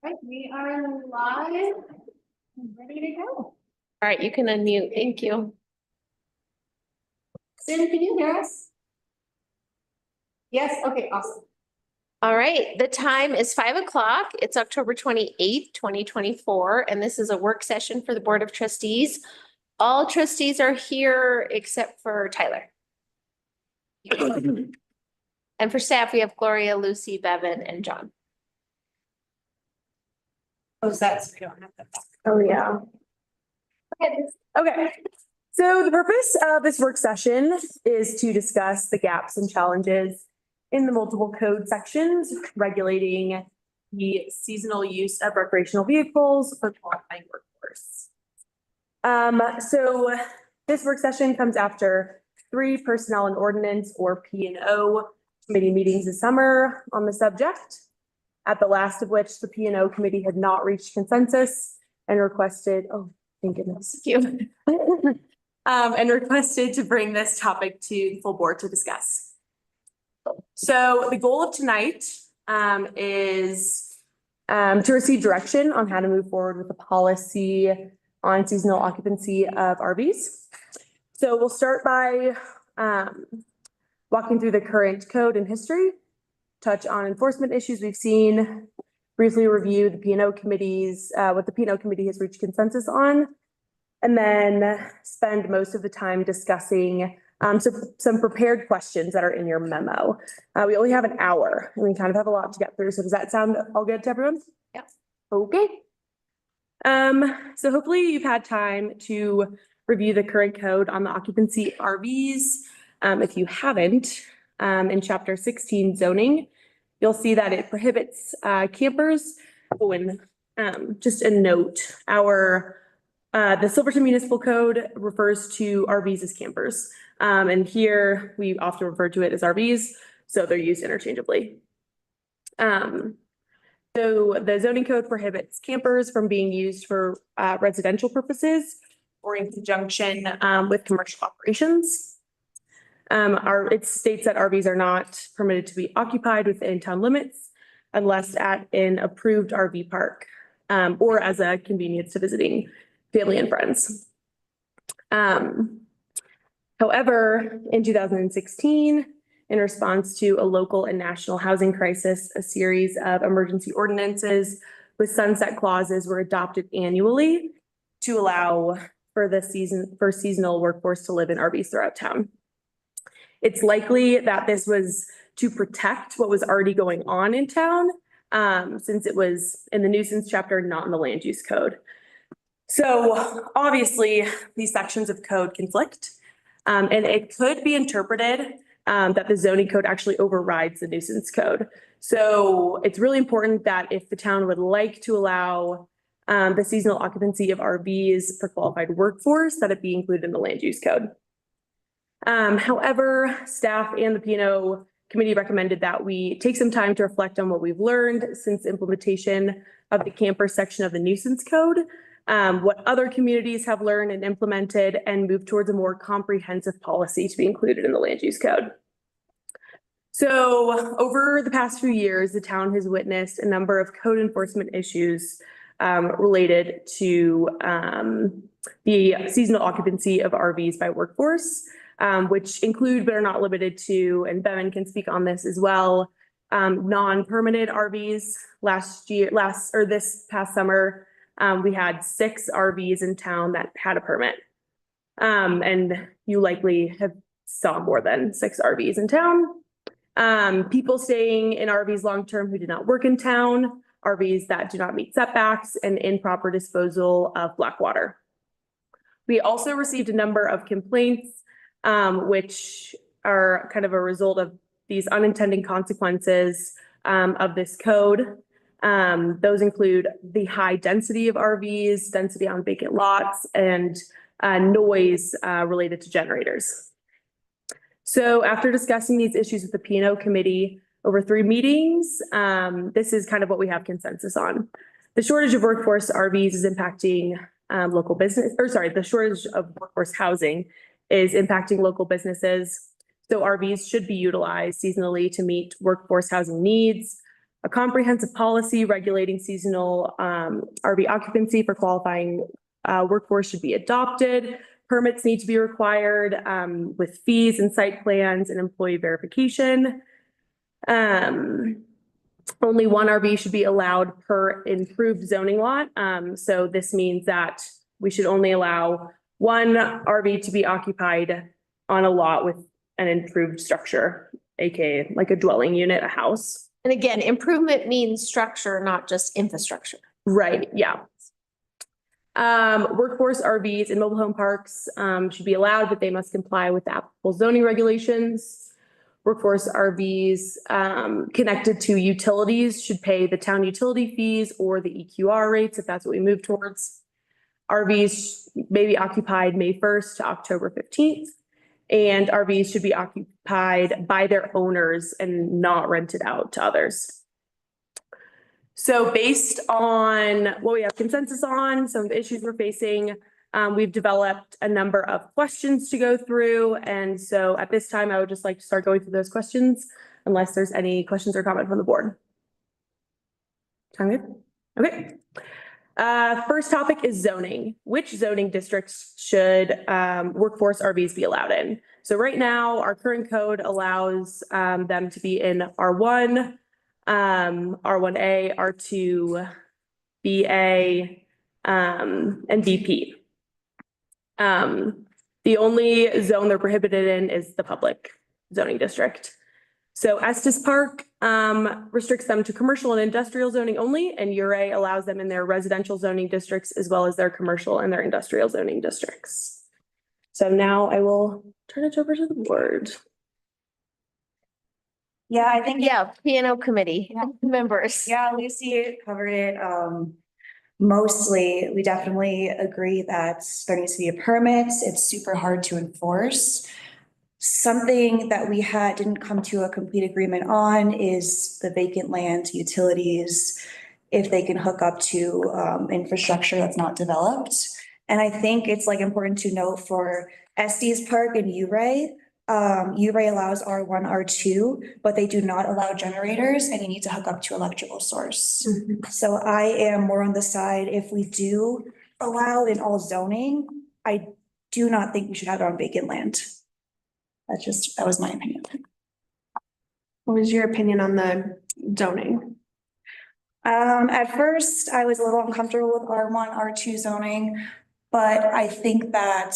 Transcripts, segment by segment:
Right, we are live and ready to go. All right, you can unmute. Thank you. Sin, can you hear us? Yes, okay, awesome. All right, the time is 5 o'clock. It's October 28th, 2024, and this is a work session for the Board of Trustees. All trustees are here except for Tyler. And for staff, we have Gloria, Lucy, Bevan, and John. Oh, that's, we don't have that. Oh, yeah. Okay, so the purpose of this work session is to discuss the gaps and challenges in the multiple code sections regulating the seasonal use of recreational vehicles for qualifying workforce. So this work session comes after 3 personnel and ordinance or P&O committee meetings this summer on the subject, at the last of which the P&O committee had not reached consensus and requested, oh, thank goodness. Thank you. And requested to bring this topic to the full board to discuss. So the goal of tonight is to receive direction on how to move forward with the policy on seasonal occupancy of RVs. So we'll start by walking through the current code and history, touch on enforcement issues we've seen, briefly review the P&O committees, what the P&O committee has reached consensus on, and then spend most of the time discussing some prepared questions that are in your memo. We only have an hour and we kind of have a lot to get through. So does that sound all good to everyone? Yeah. Okay. So hopefully you've had time to review the current code on the occupancy of RVs. If you haven't, in chapter 16 zoning, you'll see that it prohibits campers. Oh, and just a note, the Silverton Municipal Code refers to RVs as campers. And here we often refer to it as RVs, so they're used interchangeably. So the zoning code prohibits campers from being used for residential purposes or in conjunction with commercial operations. It states that RVs are not permitted to be occupied within town limits unless at an approved RV park or as a convenience to visiting family and friends. However, in 2016, in response to a local and national housing crisis, a series of emergency ordinances with sunset clauses were adopted annually to allow for seasonal workforce to live in RVs throughout town. It's likely that this was to protect what was already going on in town, since it was in the nuisance chapter, not in the land use code. So obviously, these sections of code conflict, and it could be interpreted that the zoning code actually overrides the nuisance code. So it's really important that if the town would like to allow the seasonal occupancy of RVs for qualified workforce, that it be included in the land use code. However, staff and the P&O committee recommended that we take some time to reflect on what we've learned since implementation of the camper section of the nuisance code, what other communities have learned and implemented, and move towards a more comprehensive policy to be included in the land use code. So over the past few years, the town has witnessed a number of code enforcement issues related to the seasonal occupancy of RVs by workforce, which include but are not limited to, and Bevan can speak on this as well, non-permitted RVs. This past summer, we had 6 RVs in town that had a permit. And you likely have saw more than 6 RVs in town. People staying in RVs long-term who did not work in town, RVs that do not meet setbacks, and improper disposal of black water. We also received a number of complaints, which are kind of a result of these unintended consequences of this code. Those include the high density of RVs, density on vacant lots, and noise related to generators. So after discussing these issues with the P&O committee over 3 meetings, this is kind of what we have consensus on. The shortage of workforce RVs is impacting local business, the shortage of workforce housing is impacting local businesses. So RVs should be utilized seasonally to meet workforce housing needs. A comprehensive policy regulating seasonal RV occupancy for qualifying workforce should be adopted. Permits need to be required with fees and site plans and employee verification. Only one RV should be allowed per improved zoning lot. So this means that we should only allow one RV to be occupied on a lot with an improved structure, aka like a dwelling unit, a house. And again, improvement means structure, not just infrastructure. Right, yeah. Workforce RVs in mobile home parks should be allowed, but they must comply with the applicable zoning regulations. Workforce RVs connected to utilities should pay the town utility fees or the EQR rates if that's what we move towards. RVs may be occupied May 1st to October 15th. And RVs should be occupied by their owners and not rented out to others. So based on what we have consensus on, some of the issues we're facing, we've developed a number of questions to go through. And so at this time, I would just like to start going through those questions unless there's any questions or comment from the board. Sound good? Okay. First topic is zoning. Which zoning districts should workforce RVs be allowed in? So right now, our current code allows them to be in R1, R1A, R2, BA, and BP. The only zone they're prohibited in is the public zoning district. So Estes Park restricts them to commercial and industrial zoning only, and URA allows them in their residential zoning districts as well as their commercial and their industrial zoning districts. So now I will turn it over to the board. Yeah, I think, Yeah, P&O committee members. yeah, Lucy covered it. Mostly, we definitely agree that there needs to be a permit. It's super hard to enforce. Something that we didn't come to a complete agreement on is the vacant land utilities, if they can hook up to infrastructure that's not developed. And I think it's like important to note for Estes Park and Uray, Uray allows R1, R2, but they do not allow generators and you need to hook up to electrical source. So I am more on the side, if we do allow in all zoning, I do not think we should have it on vacant land. That was my opinion. What was your opinion on the zoning? At first, I was a little uncomfortable with R1, R2 zoning, but I think that,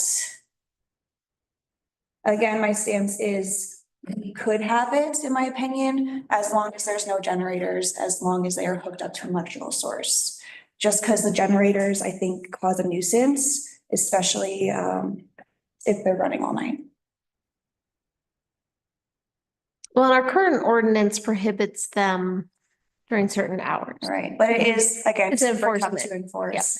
again, my stance is we could have it, in my opinion, as long as there's no generators, as long as they are hooked up to an electrical source. Just because the generators, I think, cause a nuisance, especially if they're running all night. Well, our current ordinance prohibits them during certain hours. Right, but it is, again, It's super tough enforcement. to enforce.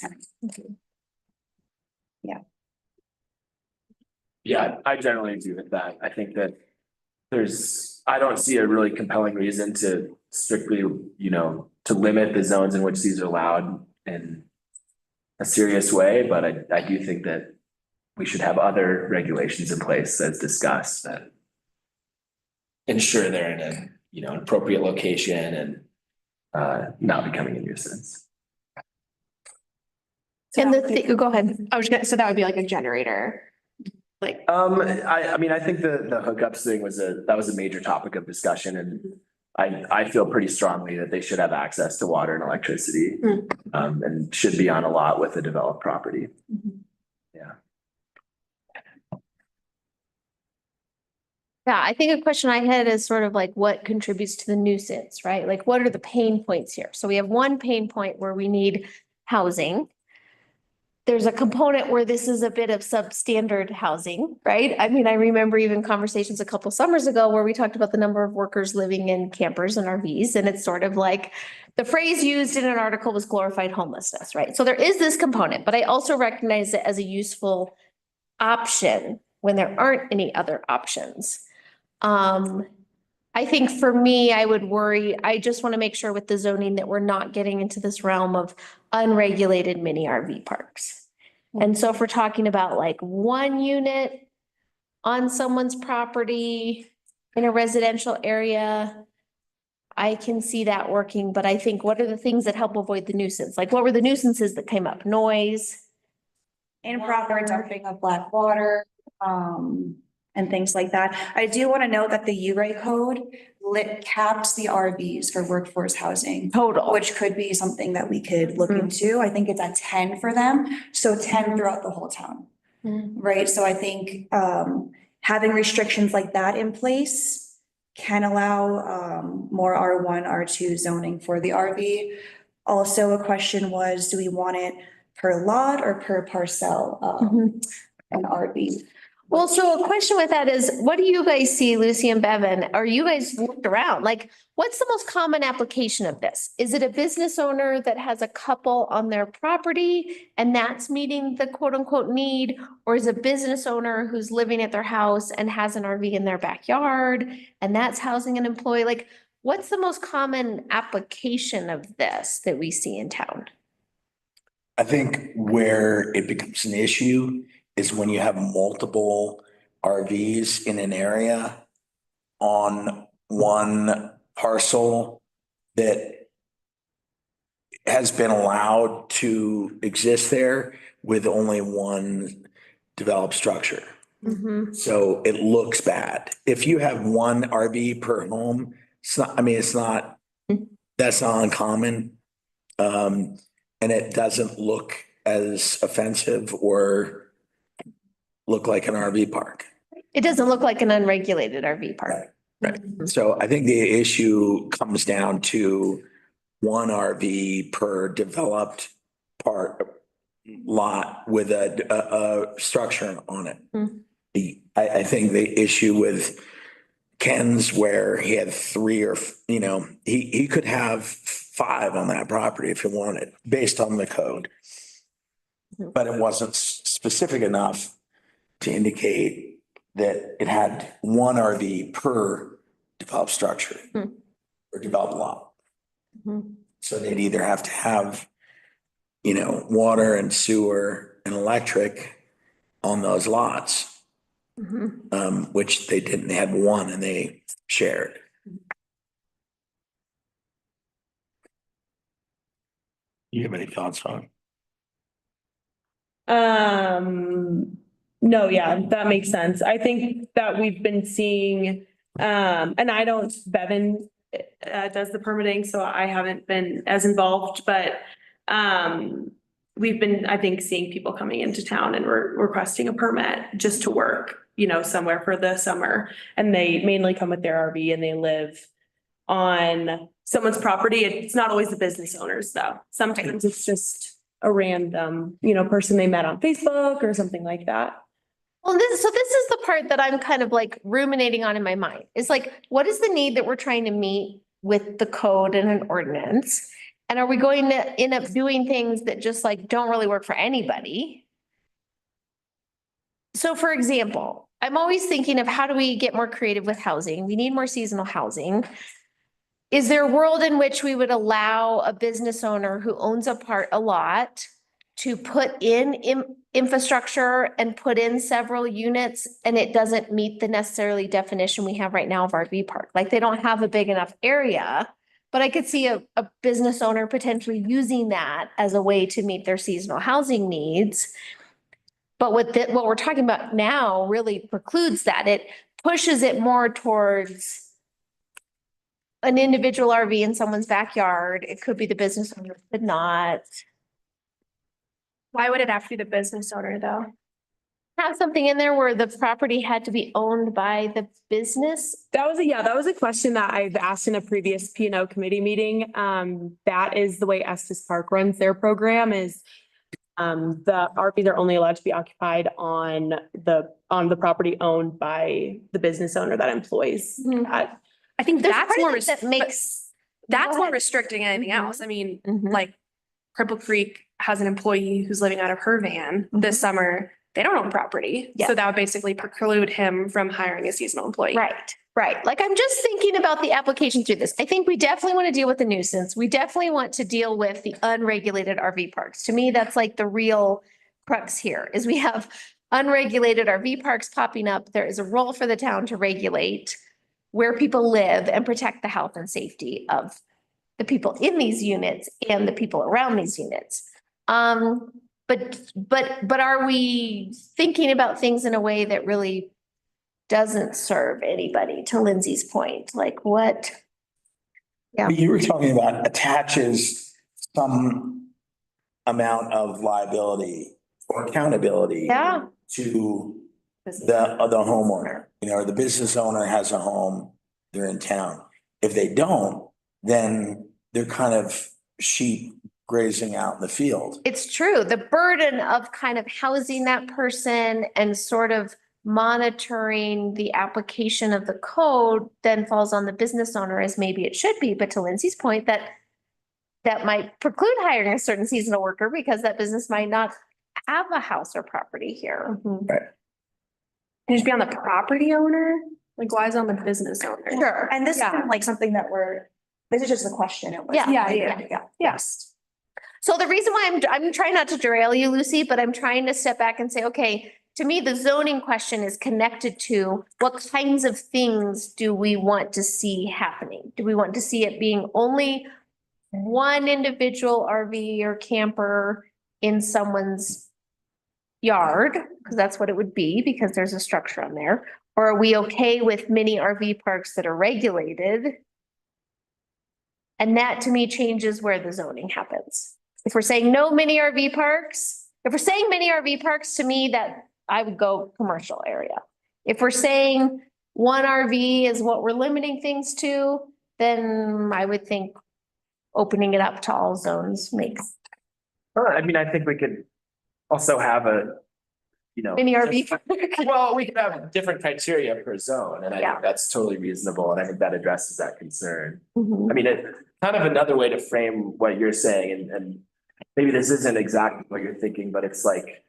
Yeah, I generally agree with that. I think that I don't see a really compelling reason to strictly, to limit the zones in which these are allowed in a serious way, but I do think that we should have other regulations in place as discussed that ensure they're in an appropriate location and not becoming a nuisance. And go ahead. So that would be like a generator. Like, I mean, I think the hookups thing was a major topic of discussion, and I feel pretty strongly that they should have access to water and electricity. And should be on a lot with a developed property. Yeah. Yeah, I think a question I had is sort of like what contributes to the nuisance, right? Like what are the pain points here? So we have one pain point where we need housing. There's a component where this is a bit of substandard housing, right? I mean, I remember even conversations a couple summers ago where we talked about the number of workers living in campers and RVs, and it's sort of like the phrase used in an article was glorified homelessness, right? So there is this component, but I also recognize it as a useful option when there aren't any other options. I think for me, I would worry, I just want to make sure with the zoning that we're not getting into this realm of unregulated mini RV parks. And so if we're talking about like one unit on someone's property in a residential area, I can see that working, but I think what are the things that help avoid the nuisance? Like what were the nuisances that came up? Noise? Improper dumping of black water, and things like that. I do want to note that the URA code caps the RVs for workforce housing. Total. Which could be something that we could look Mhm. into. I think it's at 10 for them, so 10 throughout the whole town. Mhm. Right, so I think having restrictions like that in place can allow more R1, R2 zoning for the RV. Also, a question was, do we want it per lot or per parcel, an RV? Well, so a question with that is, what do you guys see, Lucy and Bevan? Are you guys looked around? Like, what's the most common application of this? Is it a business owner that has a couple on their property and that's meeting the quote unquote need? Or is a business owner who's living at their house and has an RV in their backyard and that's housing an employee? Like, what's the most common application of this that we see in town? I think where it becomes an issue is when you have multiple RVs in an area on one parcel that has been allowed to exist there with only one developed structure. Mhm. So it looks bad. If you have one RV per home, it's not, I mean, it's not, that's not uncommon. And it doesn't look as offensive or look like an RV park. It doesn't look like an unregulated RV park. Right. So I think the issue comes down to one RV per developed part lot with a structure on it. Hmm. I think the issue with Ken's where he had three or, he could have 5 on that property if he wanted, based on the code. But it wasn't specific enough to indicate that it had one RV per developed structure or developed lot. Mhm. So they'd either have to have, water and sewer and electric on those lots, Mhm. which they didn't. They had one and they shared. You have any thoughts on? No, yeah, that makes sense. I think that we've been seeing, and I don't, Bevan does the permitting, so I haven't been as involved, but we've been, I think, seeing people coming into town and requesting a permit just to work, somewhere for the summer. And they mainly come with their RV and they live on someone's property. It's not always the business owners, though. Sometimes it's just a random, person they met on Facebook or something like that. Well, this is the part that I'm kind of like ruminating on in my mind. It's like, what is the need that we're trying to meet with the code and an ordinance? And are we going to end up doing things that just like don't really work for anybody? So for example, I'm always thinking of how do we get more creative with housing? We need more seasonal housing. Is there a world in which we would allow a business owner who owns a lot to put in infrastructure and put in several units and it doesn't meet the necessarily definition we have right now of RV park? Like they don't have a big enough area, but I could see a business owner potentially using that as a way to meet their seasonal housing needs. But what we're talking about now really precludes that. It pushes it more towards an individual RV in someone's backyard. It could be the business owner, but not. Why would it have to be the business owner, though? Have something in there where the property had to be owned by the business. That was a question that I've asked in a previous P&O committee meeting. That is the way Estes Park runs their program is the RVs are only allowed to be occupied on the property owned by the business owner that employs that. I think There's that's part more, of it that makes. that's Go more ahead. restricting than anything Mhm. else. I mean, Mhm. like Cripple Creek has an employee who's living out of her van this summer. They don't own property. Yeah. So that would basically preclude him from hiring a seasonal employee. Right. Like I'm just thinking about the application through this. I think we definitely want to deal with the nuisance. We definitely want to deal with the unregulated RV parks. To me, that's like the real crux here is we have unregulated RV parks popping up. There is a role for the town to regulate. where people live and protect the health and safety of the people in these units and the people around these units. But are we thinking about things in a way that really doesn't serve anybody, to Lindsay's point? Like what? Yeah. You were talking about attaches some amount of liability or accountability Yeah. to the homeowner, or the business owner has a home, they're in town. If they don't, then they're kind of sheep grazing out in the field. It's true. The burden of kind of housing that person and sort of monitoring the application of the code then falls on the business owner, as maybe it should be. But to Lindsay's point, that might preclude hiring a certain seasonal worker because that business might not have a house or property here. Right. Can it just be on the property owner? Like, why is it on the business owner? Sure. And this Yeah. isn't like something that this is just a question. It was. Yeah. Yes. So the reason why I'm trying not to derail you, Lucy, but I'm trying to step back and say, okay, to me, the zoning question is connected to what kinds of things do we want to see happening? Do we want to see it being only one individual RV or camper in someone's yard? Because that's what it would be, because there's a structure on there. Or are we okay with mini RV parks that are regulated? And that to me changes where the zoning happens. If we're saying no mini RV parks, to me, that I would go commercial area. If we're saying one RV is what we're limiting things to, then I would think opening it up to all zones makes I mean, I think we could also have mini RV. park. Well, we could have different criteria per zone, and I Yeah. think that's totally reasonable, and I think that addresses that concern. Mhm. I mean, it kind of another way to frame what you're saying, and maybe this isn't exactly what you're thinking, but it's like,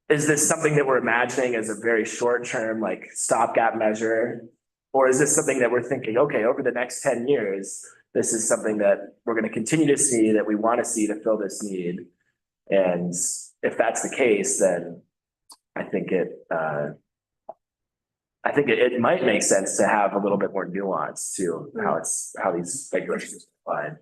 is this something that we're imagining as a very short term, like stopgap measure? Or is this something that we're thinking, okay, over the next 10 years, this is something that we're going to continue to see, that we want to see to fill this need? And if that's the case, then I think it might make sense to have a little bit more nuance to how these regulations are applied.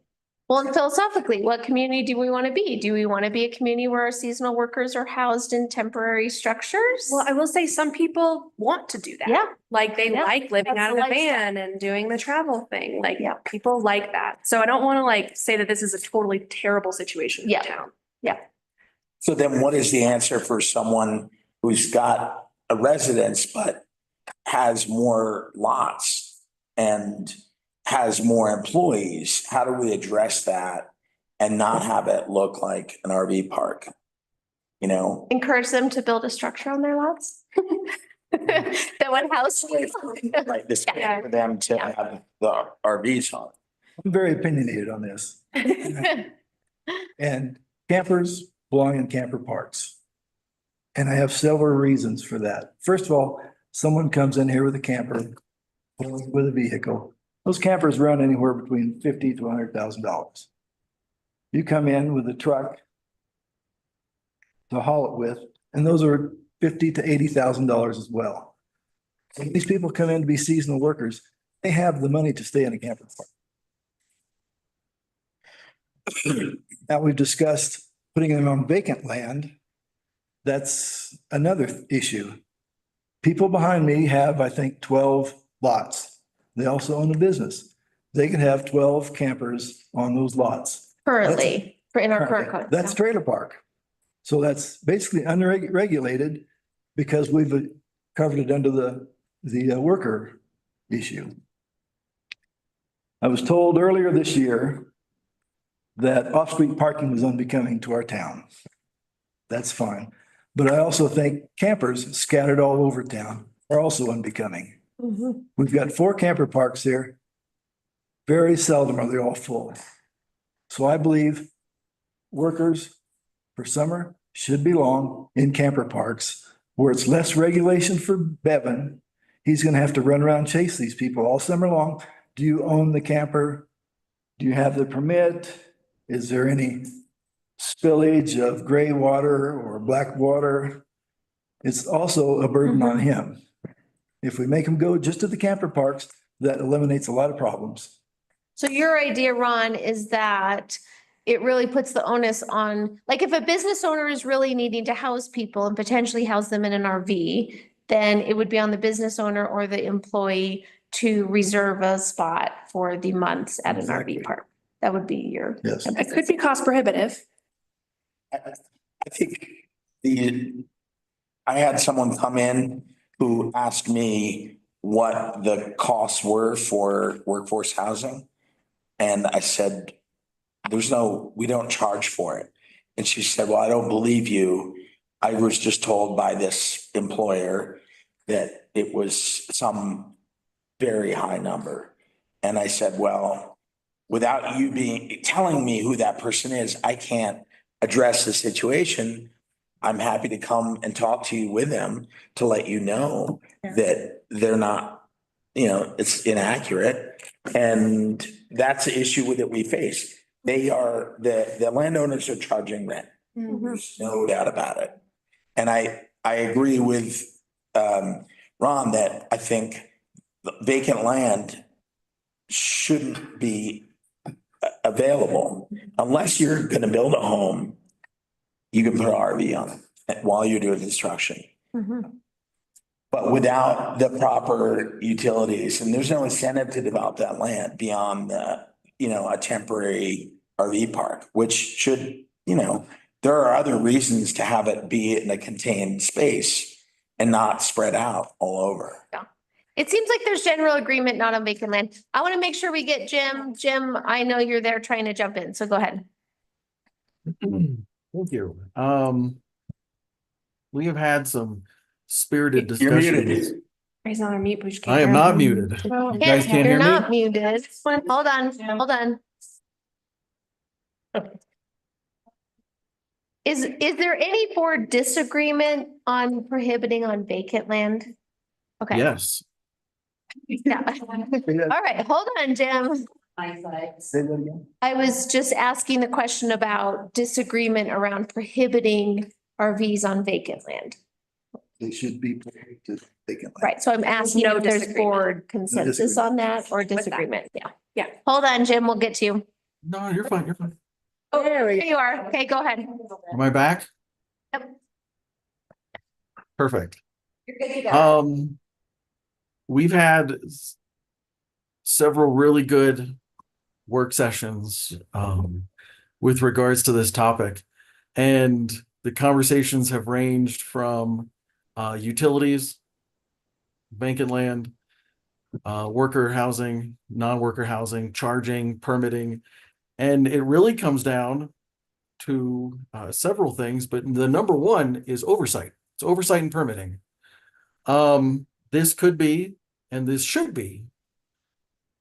Well, and philosophically, what community do we want to be? Do we want to be a community where our seasonal workers are housed in temporary structures? Well, I will say some people want to do that. Yeah. Like they Yeah. like living That's out of the the lifestyle. van and doing the travel thing. Like, Yeah. people like that. So I don't want to like say that this is a totally terrible situation Yeah. for town. So then what is the answer for someone who's got a residence but has more lots and has more employees? How do we address that and not have it look like an RV park? Encourage them to build a structure on their lots? That would house. Like this Yeah. for them to Yeah. have the RVs on. I'm very opinionated on this. And campers belong in camper parks. And I have several reasons for that. First of all, someone comes in here with a camper, with a vehicle. Those campers run anywhere between $50,000 to $100,000. You come in with a truck to haul it with, and those are $50,000 to $80,000 as well. So these people come in to be seasonal workers. They have the money to stay in a camper park. Now, we've discussed putting them on vacant land. That's another issue. People behind me have, I think, 12 lots. They also own a business. They can have 12 campers on those lots. Currently, in our current code. That's trailer park. So that's basically unregulated because we've covered it under the worker issue. I was told earlier this year that off-street parking was unbecoming to our town. That's fine. But I also think campers scattered all over town are also unbecoming. Mhm. We've got 4 camper parks here. Very seldom are they all full. So I believe workers for summer should belong in camper parks where it's less regulation for Bevan. He's going to have to run around and chase these people all summer long. Do you own the camper? Do you have the permit? Is there any spillage of gray water or black water? It's also a burden on him. If we make him go just to the camper parks, that eliminates a lot of problems. So your idea, Ron, is that it really puts the onus on, like, if a business owner is really needing to house people and potentially house them in an RV, then it would be on the business owner or the employee to reserve a spot for the months at an Exactly. RV park. That would be your. Yes. It could be cost prohibitive. I think I had someone come in who asked me what the costs were for workforce housing. And I said, we don't charge for it. And she said, well, I don't believe you. I was just told by this employer that it was some very high number. And I said, well, without you telling me who that person is, I can't address the situation. I'm happy to come and talk to you with them to let you know that they're not, it's inaccurate. And that's the issue that we face. The landowners are charging rent. There's no doubt about it. And I agree with Ron that I think vacant land shouldn't be available unless you're gonna build a home. You can put an RV on it while you're doing construction. But without the proper utilities, and there's no incentive to develop that land beyond a temporary RV park, which should, there are other reasons to have it be in a contained space and not spread out all over. It seems like there's general agreement not on vacant land. I want to make sure we get Jim. Jim, I know you're there trying to jump in, so go ahead. Thank you. We have had some spirited You're muted. discussions. He's not on mute, but you can't I am hear not him. muted. Oh. You guys can't You're hear me? not muted. Hold on. Is there any board disagreement on prohibiting on vacant land? Okay. Yes. Yeah. All right, hold on, Jim. Say that again. I was just asking the question about disagreement around prohibiting RVs on vacant land. They should be protected vacant land. Right, so I'm asking No if there's disagreement. board consensus disagreement. on that or that. disagreement, yeah. Yeah. Hold on, Jim, we'll get to you. No, you're fine. You're fine. Oh, there you are. Okay, go ahead. Am I back? Yep. Perfect. You're good to go. We've had several really good work sessions with regards to this topic. And the conversations have ranged from utilities, vacant land, worker housing, non-worker housing, charging, permitting. And it really comes down to several things, but the number one is oversight. It's oversight and permitting. This could be, and this should be,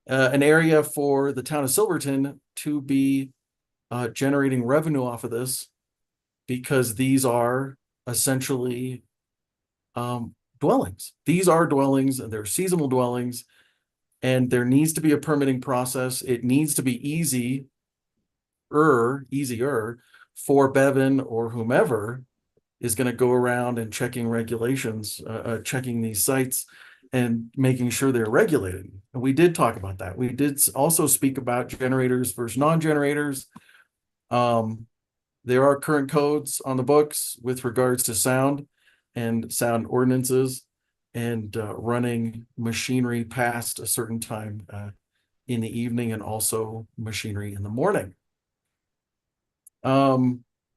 an area for the town of Silverton to be generating revenue off of this, because these are essentially dwellings. These are dwellings, and they're seasonal dwellings, and there needs to be a permitting process. It needs to be easier for Bevan or whomever is going to go around and checking regulations, checking these sites and making sure they're regulated. And we did talk about that. We did also speak about generators versus non-generators. There are current codes on the books with regards to sound and sound ordinances and running machinery past a certain time in the evening, and also machinery in the morning.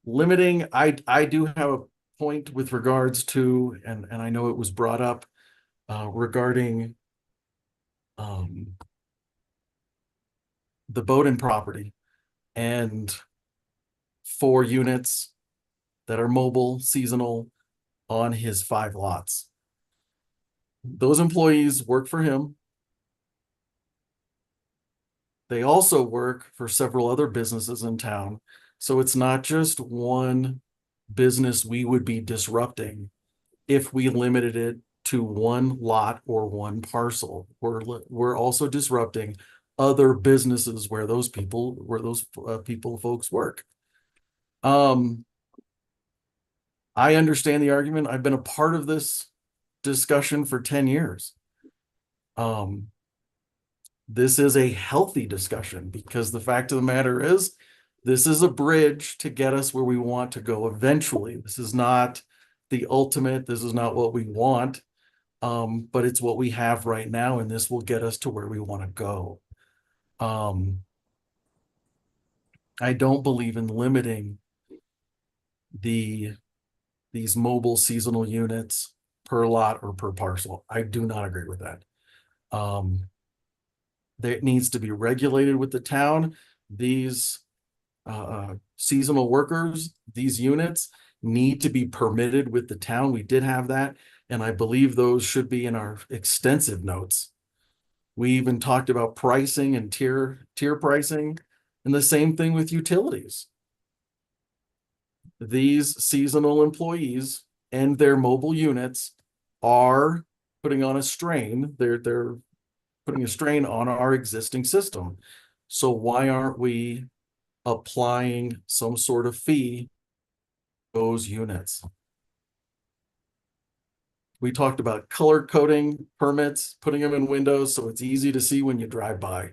Limiting, I do have a point with regards to, and I know it was brought up regarding the Bowden property and 4 units that are mobile, seasonal on his 5 lots. Those employees work for him. They also work for several other businesses in town. So it's not just one business we would be disrupting if we limited it to one lot or one parcel. We're also disrupting other businesses where those folks work. I understand the argument. I've been a part of this discussion for 10 years. this is a healthy discussion because the fact of the matter is, this is a bridge to get us where we want to go eventually. This is not the ultimate. This is not what we want. But it's what we have right now, and this will get us to where we want to go. I don't believe in limiting these mobile seasonal units per lot or per parcel. I do not agree with that. That needs to be regulated with the town. These seasonal workers, these units need to be permitted with the town. We did have that, and I believe those should be in our extensive notes. We even talked about pricing and tier pricing, and the same thing with utilities. These seasonal employees and their mobile units are putting on a strain. They're putting a strain on our existing system. So why aren't we applying some sort of fee to those units? We talked about color coding permits, putting them in windows so it's easy to see when you drive by.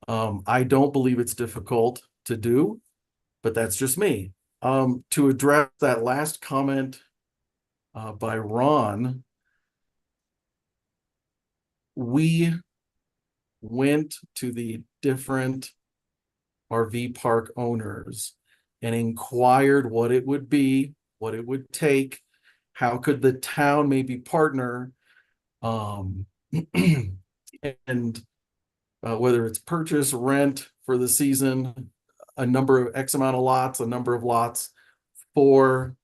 I don't believe it's difficult to do, but that's just me. To address that last comment by Ron, we went to the different RV park owners and inquired what it would be, what it would take, how could the town maybe partner, and whether it's purchase, rent for the season, a number of X amount of lots, a number of lots for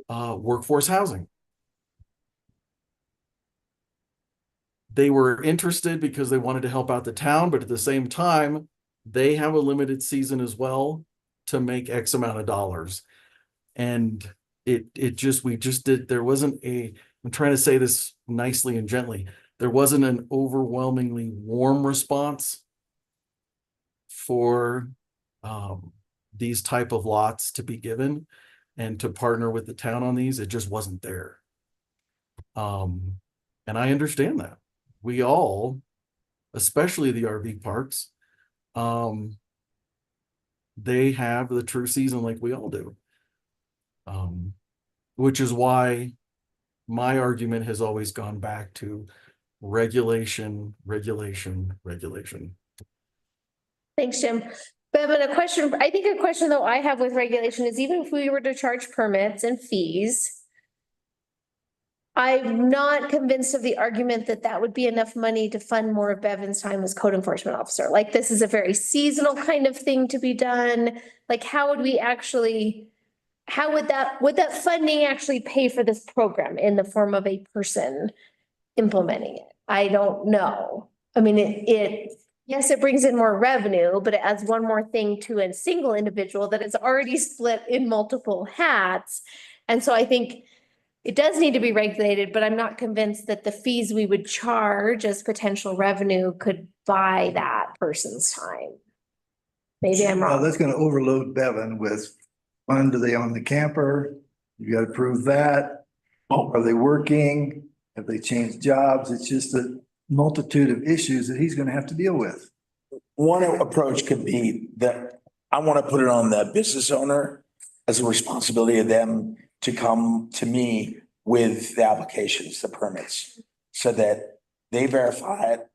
workforce housing. They were interested because they wanted to help out the town, but at the same time, they have a limited season as well to make X amount of dollars. And there wasn't I'm trying to say this nicely and gently, there wasn't an overwhelmingly warm response for these type of lots to be given and to partner with the town on these. It just wasn't there. And I understand that. We all, especially the RV parks, they have the true season like we all do. Which is why my argument has always gone back to regulation, regulation, regulation. Thanks, Jim. Bevan, a question though I have with regulation is even if we were to charge permits and fees, I'm not convinced of the argument that that would be enough money to fund more of Bevan's time as code enforcement officer. Like, this is a very seasonal kind of thing to be done. Like, how would that funding actually pay for this program in the form of a person implementing it? I don't know. I mean, yes, it brings in more revenue, but it adds one more thing to a single individual that is already split in multiple hats. And so I think it does need to be regulated, but I'm not convinced that the fees we would charge as potential revenue could buy that person's time. Maybe I'm wrong. That's gonna overload Bevan with, when do they own the camper? You gotta prove that. Are they working? Have they changed jobs? It's just a multitude of issues that he's gonna have to deal with. One approach could be that I want to put it on the business owner as a responsibility of them to come to me with the applications, the permits, so that they verify it.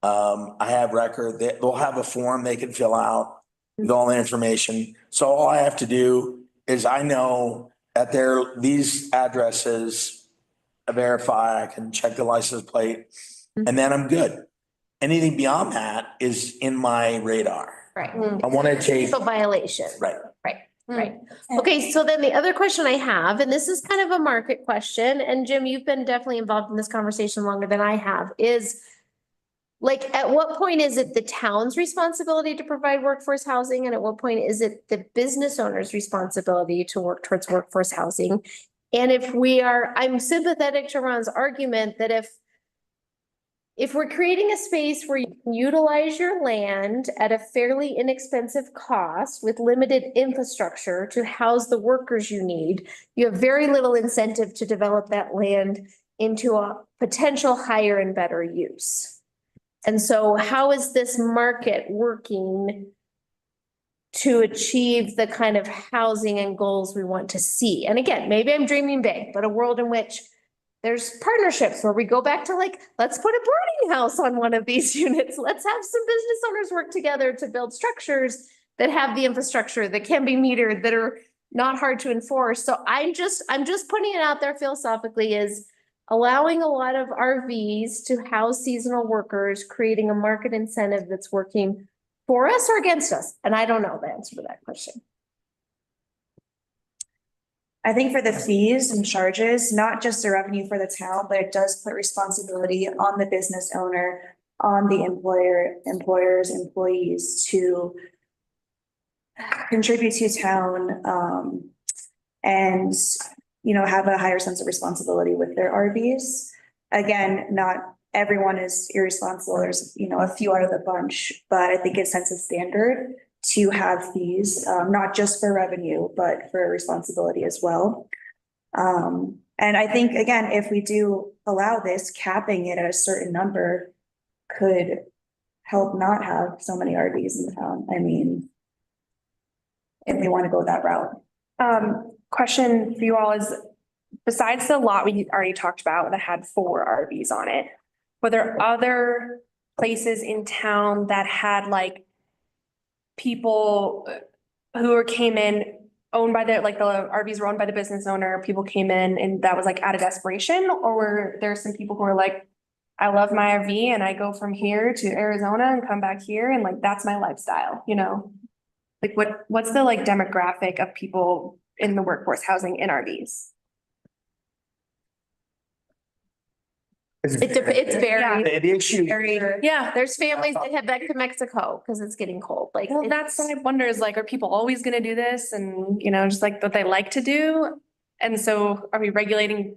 I have record, they'll have a form they can fill out with all the information. So all I have to do is I know that these addresses, I verify, I can check the license plate, and then I'm good. Anything beyond that is in my radar. Right. I want to take. It's a violation. Right. Right. Okay, so then the other question I have, and this is kind of a market question, and Jim, you've been definitely involved in this conversation longer than I have, is like, at what point is it the town's responsibility to provide workforce housing? And at what point is it the business owner's responsibility to work towards workforce housing? And I'm sympathetic to Ron's argument that if we're creating a space where you can utilize your land at a fairly inexpensive cost with limited infrastructure to house the workers you need, you have very little incentive to develop that land into a potential higher and better use. And so how is this market working to achieve the kind of housing and goals we want to see? And again, maybe I'm dreaming big, but a world in which there's partnerships where we go back to like, let's put a boarding house on one of these units. Let's have some business owners work together to build structures that have the infrastructure that can be metered, that are not hard to enforce. So I'm just putting it out there philosophically, is allowing a lot of RVs to house seasonal workers, creating a market incentive that's working for us or against us? And I don't know the answer to that question. I think for the fees and charges, not just the revenue for the town, but it does put responsibility on the business owner, on the employers, employees to contribute to town, and, have a higher sense of responsibility with their RVs. Again, not everyone is irresponsible. There's, a few out of the bunch, but I think it sets a standard to have fees, not just for revenue, but for responsibility as well. And I think, again, if we do allow this, capping it at a certain number could help not have so many RVs in the town. I mean, if we want to go that route. Question for you all is, besides the lot we already talked about that had 4 RVs on it, were there other places in town that had like people came in owned by the RVs were owned by the business owner, people came in and that was like out of desperation? Or were there some people who were like, I love my RV and I go from here to Arizona and come back here and like, that's my lifestyle, Like what's the like demographic of people in the workforce housing in RVs? It's very, The issue, Yeah. there's families that head back to Mexico because it's getting cold. Like, Well, that's what I wonder is like, are people always gonna do this and, just like what they like to do? And so are we regulating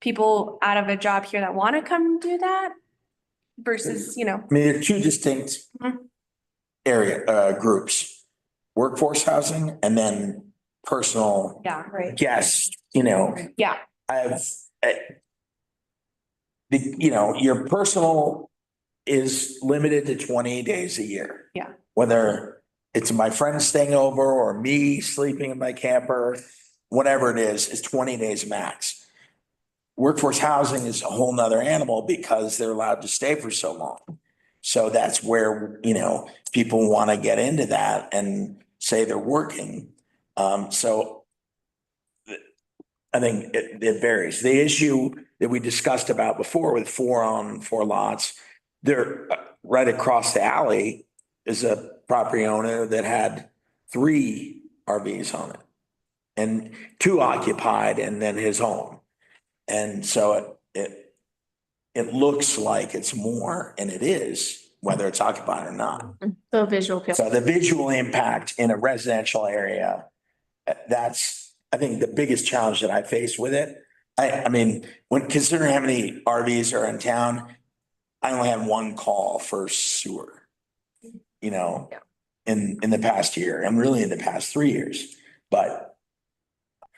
people out of a job here that want to come do that? Versus, I mean, there are two distinct groups, workforce housing and then personal yeah, Right. guests, yeah, I've, your personal is limited to 20 days a year. Yeah. Whether it's my friend staying over or me sleeping in my camper, whatever it is, it's 20 days max. Workforce housing is a whole nother animal because they're allowed to stay for so long. So that's where, people want to get into that and say they're working. So I think it varies. The issue that we discussed about before with 4 on 4 lots, they're right across the alley is a property owner that had 3 RVs on it and 2 occupied and then his home. And so it looks like it's more, and it is, whether it's occupied or not. so visual. So the visual impact in a residential area, that's, I think, the biggest challenge that I face with it. I mean, when considering how many RVs are in town, I only have 1 call for sewer, in the past year and really in the past 3 years. But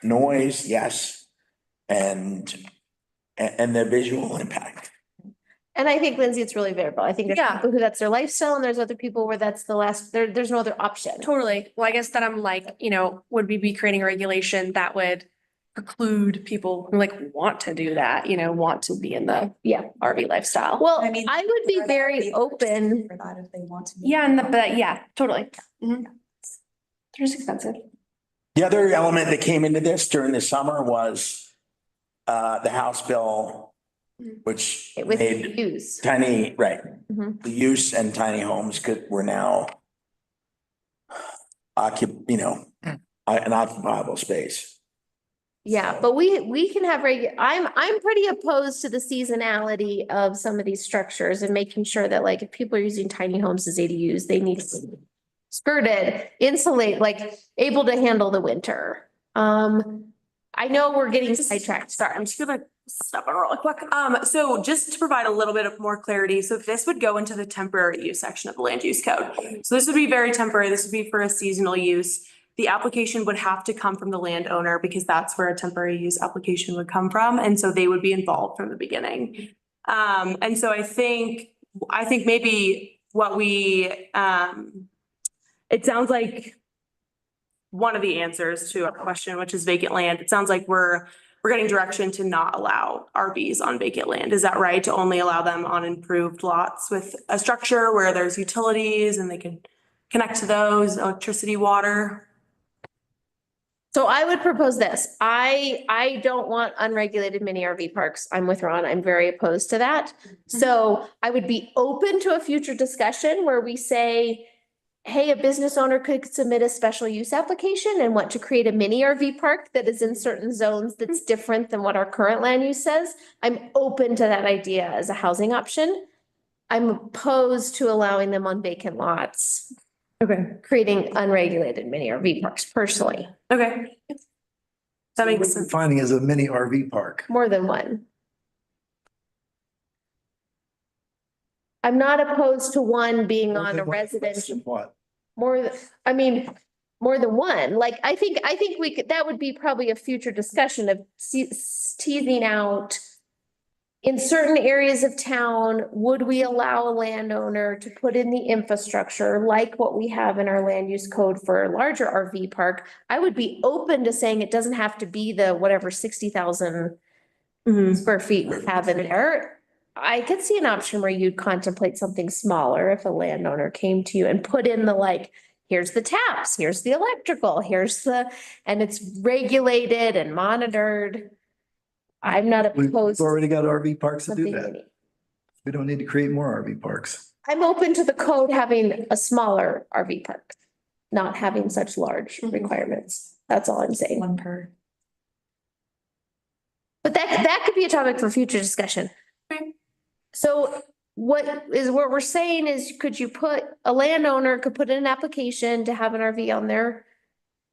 noise, yes. And the visual impact. And I think, Lindsay, it's really variable. I think there's Yeah. people who that's their lifestyle and there's other people where that's the last, there's no other option. totally. Well, I guess that I'm like, would we be creating a regulation that would preclude people who like want to do that, want to be in the RV lifestyle? Well, I mean, I would be very open. For that if they want to. Yeah, but yeah, totally. Mhm. They're just expensive. The other element that came into this during the summer was the House bill, which It was made used. tiny, right. Mhm. The use and tiny homes were now an occupiable space. Yeah, but we can have I'm pretty opposed to the seasonality of some of these structures and making sure that like if people are using tiny homes as ADUs, they need to be skirted, insulate, like able to handle the winter. I know we're getting sidetracked. Sorry, I'm just gonna step on real quick. So just to provide a little bit of more clarity, so this would go into the temporary use section of the land use code. So this would be very temporary. This would be for a seasonal use. The application would have to come from the landowner because that's where a temporary use application would come from. And so they would be involved from the beginning. And so I think I think maybe what it sounds like one of the answers to a question, which is vacant land. It sounds like we're getting direction to not allow RVs on vacant land. Is that right? To only allow them on improved lots with a structure where there's utilities and they can connect to those, electricity, water? So I would propose this. I don't want unregulated mini RV parks. I'm with Ron. I'm very opposed to that. So I would be open to a future discussion where we say, hey, a business owner could submit a special use application and want to create a mini RV park that is in certain zones that's different than what our current land use says. I'm open to that idea as a housing option. I'm opposed to allowing them on vacant lots, Okay, creating unregulated mini RV parks personally, Okay. That makes sense. Finding is a mini RV park. more than one. I'm not opposed to one being on a residential. What? More, I mean, more than one, like, I think we could, that would be probably a future discussion of teasing out. In certain areas of town, would we allow a landowner to put in the infrastructure like what we have in our land use code for a larger RV park? I would be open to saying it doesn't have to be the whatever 60,000 square feet we have in there. I could see an option where you'd contemplate something smaller if a landowner came to you and put in the like, here's the taps, here's the electrical, and it's regulated and monitored. I'm not We've opposed. already got RV parks to do Something that. mini. We don't need to create more RV parks. I'm open to the code having a smaller RV park, not having such large Mm-hmm. requirements. That's all I'm saying. One per. But that could be a topic for future discussion. So what we're saying is, could you put, a landowner could put in an application to have an RV on their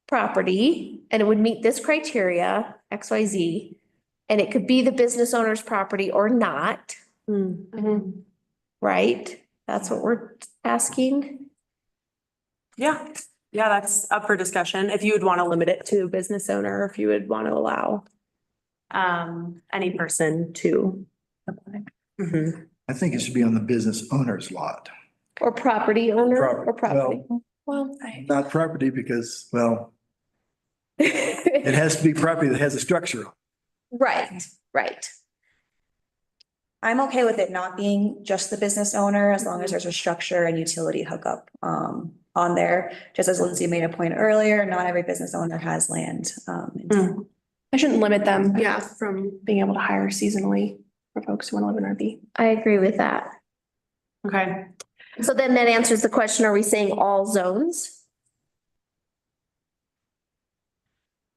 property and it would meet this criteria, XYZ, and it could be the business owner's property or not, right? That's what we're asking. Yeah, that's up for discussion. If you would want to limit it to a business owner, or if you would want to allow any person to apply. I think it should be on the business owner's lot. Or property owner or property. Well, Not property because, well, it has to be property that has a structure. Right, right. I'm okay with it not being just the business owner as long as there's a structure and utility hookup on there. Just as Lindsay made a point earlier, not every business owner has land. I shouldn't limit them, from being able to hire seasonally for folks who want to live in RV. I agree with that. Okay. So then that answers the question, are we saying all zones?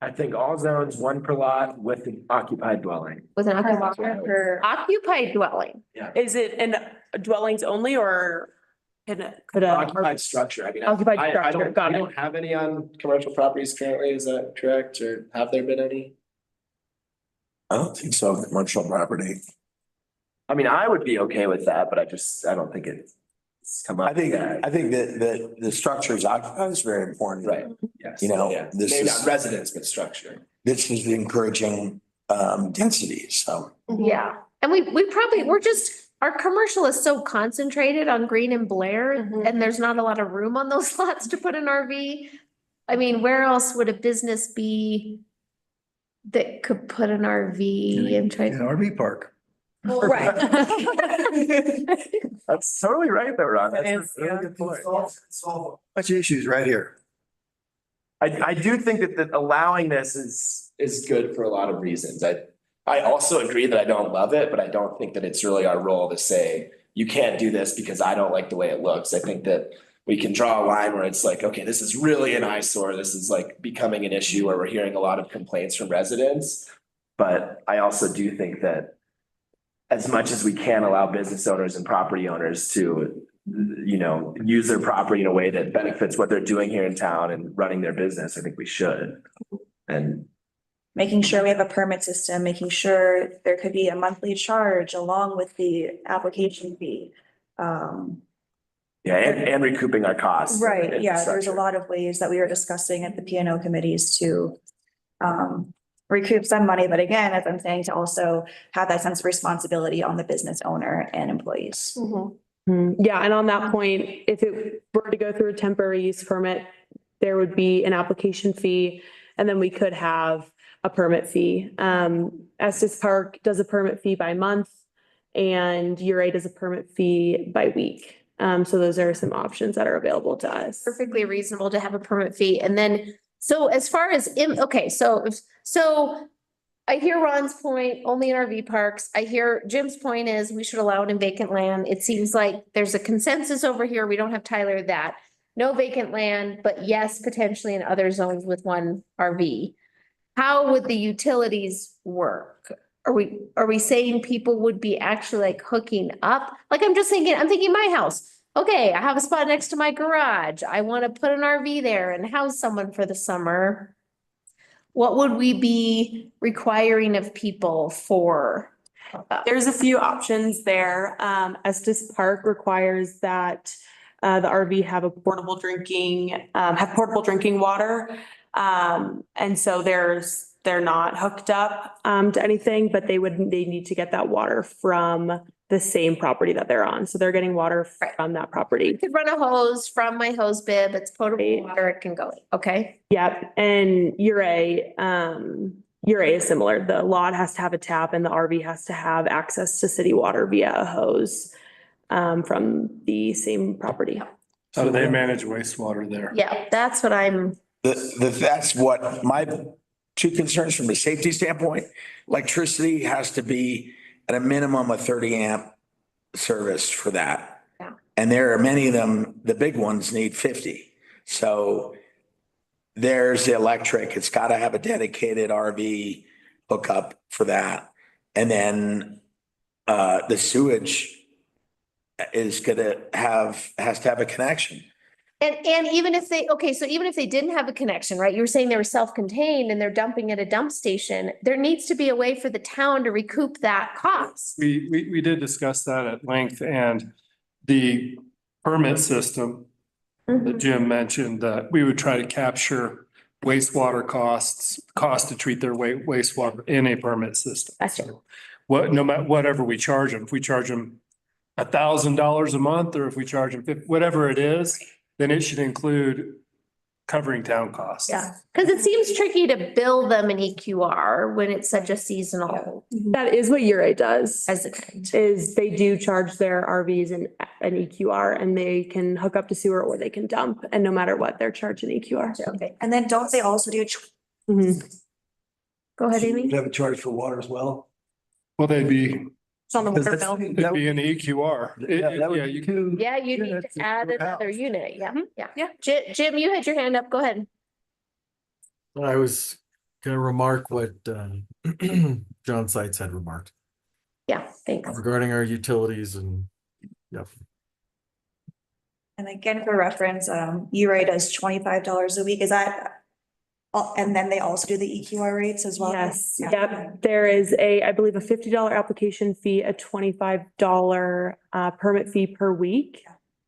I think all zones, one per lot with an occupied dwelling. With an occupied dwelling? Is it in dwellings only or could a Occupied structure, I mean. Occupied I structure, don't, got we it. don't have any on commercial properties currently, is that correct, or have there been any? I don't think so, commercial property. I mean, I would be okay with that, but I don't think it's come up. I think yet. that the structures occupied is very important. Right, yes. You know, Yeah. this Maybe is- not residence, but structure. This is encouraging density, so. Yeah, and our commercial is so concentrated on Green and Blair, and there's not a lot of room on those lots to put an RV. I mean, where else would a business be that could put an RV and try? An RV park. Right. That's totally right though, Ron. That's a really good point. Bunch of issues right here. I do think that allowing this is good for a lot of reasons. I also agree that I don't love it, but I don't think that it's really our role to say, you can't do this because I don't like the way it looks. I think that we can draw a line where it's like, okay, this is really an eyesore. This is like becoming an issue where we're hearing a lot of complaints from residents. But I also do think that as much as we can allow business owners and property owners to, use their property in a way that benefits what they're doing here in town and running their business, I think we should. And making sure we have a permit system, making sure there could be a monthly charge along with the application fee. yeah, and recouping our costs. Right, yeah, there's a Infrastructure. lot of ways that we were discussing at the P and O committees to recoup some money, but again, as I'm saying, to also have that sense of responsibility on the business owner and employees. Yeah, and on that point, if it were to go through a temporary use permit, there would be an application fee, and then we could have a permit fee. Estes Park does a permit fee by month, and URA does a permit fee by week. So those are some options that are available to us. Perfectly reasonable to have a permit fee. And then, so as far as, so I hear Ron's point, only in RV parks. I hear Jim's point is we should allow it in vacant land. It seems like there's a consensus over here. We don't have Tyler that. No vacant land, but yes, potentially in other zones with one RV. How would the utilities work? Are we saying people would be actually like hooking up? Like, I'm thinking my house. Okay, I have a spot next to my garage. I want to put an RV there and house someone for the summer. What would we be requiring of people for? There's a few options there. Estes Park requires that the RV have portable drinking water. And so they're not hooked up to anything, but they need to get that water from the same property that they're on. So they're getting water from that property. Could run a hose from my hose bib. It's potable water. It can go. Okay. Yep. And URA is similar. The lot has to have a tap and the RV has to have access to city water via a hose from the same property. How do they manage wastewater there? Yeah, that's what I'm. That's what my two concerns from a safety standpoint. Electricity has to be at a minimum of 30 amp service for that. Yeah. And there are many of them, the big ones need 50. So there's the electric. It's got to have a dedicated RV hookup for that. And then the sewage has to have a connection. And even if even if they didn't have a connection, right? You were saying they were self-contained and they're dumping at a dump station, there needs to be a way for the town to recoup that cost. We did discuss that at length, and the permit system that Jim mentioned, that we would try to capture wastewater cost to treat their wastewater in a permit system. That's it. So no matter whatever we charge them, if we charge them $1,000 a month, or if we charge them whatever it is, then it should include covering town costs. Yeah, because it seems tricky to bill them an EQR when it's such a seasonal That is what URA does. resident. Is they do charge their RVs an EQR, and they can hook up to sewer or they can dump, and no matter what, they're charged an EQR. Okay, And then don't they also do, go ahead, You Amy. have a charge for water as well? Well, they'd be It's on the water Because bill. that's- It'd be an EQR. Yeah, that would Yeah, be you two. Yeah, you need units to add per another house. unit. Yeah, yeah. Yeah. Jim, you had your hand up. Go ahead. I was gonna remark what John Sites had remarked Yeah, thanks. regarding our utilities and, yep. and again, for reference, URA does $25 a week. Is that? And then they also do the EQR rates as well? Yes, Yeah. yep. There is I believe a $50 application fee, a $25 permit fee per week.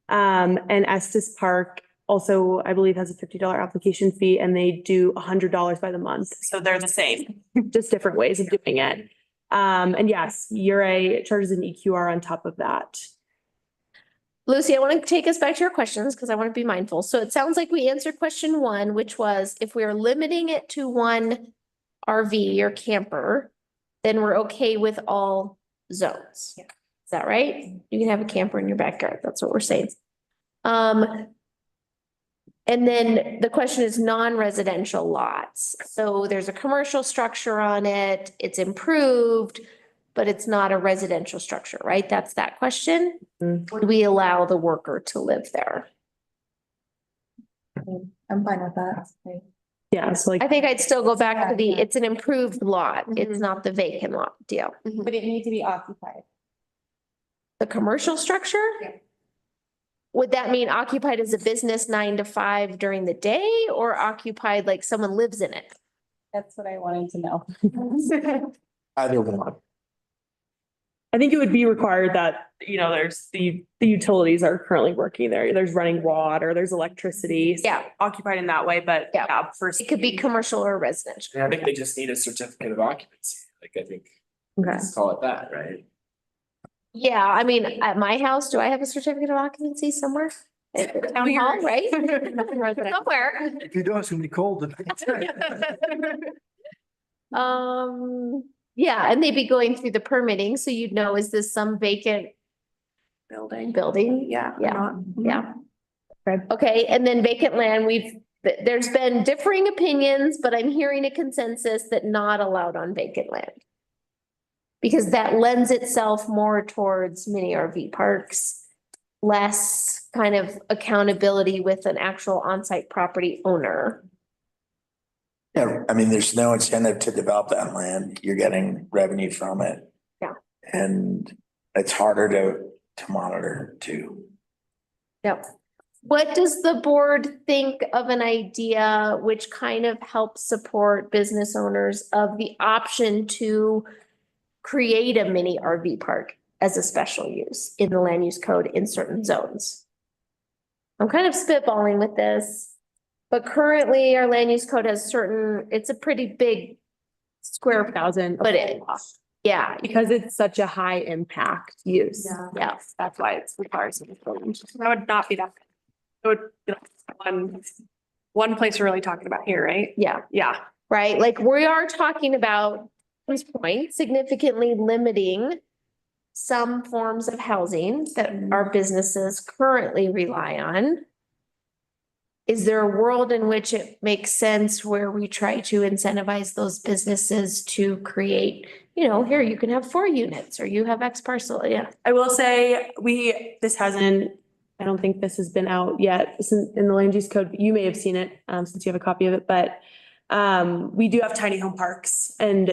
And Estes Park also, I believe, has a $50 application fee, and they do $100 by the month. So they're the same, just different ways of doing it. And yes, URA charges an EQR on top of that. Lucy, I want to take us back to your questions because I want to be mindful. So it sounds like we answered question one, which was if we are limiting it to one RV or camper, then we're okay with all zones. Yeah. Is that right? You can have a camper in your backyard. That's what we're saying. And then the question is non-residential lots. So there's a commercial structure on it, it's improved, but it's not a residential structure, right? That's that question. Would we allow the worker to live there? I'm fine with that. Yeah, so like, I think I'd still go back to the, Yeah. it's an improved lot. It's not the vacant lot deal. But it needs to be occupied. The commercial structure? Yeah. Would that mean occupied as a business 9 to 5 during the day or occupied like someone lives in it? That's what I wanted to know. Either one. I think it would be required that, there's the utilities are currently working there. There's running water, there's electricity. So Yeah. occupied in that way, but Yeah. yeah, first. It could be commercial or residential. I think they just need a certificate of occupancy. Like, I think, Okay. let's call it that, right? Yeah, I mean, at my house, do I have a certificate of occupancy somewhere? At the town hall, right? Somewhere. If you don't, it's gonna be cold. Yeah, and they'd be going through the permitting, so you'd know, is this some vacant building? Yeah. Yeah, yeah. Okay, and then vacant land, there's been differing opinions, but I'm hearing a consensus that not allowed on vacant land. Because that lends itself more towards mini RV parks, less kind of accountability with an actual on-site property owner. Yeah, I mean, there's no incentive to develop that land. You're getting revenue from it. Yeah. And it's harder to monitor too. Yep. What does the board think of an idea which kind of helps support business owners of the option to create a mini RV park as a special use in the land use code in certain zones? I'm kind of spitballing with this, but currently our land use code has it's a pretty big square, Thousand. but yeah, Because it's such a high impact use. yeah. That's why it's requires. That would not be that. It would, one place we're really talking about here, right? Yeah, Yeah. right. Like we are talking about, this point, significantly limiting some forms of housing that our businesses currently rely on. Is there a world in which it makes sense where we try to incentivize those businesses to create, here, you can have 4 units or you have X parcel, yeah. I will say, I don't think this has been out yet in the land use code, but you may have seen it, since you have a copy of it, but we do have tiny home parks and,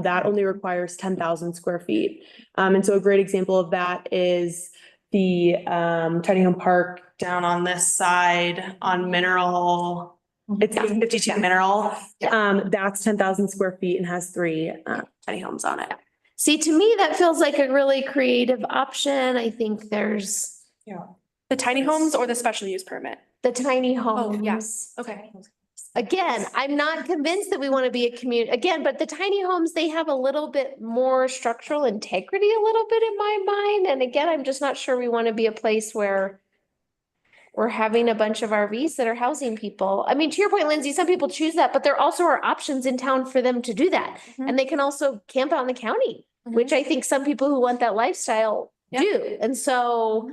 that only requires 10,000 square feet. And so a great example of that is the, tiny home park down on this side on Mineral. It's 52 Mineral. That's 10,000 square feet and has 3, tiny homes on it. See, to me, that feels like a really creative option. I think there's The tiny homes or the special use permit? the tiny Oh, homes. yes. Okay. Again, I'm not convinced that we want to be a community, again, but the tiny homes, they have a little bit more structural integrity a little bit in my mind. And again, I'm just not sure we want to be a place where we're having a bunch of RVs that are housing people. I mean, to your point, Lindsay, some people choose that, but there also are options in town for them to do that. And they can also camp out in the county, which I think some people who want that lifestyle do. And so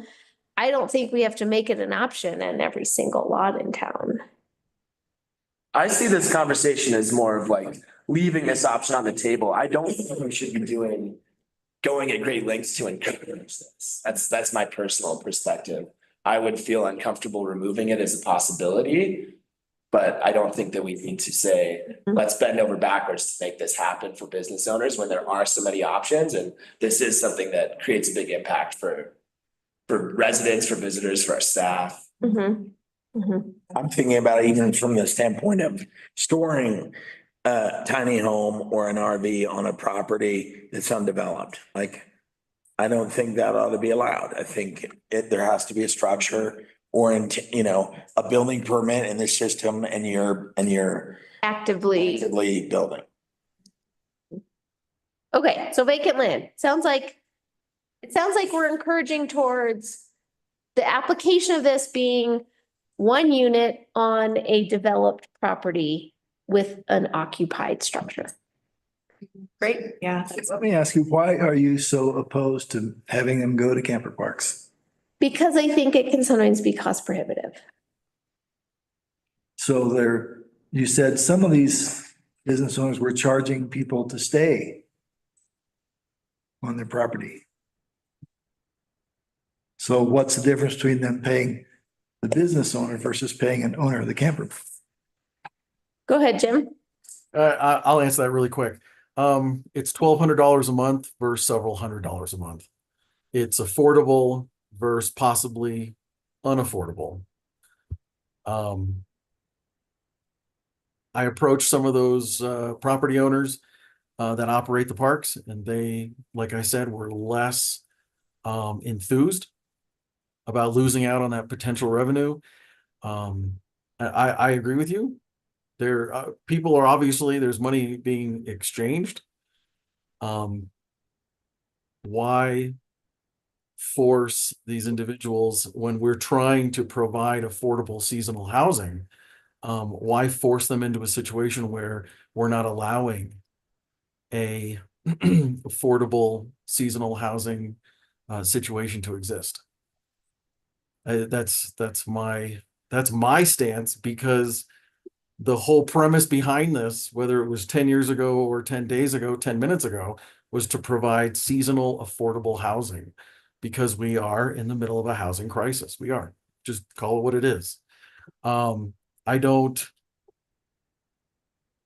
I don't think we have to make it an option in every single lot in town. I see this conversation as more of like leaving this option on the table. I don't think we should be going at great lengths to encourage this. That's my personal perspective. I would feel uncomfortable removing it as a possibility. But I don't think that we need to say, let's bend over backwards to make this happen for business owners when there are so many options. And this is something that creates a big impact for residents, for visitors, for our staff. I'm thinking about it even from the standpoint of storing a tiny home or an RV on a property that's undeveloped. Like, I don't think that ought to be allowed. I think there has to be a structure or, a building permit in the system and you're Actively. building. Okay, so vacant land, it sounds like we're encouraging towards the application of this being 1 unit on a developed property with an occupied structure. Great. Yeah. Let me ask you, why are you so opposed to having them go to camper parks? Because I think it can sometimes be cost prohibitive. So you said some of these business owners were charging people to stay on their property. So what's the difference between them paying the business owner versus paying an owner of the camper? Go ahead, Jim. I'll answer that really quick. It's $1,200 a month versus several $100s a month. It's affordable versus possibly unaffordable. I approached some of those property owners that operate the parks, and they, like I said, were less enthused about losing out on that potential revenue. I agree with you. People are obviously, there's money being exchanged. Why force these individuals when we're trying to provide affordable seasonal housing? Why force them into a situation where we're not allowing a affordable seasonal housing situation to exist? That's my stance, because the whole premise behind this, whether it was 10 years ago or 10 days ago, 10 minutes ago, was to provide seasonal affordable housing, because we are in the middle of a housing crisis. We are. Just call it what it is.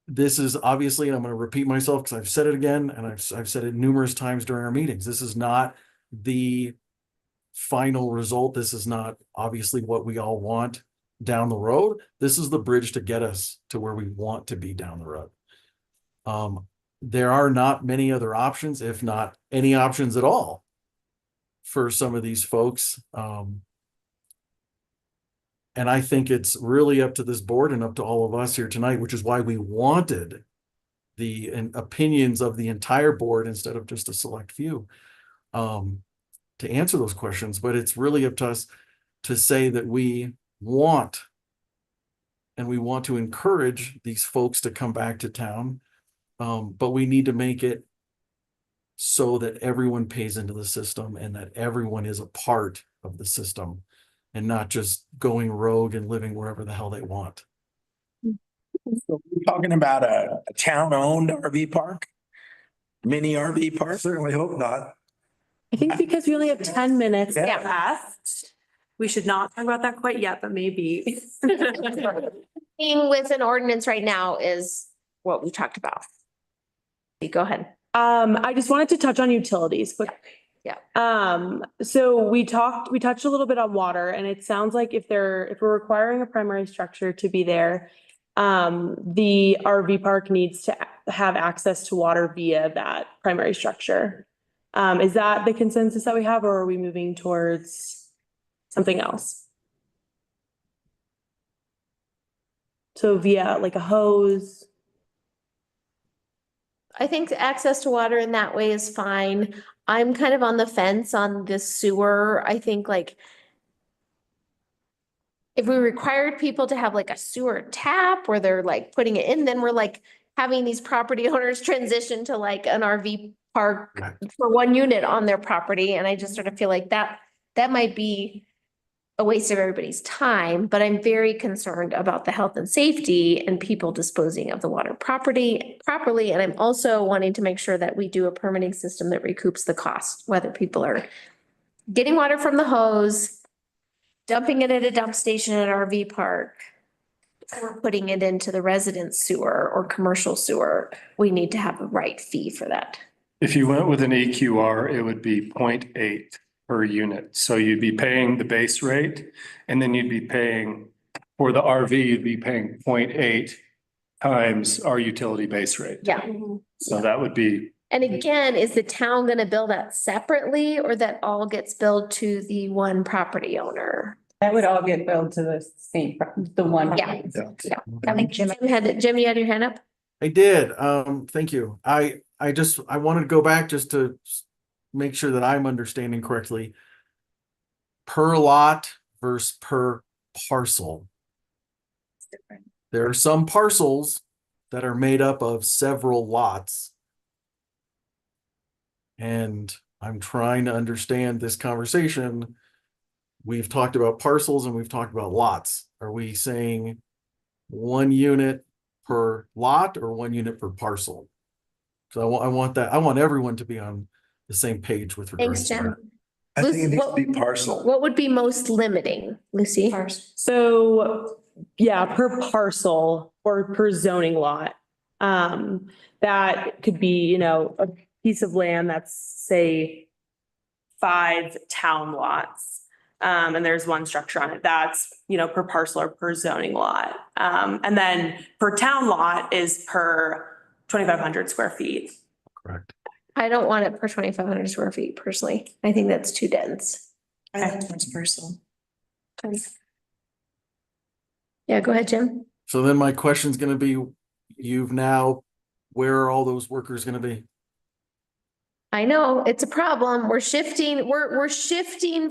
This is obviously, and I'm going to repeat myself because I've said it again, and I've said it numerous times during our meetings. This is not the final result. This is not obviously what we all want down the road. This is the bridge to get us to where we want to be down the road. There are not many other options, if not any options at all, for some of these folks. And I think it's really up to this board and up to all of us here tonight, which is why we wanted the opinions of the entire board instead of just a select few, to answer those questions. But it's really up to us to say that we want to encourage these folks to come back to town. But we need to make it so that everyone pays into the system and that everyone is a part of the system, and not just going rogue and living wherever the hell they want. So we're talking about a town-owned RV park? Mini RV park? Certainly hope not. I think because we only have 10 minutes Yeah. left, we should not talk about that quite yet, but maybe. Being with an ordinance right now is what we talked about. Go ahead. I just wanted to touch on utilities quick. Yeah. So we touched a little bit on water, and it sounds like if we're requiring a primary structure to be there, the RV park needs to have access to water via that primary structure. Is that the consensus that we have, or are we moving towards something else? So via like a hose? I think access to water in that way is fine. I'm kind of on the fence on this sewer. I think like if we required people to have like a sewer tap where they're like putting it in, then we're like having these property owners transition to like an RV park Right. for one unit on their property. And I just sort of feel like that might be a waste of everybody's time, but I'm very concerned about the health and safety and people disposing of the water property properly. And I'm also wanting to make sure that we do a permitting system that recoups the cost, whether people are getting water from the hose, dumping it at a dump station at an RV park, or putting it into the resident sewer or commercial sewer. We need to have a right fee for that. If you went with an EQR, it would be 0.8 per unit. So you'd be paying the base rate, and then you'd be paying for the RV, you'd be paying 0.8 times our utility base rate. Yeah. So that would be, And again, is the town gonna bill that separately, or that all gets billed to the one property owner? That would all get billed to the same, the one. Yeah. I think Jim you had your hand up? I did. Thank you. I wanted to go back just to make sure that I'm understanding correctly. Per lot versus per parcel. There are some parcels that are made up of several lots. And I'm trying to understand this conversation. We've talked about parcels and we've talked about lots. Are we saying 1 unit per lot or 1 unit per parcel? So I want everyone to be on the same page with regards Thanks, to Jim. that. I think it needs to be parcel. What would be most limiting, Lucy? So, yeah, per parcel or per zoning lot. That could be, a piece of land that's, say, 5 town lots. And there's one structure on it. That's, per parcel or per zoning lot. And then per town lot is per 2,500 square feet. Correct. I don't want it per 2,500 square feet personally. I think that's too dense. I like one's personal. Yeah, go ahead, Jim. So then my question's gonna be, where are all those workers gonna be? I know, it's a problem. We're shifting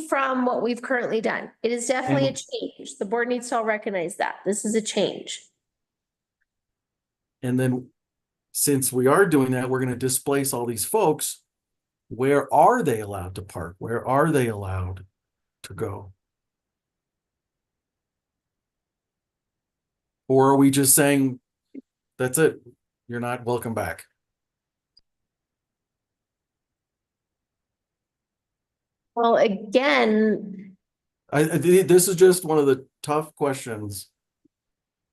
from what we've currently done. It is definitely a change. The board needs to all recognize that. This is a change. And then since we are doing that, we're gonna displace all these folks. Where are they allowed to park? Where are they allowed to go? Or are we just saying, that's it, you're not welcome back? Well, again, This is just one of the tough questions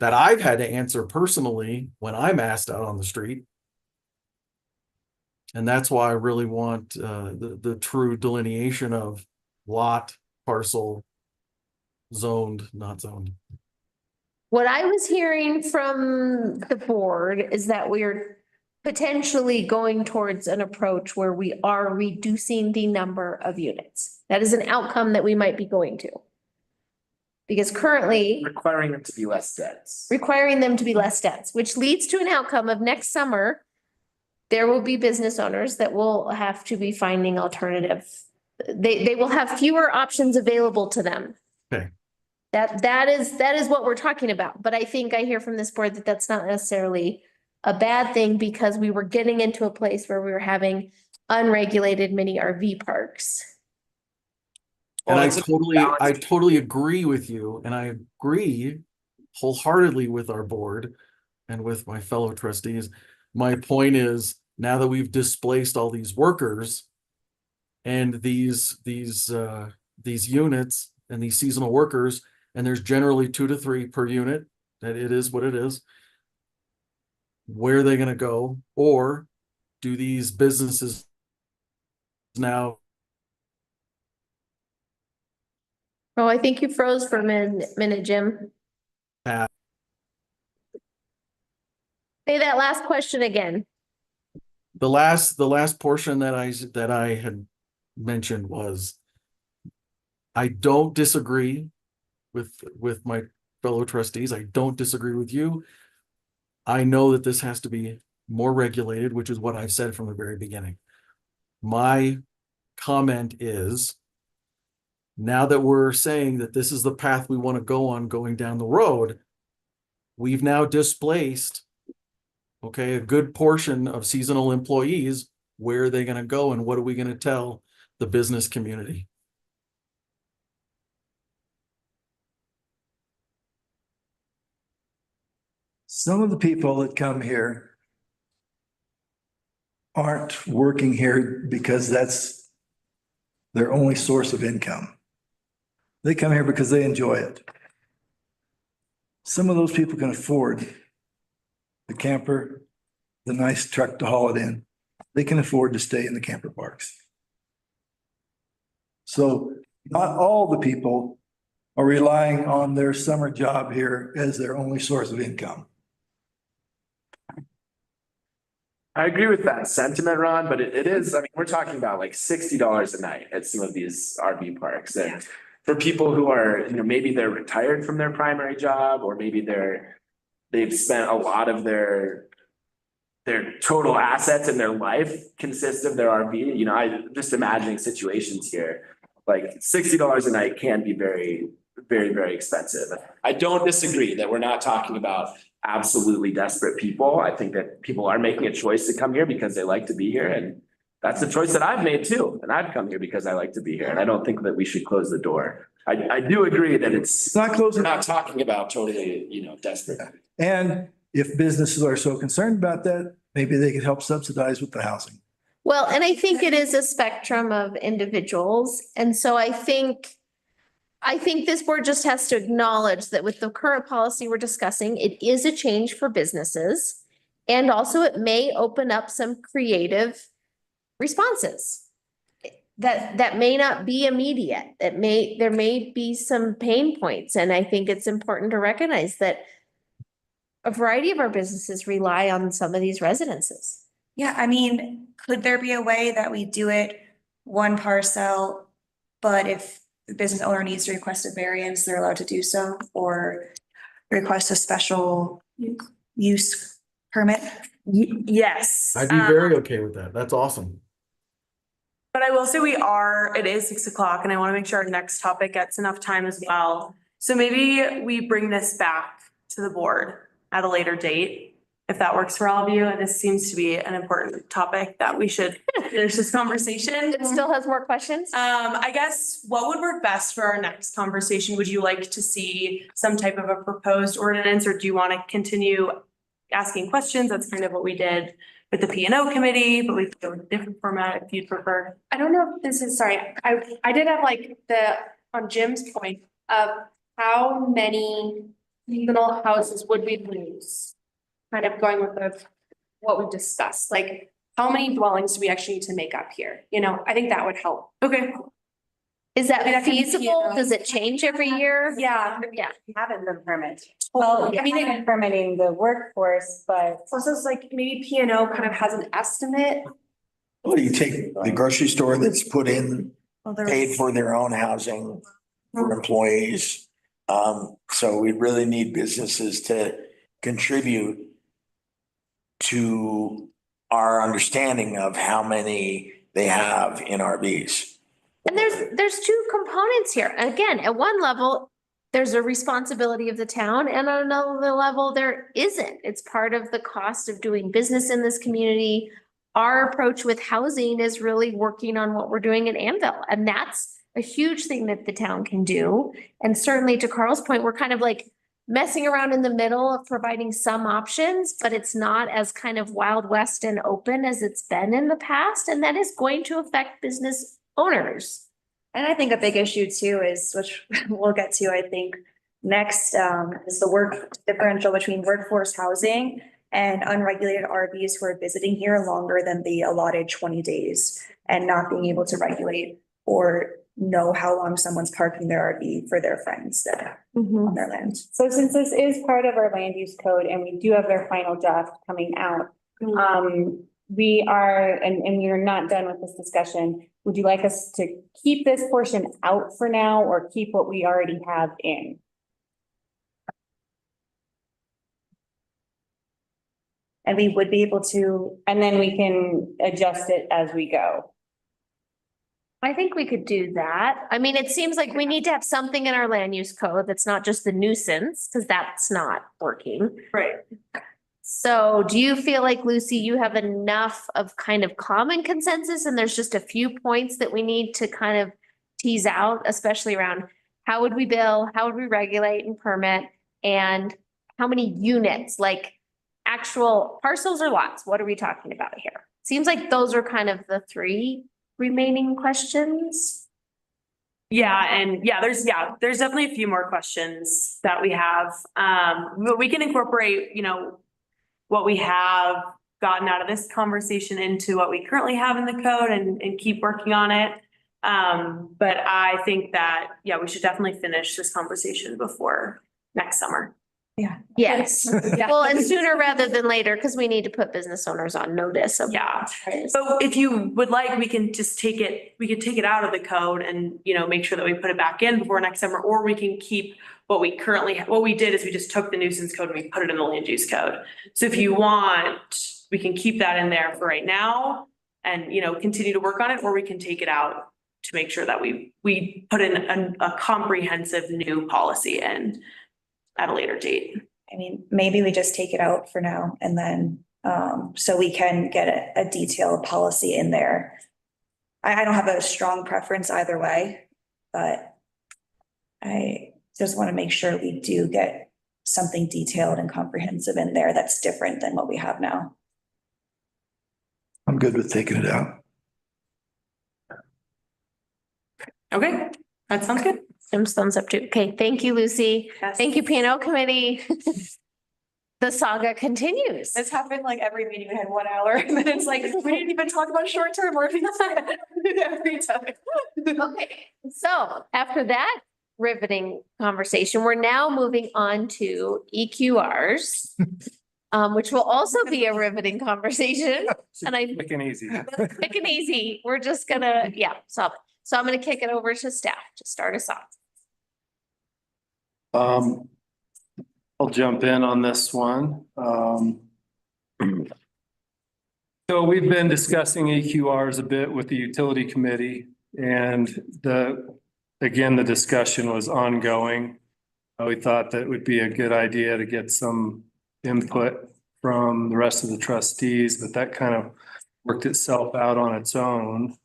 that I've had to answer personally when I'm asked out on the street. And that's why I really want the true delineation of lot, parcel, zoned, not zoned. what I was hearing from the board is that we're potentially going towards an approach where we are reducing the number of units. That is an outcome that we might be going to. Because currently Requiring them to be less dense. requiring them to be less dense, which leads to an outcome of next summer, there will be business owners that will have to be finding alternative. They will have fewer options available to them. Okay. That is what we're talking about. But I think I hear from this board that that's not necessarily a bad thing because we were getting into a place where we were having unregulated mini RV parks. And Well, I it's a totally agree with you, and I agree wholeheartedly with our board and with my fellow trustees. My point is, now that we've displaced all these workers and these units and these seasonal workers, and there's generally 2 to 3 per unit, that it is what it is. Where are they gonna go? Or do these businesses now? Oh, I think you froze for a minute, Jim. Have- Say that last question again. The last portion that I had mentioned was, I don't disagree with my fellow trustees. I don't disagree with you. I know that this has to be more regulated, which is what I've said from the very beginning. My comment is, now that we're saying that this is the path we want to go on going down the road, we've now displaced, okay, a good portion of seasonal employees. Where are they going to go and what are we going to tell the business community? Some of the people that come here aren't working here because that's their only source of income. They come here because they enjoy it. Some of those people can afford the camper, the nice truck to haul it in. They can afford to stay in the camper parks. So not all the people are relying on their summer job here as their only source of income. I agree with that sentiment, Ron, but it is, I mean, we're talking about like $60 a night at some of these RV parks. And for people who are, maybe they're retired from their primary job, or maybe they've spent a lot of their total assets in their life consist of their RV. I'm just imagining situations here. Like $60 a night can be very, very, very expensive. I don't disagree that we're not talking about absolutely desperate people. I think that people are making a choice to come here because they like to be here, and that's the choice that I've made too. And I've come here because I like to be here, and I don't think that we should close the door. I do agree that it's Not closing. we're not talking about totally, desperate. And if businesses are so concerned about that, maybe they could help subsidize with the housing. Well, and I think it is a spectrum of individuals. And so I think this board just has to acknowledge that with the current policy we're discussing, it is a change for businesses. And also it may open up some creative responses that may not be immediate. There may be some pain points. And I think it's important to recognize that a variety of our businesses rely on some of these residences. Yeah, I mean, could there be a way that we do it one parcel, but if the business owner needs to request a variance, they're allowed to do so, or request a special use permit? Yes. I'd be very okay with that. That's awesome. But I will say it is 6 o'clock and I want to make sure our next topic gets enough time as well. So maybe we bring this back to the board at a later date, if that works for all of you. This seems to be an important topic that we should finish this conversation. It still has more questions? I guess what would work best for our next conversation? Would you like to see some type of a proposed ordinance, or do you want to continue asking questions? That's kind of what we did with the P&O committee, but we could go with a different format if you'd prefer. I don't know if this is, sorry, I did have like on Jim's point of how many seasonal houses would we lose? Kind of going with what we've discussed, like how many dwellings do we actually need to make up here? You know, I think that would help. Okay. Is I mean, that I can see it, feasible? though. Does it change every year? Yeah. Yeah. Haven't been permitted. Well, I mean, they permitting the workforce, but So it's like maybe P&O kind of has an estimate. What do you take the grocery store that's put in, Well, there paid was- for their own housing for employees? So we really need businesses to contribute to our understanding of how many they have in RVs. And there's two components here. Again, at one level, there's a responsibility of the town, and on another level, there isn't. It's part of the cost of doing business in this community. Our approach with housing is really working on what we're doing in Anvil, and that's a huge thing that the town can do. And certainly to Carl's point, we're kind of like messing around in the middle of providing some options, but it's not as kind of Wild West and open as it's been in the past, and that is going to affect business owners. And I think a big issue too is, which we'll get to, I think, next, is the work differential between workforce housing and unregulated RVs who are visiting here longer than the allotted 20 days and not being able to regulate or know how long someone's parking their RV for their friends that are on their land. so since this is part of our land use code and we do have their final draft coming out, we are, and we are not done with this discussion. Would you like us to keep this portion out for now or keep what we already have in? And we would be able to, And then we can adjust it as we go. I think we could do that. I mean, it seems like we need to have something in our land use code that's not just the nuisance, because that's not working. Right. So do you feel like, Lucy, you have enough of kind of common consensus and there's just a few points that we need to kind of tease out, especially around how would we bill, how would we regulate and permit, and how many units, like actual parcels or lots? What are we talking about here? Seems like those are kind of the three remaining questions. There's definitely a few more questions that we have. But we can incorporate, what we have gotten out of this conversation into what we currently have in the code and keep working on it. But I think that, we should definitely finish this conversation before next summer. Yes. Well, and sooner rather than later, because we need to put business owners on notice of. Yeah. So if you would like, we can just take it out of the code and, make sure that we put it back in before next summer, or we can keep what we did is we just took the nuisance code and we put it in the land use code. So if you want, we can keep that in there for right now and, continue to work on it, or we can take it out to make sure that we put in a comprehensive new policy in at a later date. I mean, maybe we just take it out for now and then, so we can get a detailed policy in there. I don't have a strong preference either way, but I just want to make sure we do get something detailed and comprehensive in there that's different than what we have now. I'm good with taking it out. Okay, that sounds good. Jim's thumbs up too. Okay, thank you, Lucy. Yes. Thank you, P&O committee. The saga continues. It's happened like every meeting, we had 1 hour and then it's like, we didn't even talk about short-term or every time. Okay, so after that riveting conversation, we're now moving on to EQRs, which will also be a riveting conversation. And I Quick and easy. quick and easy. We're just gonna, solve it. So I'm gonna kick it over to staff to start us off. I'll jump in on this one. So we've been discussing EQRs a bit with the utility committee and again, the discussion was ongoing. We thought that would be a good idea to get some input from the rest of the trustees, but that kind of worked itself out on its own.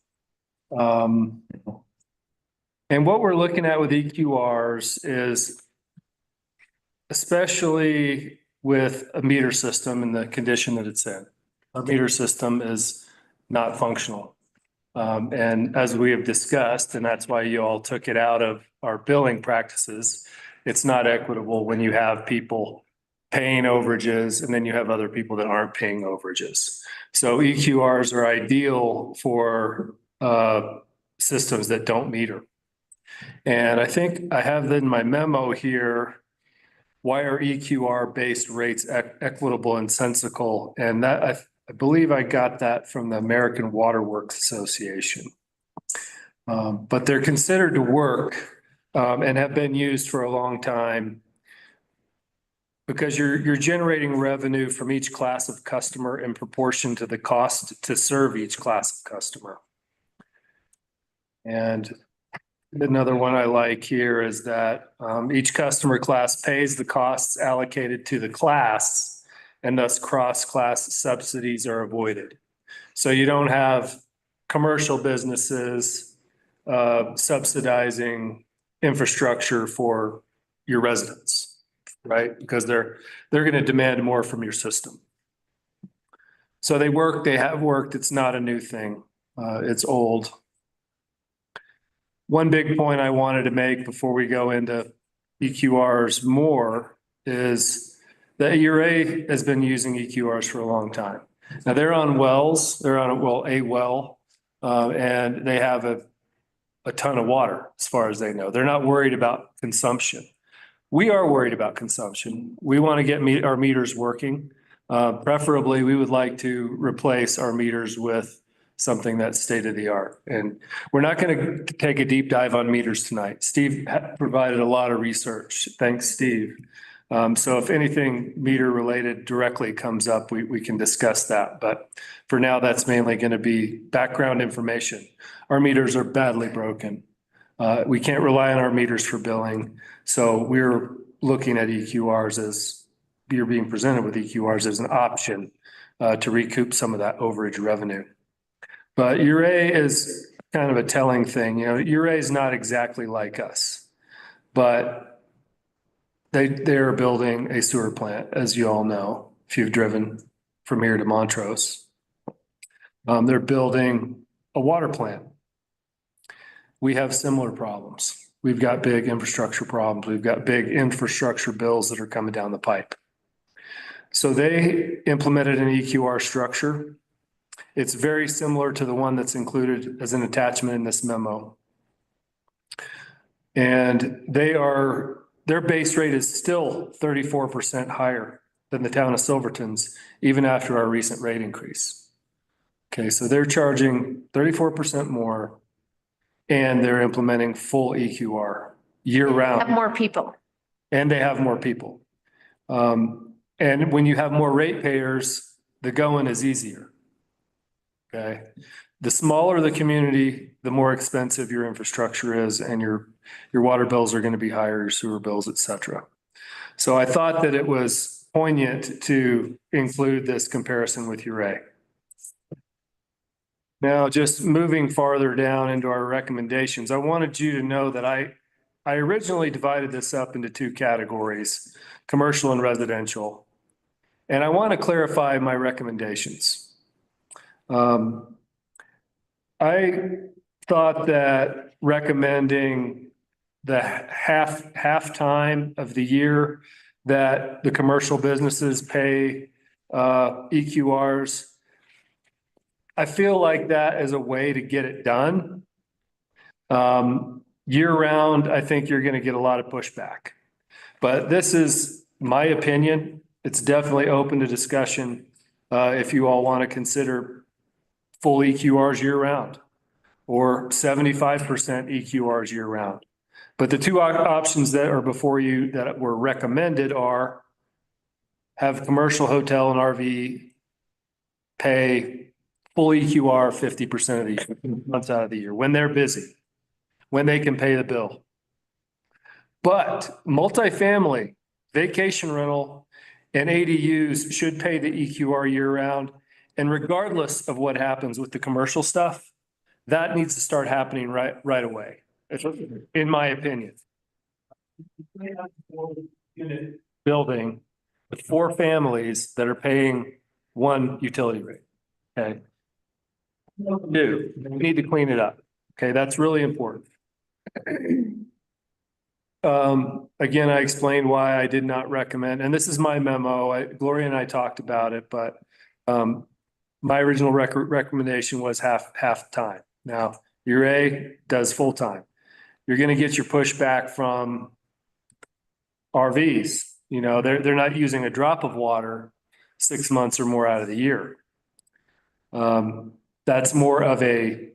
And what we're looking at with EQRs is, especially with a meter system in the condition that it's in, our meter system is not functional. And as we have discussed, and that's why you all took it out of our billing practices, it's not equitable when you have people paying overages and then you have other people that aren't paying overages. So EQRs are ideal for systems that don't meter. And I think I have in my memo here, why are EQR based rates equitable and sensical? And that I believe I got that from the American Water Works Association. But they're considered to work and have been used for a long time because you're generating revenue from each class of customer in proportion to the cost to serve each class of customer. And another one I like here is that each customer class pays the costs allocated to the class, and thus cross-class subsidies are avoided. So you don't have commercial businesses subsidizing infrastructure for your residents, right? Because they're going to demand more from your system. So they work, they have worked. It's not a new thing. It's old. One big point I wanted to make before we go into EQRs more is that URA has been using EQRs for a long time. Now they're on wells, they're on a well, and they have a ton of water as far as they know. They're not worried about consumption. We are worried about consumption. We want to get our meters working. Preferably, we would like to replace our meters with something that's state of the art. And we're not going to take a deep dive on meters tonight. Steve provided a lot of research. Thanks, Steve. So if anything meter related directly comes up, we can discuss that. But for now, that's mainly going to be background information. Our meters are badly broken. We can't rely on our meters for billing. So we're looking at EQRs as you're being presented with EQRs as an option to recoup some of that overage revenue. But URA is kind of a telling thing. You know, URA is not exactly like us, but they're building a sewer plant, as you all know, if you've driven from here to Montrose. They're building a water plant. We have similar problems. We've got big infrastructure problems. We've got big infrastructure bills that are coming down the pipe. So they implemented an EQR structure. It's very similar to the one that's included as an attachment in this memo. And their base rate is still 34% higher than the town of Silverton's, even after our recent rate increase. Okay, so they're charging 34% more and they're implementing full EQR year round. Have more people. And they have more people. And when you have more ratepayers, the going is easier. Okay. The smaller the community, the more expensive your infrastructure is and your water bills are going to be higher, your sewer bills, et cetera. So I thought that it was poignant to include this comparison with URA. Now, just moving farther down into our recommendations, I wanted you to know that I originally divided this up into two categories, commercial and residential. And I want to clarify my recommendations. I thought that recommending the half time of the year that the commercial businesses pay EQRs, I feel like that is a way to get it done. Year round, I think you're going to get a lot of pushback, but this is my opinion. It's definitely open to discussion if you all want to consider full EQRs year round or 75% EQRs year round. But the two options that are before you that were recommended are have commercial hotel and RV pay full EQR 50% of the months out of the year, when they're busy, when they can pay the bill. But multifamily, vacation rental, and ADUs should pay the EQR year round. And regardless of what happens with the commercial stuff, that needs to start happening right away, in my opinion. Unit building with 4 families that are paying 1 utility rate, okay? We need to clean it up, okay? That's really important. Again, I explained why I did not recommend, and this is my memo, Gloria and I talked about it, but my original recommendation was half time. Now, your A does full time. You're gonna get your pushback from RVs. You know, they're not using a drop of water 6 months or more out of the year. That's more of a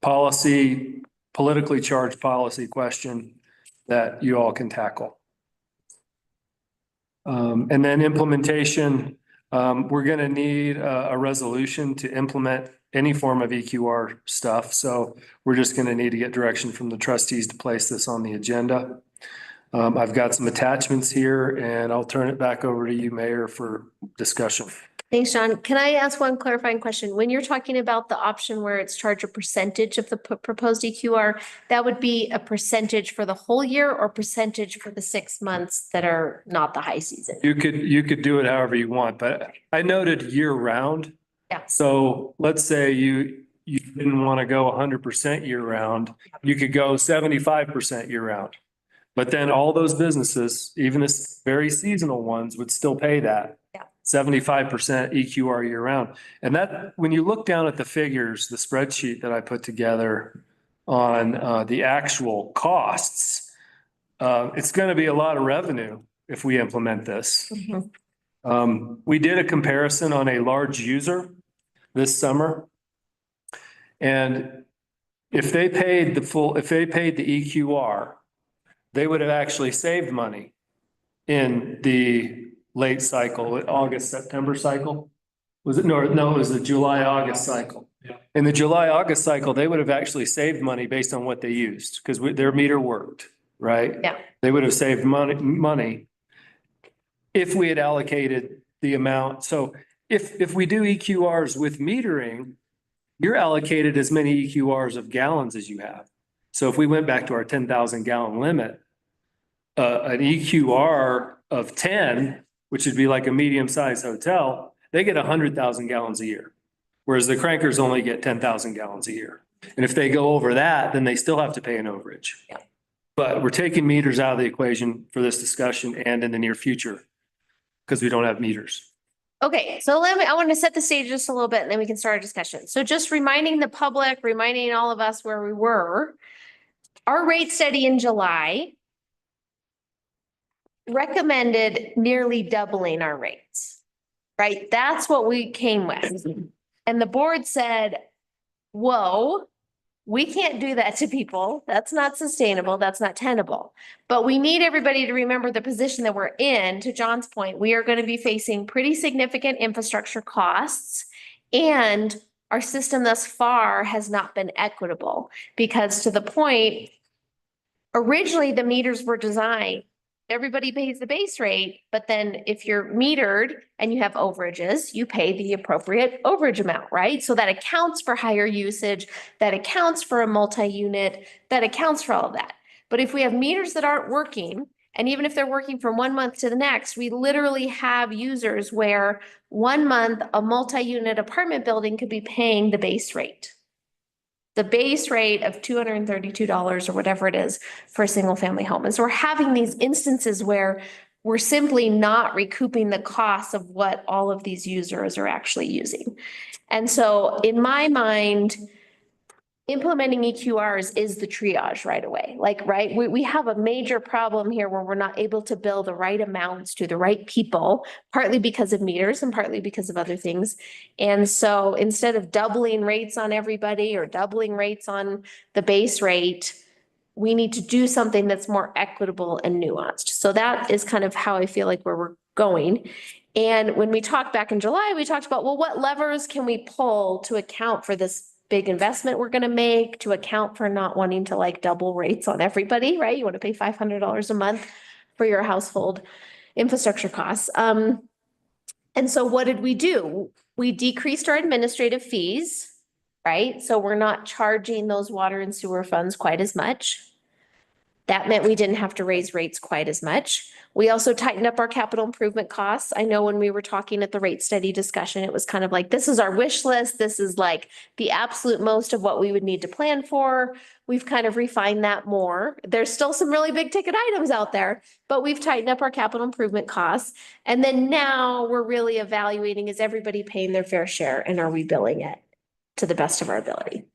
politically charged policy question that you all can tackle. And then implementation, we're gonna need a resolution to implement any form of EQR stuff. So we're just gonna need to get direction from the trustees to place this on the agenda. I've got some attachments here and I'll turn it back over to you, Mayor, for discussion. Thanks, John. Can I ask one clarifying question? When you're talking about the option where it's charged a percentage of the proposed EQR, that would be a percentage for the whole year or percentage for the 6 months that are not the high season? You could do it however you want, but I noted year round. Yeah. So let's say you didn't want to go 100% year round, you could go 75% year round. But then all those businesses, even the very seasonal ones, would still pay that. Yeah. 75% EQR year round. And that, when you look down at the figures, the spreadsheet that I put together on the actual costs, it's going to be a lot of revenue if we implement this. We did a comparison on a large user this summer. And if they paid the EQR, they would have actually saved money in the late cycle, August, September cycle. Was it? No, it was the July, August cycle. Yeah. In the July, August cycle, they would have actually saved money based on what they used because their meter worked, right? Yeah. They would have saved money if we had allocated the amount. So if we do EQRs with metering, you're allocated as many EQRs of gallons as you have. So if we went back to our 10,000 gallon limit, an EQR of 10, which would be like a medium sized hotel, they get 100,000 gallons a year. Whereas the crankers only get 10,000 gallons a year. And if they go over that, then they still have to pay an overage. Yeah. But we're taking meters out of the equation for this discussion and in the near future because we don't have meters. Okay, so I want to set the stage just a little bit and then we can start a discussion. So just reminding the public, reminding all of us where we were, our rate study in July recommended nearly doubling our rates, right? That's what we came with. And the board said, whoa, we can't do that to people. That's not sustainable. That's not tenable. But we need everybody to remember the position that we're in. To John's point, we are going to be facing pretty significant infrastructure costs, and our system thus far has not been equitable because, to the point, originally the meters were designed, everybody pays the base rate, but then if you're metered and you have overages, you pay the appropriate overage amount, right? So that accounts for higher usage, that accounts for a multi-unit, that accounts for all of that. But if we have meters that aren't working, and even if they're working from 1 month to the next, we literally have users where 1 month a multi-unit apartment building could be paying the base rate. The base rate of $232 or whatever it is for a single family home. And so we're having these instances where we're simply not recouping the costs of what all of these users are actually using. And so in my mind, implementing EQRs is the triage right away. Like, right, we have a major problem here where we're not able to bill the right amounts to the right people, partly because of meters and partly because of other things. And so instead of doubling rates on everybody or doubling rates on the base rate, we need to do something that's more equitable and nuanced. So that is kind of how I feel like where we're going. And when we talked back in July, we talked about, well, what levers can we pull to account for this big investment we're gonna make, to account for not wanting to like double rates on everybody, right? You want to pay $500 a month for your household infrastructure costs. And so what did we do? We decreased our administrative fees, right? So we're not charging those water and sewer funds quite as much. That meant we didn't have to raise rates quite as much. We also tightened up our capital improvement costs. I know when we were talking at the rate study discussion, it was kind of like, this is our wish list. This is like the absolute most of what we would need to plan for. We've kind of refined that more. There's still some really big ticket items out there, but we've tightened up our capital improvement costs. And then now we're really evaluating, is everybody paying their fair share and are we billing it to the best of our ability?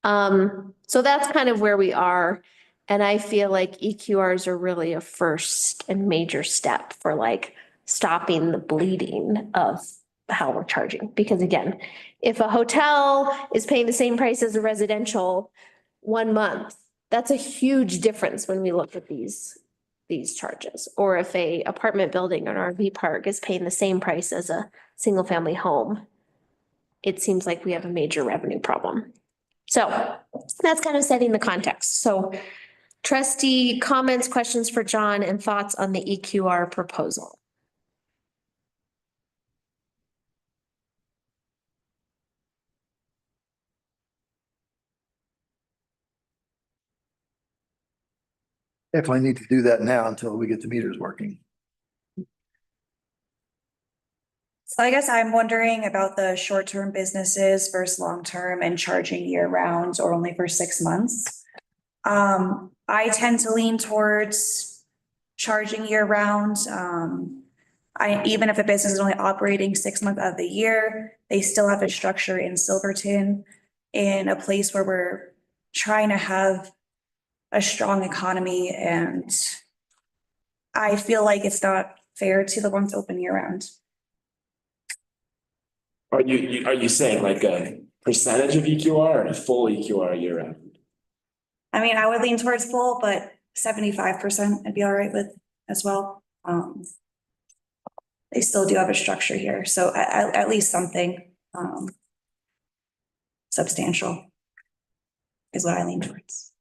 So that's kind of where we are. And I feel like EQRs are really a first and major step for like stopping the bleeding of how we're charging. Because again, if a hotel is paying the same price as a residential 1 month, that's a huge difference when we look at these charges. Or if a apartment building or an RV park is paying the same price as a single family home, it seems like we have a major revenue problem. So that's kind of setting the context. So trustee comments, questions for John, and thoughts on the EQR proposal? Definitely need to do that now until we get the meters working. So I guess I'm wondering about the short-term businesses versus long-term and charging year-round or only for 6 months. I tend to lean towards charging year-round. Even if a business is only operating 6 months out of the year, they still have a structure in Silverton in a place where we're trying to have a strong economy, and I feel like it's not fair to the ones open year-round. Are you saying like a percentage of EQR or a full EQR year round? I mean, I would lean towards full, but 75% I'd be all right with as well. They still do have a structure here, so at least something substantial is what I lean towards.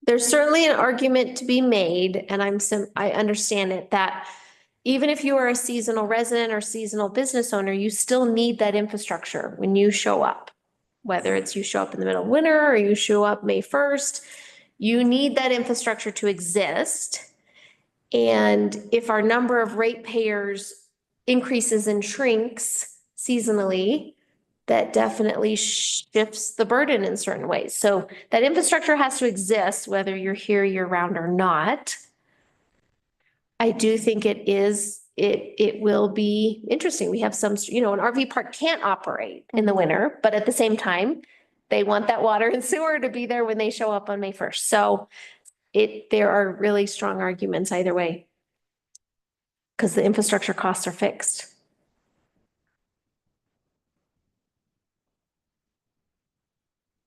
There's certainly an argument to be made, and I understand it, that even if you are a seasonal resident or seasonal business owner, you still need that infrastructure when you show up. Whether it's you show up in the middle of winter or you show up May 1st, you need that infrastructure to exist. And if our number of ratepayers increases and shrinks seasonally, that definitely shifts the burden in certain ways. So that infrastructure has to exist, whether you're here year round or not. I do think it will be interesting. We have some, an RV park can't operate in the winter, but at the same time, they want that water and sewer to be there when they show up on May 1st. So there are really strong arguments either way, because the infrastructure costs are fixed.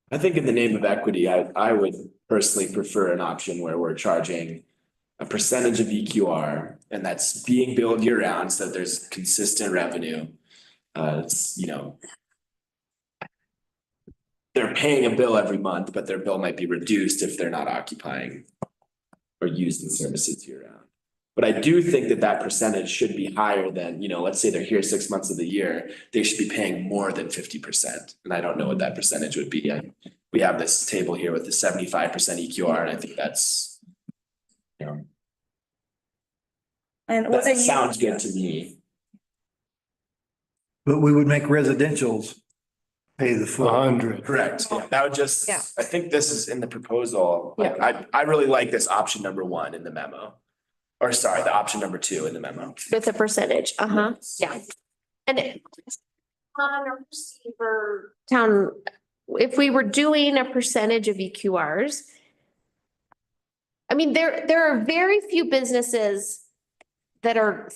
I think in the name of equity, I would personally prefer an option where we're charging a percentage of EQR, and that's being billed year round, so that there's consistent revenue. They're paying a bill every month, but their bill might be reduced if they're not occupying or using services year round. But I do think that percentage should be higher than, let's say they're here 6 months of the year, they should be paying more than 50%. And I don't know what that percentage would be. We have this table here with the 75% EQR, and I think that's, And that sounds good to me. But we would make residentials pay the full. 100. Correct. Yeah, that would just, Yeah. I think this is in the proposal. I really like this option number 1 in the memo. Or sorry, the option number 2 in the memo. With a percentage, yeah. And town, if we were doing a percentage of EQRs, I mean, there are very few businesses that are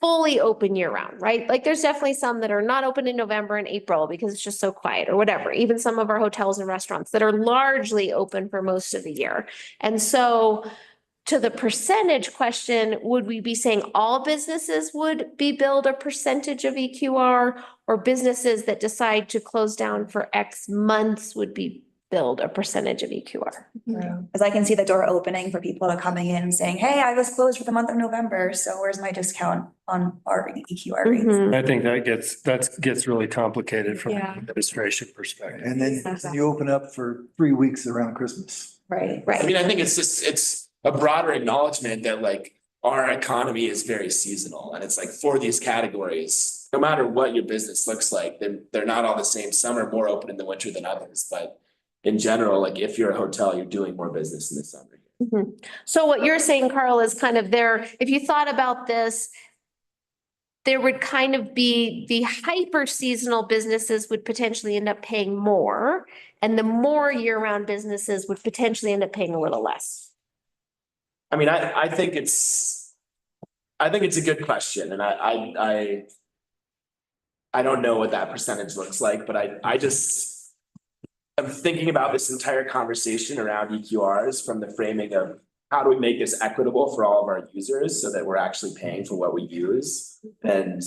fully open year round, right? Like there's definitely some that are not open in November and April because it's just so quiet or whatever. Even some of our hotels and restaurants that are largely open for most of the year. And so to the percentage question, would we be saying all businesses would be billed a percentage of EQR? Or businesses that decide to close down for X months would be billed a percentage of EQR? Because I can see the door opening for people to coming in and saying, hey, I was closed for the month of November, so where's my discount on our EQR rates? Mhm. I think that gets really complicated from an Yeah. administration perspective. And then you open up for 3 weeks around Christmas. Right. I Right, mean, I think it's a broader acknowledgement that like our economy is very seasonal and it's like for these categories, no matter what your business looks like, they're not all the same. Some are more open in the winter than others, but in general, like if you're a hotel, you're doing more business in the summer. so what you're saying, Carl, is kind of there, if you thought about this, there would kind of be the hyper seasonal businesses would potentially end up paying more, and the more year-round businesses would potentially end up paying a little less. I mean, I think it's a good question and I don't know what that percentage looks like, but I just am thinking about this entire conversation around EQRs from the framing of how do we make this equitable for all of our users so that we're actually paying for what we use? And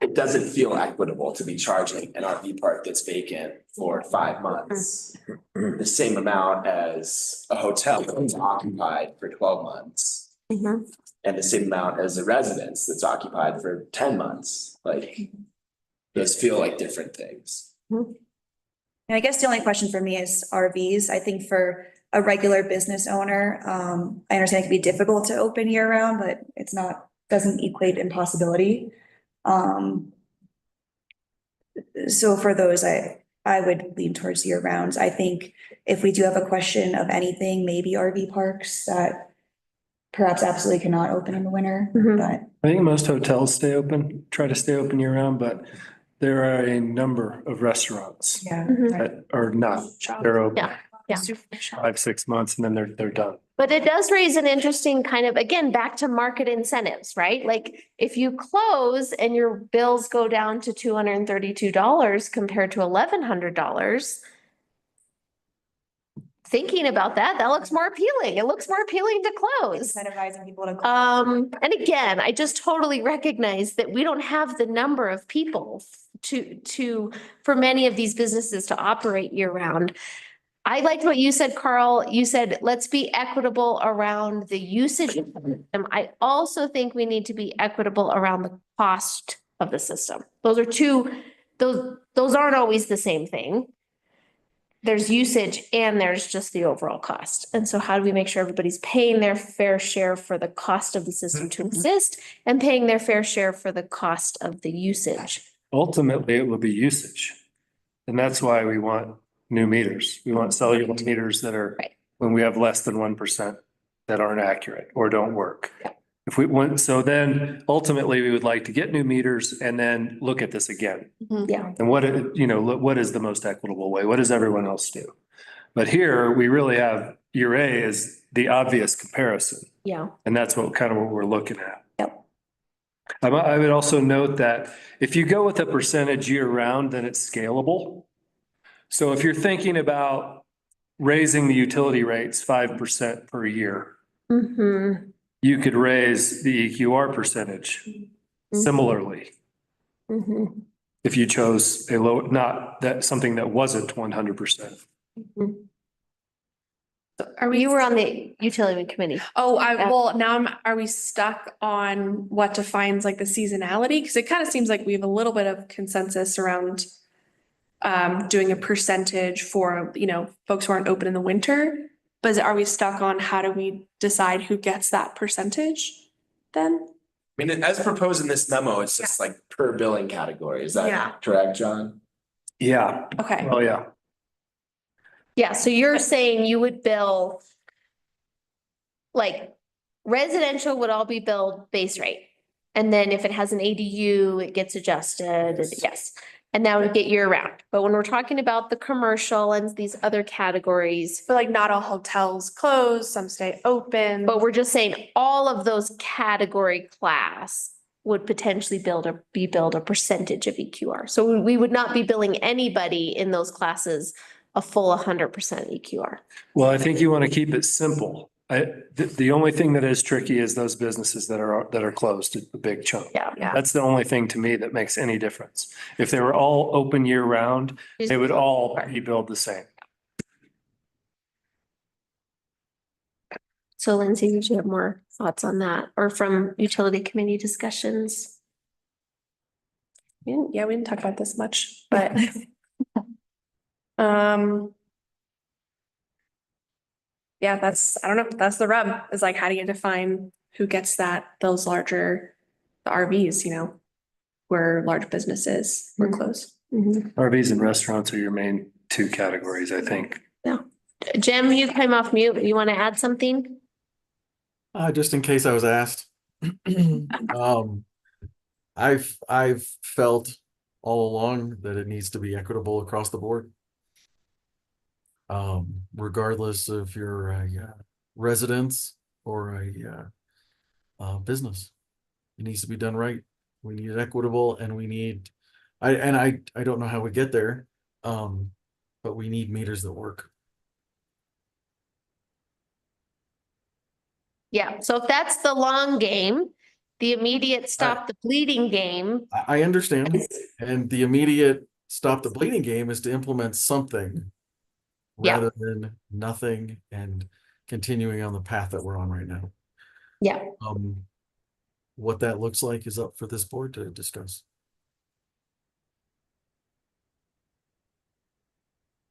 it doesn't feel equitable to be charging an RV park that's vacant for 5 months the same amount as a hotel that's occupied for 12 months. Mhm. And the same amount as a residence that's occupied for 10 months, like those feel like different things. And I guess the only question for me is RVs. I think for a regular business owner, I understand it can be difficult to open year round, but it's not, doesn't equate impossibility. So for those, I would lean towards year rounds. I think if we do have a question of anything, maybe RV parks that perhaps absolutely cannot open in the winter, Mhm. but I think most hotels try to stay open year round, but there are a number of restaurants yeah. that are not, they're open Yeah, yeah. 5-6 months and then they're done. But it does raise an interesting kind of, again, back to market incentives, right? Like if you close and your bills go down to $232 compared to $1,100. Thinking about that, that looks more appealing. It looks more appealing to close. Incentivizing people to. And again, I just totally recognize that we don't have the number of people for many of these businesses to operate year round. I liked what you said, Carl. You said, let's be equitable around the usage of the system. I also think we need to be equitable around the cost of the system. Those aren't always the same thing. There's usage and there's just the overall cost. And so how do we make sure everybody's paying their fair share for the cost of the system to exist and paying their fair share for the cost of the usage? Ultimately, it will be usage. And that's why we want new meters. We want cellular meters that are, Right. when we have less than 1% that aren't accurate or don't work. Yeah. If we want, so then ultimately we would like to get new meters and then look at this again. Yeah. And what is the most equitable way? What does everyone else do? But here we really have year A is the obvious comparison. Yeah. And that's what we're looking at. Yep. I would also note that if you go with a percentage year round, then it's scalable. So if you're thinking about raising the utility rates 5% per year, Mm-hmm. you could raise the EQR percentage similarly. Mm-hmm. If you chose something that wasn't 100%. You were on the utility committee. Are we stuck on what defines like the seasonality? Because it kind of seems like we have a little bit of consensus around doing a percentage for, folks who aren't open in the winter. But are we stuck on how do we decide who gets that percentage then? I mean, as proposed in this memo, it's just like per billing category. Is Yeah. that correct, John? Yeah. Okay. Oh, yeah. Yeah, so you're saying you would bill, like, residential would all be billed base rate. And then if it has an ADU, it gets adjusted, yes. And that would get year round. But when we're talking about the commercial and these other categories, But like not all hotels close, some stay open. but we're just saying all of those category class would potentially be billed a percentage of EQR. So we would not be billing anybody in those classes a full 100% EQR. Well, I think you want to keep it simple. The only thing that is tricky is those businesses that are closed, a big chunk. Yeah. That's the only thing to me that makes any difference. If they were all open year round, they would all be billed the same. So Lindsay, did you have more thoughts on that or from utility committee discussions? Yeah, we didn't talk about this much, but yeah, I don't know, that's the rub, is like, how do you define who gets those larger, the RVs, where large businesses were closed. RVs and restaurants are your main two categories, I think. Jim, you came off mute. You want to add something? Just in case I was asked. I've felt all along that it needs to be equitable across the board. Regardless if you're a residence or a business, it needs to be done right. We need it equitable, and we need, I don't know how we get there, but we need meters that work. Yeah, so if that's the long game, the immediate stop the bleeding game. I understand, and the immediate stop the bleeding game is to implement something rather than nothing and continuing on the path that we're on right now. Yeah. What that looks like is up for this board to discuss.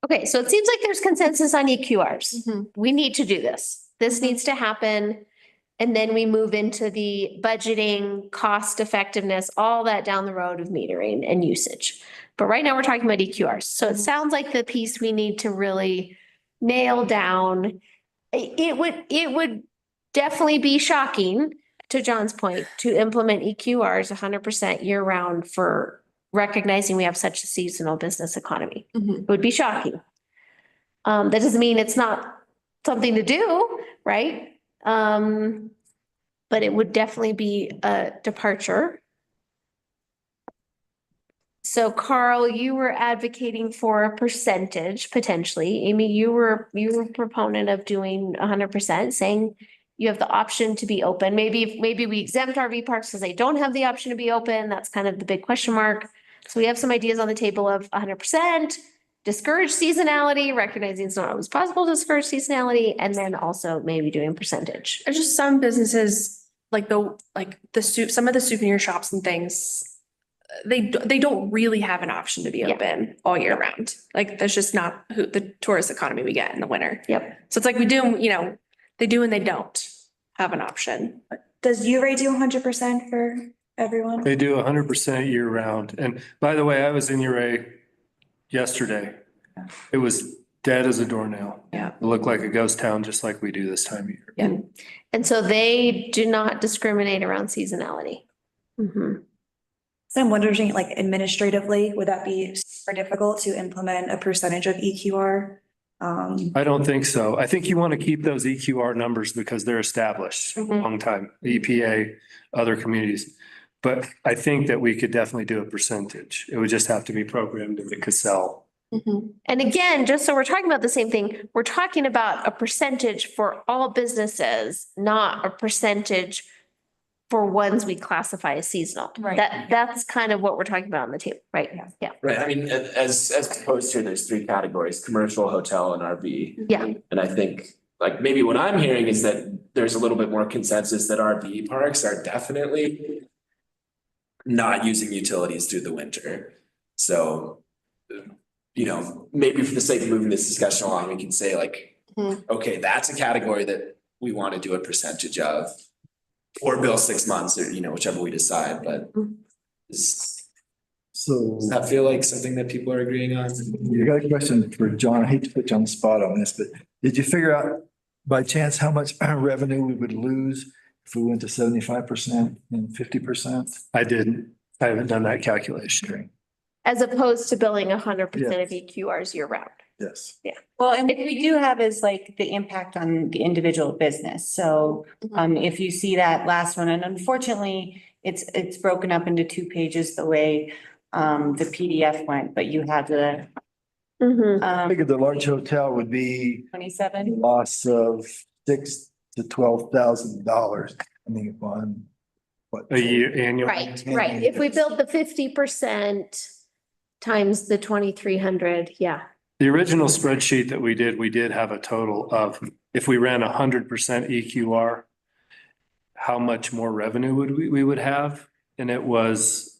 Okay, so it seems like there's consensus on EQRs. We need to do this. This needs to happen. And then we move into the budgeting, cost effectiveness, all that down the road of metering and usage. But right now we're talking about EQRs. So it sounds like the piece we need to really nail down. It would definitely be shocking, to John's point, to implement EQRs 100% year round for recognizing we have such a seasonal business economy. It would be shocking. That doesn't mean it's not something to do, right? But it would definitely be a departure. So Carl, you were advocating for a percentage potentially. Amy, you were a proponent of doing 100%, saying you have the option to be open. Maybe we exempt RV parks because they don't have the option to be open. That's kind of the big question mark. So we have some ideas on the table of 100%, discourage seasonality, recognizing it's not always possible to discourage seasonality, and then also maybe doing percentage. There's just some businesses, some of the souvenir shops and things, they don't really have an option to be open all year round. Like, that's just not the tourist economy we get in the winter. Yep. So it's like we do, they do and they don't have an option. Does URA do 100% for everyone? They do 100% year round. And by the way, I was in URA yesterday. It was dead as a doornail. Yeah. It looked like a ghost town, just like we do this time of year. Yeah. And so they do not discriminate around seasonality. So I'm wondering, like, administratively, would that be super difficult to implement a percentage of EQR? I don't think so. I think you want to keep those EQR numbers because they're established a long time, the EPA, other communities. But I think that we could definitely do a percentage. It would just have to be programmed into Cassell. And again, just so we're talking about the same thing, we're talking about a percentage for all businesses, not a percentage for ones we classify as seasonal. Right. That's kind of what we're talking about on the table, right? Yeah. Right, I mean, as proposed here, there's three categories: commercial, hotel, and RV. Yeah. And I think, like, maybe what I'm hearing is that there's a little bit more consensus that RV parks are definitely not using utilities through the winter. So, maybe for the sake of moving this discussion along, we can say like, okay, that's a category that we want to do a percentage of. Or bill 6 months, or, whichever we decide, but does that feel like something that people are agreeing on? You got a question for John. I hate to put you on the spot on this, but did you figure out by chance how much revenue we would lose if we went to 75% and 50%? I didn't. I haven't done that calculation. As opposed to billing 100% of EQRs year round. Yes. Yeah. Well, and what we do have is like the impact on the individual business. So if you see that last one, and unfortunately, it's broken up into 2 pages the way the PDF went, but you have the Mhm. I figured the large hotel would be 27. loss of $6,000 to $12,000, depending upon what. A year annual. Right, right. If we build the 50% times the 2,300, yeah. The original spreadsheet that we did have a total of, if we ran 100% EQR, how much more revenue would we would have? And it was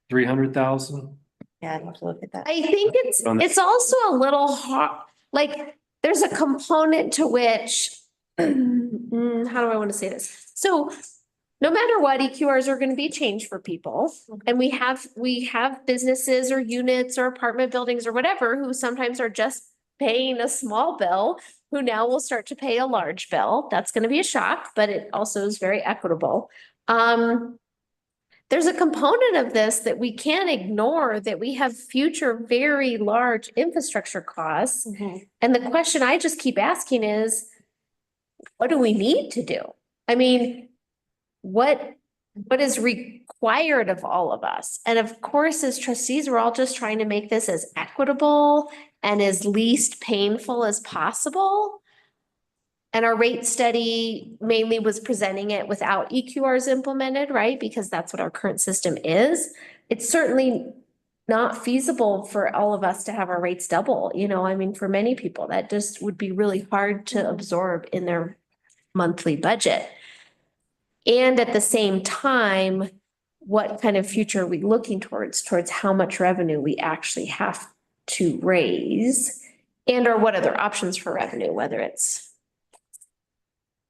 300,000. Yeah, I'd have to look at that. I think it's also a little hard, like, there's a component to which, how do I want to say this? So no matter what, EQRs are going to be changed for people. And we have businesses or units or apartment buildings or whatever who sometimes are just paying a small bill, who now will start to pay a large bill. That's going to be a shock, but it also is very equitable. There's a component of this that we can't ignore, that we have future very large infrastructure costs. And the question I just keep asking is, what do we need to do? I mean, what is required of all of us? And of course, as trustees, we're all just trying to make this as equitable and as least painful as possible. And our rate study mainly was presenting it without EQRs implemented, right? Because that's what our current system is. It's certainly not feasible for all of us to have our rates double, I mean, for many people, that just would be really hard to absorb in their monthly budget. And at the same time, what kind of future are we looking towards how much revenue we actually have to raise? And or what other options for revenue, whether it's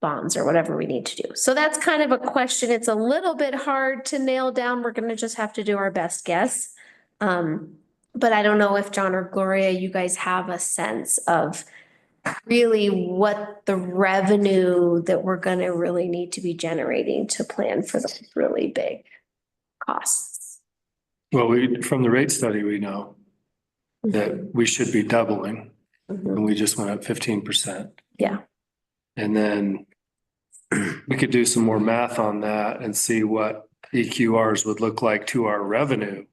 bonds or whatever we need to do. So that's kind of a question. It's a little bit hard to nail down. We're going to just have to do our best guess. But I don't know if John or Gloria, you guys have a sense of really what the revenue that we're going to really need to be generating to plan for the really big costs. Well, from the rate study, we know that we should be doubling, and we just went up 15%. Yeah. And then we could do some more math on that and see what EQRs would look like to our revenue.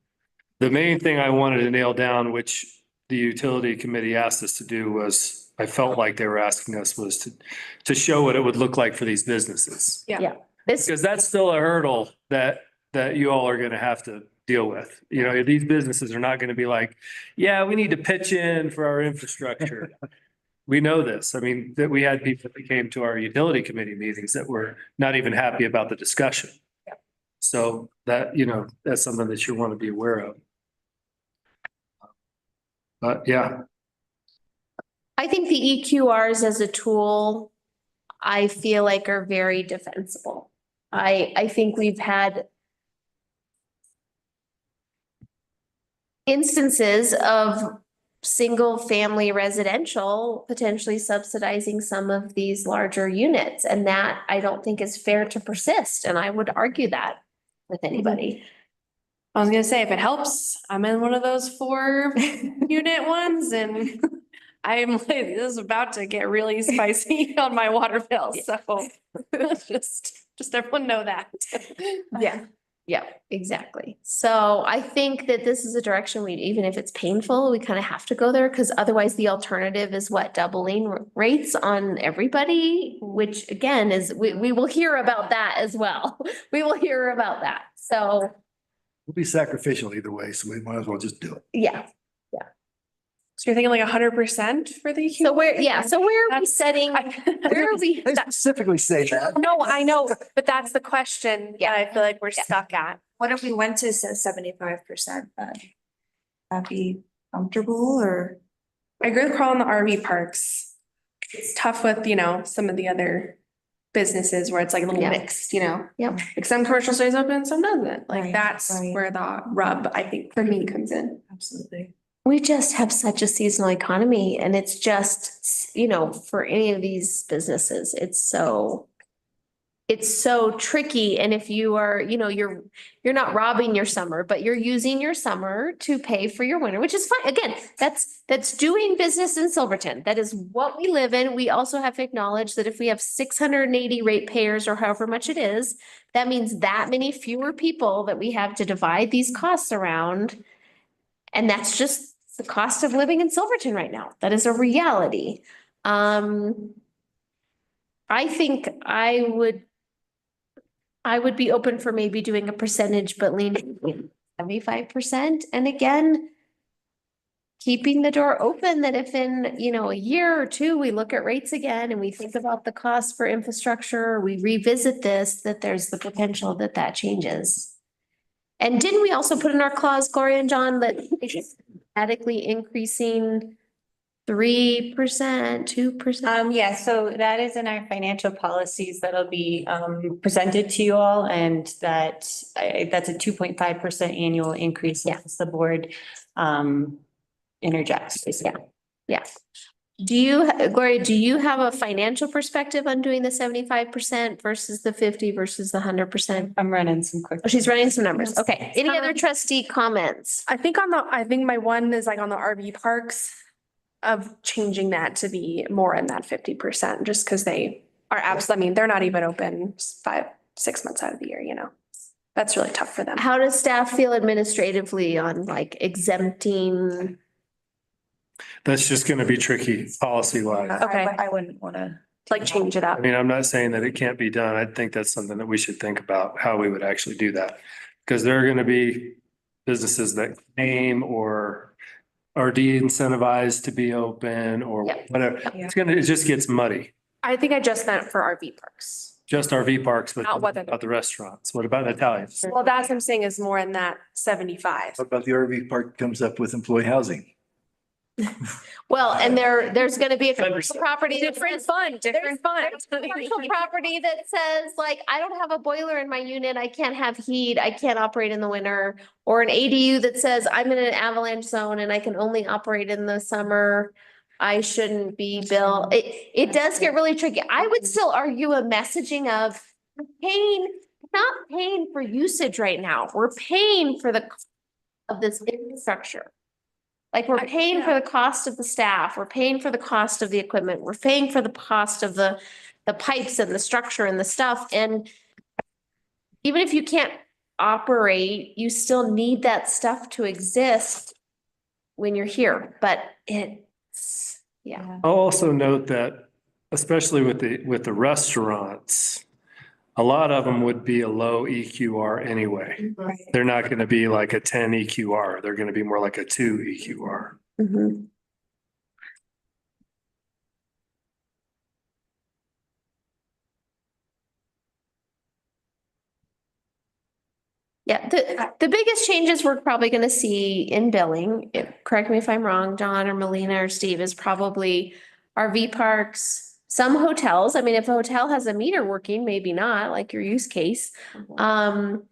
The main thing I wanted to nail down, which the utility committee asked us to do, was, I felt like they were asking us was to show what it would look like for these businesses. Yeah. Because that's still a hurdle that you all are going to have to deal with. These businesses are not going to be like, yeah, we need to pitch in for our infrastructure. We know this. I mean, that we had people that came to our utility committee meetings that were not even happy about the discussion. Yeah. So that, that's something that you want to be aware of. But yeah. I think the EQRs as a tool, I feel like are very defensible. I think we've had instances of single family residential potentially subsidizing some of these larger units. And that I don't think is fair to persist. And I would argue that with anybody. I was gonna say, if it helps, I'm in one of those 4 unit ones and I'm like, this is about to get really spicy on my water bill. So just everyone know that. Yeah, exactly. So I think that this is a direction even if it's painful, we kind of have to go there, because otherwise the alternative is what, doubling rates on everybody, which again is, we will hear about that as well. We will hear about that. So It'll be sacrificial either way, so we might as well just do it. yeah. So you're thinking like 100% for the. So where are we setting, where are we? They specifically say that. No, I know, but that's the question. Yeah, I feel like we're stuck at. What if we went to 75% then? That'd be comfortable or? I agree with Carl on the RV parks. It's tough with, some of the other businesses where it's like a little Yeah. mixed, Yep. like some commercial stays open, some doesn't. Like Right, that's right. where the rub, I think, for me comes in. Absolutely. We just have such a seasonal economy, and it's just, for any of these businesses, it's so tricky. And if you are, you're not robbing your summer, but you're using your summer to pay for your winter, which is fine. Again, that's doing business in Silverton. That is what we live in. We also have to acknowledge that if we have 680 ratepayers or however much it is, that means that many fewer people that we have to divide these costs around. And that's just the cost of living in Silverton right now. That is a reality. I think I would be open for maybe doing a percentage, but leaning 75%. And again, keeping the door open that if in, you know, a year or two, we look at rates again and we think about the cost for infrastructure, we revisit this, that there's the potential that that changes. And didn't we also put in our clause, Gloria and John, that it's adequately increasing 3%, 2%? Yeah, so that is in our financial policies that'll be presented to you all, and that's a 2.5% annual increase. Yes, the board interjects. Yeah. Gloria, do you have a financial perspective on doing the 75% versus the 50 versus the 100%? I'm running some quick. Oh, she's running some numbers. Okay. Any other trustee comments? I think my one is like on the RV parks of changing that to be more in that 50%, just because they are I mean, they're not even open 5-6 months out of the year, you know? That's really tough for them. How does staff feel administratively on like exempting? That's just gonna be tricky policy wise. Okay. I wouldn't wanna. Like change it up. I mean, I'm not saying that it can't be done. I think that's something that we should think about, how we would actually do that. Because there are gonna be businesses that aim or are de-incentivized to be open or Yeah. whatever. It just gets muddy. I think I just meant for RV parks. Just RV parks, but Not what whether- about the restaurants? What about Italians? Well, that's what I'm saying is more in that 75. What about the RV park comes up with employee housing? Well, and there's gonna be a commercial property. Different fund. Commercial property that says like, I don't have a boiler in my unit, I can't have heat, I can't operate in the winter. Or an ADU that says I'm in an avalanche zone and I can only operate in the summer. I shouldn't be built. It does get really tricky. I would still argue a messaging of not paying for usage right now. We're paying for of this infrastructure. Like we're paying for the cost of the staff, we're paying for the cost of the equipment, we're paying for the cost of the pipes and the structure and the stuff. And even if you can't operate, you still need that stuff to exist when you're here, but yeah. I'll also note that, especially with the restaurants, a lot of them would be a low EQR anyway. They're not gonna be like a 10 EQR. They're gonna be more like a 2 EQR. Mhm. Yeah, the biggest changes we're probably gonna see in billing, correct me if I'm wrong, John or Melina or Steve, is probably RV parks, some hotels. I mean, if a hotel has a meter working, maybe not, like your use case. And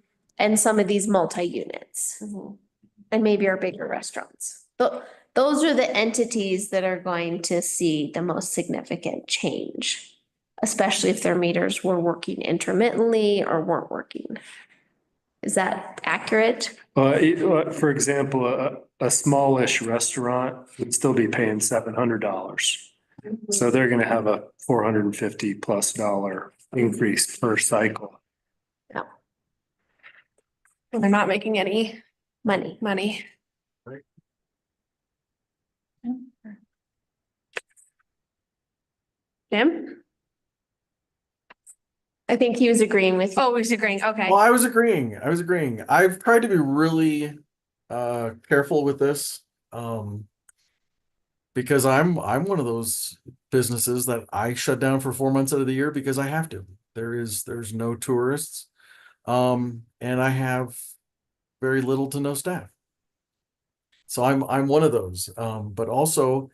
some of these multi-units. And maybe our bigger restaurants. Those are the entities that are going to see the most significant change. Especially if their meters were working intermittently or weren't working. Is that accurate? For example, a smallish restaurant would still be paying $700. So they're gonna have a $450+ increase per cycle. They're not making any Money. Jim? I think he was agreeing with you. Oh, he's agreeing. Okay. Well, I was agreeing. I've tried to be really careful with this. Because I'm one of those businesses that I shut down for 4 months out of the year because I have to. There's no tourists. And I have very little to no staff. So I'm one of those. But also,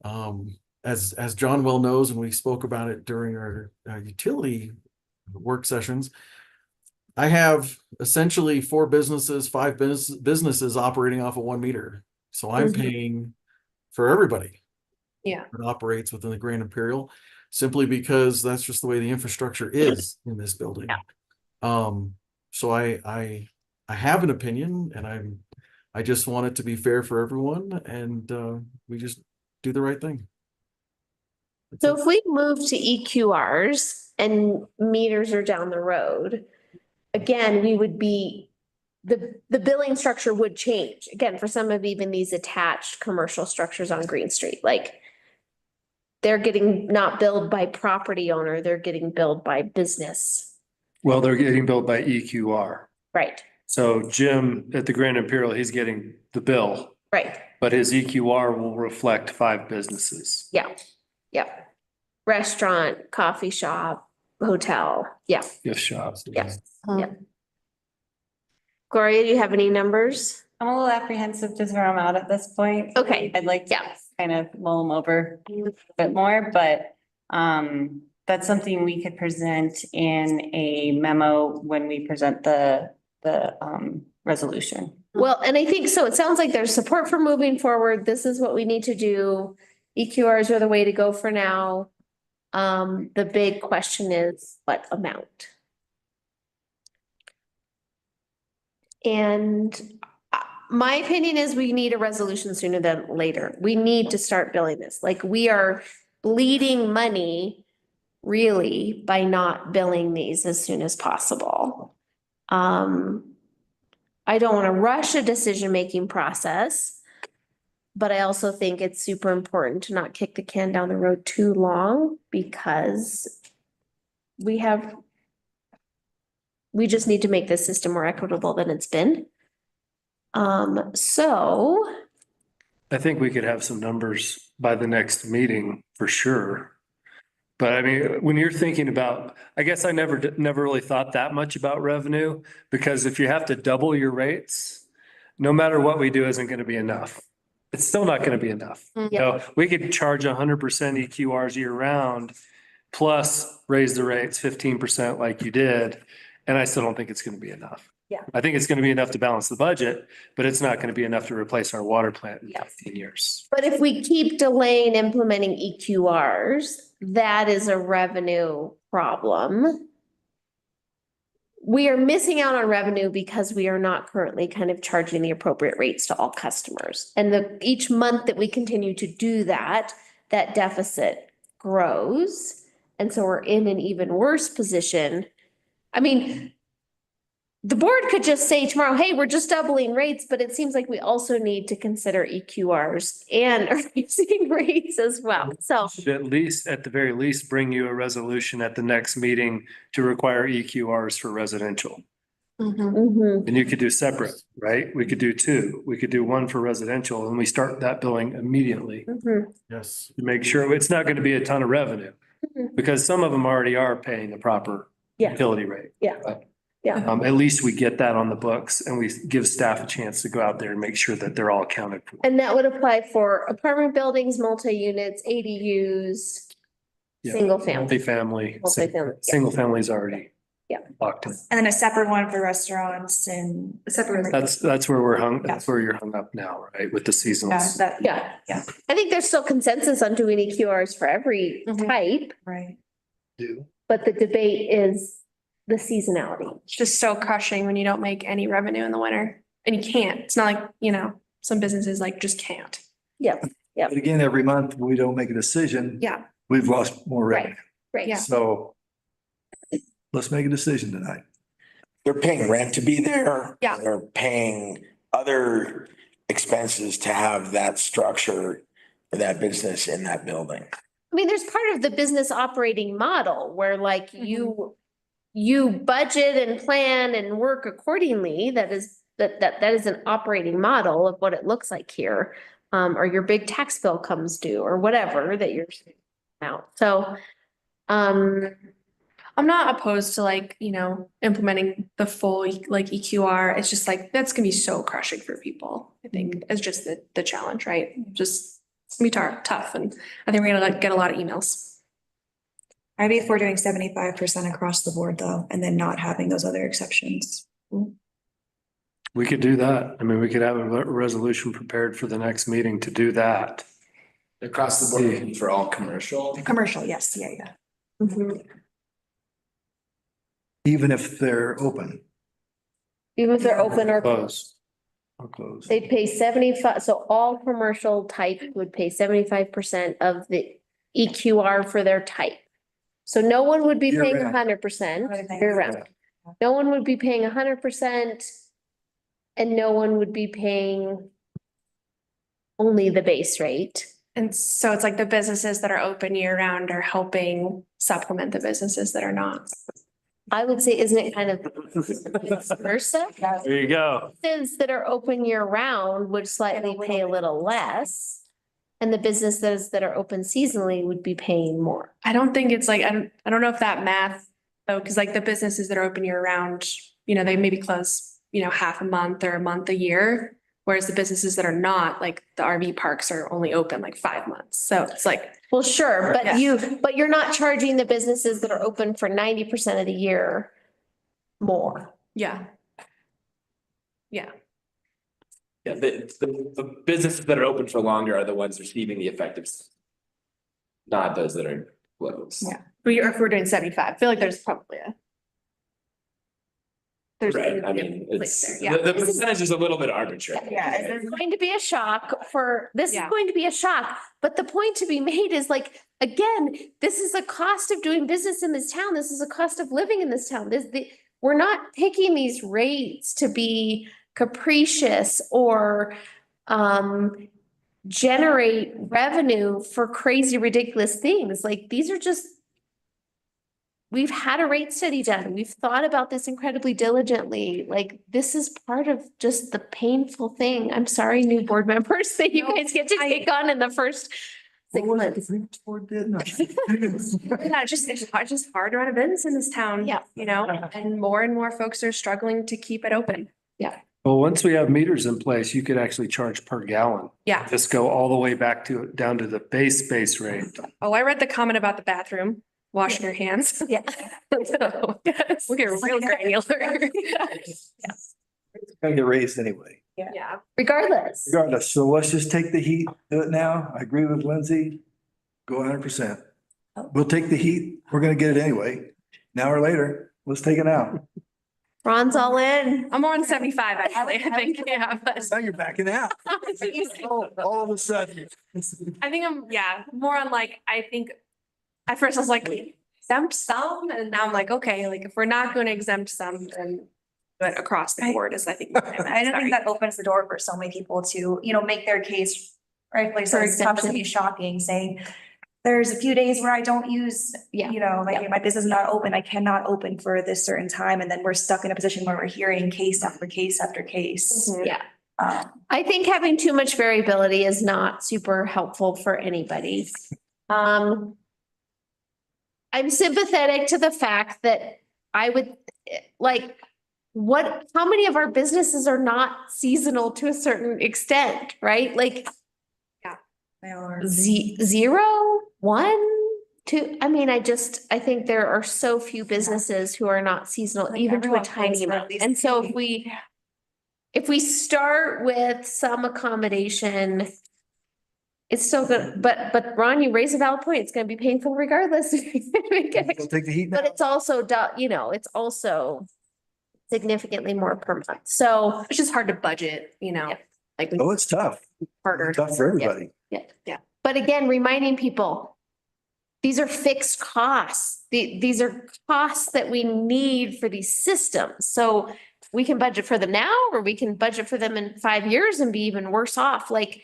as John well knows, and we spoke about it during our utility work sessions, I have essentially 5 businesses operating off of 1 meter. So I'm paying for everybody. Yeah. That operates within the Grand Imperial, simply because that's just the way the infrastructure is in this building. So I have an opinion, and I just want it to be fair for everyone, and we just do the right thing. So if we move to EQRs and meters are down the road, again, we would be the billing structure would change. Again, for some of even these attached commercial structures on Green Street, like they're getting not billed by property owner, they're getting billed by business. Well, they're getting billed by EQR. Right, So Jim at the Grand Imperial, he's getting the bill, right. but his EQR will reflect 5 businesses. Yeah, yeah. Restaurant, coffee shop, hotel. Yeah, Gift shops. yeah, yeah. Gloria, do you have any numbers? I'm a little apprehensive to throw them out at this point. Okay. I'd like to Yeah. kind of mull them over a bit more, but that's something we could present in a memo when we present the resolution. Well, and I think so. It sounds like there's support for moving forward. This is what we need to do. EQRs are the way to go for now. The big question is what amount? And my opinion is we need a resolution sooner than later. We need to start billing this. Like we are bleeding money really by not billing these as soon as possible. I don't want to rush a decision-making process, but I also think it's super important to not kick the can down the road too long because we just need to make this system more equitable than it's been. So I think we could have some numbers by the next meeting for sure. But I mean, when you're thinking about, I guess I never really thought that much about revenue because if you have to double your rates, no matter what we do isn't going to be enough. It's still not going to be enough. You know, we could charge 100% EQRs year round, plus raise the rates 15% like you did. And I still don't think it's going to be enough. Yeah. I think it's going to be enough to balance the budget, but it's not going to be enough to replace our water plant in Yeah. 15 years. but if we keep delaying implementing EQRs, that is a revenue problem. We are missing out on revenue because we are not currently kind of charging the appropriate rates to all customers. And each month that we continue to do that, that deficit grows. And so we're in an even worse position. I mean, the board could just say tomorrow, hey, we're just doubling rates, but it seems like we also need to consider EQRs and raising rates as well. So, Should at the very least, bring you a resolution at the next meeting to require EQRs for residential. mhm. And you could do separate, right? We could do 2. We could do 1 for residential and we start that billing immediately Mhm. Yes. to make sure it's not going to be a ton of revenue. Mhm. Because some of them already are paying the proper Yeah. utility rate. Yeah. But, Yeah. at least we get that on the books and we give staff a chance to go out there and make sure that they're all accounted for. And that would apply for apartment buildings, multi-units, ADUs, Yeah. single family. Multifamily. Multifamily, yeah. Single families already. Yeah. Locked in. And then a separate one for restaurants and. Separate. That's where that's where you're hung up now, right? With the Yeah, seasonals. that, Yeah. Yeah. I think there's still consensus on doing EQRs for every Mhm. type, right. but the debate is the seasonality. It's just so crushing when you don't make any revenue in the winter and you can't. It's not like, you know, some businesses like just can't. Yep, But again, every month we don't make a decision. Yeah. We've lost more right, revenue. right. Yeah. So let's make a decision tonight. They're paying rent to be there. Yeah. They're paying other expenses to have that structure, for that business in that building. I mean, there's part of the business operating model where like you budget and plan and work accordingly. That is an operating model of what it looks like here. Or your big tax bill comes due or whatever that you're out. So, I'm not opposed to like, you know, implementing the full like EQR. It's just like, that's gonna be so crushing for people. I think it's just the challenge, right? Just, it's gonna be tough. And I think we're gonna like get a lot of emails. Maybe if we're doing 75% across the board though, and then not having those other exceptions. We could do that. I mean, we could have a resolution prepared for the next meeting to do that. Across the board for all commercial. Commercial, yes, yeah. Even if they're open even if they're open or Close. or closed. they pay 75, so all commercial type would pay 75% of the EQR for their type. So no one would be Year paying round. 100% Right. year round. No one would be paying 100% And no one would be paying only the base rate. And so it's like the businesses that are open year round are helping supplement the businesses that are not. I would say, isn't it kind of vice versa? There you go. Businesses that are open year round would slightly pay a little less. And the businesses that are open seasonally would be paying more. I don't think it's like, I don't know if that math, though, because like the businesses that are open year round, they maybe close, half a month or a month a year. Whereas the businesses that are not, like the RV parks are only open like 5 months. So it's like, Well, sure, but Yeah. you're not charging the businesses that are open for 90% of the year more. yeah. Yeah, the businesses that are open for longer are the ones receiving the effective. Not those that are closed. Yeah. If we're doing 75, I feel like there's probably a. Right, I mean, it's, Yeah. the percentage is a little bit arbitrary. There's going to be a shock this is Yeah. going to be a shock, but the point to be made is like, again, this is a cost of doing business in this town. This is a cost of living in this town. We're not picking these rates to be capricious or generate revenue for crazy, ridiculous things. Like, these are just, we've had a rate study done. We've thought about this incredibly diligently. Like, this is part of just the painful thing. I'm sorry, new board members, that you guys get to take on in the first 6 months. Yeah, it's just hard to run a business in this town. Yeah. And more folks are struggling to keep it open. Well, once we have meters in place, you could actually charge per gallon. Yeah. Just go all the way down to the base rate. Oh, I read the comment about the bathroom, washing your hands. Yeah. So, we'll get real granular. It's gonna get raised anyway. Yeah. Regardless. Regardless, so let's just take the heat, do it now. I agree with Lindsay. Go 100%. We'll take the heat. We're gonna get it anyway. Now or later, let's take it out. Ron's all in. I'm more on 75, actually, I think, yeah, but Now you're backing out. All of a sudden. I think more on like, I think, at first I was like, exempt some, and now I'm like, okay, like, if we're not gonna exempt some, then but across the board is, I think. I don't think that opens the door for so many people to, make their case, rightfully so, For it's obviously shocking, saying, there's a few days where I don't use, Yeah. my business is not open, I cannot open for this certain time, and then we're stuck in a position where we're hearing case after case after case. Yeah. Um, I think having too much variability is not super helpful for anybody. I'm sympathetic to the fact that I would like, how many of our businesses are not seasonal to a certain extent, right? Like they are. 0, 1, 2. I mean, I think there are so few businesses who are not seasonal, Like even to a everyone tiny pays for at amount. least And so 3. if we start with some accommodation, it's still good, but Ron, you raise a valid point. It's gonna be painful regardless. We'll take the heat now. But it's also, it's also significantly more per month. So, It's just hard to budget, like Oh, it's tough. harder. Tough for everybody. but again, reminding people, these are fixed costs. These are costs that we need for these systems. So we can budget for them now, or we can budget for them in 5 years and be even worse off. Like,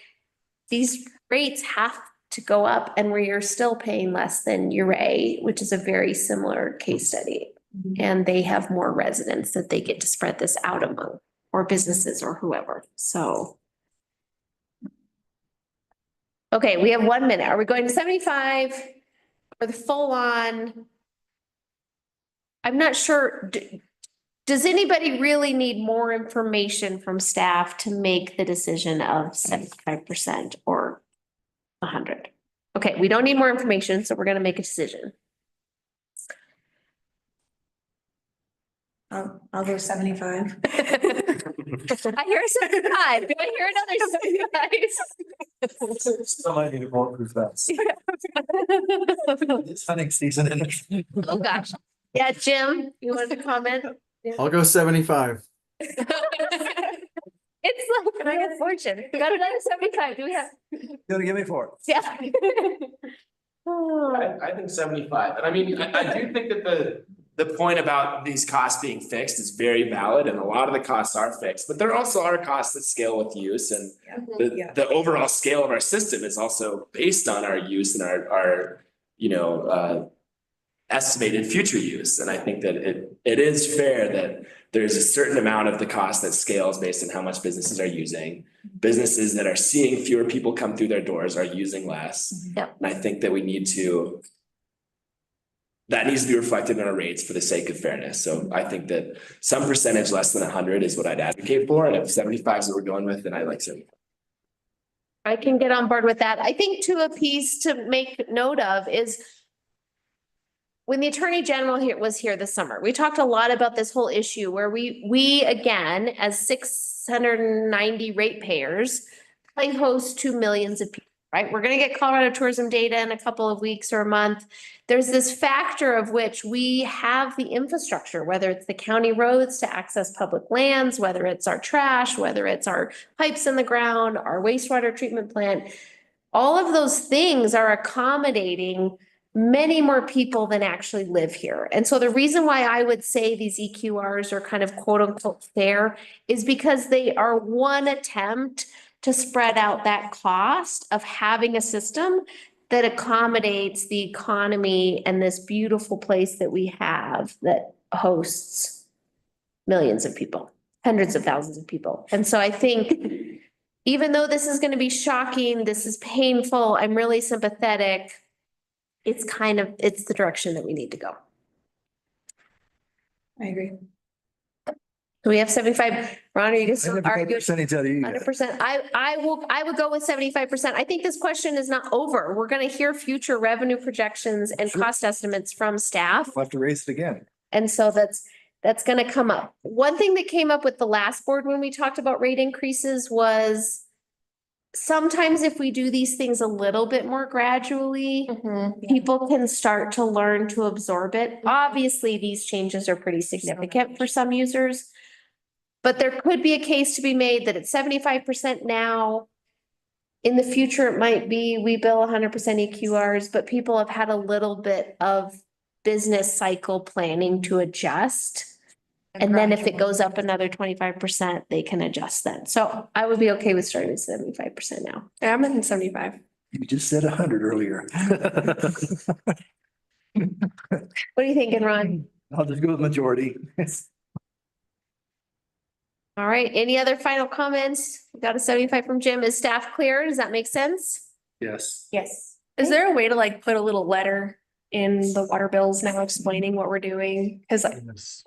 these rates have to go up, and we are still paying less than Uray, which is a very similar case study. And they have more residents that they get to spread this out among, or businesses or whoever. So. Okay, we have 1 minute. Are we going to 75 or the full on? I'm not sure. Does anybody really need more information from staff to make the decision of 75% or 100? Okay, we don't need more information, so we're gonna make a decision. I'll go 75. I hear 75. Do I hear another 75? Somebody need to walk through fast. It's hunting season. Oh, gosh. Yeah, Jim, you wanted to comment? I'll go 75. It's like, can I get fortune? We got another 75. Do we have? Gonna give me 4. Yeah. Oh. I think 75, and I mean, I do think that the point about these costs being fixed is very valid, and a lot of the costs are fixed, but there also are costs that scale with use, and the overall scale of our system is also based on our use and our, you know, estimated future use. And I think that it is fair that there's a certain amount of the cost that scales based on how much businesses are using. Businesses that are seeing fewer people come through their doors are using less. Yep. And I think that that needs to be reflected in our rates for the sake of fairness. So I think that some percentage less than 100 is what I'd advocate for. And if 75 is what we're going with, then I like 75. I can get on board with that. I think too, a piece to make note of is when the Attorney General was here this summer, we talked a lot about this whole issue where we again, as 690 ratepayers, play host to millions of people, right? We're gonna get Colorado tourism data in a couple of weeks or a month. There's this factor of which we have the infrastructure, whether it's the county roads to access public lands, whether it's our trash, whether it's our pipes in the ground, our wastewater treatment plant. All of those things are accommodating many more people than actually live here. And so the reason why I would say these EQRs are kind of quote unquote fair is because they are one attempt to spread out that cost of having a system that accommodates the economy and this beautiful place that we have that hosts millions of people, hundreds of thousands of people. And so I think even though this is going to be shocking, this is painful, I'm really sympathetic. It's the direction that we need to go. I agree. So we have 75. Ron, are you just I never got arguing? percentage out of you guys. 100%. I would go with 75%. I think this question is not over. We're going to hear future revenue projections and Sure. cost estimates from staff. We'll have to raise it again. And so that's going to come up. One thing that came up with the last board when we talked about rate increases was sometimes if we do these things a little bit more gradually, people can start to learn to absorb it. Obviously, these changes are pretty significant for some users. But there could be a case to be made that it's 75% now. In the future, it might be we bill 100% EQRs, but people have had a little bit of business cycle planning to adjust. And then if it goes up another 25%, they can adjust then. So I would be okay with starting at 75% now. Yeah, I'm in 75. You just said 100 earlier. What are you thinking, Ron? I'll just go with majority. All right, any other final comments? We got a 75 from Jim. Is staff clear? Does that make sense? Yes. Yes. Is there a way to like put a little letter in the water bills now explaining what we're doing? Cause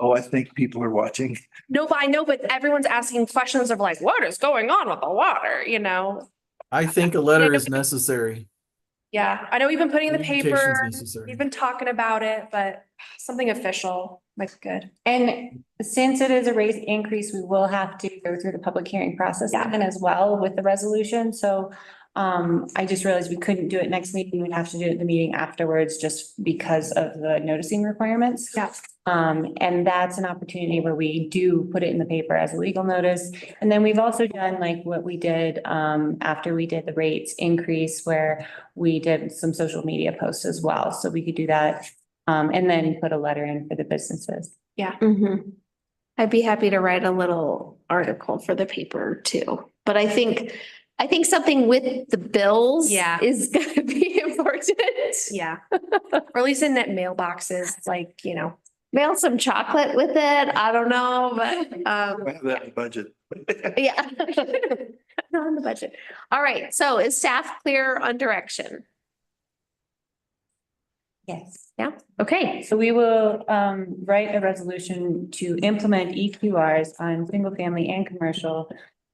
Oh, I think people are watching. no, but I know, but everyone's asking questions of like, what is going on with the water, you know? I think a letter is necessary. Yeah, I know we've been putting in the Communication's paper, necessary. we've been talking about it, but something official might be good. And since it is a rate increase, we will have to go through the public hearing process Yeah. then as well with the resolution. So I just realized we couldn't do it next meeting. We'd have to do it the meeting afterwards just because of the noticing requirements. Yeah. And that's an opportunity where we do put it in the paper as a legal notice. And then we've also done like what we did after we did the rates increase where we did some social media posts as well. So we could do that and then put a letter in for the businesses. I'd be happy to write a little article for the paper too. But I think something with the bills Yeah. is gonna be important. Yeah. Or at least in that mailboxes, like, you know. Mail some chocolate with it. I don't know, but I have that in the budget. yeah. Not on the budget. All right, so is staff clear on direction? Yes. Yeah, okay. So we will write a resolution to implement EQRs on single family and commercial.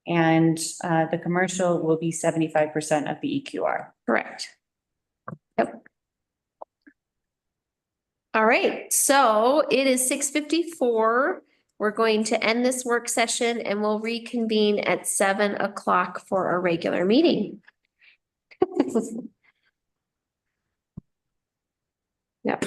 And the commercial will be 75% of the EQR. Correct. Yep. All right, so it is 6:54. We're going to end this work session and we'll reconvene at 7 o'clock for our regular meeting. Yep.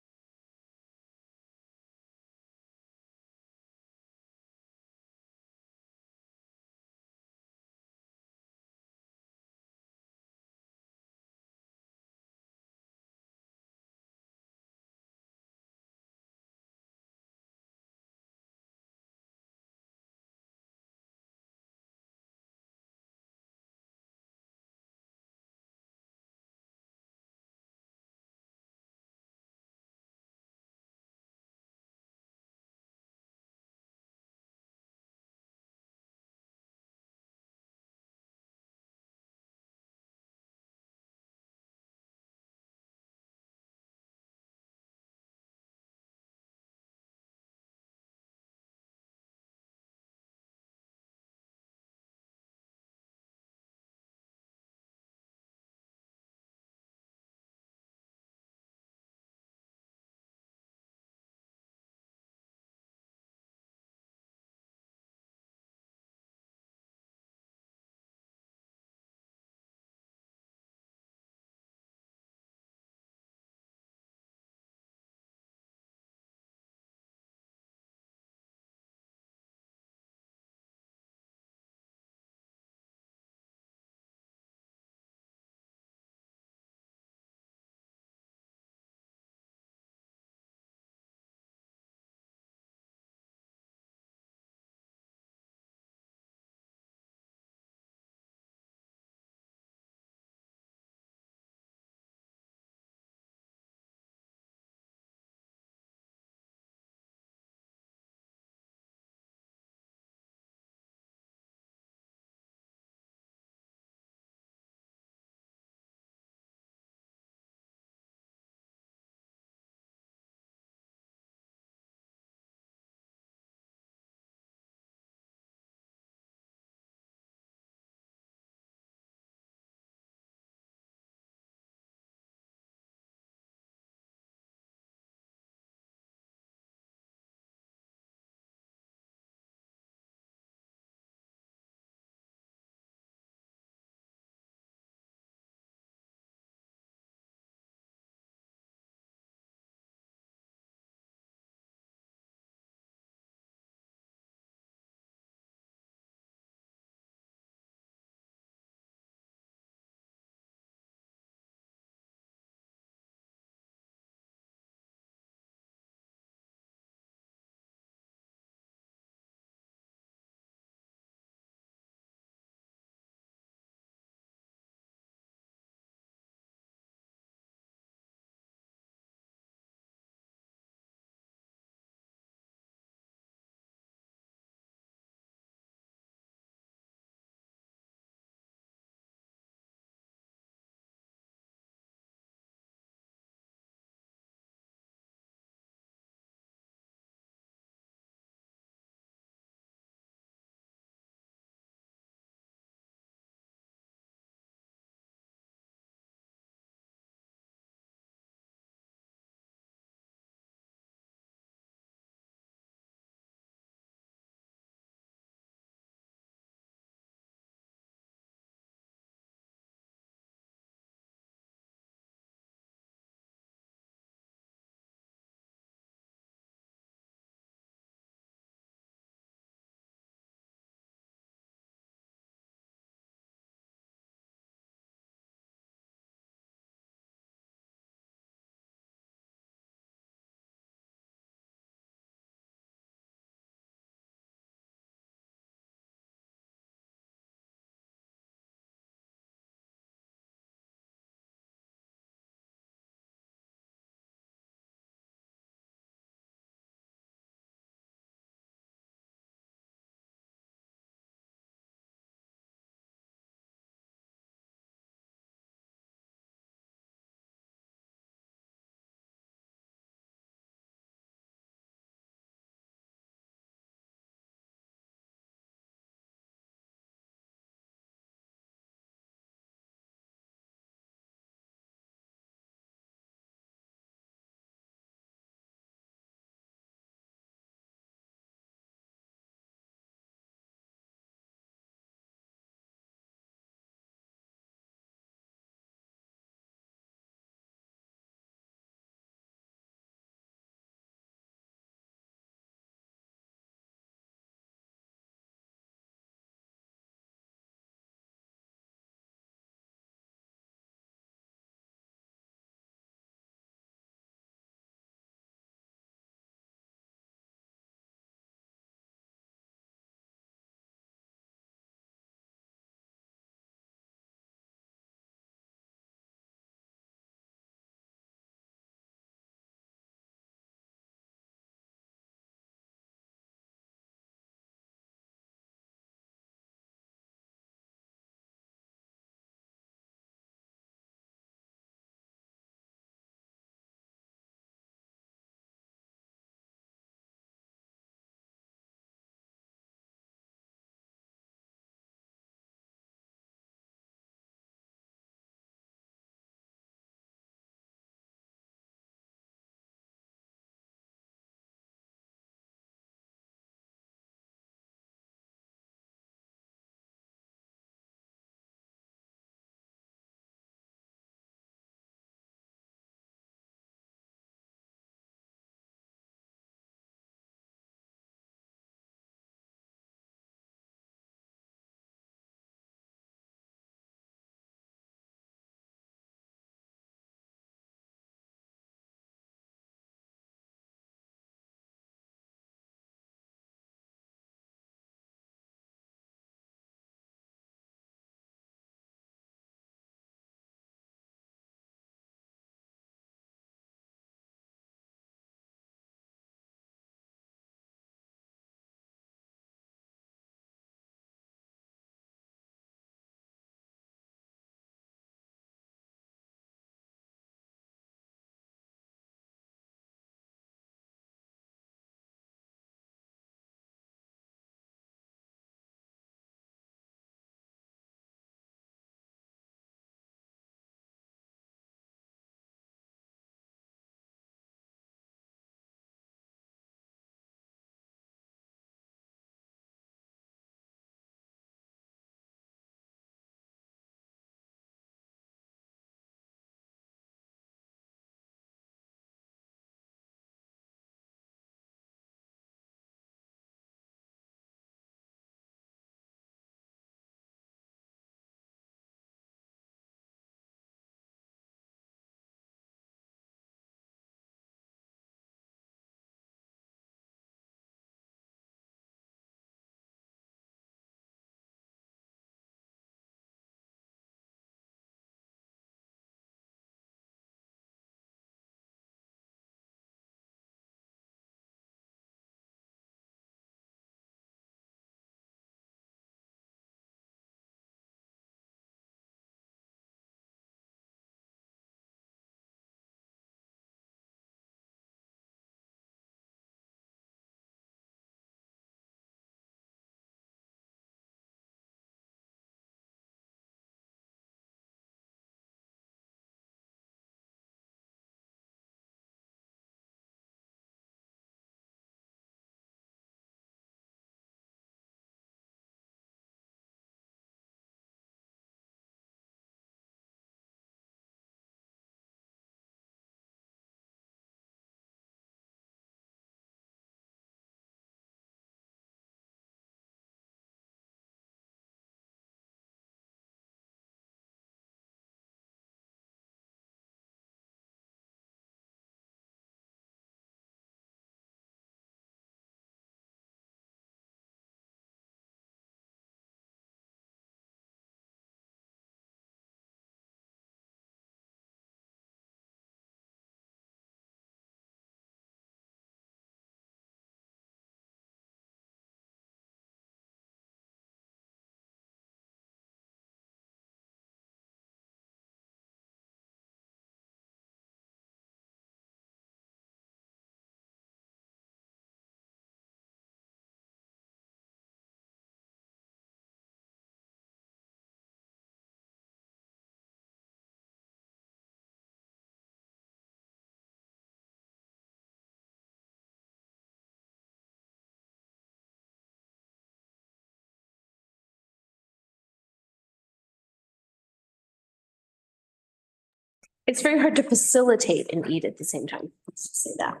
It's very hard to facilitate and eat at the same time. Let's just say that.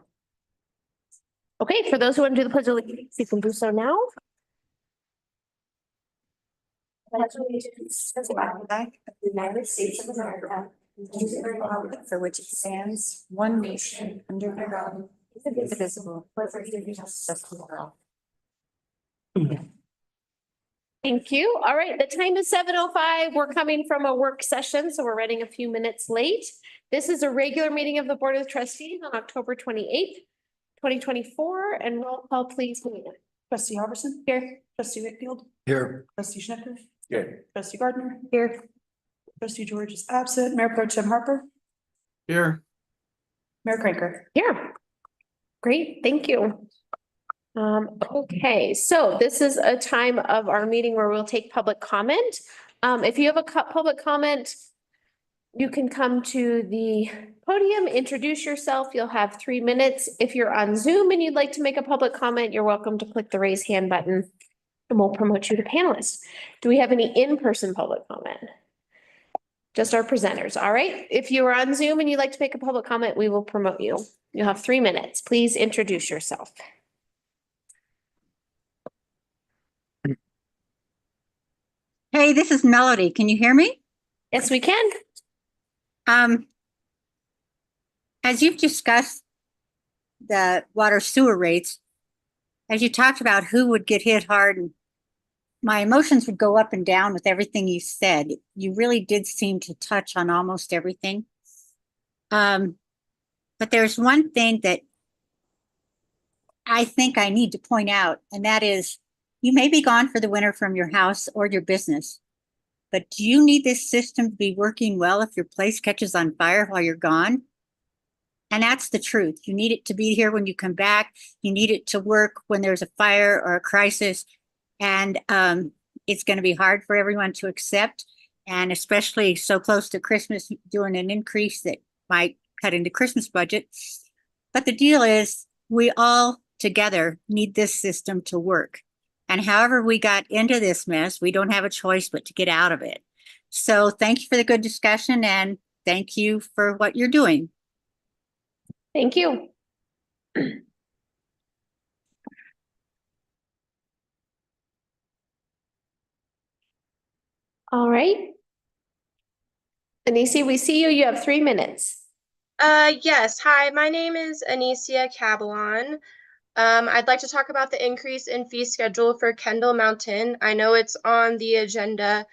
Okay, for those who want to do the pledge of allegiance, you can do so now. Pledge allegiance to the flag of the United States of America, and to the republic for which it stands, one nation, under God, indivisible, with liberty and justice for all. Thank you. All right, the time is 7:05. We're coming from a work session, so we're running a few minutes late. This is a regular meeting of the Board of Trustees on October 28th, 2024, and roll call, please. Trustee Robertson? Here. Trustee Whitfield? Here. Trustee Schnicker? Good. Trustee Gardner? Here. Trustee George is absent. Mayor Pro Tem Harper? Here. Mayor Cranker? Here. Great, thank you. Okay, so this is a time of our meeting where we'll take public comment. If you have a public comment, you can come to the podium, introduce yourself. You'll have 3 minutes. If you're on Zoom and you'd like to make a public comment, you're welcome to click the raise hand button and we'll promote you to panelist. Do we have any in-person public comment? Just our presenters, all right? If you are on Zoom and you'd like to make a public comment, we will promote you. You'll have 3 minutes. Please introduce yourself. Hey, this is Melody. Can you hear me? Yes, we can. As you've discussed the water sewer rates, as you talked about who would get hit hard, and my emotions would go up and down with everything you said. You really did seem to touch on almost everything. But there's one thing that I think I need to point out, and that is you may be gone for the winter from your house or your business, but do you need this system to be working well if your place catches on fire while you're gone? And that's the truth. You need it to be here when you come back. You need it to work when there's a fire or a crisis. And it's going to be hard for everyone to accept. And especially so close to Christmas, doing an increase that might cut into Christmas budget. But the deal is we all together need this system to work. And however we got into this mess, we don't have a choice but to get out of it. So thank you for the good discussion and thank you for what you're doing. Thank you. All right. Anisi, we see you. You have 3 minutes. Yes. Hi, my name is Anicia Cabalon. I'd like to talk about the increase in fee schedule for Kendall Mountain. I know it's on the agenda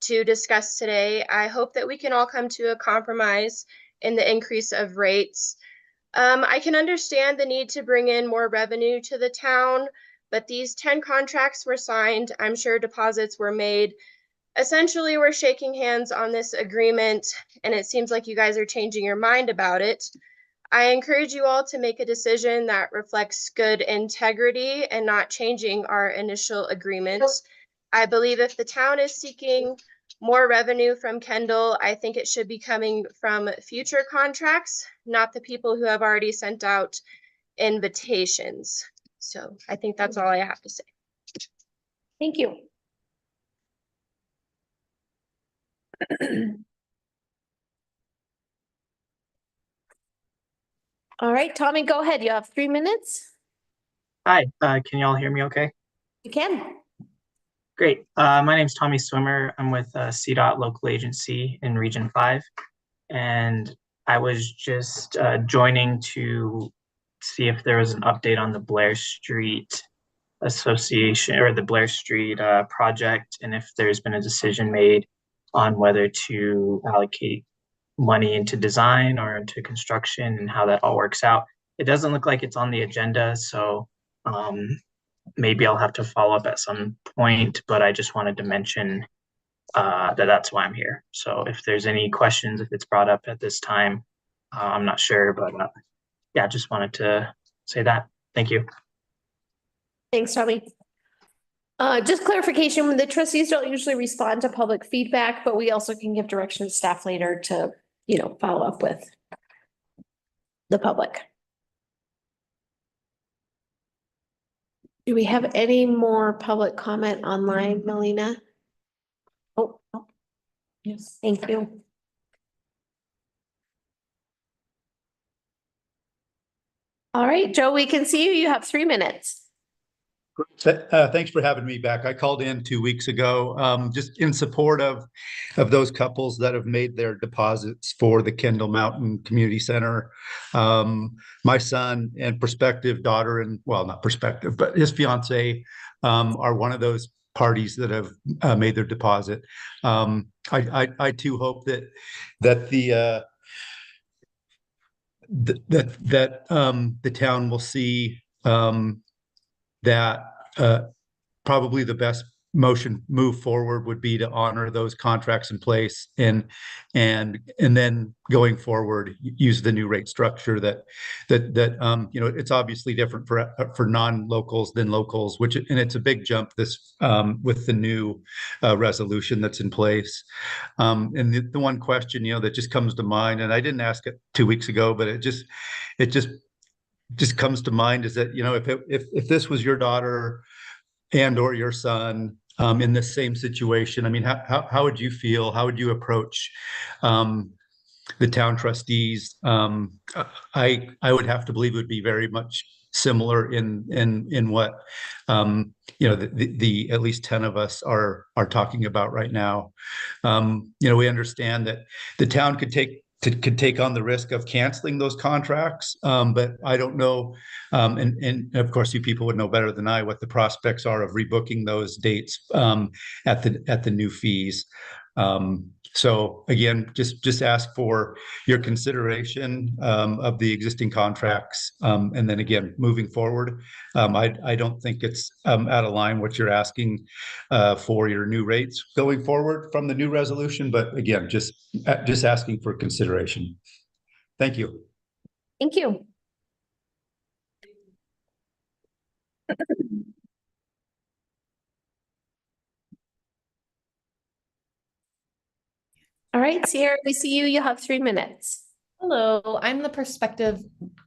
to discuss today. I hope that we can all come to a compromise in the increase of rates. I can understand the need to bring in more revenue to the town, but these 10 contracts were signed. I'm sure deposits were made. Essentially, we're shaking hands on this agreement, and it seems like you guys are changing your mind about it. I encourage you all to make a decision that reflects good integrity and not changing our initial agreements. I believe if the town is seeking more revenue from Kendall, I think it should be coming from future contracts, not the people who have already sent out invitations. So I think that's all I have to say. Thank you. All right, Tommy, go ahead. You have 3 minutes. Hi, can you all hear me okay? You can. Great. My name's Tommy Swimmer. I'm with CDOT local agency in Region 5. And I was just joining to see if there was an update on the Blair Street Association or the Blair Street project, and if there's been a decision made on whether to allocate money into design or into construction and how that all works out. It doesn't look like it's on the agenda, so maybe I'll have to follow up at some point, but I just wanted to mention that's why I'm here. So if there's any questions, if it's brought up at this time, I'm not sure, but yeah, just wanted to say that. Thank you. Thanks, Tommy. Just clarification, when the trustees don't usually respond to public feedback, but we also can give direction to staff later to, follow up with the public. Do we have any more public comment online, Melina? Oh, yes. Thank you. All right, Joe, we can see you. You have 3 minutes. Thanks for having me back. I called in 2 weeks ago, just in support of those couples that have made their deposits for the Kendall Mountain Community Center. My son and prospective daughter, and well, not prospective, but his fiance, are one of those parties that have made their deposit. I too hope that the the town will see that probably the best move forward would be to honor those contracts in place and then going forward use the new rate structure that you know, it's obviously different for non-locals than locals, which, and it's a big jump this with the new resolution that's in place. And the one question, you know, that just comes to mind, and I didn't ask it 2 weeks ago, but it just comes to mind, is that, you know, if this was your daughter and or your son in the same situation, I mean, how would you feel? How would you approach the town trustees? I would have to believe it would be very much similar in what you know, the at least 10 of us are talking about right now. You know, we understand that the town could take on the risk of canceling those contracts, but I don't know, and of course you people would know better than I what the prospects are of rebooking those dates at the new fees. So again, just ask for your consideration of the existing contracts, and then again, moving forward, I don't think it's out of line what you're asking for your new rates going forward from the new resolution, but again, just asking for consideration. Thank you. Thank you. All right, Sierra, we see you. You have 3 minutes. Hello, I'm the prospective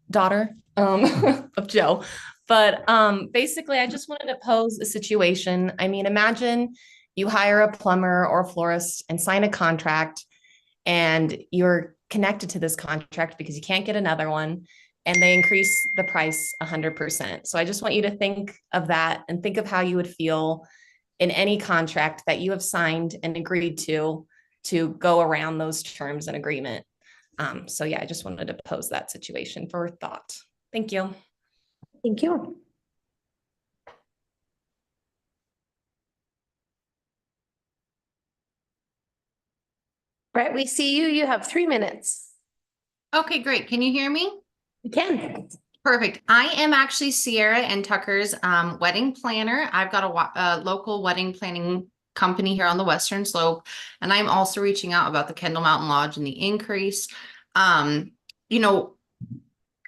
daughter of Joe. But basically, I just wanted to pose a situation. I mean, imagine you hire a plumber or a florist and sign a contract, and you're connected to this contract because you can't get another one, and they increase the price 100%. So I just want you to think of that and think of how you would feel in any contract that you have signed and agreed to go around those terms and agreement. So yeah, I just wanted to pose that situation for thought. Thank you. Thank you. Brett, we see you. You have 3 minutes. Okay, great. Can you hear me? We can. Perfect. I am actually Sierra and Tucker's wedding planner. I've got a local wedding planning company here on the Western Slope, and I'm also reaching out about the Kendall Mountain Lodge and the increase. You know,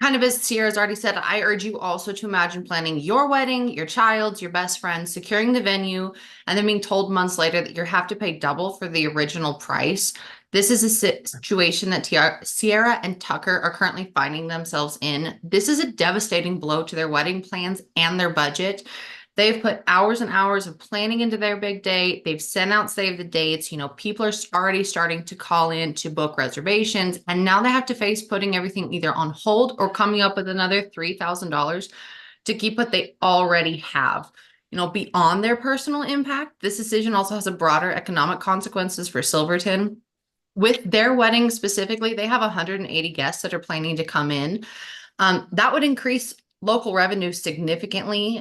kind of as Sierra's already said, I urge you also to imagine planning your wedding, your child's, your best friend, securing the venue, and then being told months later that you have to pay double for the original price. This is a situation that Sierra and Tucker are currently finding themselves in. This is a devastating blow to their wedding plans and their budget. They've put hours and hours of planning into their big day. They've sent out save the dates. You know, people are already starting to call in to book reservations. And now they have to face putting everything either on hold or coming up with another $3,000 to keep what they already have. You know, beyond their personal impact, this decision also has a broader economic consequences for Silverton. With their wedding specifically, they have 180 guests that are planning to come in. That would increase local revenue significantly.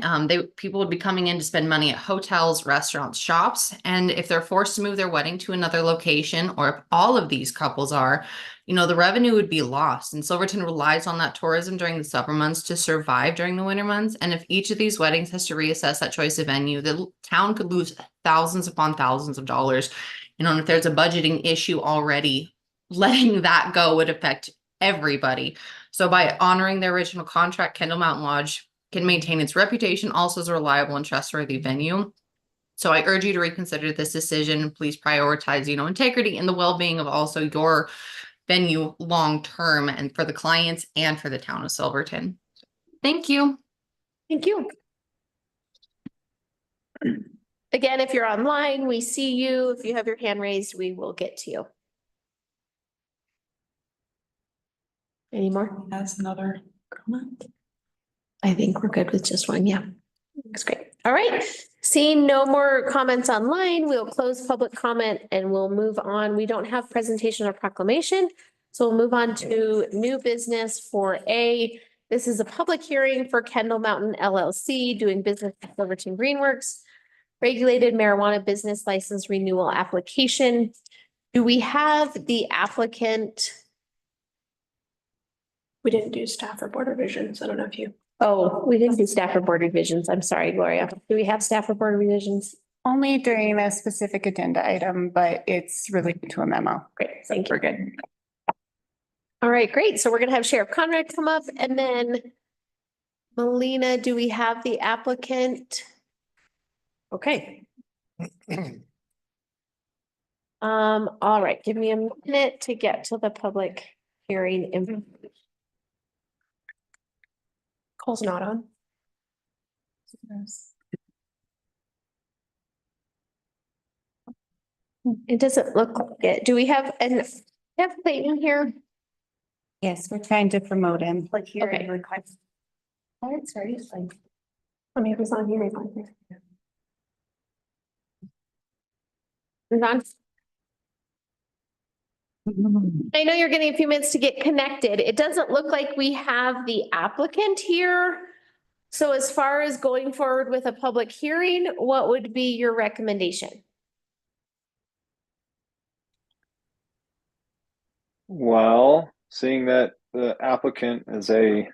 People would be coming in to spend money at hotels, restaurants, shops. And if they're forced to move their wedding to another location, or if all of these couples are, you know, the revenue would be lost. And Silverton relies on that tourism during the summer months to survive during the winter months. And if each of these weddings has to reassess that choice of venue, the town could lose thousands upon thousands of dollars. You know, and if there's a budgeting issue already, letting that go would affect everybody. So by honoring their original contract, Kendall Mountain Lodge can maintain its reputation also as a reliable and trustworthy venue. So I urge you to reconsider this decision. Please prioritize, you know, integrity and the well-being of also your venue long-term, and for the clients and for the town of Silverton. Thank you. Thank you. Again, if you're online, we see you. If you have your hand raised, we will get to you. Any more? Has another comment. I think we're good with just one. Yeah. That's great. All right. Seeing no more comments online, we'll close public comment and we'll move on. We don't have presentation or proclamation. So we'll move on to new business for A. This is a public hearing for Kendall Mountain LLC doing business at Silverton Greenworks, regulated marijuana business license renewal application. Do we have the applicant? We didn't do staff or board revisions. I don't know if you. Oh, we didn't do staff or board revisions. I'm sorry, Gloria. Do we have staff or board revisions? Only during a specific agenda item, but it's related to a memo. Great, thank you. We're good. All right, great. So we're gonna have Sheriff Conrad come up and then Melina, do we have the applicant? Okay. All right, give me a minute to get to the public hearing. Cole's not on. It doesn't look like it. Do we have Clayton here? Yes, we're trying to promote him. Like here. Okay. All right, sorry, it's like. I mean, if he's not here, he's not here. Ron? I know you're getting a few minutes to get connected. It doesn't look like we have the applicant here. So as far as going forward with a public hearing, what would be your recommendation? Well, seeing that the applicant is a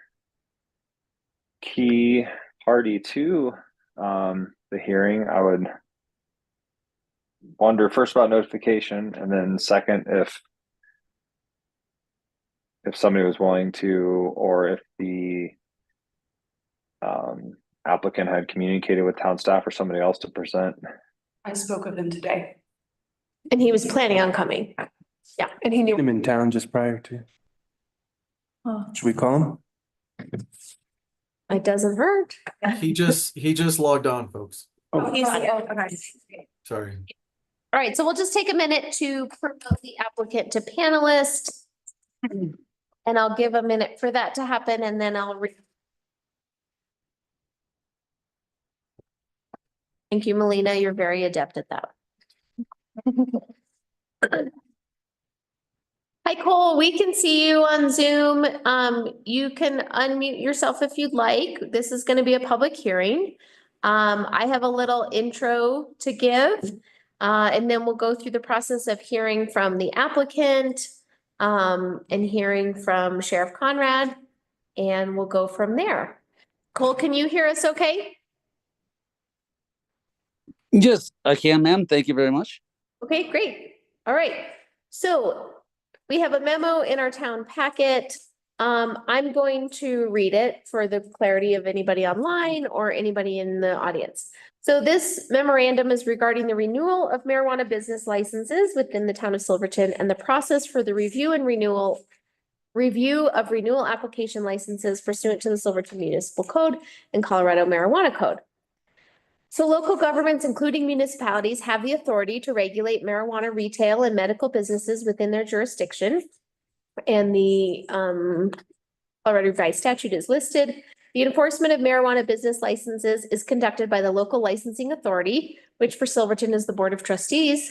key party to the hearing, I would wonder first about notification, and then second if somebody was willing to, or if the applicant had communicated with town staff or somebody else to present. I spoke with him today. And he was planning on coming. Yeah. And he knew. Him in town just prior to. Should we call him? It doesn't hurt. He just logged on, folks. Okay. Sorry. All right, so we'll just take a minute to promote the applicant to panelist. And I'll give a minute for that to happen and then I'll Thank you, Melina. You're very adept at that. Hi, Cole. We can see you on Zoom. You can unmute yourself if you'd like. This is going to be a public hearing. I have a little intro to give, and then we'll go through the process of hearing from the applicant, and hearing from Sheriff Conrad, and we'll go from there. Cole, can you hear us okay? Yes, I can, ma'am. Thank you very much. Okay, great. All right. So we have a memo in our town packet. I'm going to read it for the clarity of anybody online or anybody in the audience. So this memorandum is regarding the renewal of marijuana business licenses within the town of Silverton and the process for the review of renewal application licenses pursuant to the Silverton Municipal Code and Colorado Marijuana Code. So local governments, including municipalities, have the authority to regulate marijuana retail and medical businesses within their jurisdiction. And the Colorado Revised Statute is listed. The enforcement of marijuana business licenses is conducted by the local licensing authority, which for Silverton is the Board of Trustees,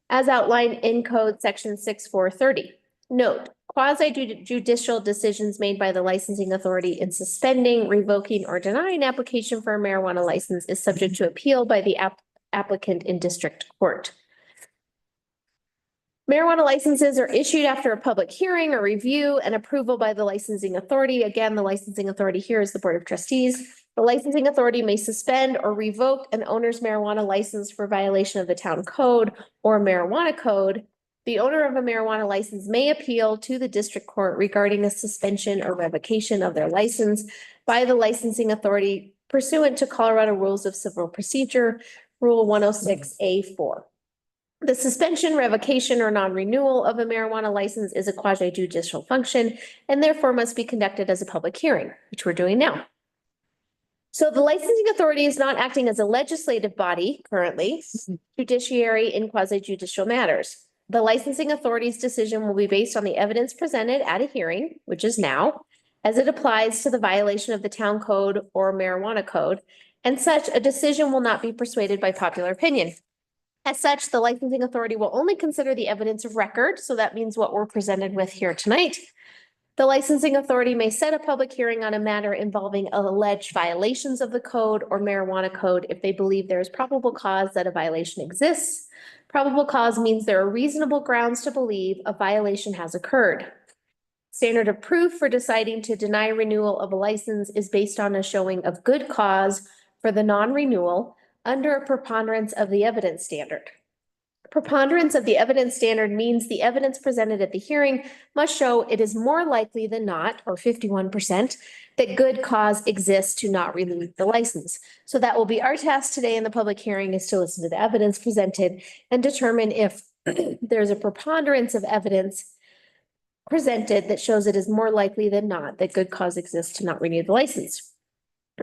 as outlined in Code Section 6430. Note, quasi-judicial decisions made by the licensing authority in suspending, revoking, or denying application for a marijuana license is subject to appeal by the applicant in district court. Marijuana licenses are issued after a public hearing or review and approval by the licensing authority. Again, the licensing authority here is the Board of Trustees. The licensing authority may suspend or revoke an owner's marijuana license for violation of the town code or marijuana code. The owner of a marijuana license may appeal to the district court regarding a suspension or revocation of their license by the licensing authority pursuant to Colorado Rules of Civil Procedure, Rule 106A4. The suspension, revocation, or non-renewal of a marijuana license is a quasi-judicial function and therefore must be conducted as a public hearing, which we're doing now. So the licensing authority is not acting as a legislative body currently, judiciary in quasi-judicial matters. The licensing authority's decision will be based on the evidence presented at a hearing, which is now, as it applies to the violation of the town code or marijuana code, and such a decision will not be persuaded by popular opinion. As such, the licensing authority will only consider the evidence of record, so that means what we're presented with here tonight. The licensing authority may set a public hearing on a matter involving alleged violations of the code or marijuana code if they believe there is probable cause that a violation exists. Probable cause means there are reasonable grounds to believe a violation has occurred. Standard of proof for deciding to deny renewal of a license is based on a showing of good cause for the non-renewal under a preponderance of the evidence standard. Preponderance of the evidence standard means the evidence presented at the hearing must show it is more likely than not, or 51%, that good cause exists to not renew the license. So that will be our task today in the public hearing, is to listen to the evidence presented and determine if there's a preponderance of evidence presented that shows it is more likely than not that good cause exists to not renew the license.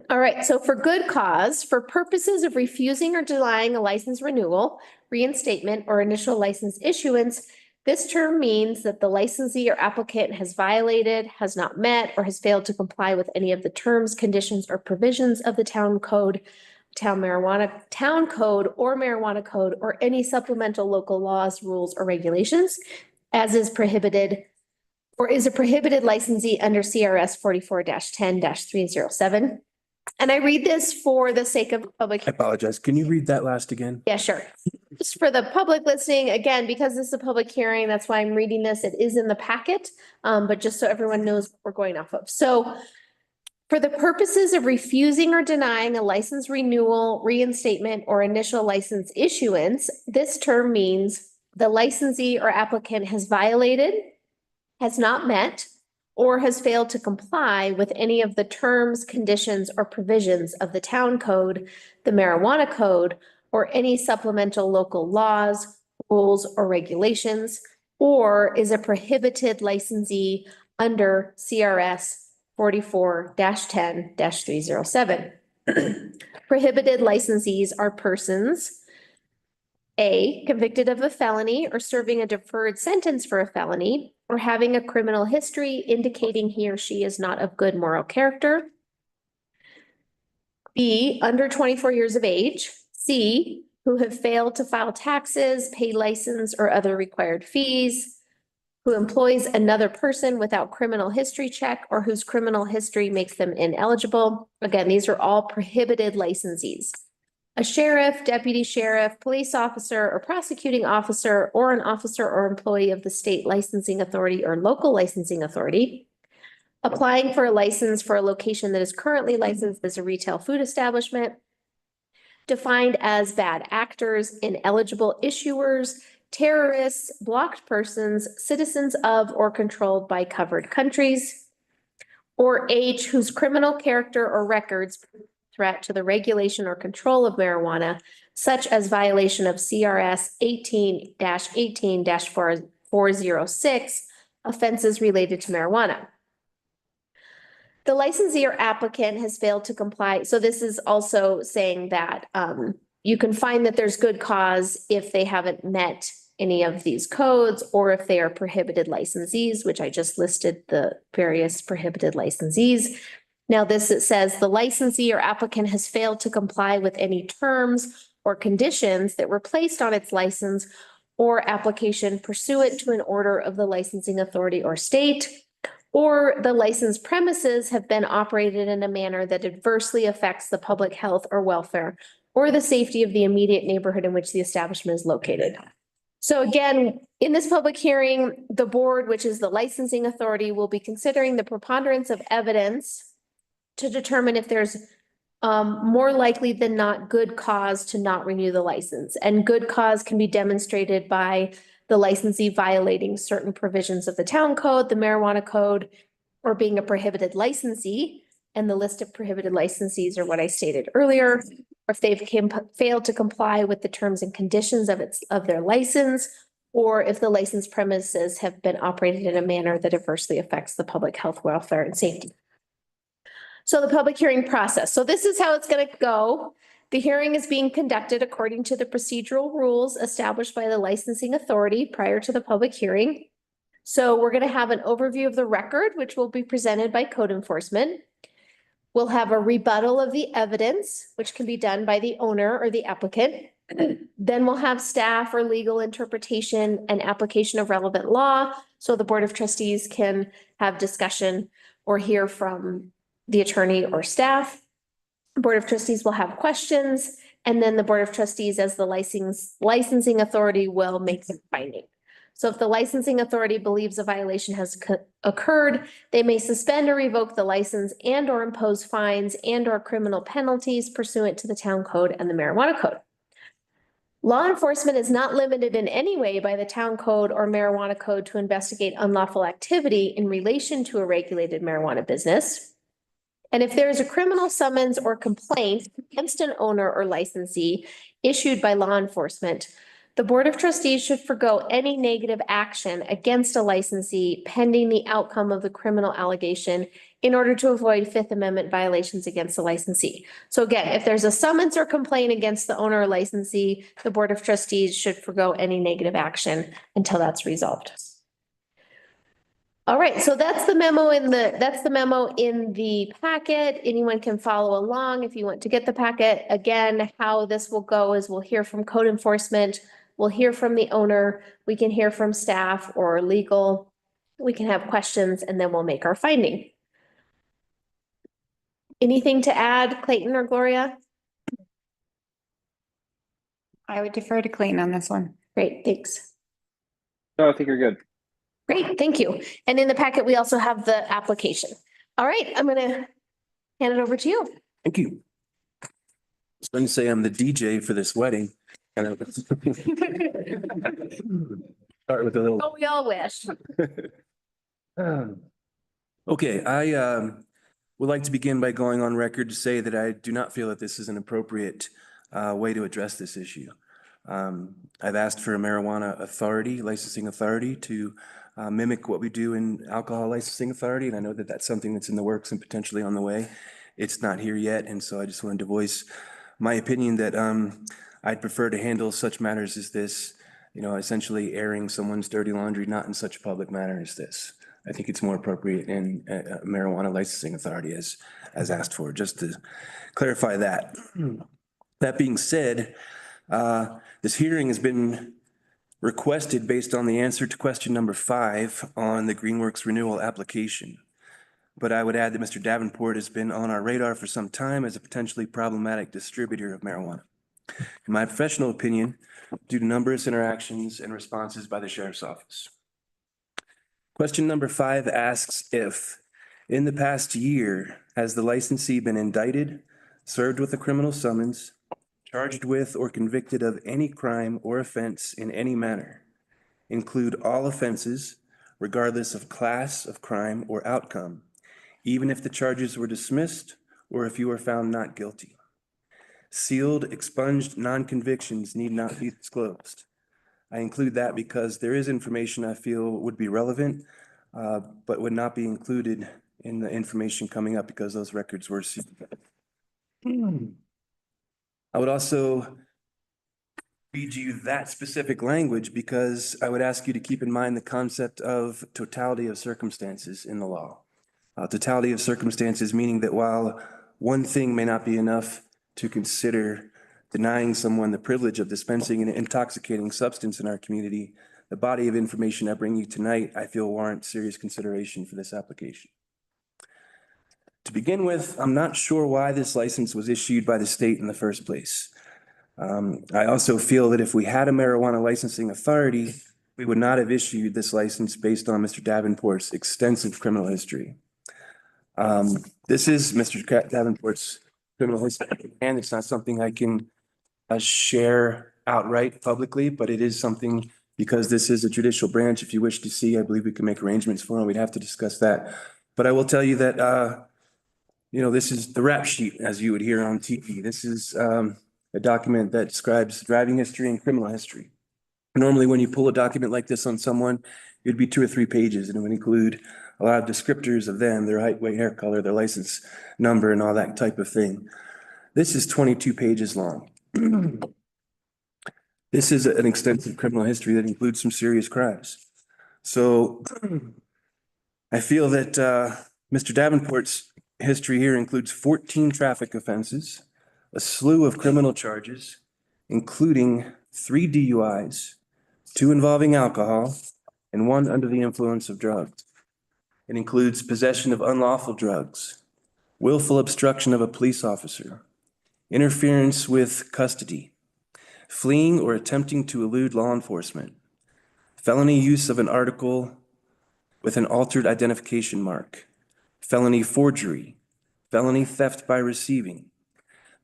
All right, so for good cause, for purposes of refusing or denying a license renewal, reinstatement, or initial license issuance, this term means that the licensee or applicant has violated, has not met, or has failed to comply with any of the terms, conditions, or provisions of the town code, town code, or marijuana code, or any supplemental local laws, rules, or regulations, as is prohibited or is a prohibited licensee under CRS 44-10-307. And I read this for the sake of public. I apologize. Can you read that last again? Yeah, sure. Just for the public listening, again, because this is a public hearing, that's why I'm reading this. It is in the packet, but just so everyone knows what we're going off of. So for the purposes of refusing or denying a license renewal, reinstatement, or initial license issuance, this term means the licensee or applicant has violated, has not met, or has failed to comply with any of the terms, conditions, or provisions of the town code, the marijuana code, or any supplemental local laws, rules, or regulations, or is a prohibited licensee under CRS 44-10-307. Prohibited licensees are persons A, convicted of a felony or serving a deferred sentence for a felony, or having a criminal history indicating he or she is not of good moral character. B, under 24 years of age. C, who have failed to file taxes, pay license or other required fees, who employs another person without criminal history check or whose criminal history makes them ineligible. Again, these are all prohibited licensees. A sheriff, deputy sheriff, police officer, or prosecuting officer, or an officer or employee of the state licensing authority or local licensing authority, applying for a license for a location that is currently licensed as a retail food establishment, defined as bad actors, ineligible issuers, terrorists, blocked persons, citizens of or controlled by covered countries, or H, whose criminal character or records threat to the regulation or control of marijuana, such as violation of CRS 18-18-406, offenses related to marijuana. The licensee or applicant has failed to comply. So this is also saying that you can find that there's good cause if they haven't met any of these codes, or if they are prohibited licensees, which I just listed the various prohibited licensees. Now this, it says the licensee or applicant has failed to comply with any terms or conditions that were placed on its license or application pursuant to an order of the licensing authority or state, or the licensed premises have been operated in a manner that adversely affects the public health or welfare or the safety of the immediate neighborhood in which the establishment is located. So again, in this public hearing, the board, which is the licensing authority, will be considering the preponderance of evidence to determine if there's more likely than not good cause to not renew the license. And good cause can be demonstrated by the licensee violating certain provisions of the town code, the marijuana code, or being a prohibited licensee. And the list of prohibited licensees are what I stated earlier. Or if they've failed to comply with the terms and conditions of their license, or if the licensed premises have been operated in a manner that adversely affects the public health, welfare, and safety. So the public hearing process. So this is how it's going to go. The hearing is being conducted according to the procedural rules established by the licensing authority prior to the public hearing. So we're going to have an overview of the record, which will be presented by code enforcement. We'll have a rebuttal of the evidence, which can be done by the owner or the applicant. Then we'll have staff or legal interpretation and application of relevant law. So the Board of Trustees can have discussion or hear from the attorney or staff. Board of Trustees will have questions, and then the Board of Trustees, as the licensing authority, will make the finding. So if the licensing authority believes a violation has occurred, they may suspend or revoke the license and or impose fines and or criminal penalties pursuant to the town code and the marijuana code. Law enforcement is not limited in any way by the town code or marijuana code to investigate unlawful activity in relation to a regulated marijuana business. And if there is a criminal summons or complaint against an owner or licensee issued by law enforcement, the Board of Trustees should forgo any negative action against a licensee pending the outcome of the criminal allegation in order to avoid Fifth Amendment violations against the licensee. So again, if there's a summons or complaint against the owner or licensee, the Board of Trustees should forgo any negative action until that's resolved. All right, so that's the memo in the packet. Anyone can follow along if you want to get the packet. Again, how this will go is we'll hear from code enforcement, we'll hear from the owner, we can hear from staff or legal, we can have questions, and then we'll make our finding. Anything to add, Clayton or Gloria? I would defer to Clayton on this one. Great, thanks. No, I think you're good. Great, thank you. And in the packet, we also have the application. All right, I'm gonna hand it over to you. Thank you. I was going to say I'm the DJ for this wedding. And start with a little. Oh, we all wish. Okay, I would like to begin by going on record to say that I do not feel that this is an appropriate way to address this issue. I've asked for a marijuana authority, licensing authority to mimic what we do in alcohol licensing authority. And I know that that's something that's in the works and potentially on the way. It's not here yet. And so I just wanted to voice my opinion that I'd prefer to handle such matters as this, you know, essentially airing someone's dirty laundry, not in such a public manner as this. I think it's more appropriate in a marijuana licensing authority as asked for, just to clarify that. That being said, this hearing has been requested based on the answer to question number 5 on the Greenworks renewal application. But I would add that Mr. Davenport has been on our radar for some time as a potentially problematic distributor of marijuana. In my professional opinion, due to numerous interactions and responses by the sheriff's office. Question number 5 asks if, in the past year, has the licensee been indicted, served with a criminal summons, charged with or convicted of any crime or offense in any manner, include all offenses, regardless of class of crime or outcome, even if the charges were dismissed or if you were found not guilty. Sealed, expunged non-convictions need not be disclosed. I include that because there is information I feel would be relevant, but would not be included in the information coming up because those records were sealed. I would also read you that specific language because I would ask you to keep in mind the concept of totality of circumstances in the law. Totality of circumstances meaning that while one thing may not be enough to consider denying someone the privilege of dispensing an intoxicating substance in our community, the body of information I bring you tonight, I feel warrants serious consideration for this application. To begin with, I'm not sure why this license was issued by the state in the first place. I also feel that if we had a marijuana licensing authority, we would not have issued this license based on Mr. Davenport's extensive criminal history. This is Mr. Davenport's criminal history, and it's not something I can share outright publicly, but it is something, because this is a judicial branch, if you wish to see, I believe we can make arrangements for, and we'd have to discuss that. But I will tell you that, you know, this is the rap sheet, as you would hear on TV. This is a document that describes driving history and criminal history. Normally, when you pull a document like this on someone, it'd be 2 or 3 pages, and it would include a lot of descriptors of them, their height, weight, hair color, their license number, and all that type of thing. This is 22 pages long. This is an extensive criminal history that includes some serious crimes. So I feel that Mr. Davenport's history here includes 14 traffic offenses, a slew of criminal charges, including 3 DUIs, 2 involving alcohol, and 1 under the influence of drugs. It includes possession of unlawful drugs, willful obstruction of a police officer, interference with custody, fleeing or attempting to elude law enforcement, felony use of an article with an altered identification mark, felony forgery, felony theft by receiving,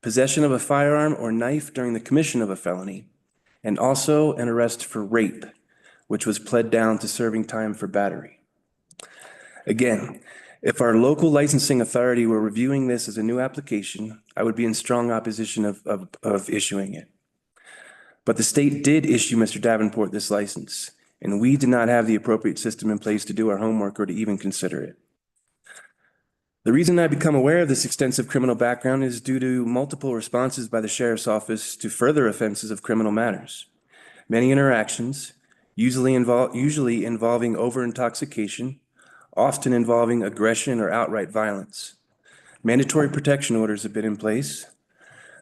possession of a firearm or knife during the commission of a felony, and also an arrest for rape, which was pled down to serving time for battery. Again, if our local licensing authority were reviewing this as a new application, I would be in strong opposition of issuing it. But the state did issue Mr. Davenport this license, and we did not have the appropriate system in place to do our homework or to even consider it. The reason I become aware of this extensive criminal background is due to multiple responses by the sheriff's office to further offenses of criminal matters. Many interactions, usually involving over-intoxication, often involving aggression or outright violence. Mandatory protection orders have been in place.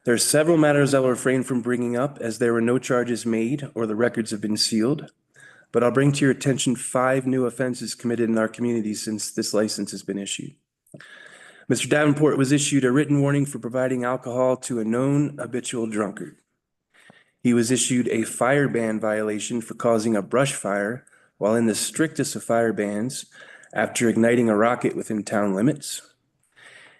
There are several matters I will refrain from bringing up as there were no charges made or the records have been sealed. But I'll bring to your attention 5 new offenses committed in our community since this license has been issued. Mr. Davenport was issued a written warning for providing alcohol to a known habitual drunkard. He was issued a fire ban violation for causing a brush fire while in the strictest of fire bans after igniting a rocket within town limits.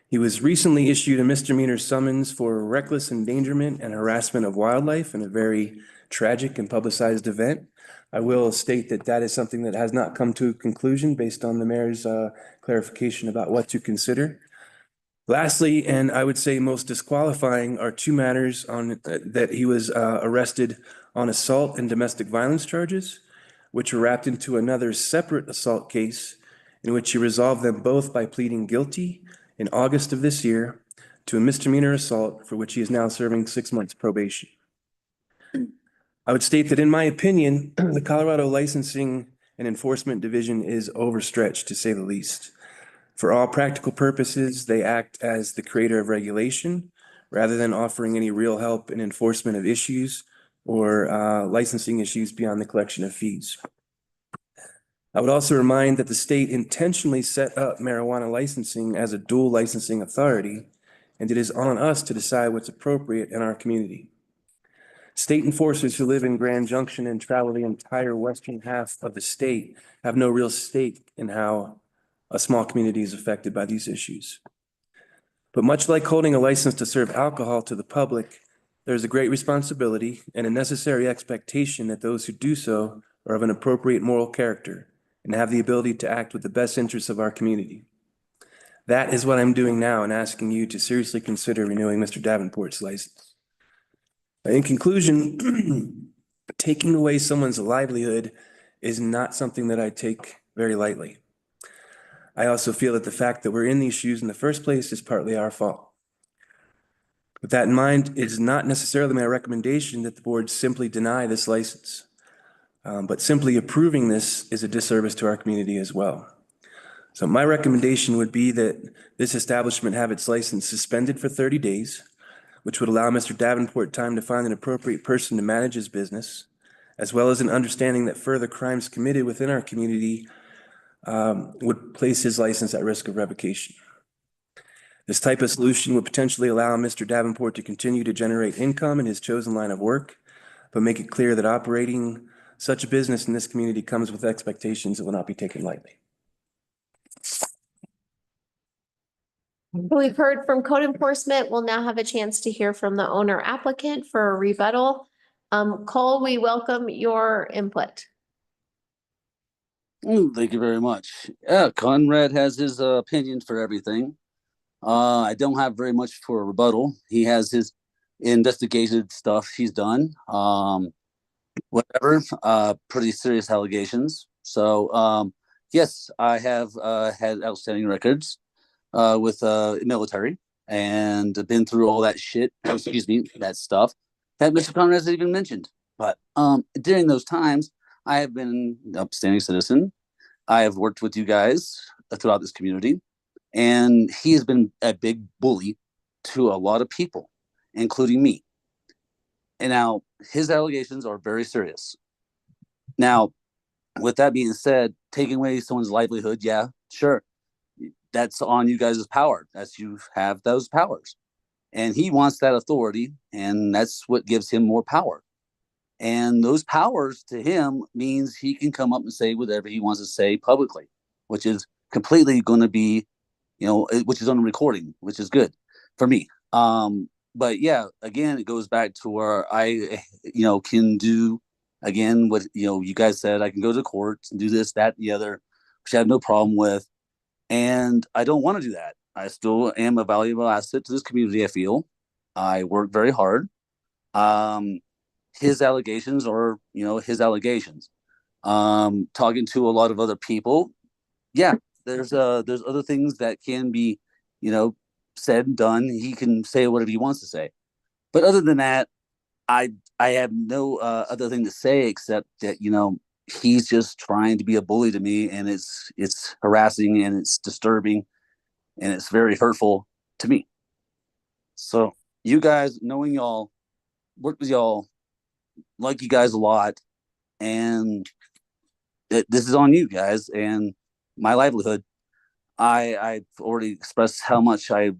He was recently issued a misdemeanor summons for reckless endangerment and harassment of wildlife in a very tragic and publicized event. I will state that that is something that has not come to a conclusion based on the mayor's clarification about what to consider. Lastly, and I would say most disqualifying, are 2 matters on that he was arrested on assault and domestic violence charges, which were wrapped into another separate assault case in which he resolved them both by pleading guilty in August of this year to a misdemeanor assault for which he is now serving 6 months probation. I would state that in my opinion, the Colorado Licensing and Enforcement Division is overstretched to say the least. For all practical purposes, they act as the creator of regulation rather than offering any real help in enforcement of issues or licensing issues beyond the collection of fees. I would also remind that the state intentionally set up marijuana licensing as a dual licensing authority, and it is on us to decide what's appropriate in our community. State enforcers who live in Grand Junction and travel the entire western half of the state have no real stake in how a small community is affected by these issues. But much like holding a license to serve alcohol to the public, there is a great responsibility and a necessary expectation that those who do so are of an appropriate moral character and have the ability to act with the best interests of our community. That is what I'm doing now and asking you to seriously consider renewing Mr. Davenport's license. In conclusion, taking away someone's livelihood is not something that I take very lightly. I also feel that the fact that we're in these shoes in the first place is partly our fault. With that in mind, it is not necessarily my recommendation that the board simply deny this license, but simply approving this is a disservice to our community as well. So my recommendation would be that this establishment have its license suspended for 30 days, which would allow Mr. Davenport time to find an appropriate person to manage his business, as well as an understanding that further crimes committed within our community would place his license at risk of revocation. This type of solution would potentially allow Mr. Davenport to continue to generate income in his chosen line of work, but make it clear that operating such a business in this community comes with expectations that will not be taken lightly. We've heard from code enforcement. We'll now have a chance to hear from the owner applicant for a rebuttal. Cole, we welcome your input. Thank you very much. Yeah, Conrad has his opinion for everything. I don't have very much for a rebuttal. He has his investigative stuff he's done. Whatever, pretty serious allegations. So, yes, I have had outstanding records with military and been through all that shit, that stuff that Mr. Conrad has even mentioned. But during those times, I have been an upstanding citizen. I have worked with you guys throughout this community, and he has been a big bully to a lot of people, including me. And now his allegations are very serious. Now, with that being said, taking away someone's livelihood, yeah, sure. That's on you guys' power. That's you have those powers. And he wants that authority, and that's what gives him more power. And those powers to him means he can come up and say whatever he wants to say publicly, which is completely going to be, which is on recording, which is good for me. But yeah, again, it goes back to where I, can do again what you guys said. I can go to court and do this, that, and the other, which I have no problem with. And I don't want to do that. I still am a valuable asset to this community. I feel I work very hard. His allegations are, his allegations. Talking to a lot of other people, yeah, there's other things that can be, said and done. He can say whatever he wants to say, but other than that, I have no other thing to say except that he's just trying to be a bully to me, and it's harassing and it's disturbing, and it's very hurtful to me. So you guys, knowing y'all, work with y'all, like you guys a lot, and this is on you guys and my livelihood. I've already expressed how much I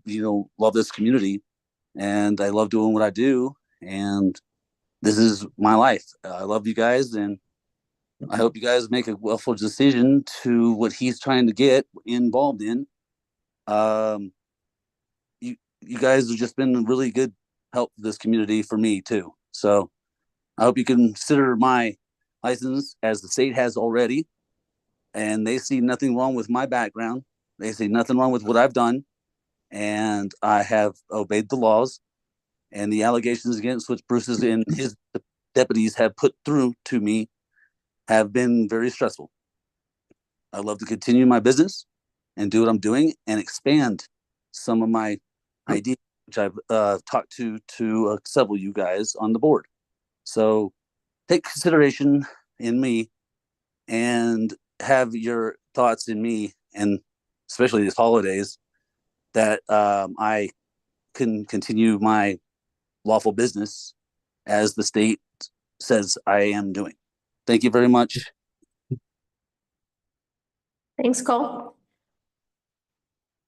love this community, and I love doing what I do, and this is my life. I love you guys, and I hope you guys make a willful decision to what he's trying to get involved in. You guys have just been really good help for this community for me too. So I hope you consider my license, as the state has already, and they see nothing wrong with my background. They see nothing wrong with what I've done, and I have obeyed the laws. And the allegations against which Bruce's and his deputies have put through to me have been very stressful. I love to continue my business and do what I'm doing and expand some of my ideas, which I've talked to several of you guys on the board. So take consideration in me and have your thoughts in me, and especially these holidays, that I can continue my lawful business as the state says I am doing. Thank you very much. Thanks, Cole.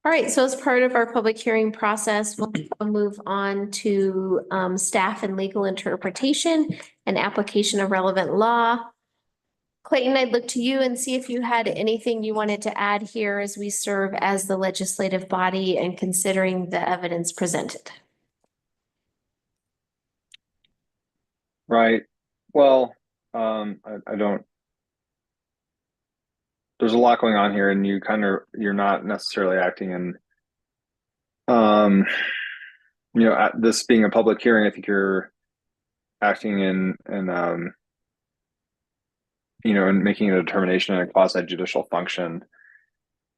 All right, so as part of our public hearing process, we'll move on to staff and legal interpretation and application of relevant law. Clayton, I'd look to you and see if you had anything you wanted to add here as we serve as the legislative body and considering the evidence presented. Right. Well, I don't, there's a lot going on here, and you're not necessarily acting in, at this being a public hearing. I think you're acting in and making a determination in a quasi judicial function.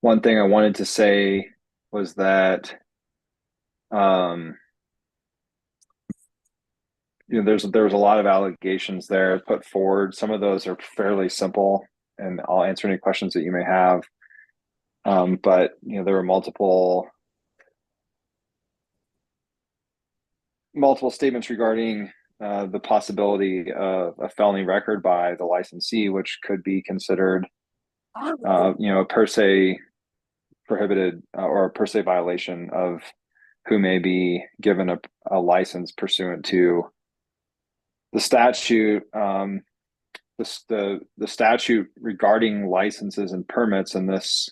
One thing I wanted to say was that, there was a lot of allegations there put forward. Some of those are fairly simple, and I'll answer any questions that you may have. But there were multiple statements regarding the possibility of a felony record by the licensee, which could be considered, a per se prohibited or a per se violation of who may be given a license pursuant to the statute. The statute regarding licenses and permits in this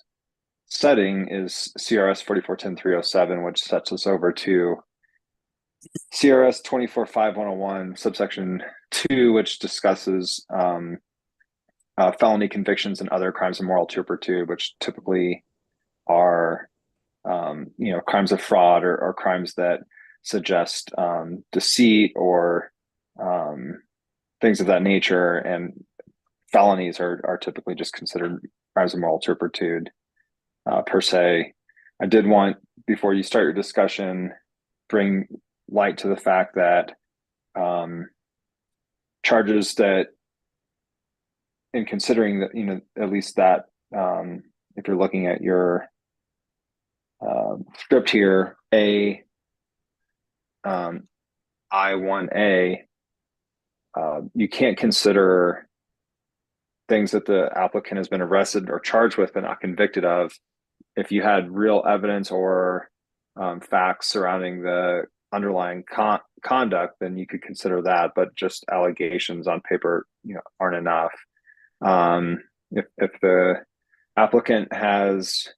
setting is CRS 4410-307, which sets us over to CRS 245101 subsection 2, which discusses felony convictions and other crimes of moral turpitude, which typically are crimes of fraud or crimes that suggest deceit or things of that nature. And felonies are typically just considered crimes of moral turpitude per se. I did want, before you start your discussion, bring light to the fact that charges that in considering that, you know, at least that, if you're looking at your script here, I1A, you can't consider things that the applicant has been arrested or charged with but not convicted of. If you had real evidence or facts surrounding the underlying conduct, then you could consider that, but just allegations on paper, you know, aren't enough. If the applicant has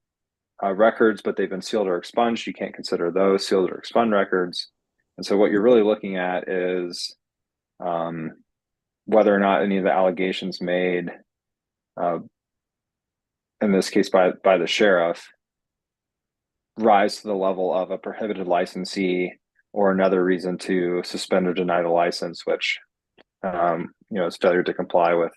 records, but they've been sealed or expunged, you can't consider those sealed or expunged records. And so what you're really looking at is whether or not any of the allegations made, in this case by the sheriff, rise to the level of a prohibited licensee or another reason to suspend or deny the license, which you know, is failure to comply with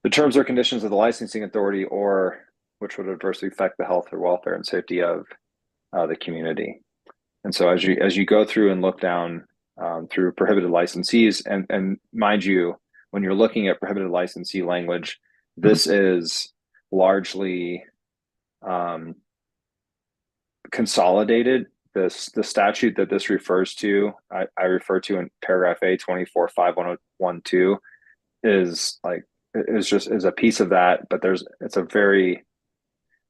the terms or conditions of the licensing authority, or which would adversely affect the health or welfare and safety of the community. And so as you go through and look down through prohibited licensees, and mind you, when you're looking at prohibited licensee language, this is largely consolidated. The statute that this refers to, I refer to in paragraph A, 24.5.1.2, is a piece of that, but it's a very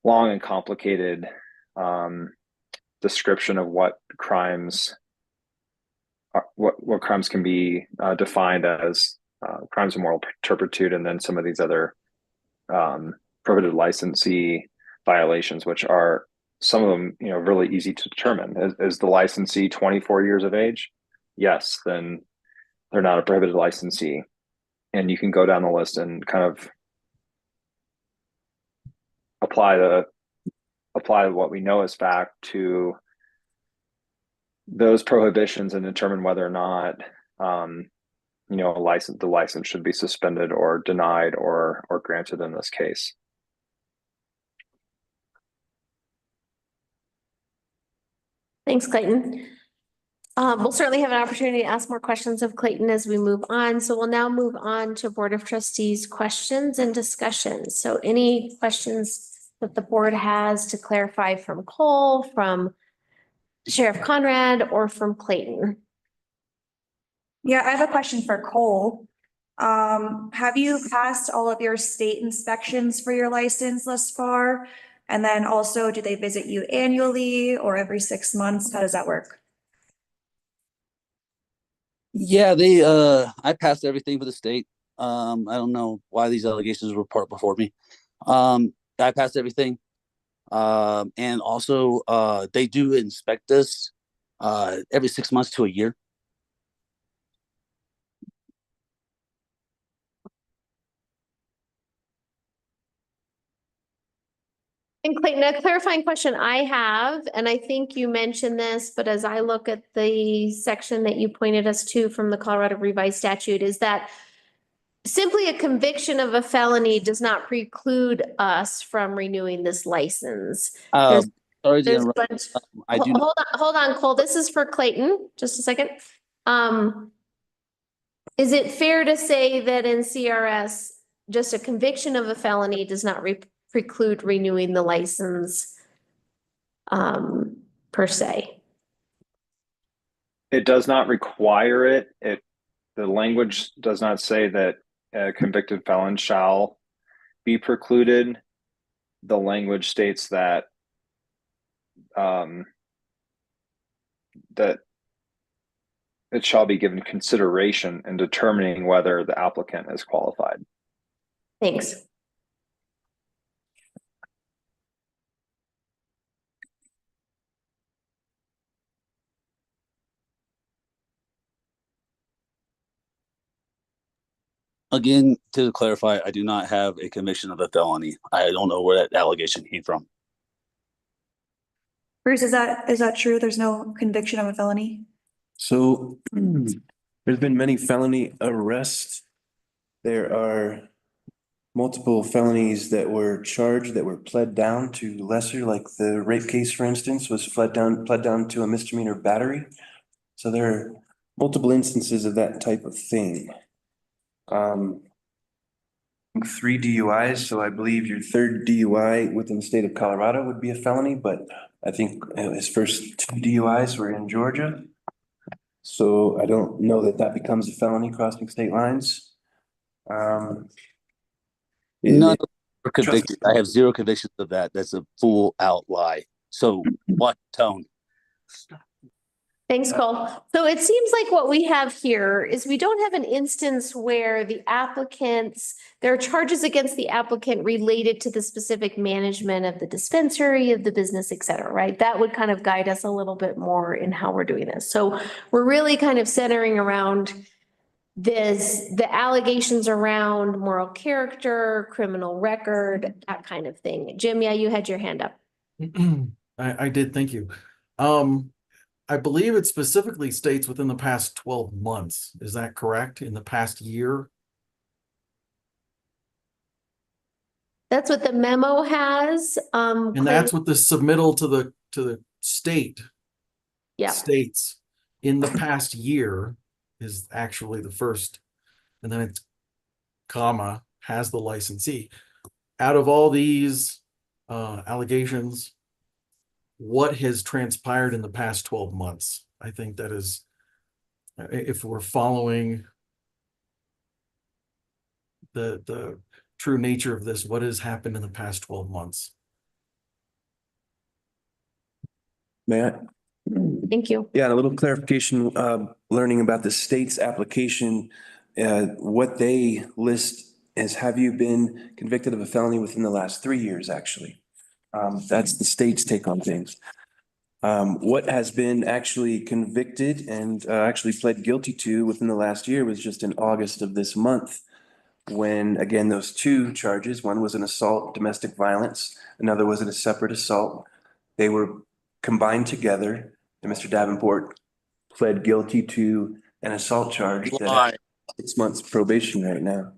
long and complicated description of what crimes can be defined as crimes of moral turpitude, and then some of these other prohibited licensee violations, which are some of them, you know, really easy to determine. Is the licensee 24 years of age? Yes, then they're not a prohibited licensee. And you can go down the list and kind of apply what we know as fact to those prohibitions and determine whether or not you know, the license should be suspended or denied or granted in this case. Thanks, Clayton. We'll certainly have an opportunity to ask more questions of Clayton as we move on. So we'll now move on to Board of Trustees questions and discussions. So any questions that the board has to clarify from Cole, from Sheriff Conrad, or from Clayton? Yeah, I have a question for Cole. Have you passed all of your state inspections for your license thus far? And then also, do they visit you annually or every 6 months? How does that work? Yeah, I passed everything for the state. I don't know why these allegations were brought before me. I passed everything. And also, they do inspect us every 6 months to a year. And Clayton, a clarifying question I have, and I think you mentioned this, but as I look at the section that you pointed us to from the Colorado Revised Statute, is that simply a conviction of a felony does not preclude us from renewing this license. Sorry to There's a interrupt. bunch. I do Hold on, Cole. This is for Clayton. Just a second. Is it fair to say that in CRS, just a conviction of a felony does not preclude renewing the license per se? It does not require it. The language does not say that a convicted felon shall be precluded. The language states that that it shall be given consideration in determining whether the applicant is qualified. Thanks. Again, to clarify, I do not have a conviction of a felony. I don't know where that allegation came from. Bruce, is that true? There's no conviction of a felony? So there's been many felony arrests. There are multiple felonies that were charged that were pled down to lesser, like the rape case, for instance, was pled down to a misdemeanor battery. So there are multiple instances of that type of thing. 3 DUIs, so I believe your third DUI within the state of Colorado would be a felony, but I think his first 2 DUIs were in Georgia. So I don't know that that becomes a felony crossing state lines. None are convicted. I have 0 convictions of that. That's a full out lie. So watch tone. Thanks, Cole. So it seems like what we have here is we don't have an instance where the applicants, there are charges against the applicant related to the specific management of the dispensary, of the business, et cetera, right? That would kind of guide us a little bit more in how we're doing this. So we're really kind of centering around the allegations around moral character, criminal record, that kind of thing. Jim, yeah, you had your hand up. I did, thank you. I believe it specifically states within the past 12 months. Is that correct? In the past year? That's what the memo has. And that's what the submittal to the state states. In the past year is actually the first, and then it's comma, has the licensee. Out of all these allegations, what has transpired in the past 12 months? I think that is, if we're following the true nature of this, what has happened in the past 12 months? May I? Thank you. Yeah, and a little clarification, learning about the state's application, what they list is, have you been convicted of a felony within the last 3 years, actually? That's the state's take on things. What has been actually convicted and actually pled guilty to within the last year was just in August of this month, when, again, those 2 charges, one was an assault, domestic violence, another was a separate assault. They were combined together, and Mr. Davenport pled guilty to an assault charge that has 6 months probation right now.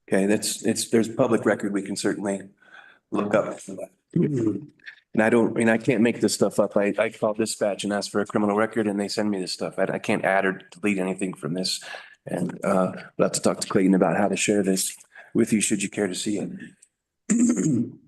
Okay, there's public record we can certainly look up for that. And I can't make this stuff up. I call dispatch and ask for a criminal record and they send me this stuff. I can't add or delete anything from this. And we'll have to talk to Clayton about how to share this with you, should you care to see it.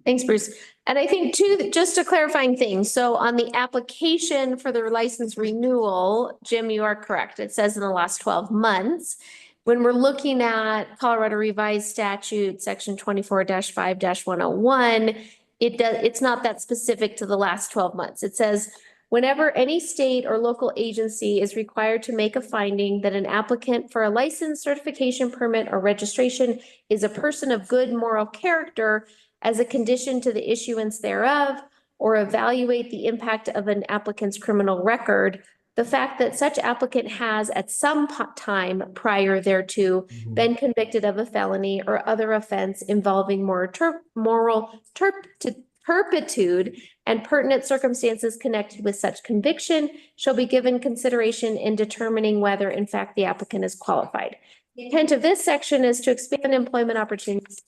Thanks, Bruce. And I think too, just a clarifying thing. So on the application for the license renewal, Jim, you are correct. It says in the last 12 months. When we're looking at Colorado Revised Statute, section 24-5-101, it's not that specific to the last 12 months. It says, whenever any state or local agency is required to make a finding that an applicant for a license, certification, permit, or registration is a person of good moral character as a condition to the issuance thereof, or evaluate the impact of an applicant's criminal record, the fact that such applicant has at some time prior thereto been convicted of a felony or other offense involving moral turpitude and pertinent circumstances connected with such conviction shall be given consideration in determining whether in fact the applicant is qualified. The intent of this section is to expand employment opportunities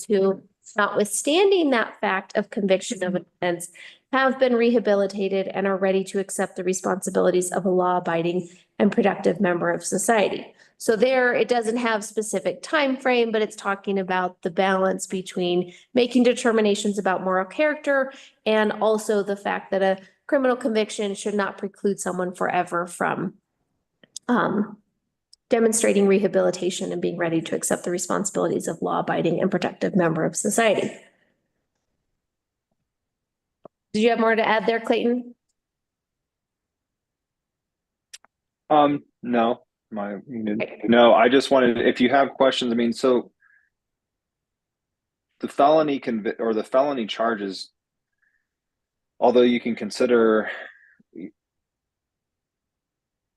who, notwithstanding that fact of conviction of an offense, have been rehabilitated and are ready to accept the responsibilities of a law-abiding and productive member of society. So there, it doesn't have specific time frame, but it's talking about the balance between making determinations about moral character and also the fact that a criminal conviction should not preclude someone forever from demonstrating rehabilitation and being ready to accept the responsibilities of law-abiding and productive member of society. Did you have more to add there, Clayton? No, no, I just wanted, if you have questions, I mean, so the felony the felony charges, although you can consider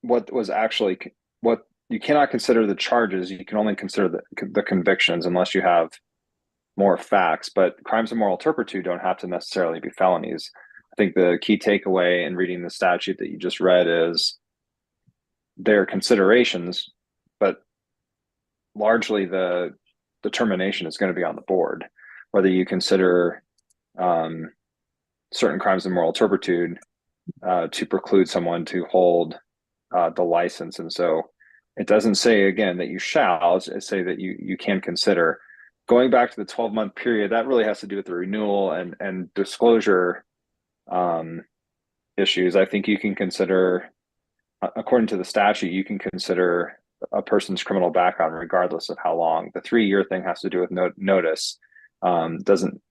what was actually, what you cannot consider the charges, you can only consider the convictions unless you have more facts, but crimes of moral turpitude don't have to necessarily be felonies. I think the key takeaway in reading the statute that you just read is their considerations, but largely the determination is going to be on the board, whether you consider certain crimes of moral turpitude to preclude someone to hold the license. And so it doesn't say, again, that you shall, it say that you can consider. going back to the 12-month period, that really has to do with the renewal and disclosure issues. I think you can consider, according to the statute, you can consider a person's criminal background regardless of how long. The 3-year thing has to do with notice, doesn't,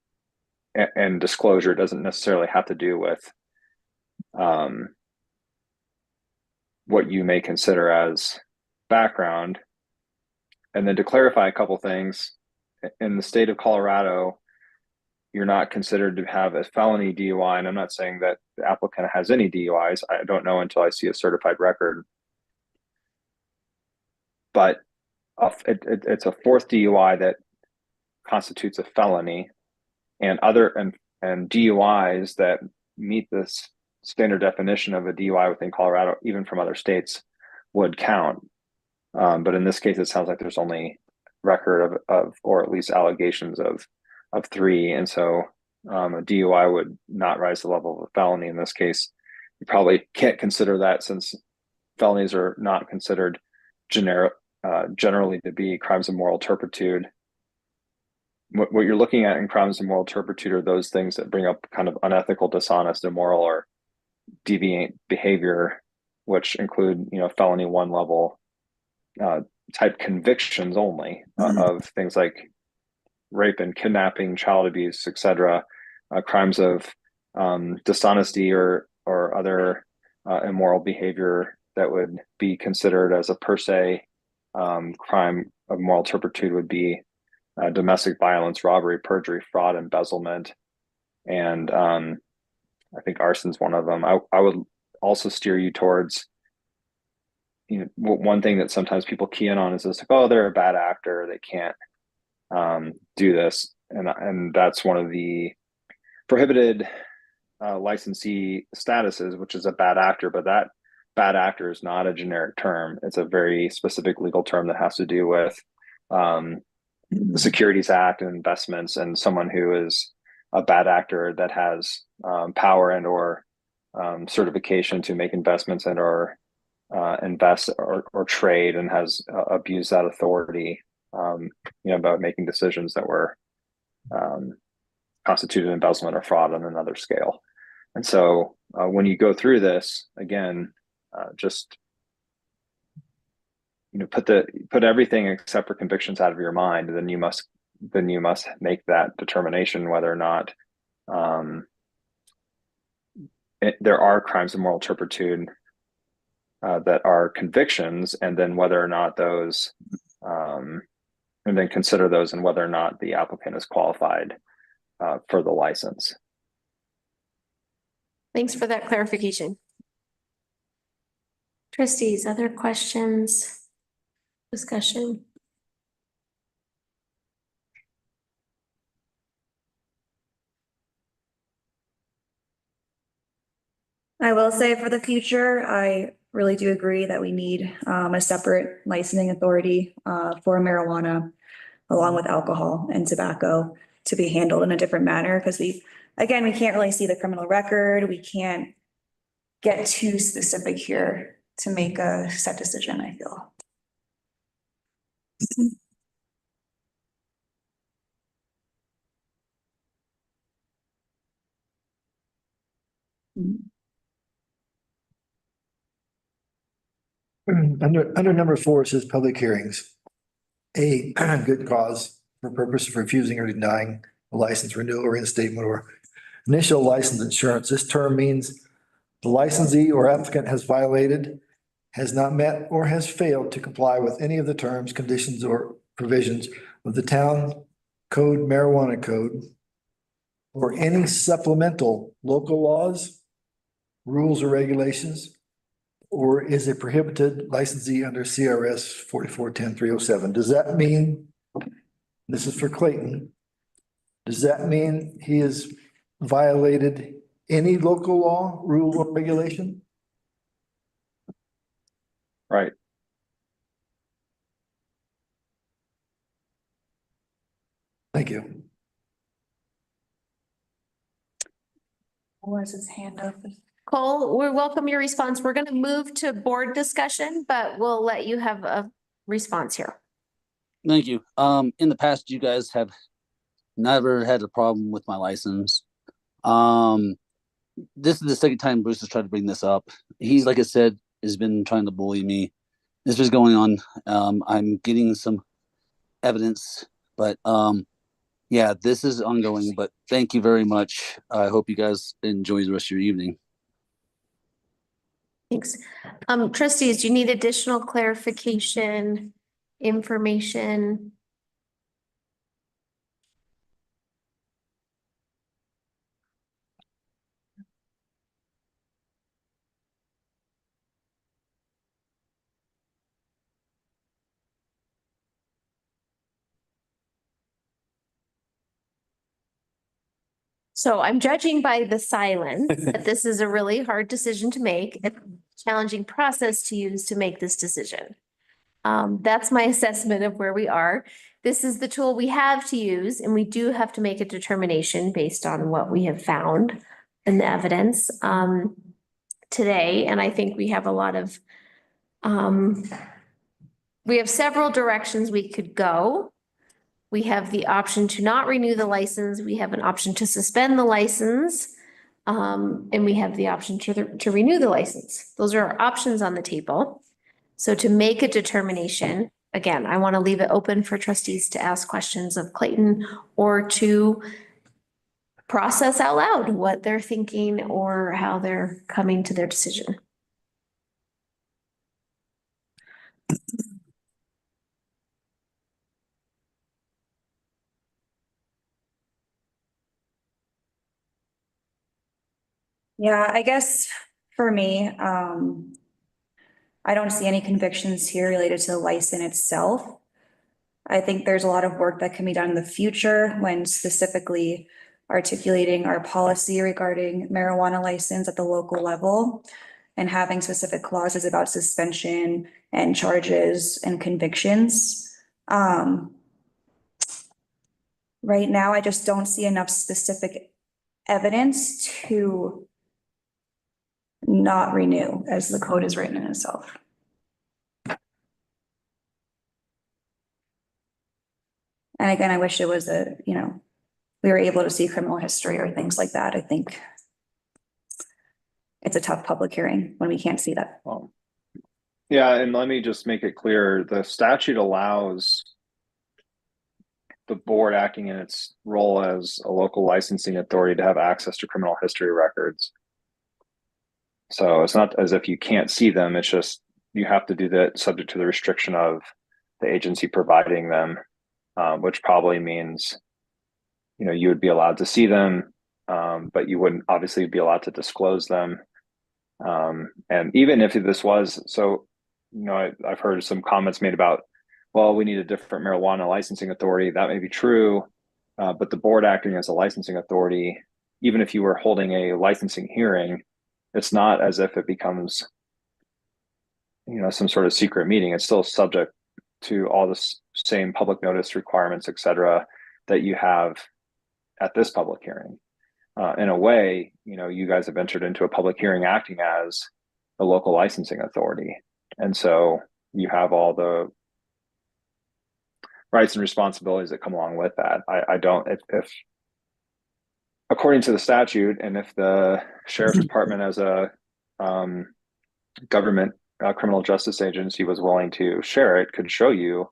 and disclosure doesn't necessarily have to do with what you may consider as background. And then to clarify a couple things, in the state of Colorado, you're not considered to have a felony DUI. And I'm not saying that the applicant has any DUIs. I don't know until I see a certified record. But it's a 4th DUI that constitutes a felony, and DUIs that meet this standard definition of a DUI within Colorado, even from other states, would count. But in this case, it sounds like there's only record of or at least allegations of 3. And so a DUI would not rise to the level of a felony in this case. You probably can't consider that, since felonies are not considered generally to be crimes of moral turpitude. What you're looking at in crimes of moral turpitude are those things that bring up kind of unethical, dishonest, immoral, or deviant behavior, which include, felony 1 level type convictions only, of things like rape and kidnapping, child abuse, etc. Crimes of dishonesty or other immoral behavior that would be considered as a per se crime of moral turpitude would be domestic violence, robbery, perjury, fraud, embezzlement, and I think arson's one of them. I would also steer you towards, one thing that sometimes people key in on is this, like, oh, they're a bad actor, they can't do this, and that's one of the prohibited licensee statuses, which is a bad actor. But that bad actor is not a generic term. It's a very specific legal term that has to do with the Securities Act and investments, and someone who is a bad actor that has power and or certification to make investments and or invest or trade, and has abused that authority about making decisions that were constituted embezzlement or fraud on another scale. And so when you go through this again, just put everything except for convictions out of your mind. Then you must make that determination whether or not there are crimes of moral turpitude that are convictions, and then whether or not those, and then consider those, and whether or not the applicant is qualified for the license. Thanks for that clarification. Trustees, other questions? Discussion? I will say, for the future, I really do agree that we need a separate licensing authority for marijuana, along with alcohol and tobacco, to be handled in a different manner, because we can't really see the criminal record. We can't get too specific here to make a set decision, I feel. Under number 4, it says public hearings. A good cause for purpose of refusing or denying a license renewal or reinstatement or initial license insurance. This term means the licensee or applicant has violated, has not met, or has failed to comply with any of the terms, conditions, or provisions of the town code, marijuana code, or any supplemental local laws, rules, or regulations, or is a prohibited licensee under CRS 4410-307. Does that mean, this is for Clayton, does that mean he has violated any local law, rule, or regulation? Right. Thank you. Who has his hand up? Cole, we welcome your response. We're going to move to board discussion, but we'll let you have a response here. Thank you. In the past, you guys have never had a problem with my license. This is the second time Bruce has tried to bring this up. He, like I said, has been trying to bully me. This is going on. I'm getting some evidence, but yeah, this is ongoing. But thank you very much. I hope you guys enjoy the rest of your evening. Thanks. Trustees, do you need additional clarification, information? So I'm judging by the silence that this is a really hard decision to make, a challenging process to use to make this decision. That's my assessment of where we are. This is the tool we have to use, and we do have to make a determination based on what we have found in the evidence today. And I think we have a lot of we have several directions we could go. We have the option to not renew the license. We have an option to suspend the license. And we have the option to renew the license. Those are our options on the table. So to make a determination, again, I want to leave it open for trustees to ask questions of Clayton or to process out loud what they're thinking or how they're coming to their decision. Yeah, I guess for me, I don't see any convictions here related to the license itself. I think there's a lot of work that can be done in the future when specifically articulating our policy regarding marijuana license at the local level and having specific clauses about suspension and charges and convictions. Right now, I just don't see enough specific evidence to not renew as the code is written in itself. And again, I wish it was we were able to see criminal history or things like that. I think it's a tough public hearing when we can't see that. Yeah, and let me just make it clear, the statute allows the board acting in its role as a local licensing authority to have access to criminal history records. So it's not as if you can't see them, it's just you have to do that subject to the restriction of the agency providing them, which probably means, you would be allowed to see them, but you wouldn't obviously be allowed to disclose them. And even if this was, so, I've heard some comments made about, well, we need a different marijuana licensing authority. That may be true, but the board acting as a licensing authority, even if you were holding a licensing hearing, it's not as if it becomes, some sort of secret meeting. It's still subject to all the same public notice requirements, et cetera, that you have at this public hearing. In a way, you guys have entered into a public hearing acting as a local licensing authority. And so you have all the rights and responsibilities that come along with that. I don't, if according to the statute, and if the sheriff's department as a government criminal justice agency was willing to share it, could show you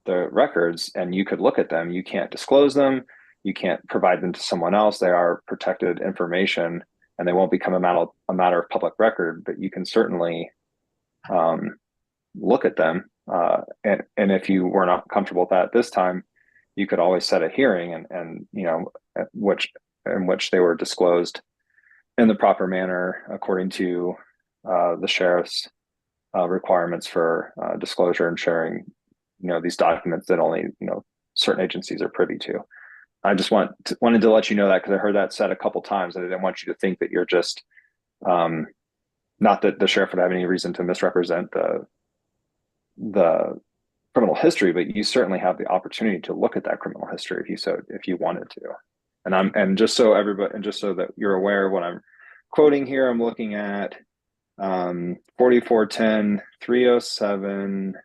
the records and you could look at them. You can't disclose them. You can't provide them to someone else. They are protected information and they won't become a matter of public record, but you can certainly look at them. And if you were not comfortable with that this time, you could always set a hearing and in which they were disclosed in the proper manner according to the sheriff's requirements for disclosure and sharing, these documents that only, certain agencies are privy to. I just wanted to let you know that because I heard that said a couple times, and I didn't want you to think that you're just, not that the sheriff would have any reason to misrepresent the criminal history, but you certainly have the opportunity to look at that criminal history if you wanted to. And just so that you're aware of what I'm quoting here, I'm looking at 4410 307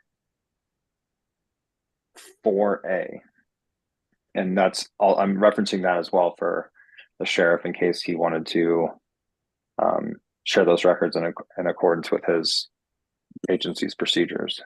4A. And that's all, I'm referencing that as well for the sheriff in case he wanted to share those records in accordance with his agency's procedures.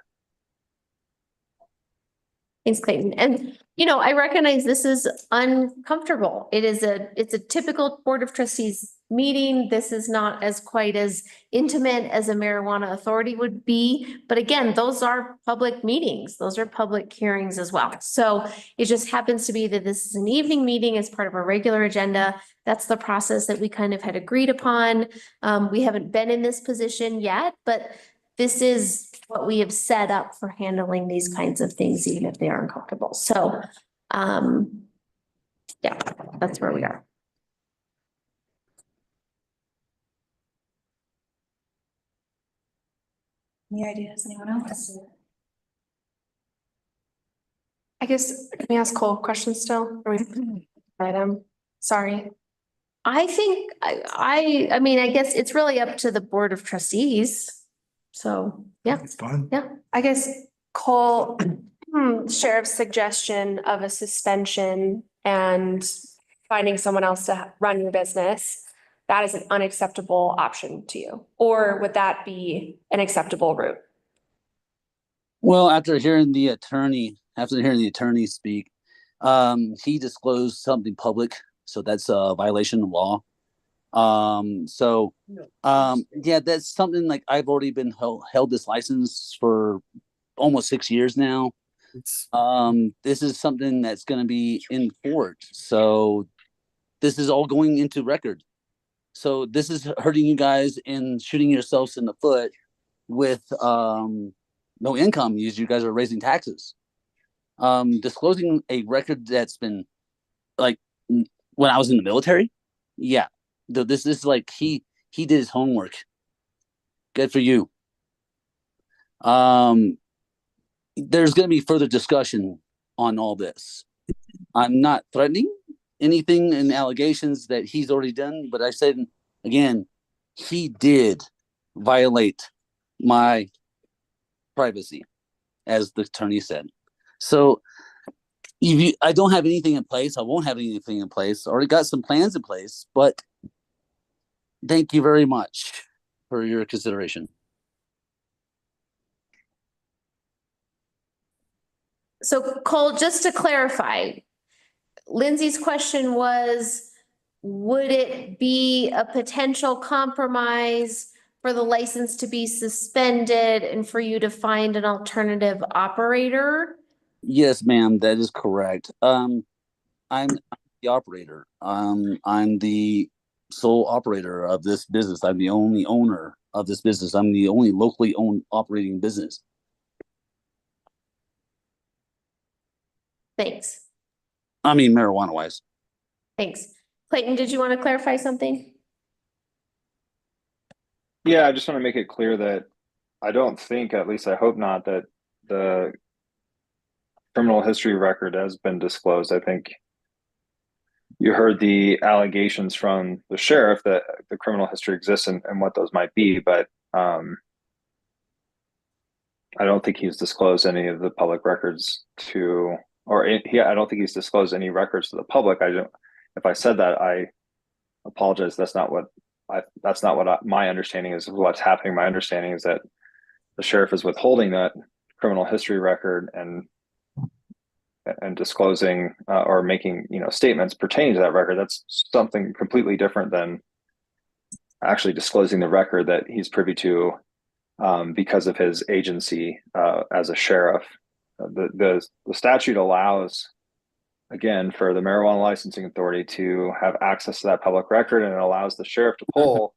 Thanks, Clayton. And, you know, I recognize this is uncomfortable. It's a typical Board of Trustees meeting. This is not as quite as intimate as a marijuana authority would be. But again, those are public meetings. Those are public hearings as well. So it just happens to be that this is an evening meeting as part of our regular agenda. That's the process that we kind of had agreed upon. We haven't been in this position yet, but this is what we have set up for handling these kinds of things, even if they are uncomfortable. So, yeah, that's where we are. Any ideas, anyone else? I guess, can we ask Cole questions still? Or we item? Sorry. I think, I mean, I guess it's really up to the Board of Trustees. So, yeah. It's fine. Yeah. I guess Cole, sheriff's suggestion of a suspension and finding someone else to run your business, that is an unacceptable option to you? Or would that be an acceptable route? Well, after hearing the attorney speak, he disclosed something public, so that's a violation of law. Yeah, that's something like I've already been held this license for almost 6 years now. This is something that's going to be in court. So this is all going into record. So this is hurting you guys and shooting yourselves in the foot with no income because you guys are raising taxes. Disclosing a record that's been like when I was in the military. Yeah. This is like he did his homework. Good for you. There's going to be further discussion on all this. I'm not threatening anything in allegations that he's already done, but I said again, he did violate my privacy, as the attorney said. So I don't have anything in place. I won't have anything in place. I already got some plans in place, but thank you very much for your consideration. So Cole, just to clarify, Lindsay's question was, would it be a potential compromise for the license to be suspended and for you to find an alternative operator? Yes, ma'am, that is correct. I'm the operator. I'm the sole operator of this business. I'm the only owner of this business. I'm the only locally owned operating business. Thanks. I mean, marijuana wise. Thanks. Clayton, did you want to clarify something? Yeah, I just want to make it clear that I don't think, at least I hope not, that the criminal history record has been disclosed. I think you heard the allegations from the sheriff that the criminal history exists and what those might be, but I don't think he's disclosed any of the public records to, I don't think he's disclosed any records to the public. If I said that, I apologize. That's not what my understanding is of what's happening. My understanding is that the sheriff is withholding that criminal history record and disclosing or making statements pertaining to that record. That's something completely different than actually disclosing the record that he's privy to because of his agency as a sheriff. The statute allows, again, for the Marijuana Licensing Authority to have access to that public record, and it allows the sheriff to pull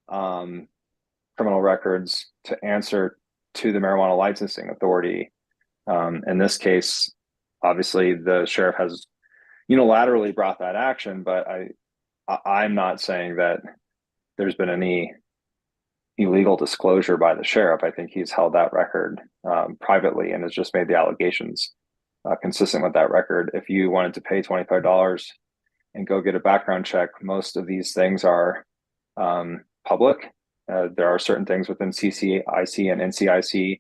criminal records to answer to the Marijuana Licensing Authority. In this case, obviously, the sheriff has unilaterally brought that action, but I'm not saying that there's been any illegal disclosure by the sheriff. I think he's held that record privately and has just made the allegations consistent with that record. If you wanted to pay $25 and go get a background check, most of these things are public. There are certain things within CCIC and NCIC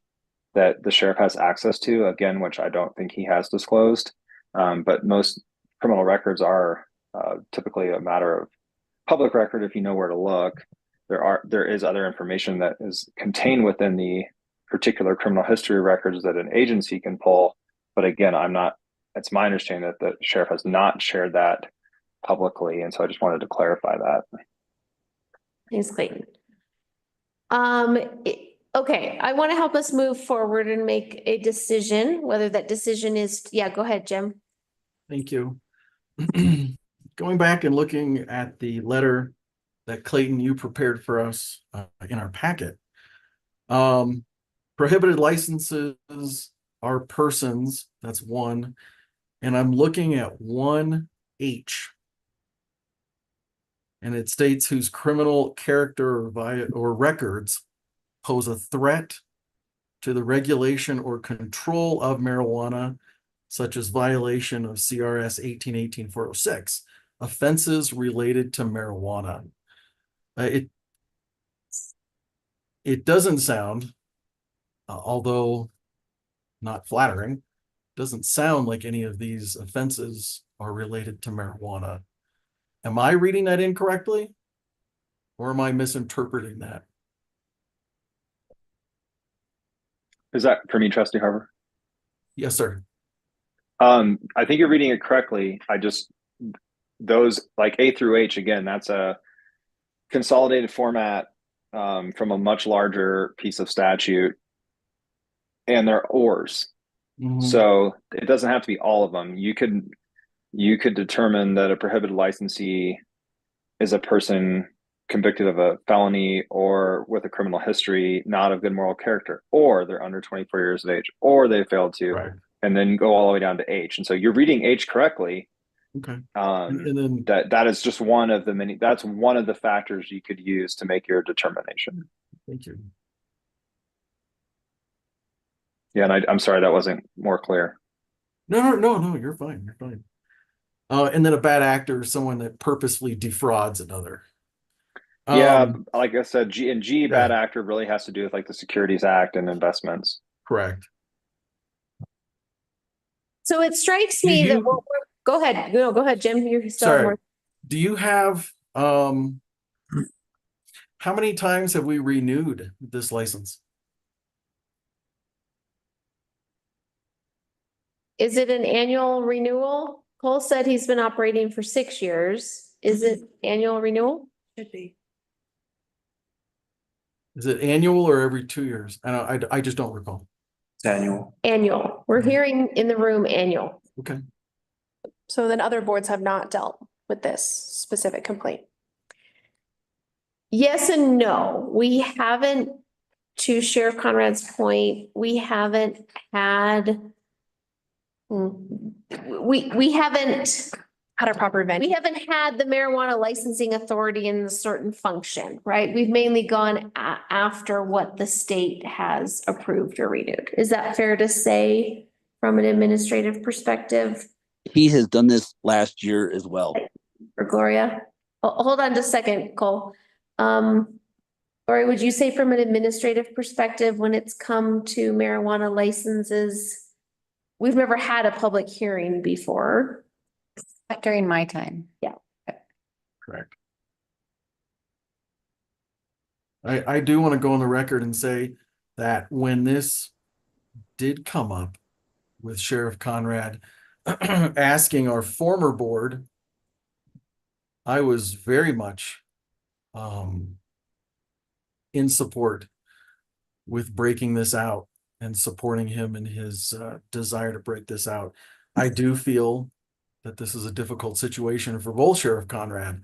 that the sheriff has access to, again, which I don't think he has disclosed. But most criminal records are typically a matter of public record if you know where to look. There is other information that is contained within the particular criminal history records that an agency can pull. But again, it's my understanding that the sheriff has not shared that publicly. And so I just wanted to clarify that. Thanks, Clayton. Okay, I want to help us move forward and make a decision, whether that decision is, yeah, go ahead, Jim. Thank you. Going back and looking at the letter that Clayton, you prepared for us in our packet. Prohibited licenses are persons, that's one. And I'm looking at 1H. And it states whose criminal character or records pose a threat to the regulation or control of marijuana, such as violation of CRS 1818-406, offenses related to marijuana. It doesn't sound, although not flattering, doesn't sound like any of these offenses are related to marijuana. Am I reading that incorrectly? Or am I misinterpreting that? Is that for me, Trustee Harper? Yes, sir. I think you're reading it correctly. Those like A through H, again, that's a consolidated format from a much larger piece of statute, and they're ORs. So it doesn't have to be all of them. You could determine that a prohibited licensee is a person convicted of a felony or with a criminal history, not of good moral character, or they're under 24 years of age, or they failed to, and then go all the way down to H. And so you're reading H correctly. Okay. And then that is just one of the many, that's one of the factors you could use to make your determination. Thank you. Yeah, and I'm sorry that wasn't more clear. No, you're fine. You're fine. And then a bad actor is someone that purposefully defrauds another. Yeah, like I said, bad actor really has to do with like the Securities Act and investments. Correct. So it strikes me that go ahead. No, go ahead, Jim. You're still Sorry. more. Do you have how many times have we renewed this license? Is it an annual renewal? Cole said he's been operating for 6 years. Is it annual renewal? Should be. Is it annual or every 2 years? I just don't recall. It's annual. Annual. We're hearing in the room annual. Okay. So then other boards have not dealt with this specific complaint. Yes and no. We haven't, to Sheriff Conrad's point, we haven't had. We haven't had a proper event. We haven't had the marijuana licensing authority in a certain function, right? We've mainly gone after what the state has approved or renewed. Is that fair to say from an administrative perspective? He has done this last year as well. For Gloria? Hold on just a second, Cole. Or would you say from an administrative perspective, when it's come to marijuana licenses, we've never had a public hearing before? During my time. Yeah. Correct. I do want to go on the record and say that when this did come up with Sheriff Conrad asking our former board, I was very much in support with breaking this out and supporting him in his desire to break this out. I do feel that this is a difficult situation for both Sheriff Conrad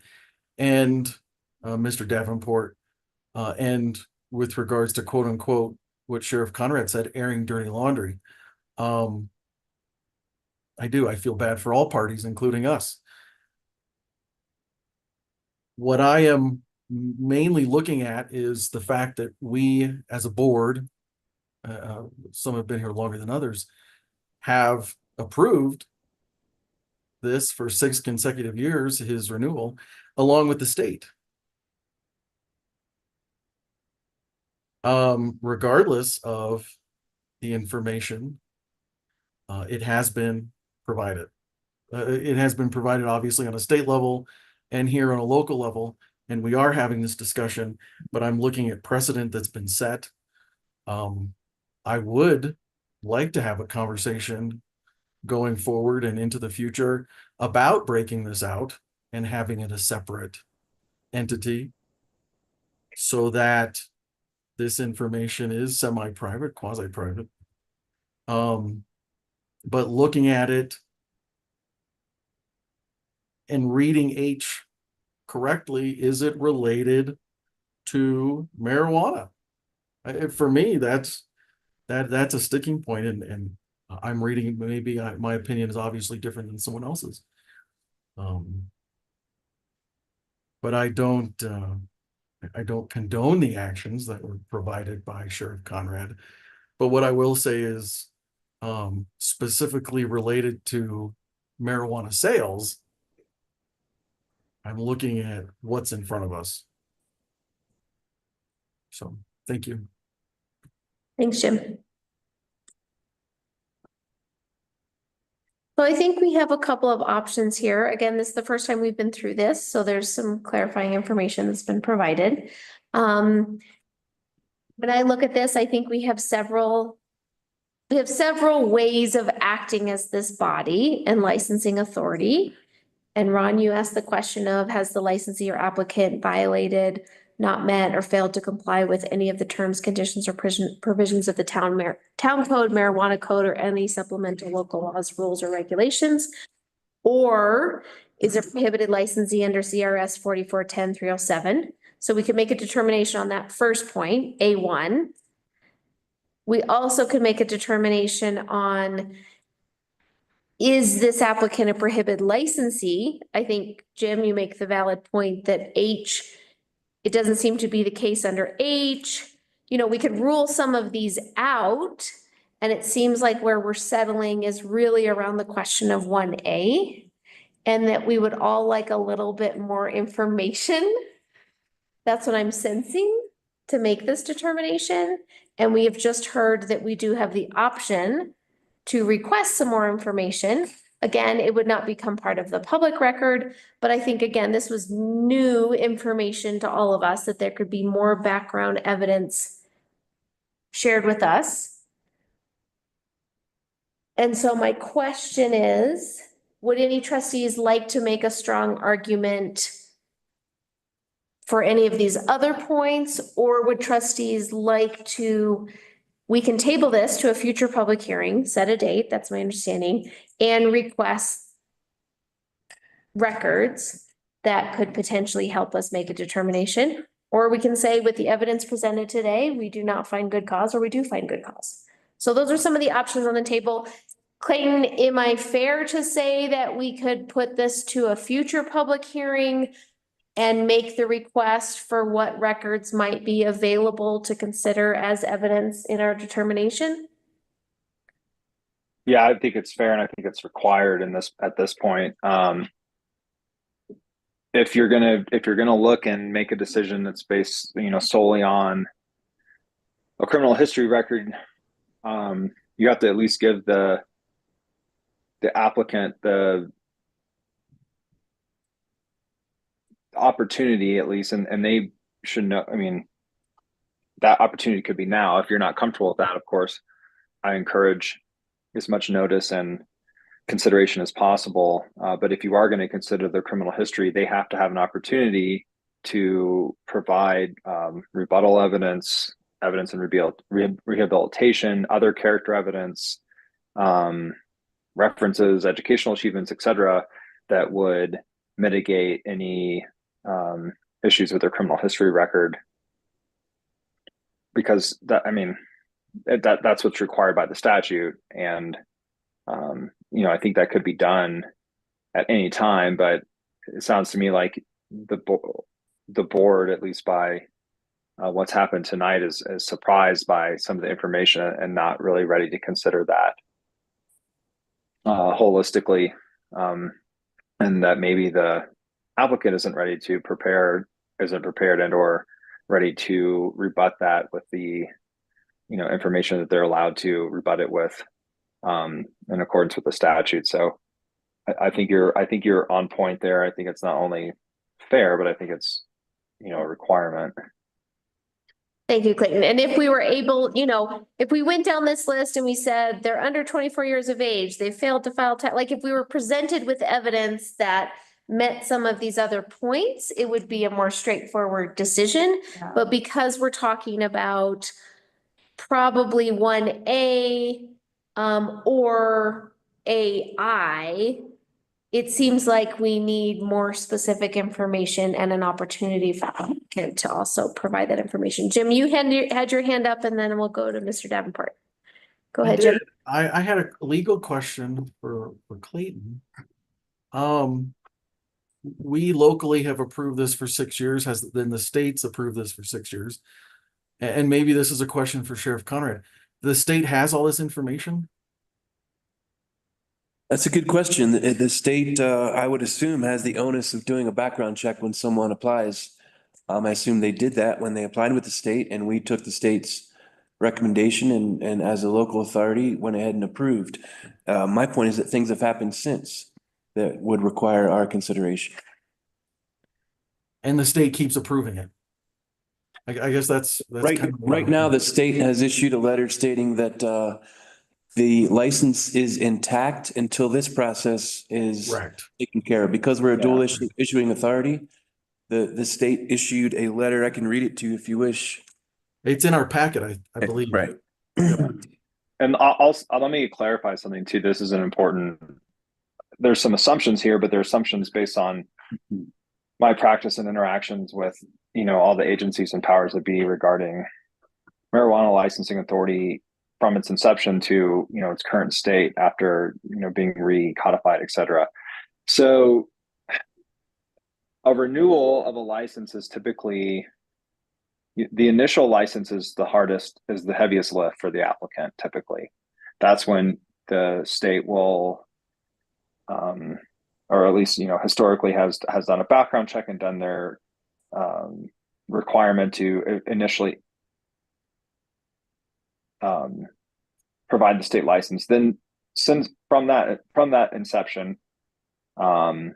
and Mr. Davenport. And with regards to quote unquote, what Sheriff Conrad said, airing dirty laundry. I feel bad for all parties, including us. What I am mainly looking at is the fact that we as a board, some have been here longer than others, have approved this for 6 consecutive years, his renewal, along with the state. Regardless of the information. It has been provided. It has been provided obviously on a state level and here on a local level, and we are having this discussion, but I'm looking at precedent that's been set. I would like to have a conversation going forward and into the future about breaking this out and having it a separate entity so that this information is semi-private, quasi-private. But looking at it and reading H correctly, is it related to marijuana? For me, that's a sticking point, and I'm reading, maybe my opinion is obviously different than someone else's. But I don't condone the actions that were provided by Sheriff Conrad. But what I will say is, specifically related to marijuana sales, I'm looking at what's in front of us. So, thank you. Thanks, Jim. So I think we have a couple of options here. Again, this is the first time we've been through this, so there's some clarifying information that's been provided. When I look at this, I think we have several ways of acting as this body and licensing authority. And Ron, you asked the question of, has the licensee or applicant violated, not met, or failed to comply with any of the terms, conditions, or provisions of the town code, marijuana code, or any supplemental local laws, rules, or regulations? Or is a prohibited licensee under CRS 4410-307? So we could make a determination on that first point, A1. We also could make a determination on, is this applicant a prohibited licensee? I think, Jim, you make the valid point that H, it doesn't seem to be the case under H. You know, we could rule some of these out, and it seems like where we're settling is really around the question of 1A, and that we would all like a little bit more information. That's what I'm sensing to make this determination. And we have just heard that we do have the option to request some more information. Again, it would not become part of the public record, but I think, again, this was new information to all of us, that there could be more background evidence shared with us. And so my question is, would any trustees like to make a strong argument for any of these other points, or would trustees like to, we can table this to a future public hearing, set a date, that's my understanding, and request records that could potentially help us make a determination? Or we can say, with the evidence presented today, we do not find good cause, or we do find good cause. So those are some of the options on the table. Clayton, am I fair to say that we could put this to a future public hearing and make the request for what records might be available to consider as evidence in our determination? Yeah, I think it's fair, and I think it's required at this point. If you're gonna look and make a decision that's based, solely on a criminal history record, you have to at least give the applicant the opportunity, at least, and they should know. I mean, that opportunity could be now. If you're not comfortable with that, of course, I encourage as much notice and consideration as possible. But if you are going to consider their criminal history, they have to have an opportunity to provide rebuttal evidence and rehabilitation, other character evidence, references, educational achievements, etc., that would mitigate any issues with their criminal history record. Because that's what's required by the statute. And I think that could be done at any time, but it sounds to me like the board, at least by what's happened tonight, is surprised by some of the information and not really ready to consider that holistically, and that maybe the applicant isn't prepared and or ready to rebut that with the information that they're allowed to rebut it with, in accordance with the statute. So I think you're on point there. I think it's not only fair, but I think it's, a requirement. Thank you, Clayton. And if we were able, if we went down this list and we said they're under 24 years of age, they failed to file tax, like if we were presented with evidence that met some of these other points, it would be a more straightforward decision. But because we're talking about probably 1A or AI, it seems like we need more specific information and an opportunity for applicant to also provide that information. Jim, you had your hand up, and then we'll go to Mr. Davenport. Go ahead, Jim. I had a legal question for Clayton. We locally have approved this for 6 years. Has then the states approved this for 6 years? And maybe this is a question for Sheriff Conrad. The state has all this information? That's a good question. The state, I would assume, has the onus of doing a background check when someone applies. I assume they did that when they applied with the state, and we took the state's recommendation and as a local authority went ahead and approved. My point is that things have happened since that would require our consideration. And the state keeps approving it. I guess that's right. Kind of right now, the state has issued a letter stating that the license is intact until this process is taken care of. Because we're a dual issuing authority, the state issued a letter. I can read it to you if you wish. It's in our packet, I believe. Right. And I'll let me clarify something too. This is an important, there's some assumptions here, but they're assumptions based on my practice and interactions with, all the agencies and powers that be regarding marijuana licensing authority from its inception to, its current state after, being recodified, et cetera. So a renewal of a license is typically, the initial license is the heaviest lift for the applicant. Typically, that's when the state will, or at least, historically has done a background check and done their requirement to initially provide the state license. Then since from that inception, the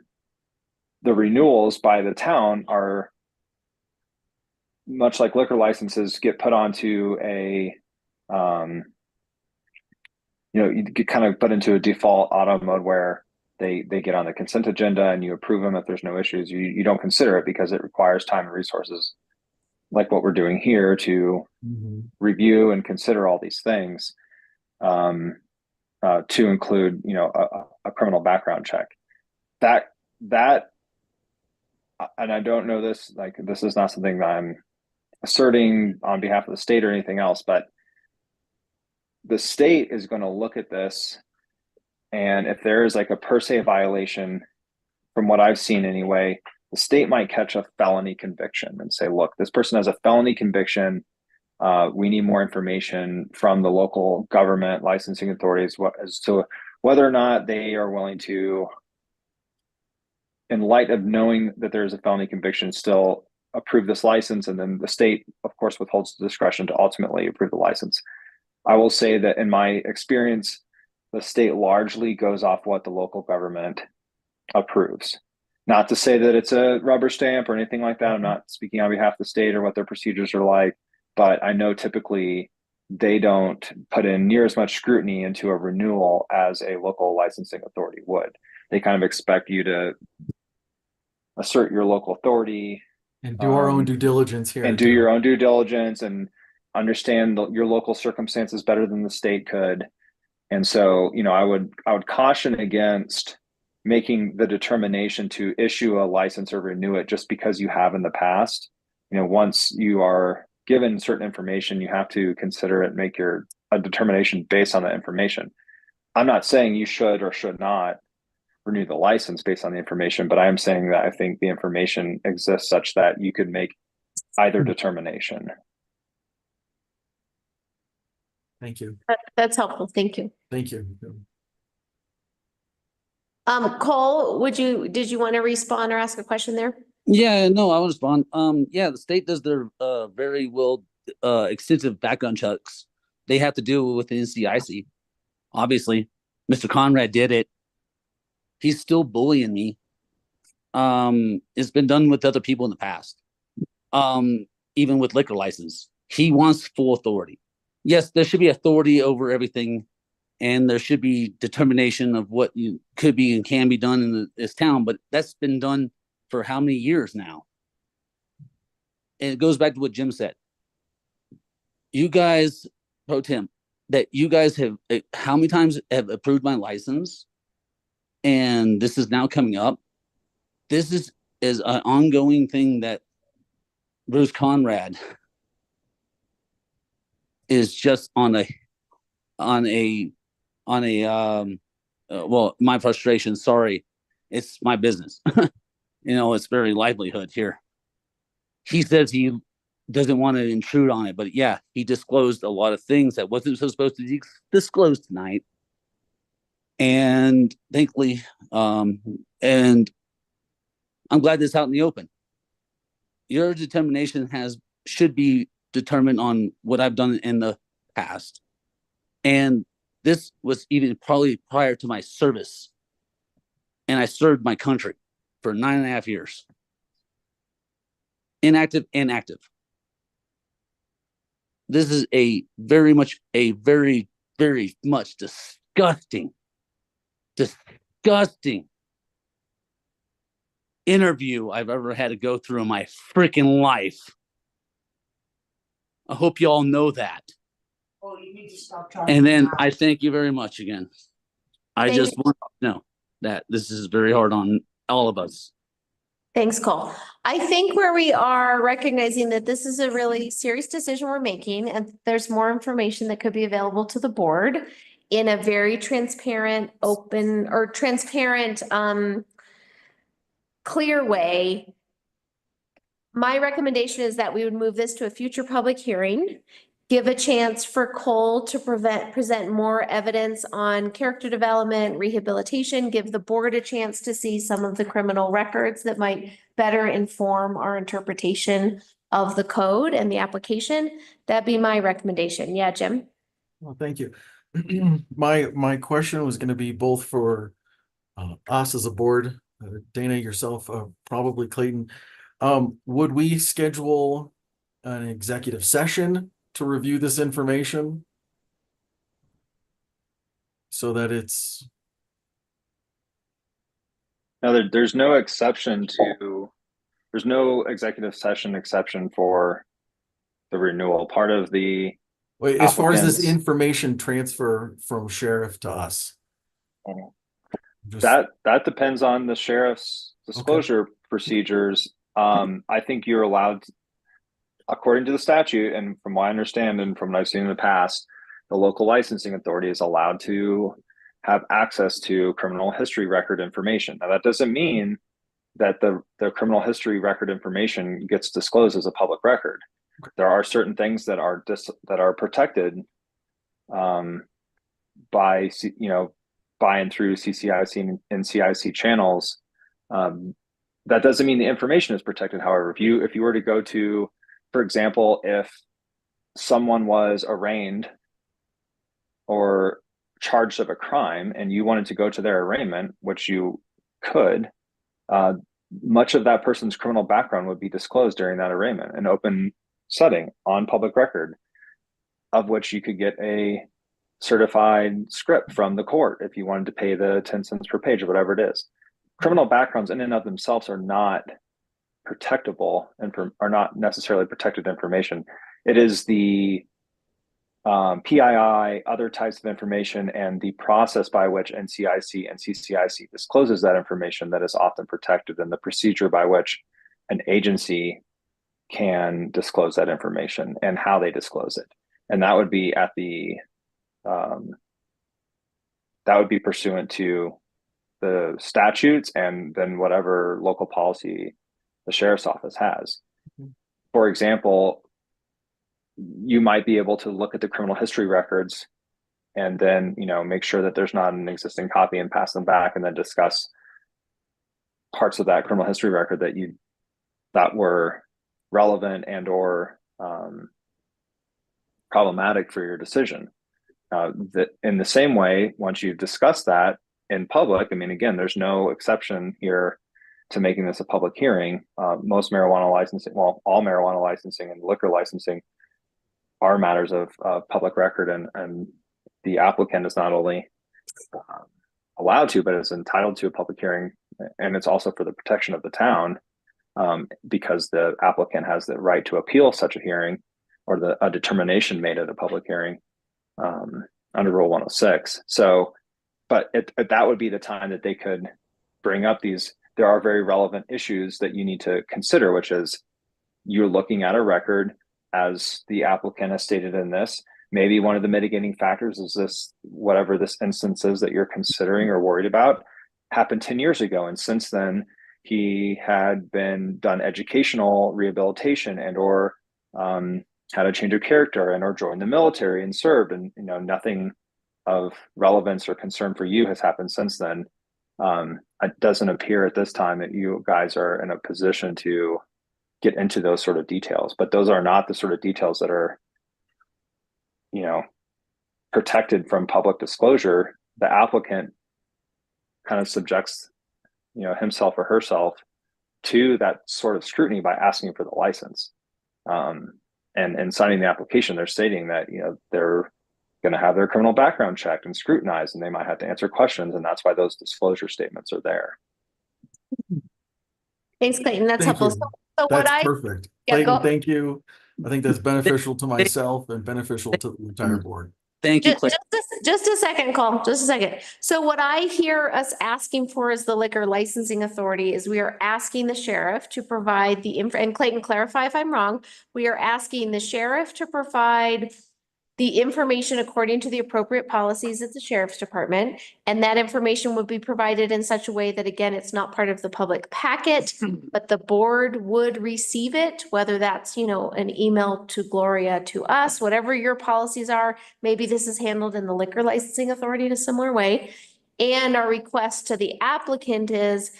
renewals by the town are much like liquor licenses get put onto a, you get kind of put into a default auto mode where they get on the consent agenda and you approve them if there's no issues. You don't consider it because it requires time and resources, like what we're doing here, to review and consider all these things, to include, a criminal background check. That, and I don't know this, like, this is not something that I'm asserting on behalf of the state or anything else, but the state is going to look at this, and if there is like a per se violation, from what I've seen anyway, the state might catch a felony conviction and say, look, this person has a felony conviction. We need more information from the local government licensing authorities as to whether or not they are willing to, in light of knowing that there's a felony conviction, still approve this license. And then the state, of course, withholds the discretion to ultimately approve the license. I will say that in my experience, the state largely goes off what the local government approves. Not to say that it's a rubber stamp or anything like that. I'm not speaking on behalf of the state or what their procedures are like, but I know typically they don't put in near as much scrutiny into a renewal as a local licensing authority would. They kind of expect you to assert your local authority and do our own due diligence here, and do your own due diligence and understand your local circumstances better than the state could. And so, I would caution against making the determination to issue a license or renew it just because you have in the past. Once you are given certain information, you have to consider it, make a determination based on that information. I'm not saying you should or should not renew the license based on the information, but I am saying that I think the information exists such that you could make either determination. Thank you. That's helpful. Thank you. Thank you. Cole, did you want to respond or ask a question there? Yeah, no, I want to respond. Yeah, the state does their very well extensive background checks they have to do it with the NCIC. Obviously, Mr. Conrad did it. He's still bullying me. It's been done with other people in the past. Even with liquor license, he wants full authority. Yes, there should be authority over everything, and there should be determination of what you could be and can be done in this town. But that's been done for how many years now? And it goes back to what Jim said. You guys, pro tem, that you guys have how many times have approved my license, and this is now coming up. This is an ongoing thing that Bruce Conrad is just on a well, my frustration, sorry, it's my business. It's very livelihood here. He says he doesn't want to intrude on it, but yeah, he disclosed a lot of things that wasn't supposed to disclose tonight. And thankfully, and I'm glad this out in the open. Your determination should be determined on what I've done in the past. And this was even probably prior to my service. And I served my country for 9.5 years. Inactive and active. This is a very, very much disgusting interview I've ever had to go through in my freaking life. I hope you all know that. Oh, you need to stop talking. And then I thank you very much again. I just want to know that this is very hard on all of us. Thanks, Cole. I think where we are recognizing that this is a really serious decision we're making, and there's more information that could be available to the board in a very transparent, open, or transparent, clear way. My recommendation is that we would move this to a future public hearing, give a chance for Cole to present more evidence on character development, rehabilitation, give the board a chance to see some of the criminal records that might better inform our interpretation of the code and the application. That'd be my recommendation. Yeah, Jim? Well, thank you. My question was going to be both for us as a board, Dana, yourself, probably Clayton. Would we schedule an executive session to review this information so that it's Now, there's no there's no executive session exception for the renewal. Part of the wait, as far as this applicant's- information transfer from sheriff to us? That depends on the sheriff's disclosure procedures. I think you're allowed, according to the statute, and from what I understand and from what I've seen in the past, the local licensing authority is allowed to have access to criminal history record information. Now, that doesn't mean that the criminal history record information gets disclosed as a public record. There are certain things that are protected by and through CCIC and CIC channels. That doesn't mean the information is protected. However, if you were to go to, for example, if someone was arraigned or charged of a crime and you wanted to go to their arraignment, which you could, much of that person's criminal background would be disclosed during that arraignment, an open setting on public record, of which you could get a certified script from the court if you wanted to pay the 10 cents per page or whatever it is. Criminal backgrounds in and of themselves are not protectable and are not necessarily protected information. It is the PII, other types of information, and the process by which NCIC and CCIC discloses that information that is often protected, and the procedure by which an agency can disclose that information and how they disclose it. And that would be at the that would be pursuant to the statutes and then whatever local policy the sheriff's office has. For example, you might be able to look at the criminal history records and then, make sure that there's not an existing copy and pass them back, and then discuss parts of that criminal history record that were relevant and or problematic for your decision. That in the same way, once you've discussed that in public, I mean, again, there's no exception here to making this a public hearing. Most marijuana licensing, well, all marijuana licensing and liquor licensing are matters of public record, and the applicant is not only allowed to, but is entitled to a public hearing, and it's also for the protection of the town, because the applicant has the right to appeal such a hearing or a determination made at a public hearing under Rule 106. So, but that would be the time that they could bring up these. There are very relevant issues that you need to consider, which is you're looking at a record as the applicant has stated in this. Maybe one of the mitigating factors is this, whatever this instance is that you're considering or worried about happened 10 years ago. And since then, he had been done educational rehabilitation and or had a change of character and or joined the military and served, and nothing of relevance or concern for you has happened since then. It doesn't appear at this time that you guys are in a position to get into those sort of details, but those are not the sort of details that are protected from public disclosure. The applicant kind of subjects himself or herself to that sort of scrutiny by asking for the license. And signing the application, they're stating that they're going to have their criminal background checked and scrutinized, and they might have to answer questions, and that's why those disclosure statements are there. Thanks, Clayton. That's Thank helpful. you. So That's what I perfect. Yeah, Clayton, go. thank you. I think that's beneficial to myself and beneficial to the entire board. Thank you, Just, Clayton. just a second, Cole, just a second. So what I hear us asking for as the liquor licensing authority is we are asking the sheriff to provide the info, and Clayton, clarify if I'm wrong. We are asking the sheriff to provide the information according to the appropriate policies at the sheriff's department. And that information would be provided in such a way that, again, it's not part of the public packet, but the board would receive it, whether that's, an email to Gloria, to us, whatever your policies are. Maybe this is handled in the liquor licensing authority in a similar way. And our request to the applicant is,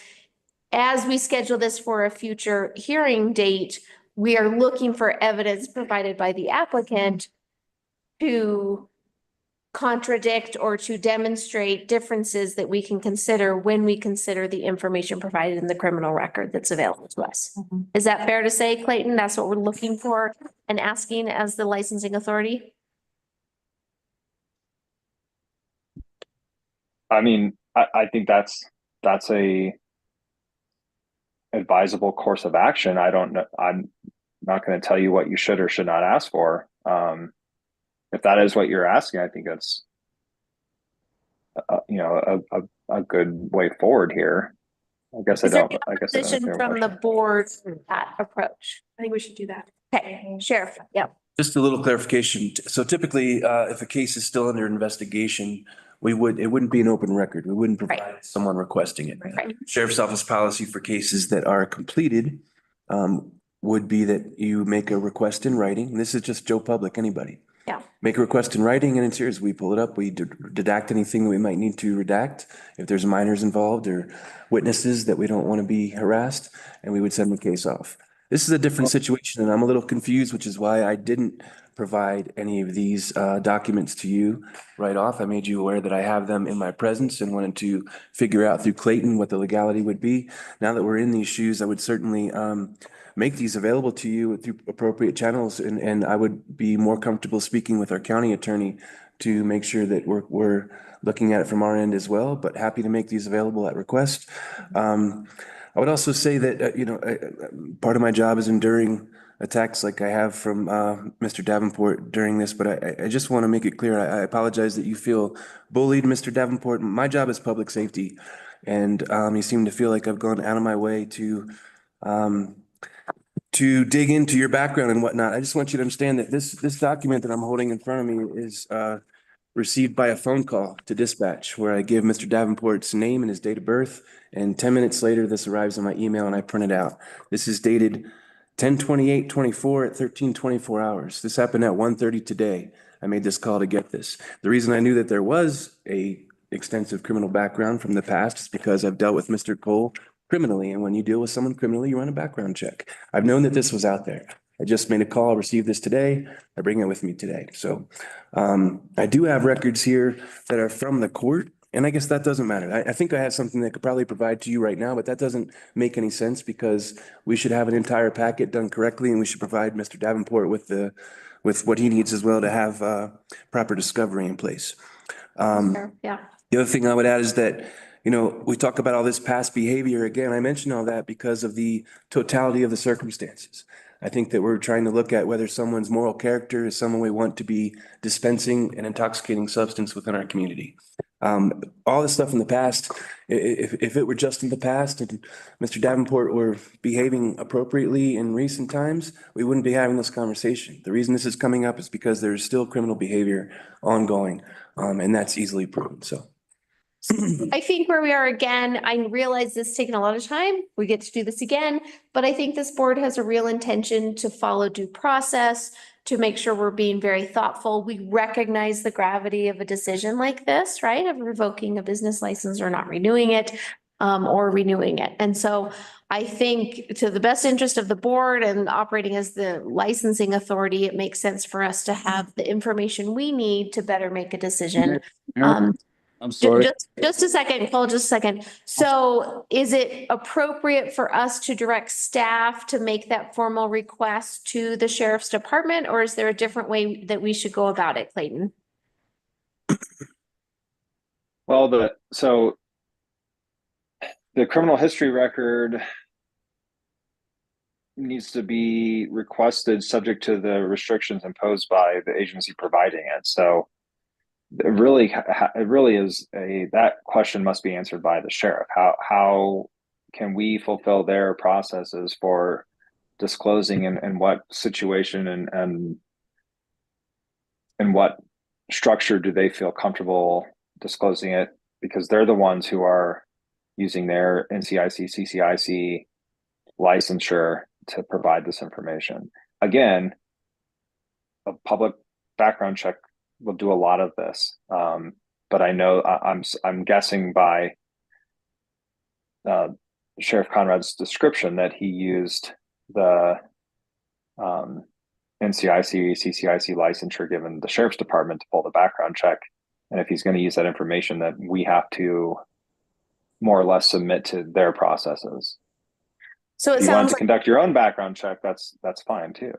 as we schedule this for a future hearing date, we are looking for evidence provided by the applicant to contradict or to demonstrate differences that we can consider when we consider the information provided in the criminal record that's available to us. Is that fair to say, Clayton? That's what we're looking for and asking as the licensing authority? I mean, I think that's a advisable course of action. I don't know. I'm not going to tell you what you should or should not ask for. If that is what you're asking, I think that's a good way forward here. I guess I don't Position understand from the board, that approach. I think we should do that. Okay, Sheriff, yep. Just a little clarification. So typically, if a case is still under investigation, it wouldn't be an open record. We wouldn't provide someone requesting it. Right. Sheriff's Office policy for cases that are completed would be that you make a request in writing. This is just Joe Public, anybody. Yeah. Make a request in writing, and it's yours. We pull it up. We redact anything that we might need to redact. If there's minors involved or witnesses that we don't want to be harassed, and we would send the case off. This is a different situation, and I'm a little confused, which is why I didn't provide any of these documents to you right off. I made you aware that I have them in my presence and wanted to figure out through Clayton what the legality would be. Now that we're in these shoes, I would certainly make these available to you through appropriate channels, and I would be more comfortable speaking with our county attorney to make sure that we're looking at it from our end as well, but happy to make these available at request. I would also say that, part of my job is enduring attacks like I have from Mr. Davenport during this, but I just want to make it clear, I apologize that you feel bullied, Mr. Davenport. My job is public safety, and you seem to feel like I've gone out of my way to dig into your background and whatnot. I just want you to understand that this document that I'm holding in front of me is received by a phone call to dispatch where I give Mr. Davenport's name and his date of birth. And 10 minutes later, this arrives in my email and I print it out. This is dated 10/28/24 at 13:24 hours. This happened at 1:30 today. I made this call to get this. The reason I knew that there was a extensive criminal background from the past is because I've dealt with Mr. Cole criminally. And when you deal with someone criminally, you run a background check. I've known that this was out there. I just made a call, received this today. I bring it with me today. So I do have records here that are from the court. And I guess that doesn't matter. I think I have something that could probably provide to you right now, but that doesn't make any sense because we should have an entire packet done correctly and we should provide Mr. Davenport with what he needs as well to have proper discovery in place. Yeah. The other thing I would add is that, you know, we talk about all this past behavior. Again, I mention all that because of the totality of the circumstances. I think that we're trying to look at whether someone's moral character is someone we want to be dispensing an intoxicating substance within our community. All this stuff in the past, if it were just in the past and Mr. Davenport were behaving appropriately in recent times, we wouldn't be having this conversation. The reason this is coming up is because there's still criminal behavior ongoing, and that's easily proven, so. I think where we are again, I realize this is taking a lot of time. We get to do this again, but I think this board has a real intention to follow due process, to make sure we're being very thoughtful. We recognize the gravity of a decision like this, right? Of revoking a business license or not renewing it, or renewing it. And so I think to the best interest of the board and operating as the licensing authority, it makes sense for us to have the information we need to better make a decision. I'm sorry. Just a second, Cole, just a second. So is it appropriate for us to direct staff to make that formal request to the sheriff's department, or is there a different way that we should go about it, Clayton? Well, the criminal history record needs to be requested subject to the restrictions imposed by the agency providing it. So it really is that question must be answered by the sheriff. How can we fulfill their processes for disclosing and what situation and what structure do they feel comfortable disclosing it? Because they're the ones who are using their NCIC, CCIC licensure to provide this information. Again, a public background check will do a lot of this. But I know I'm guessing by Sheriff Conrad's description that he used the NCIC, CCIC licensure given the sheriff's department to pull the background check. And if he's going to use that information, that we have to more or less submit to their processes. So it if you want sounds to like, conduct your own background check, that's fine too.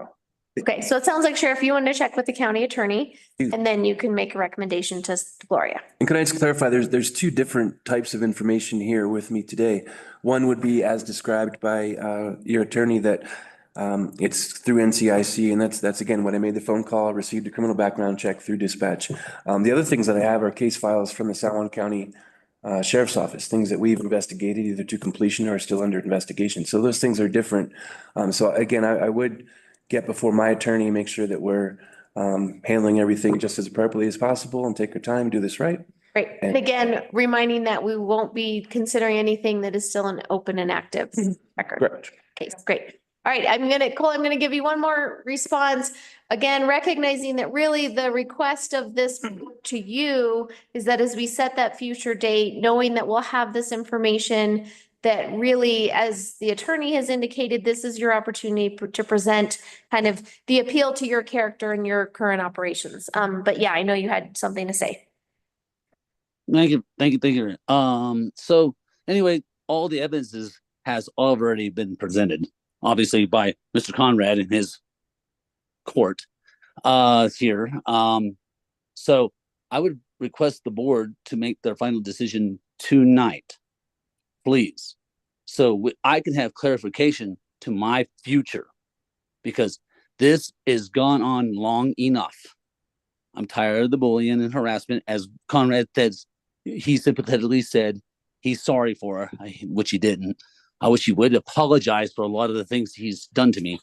okay, so it sounds like Sheriff, you want to check with the county attorney and then you can make a recommendation to Gloria. And can I just clarify, there's two different types of information here with me today. One would be as described by your attorney that it's through NCIC, and that's again, when I made the phone call, received a criminal background check through dispatch. The other things that I have are case files from the San Juan County Sheriff's Office, things that we've investigated either to completion or are still under investigation. So those things are different. So again, I would get before my attorney and make sure that we're handling everything just as appropriately as possible and take our time, do this right. Right. And again, reminding that we won't be considering anything that is still an open and active record. Correct. Okay, great. All right, Cole, I'm gonna give you one more response. Again, recognizing that really the request of this to you is that as we set that future date, knowing that we'll have this information, that really, as the attorney has indicated, this is your opportunity to present kind of the appeal to your character and your current operations. But yeah, I know you had something to say. Thank you. So anyway, all the evidence has already been presented, obviously by Mr. Conrad in his court here. So I would request the board to make their final decision tonight, please. So I can have clarification to my future, because this has gone on long enough. I'm tired of the bullying and harassment. As Conrad said, he sympathetically said he's sorry for her, which he didn't. I wish he would apologize for a lot of the things he's done to me.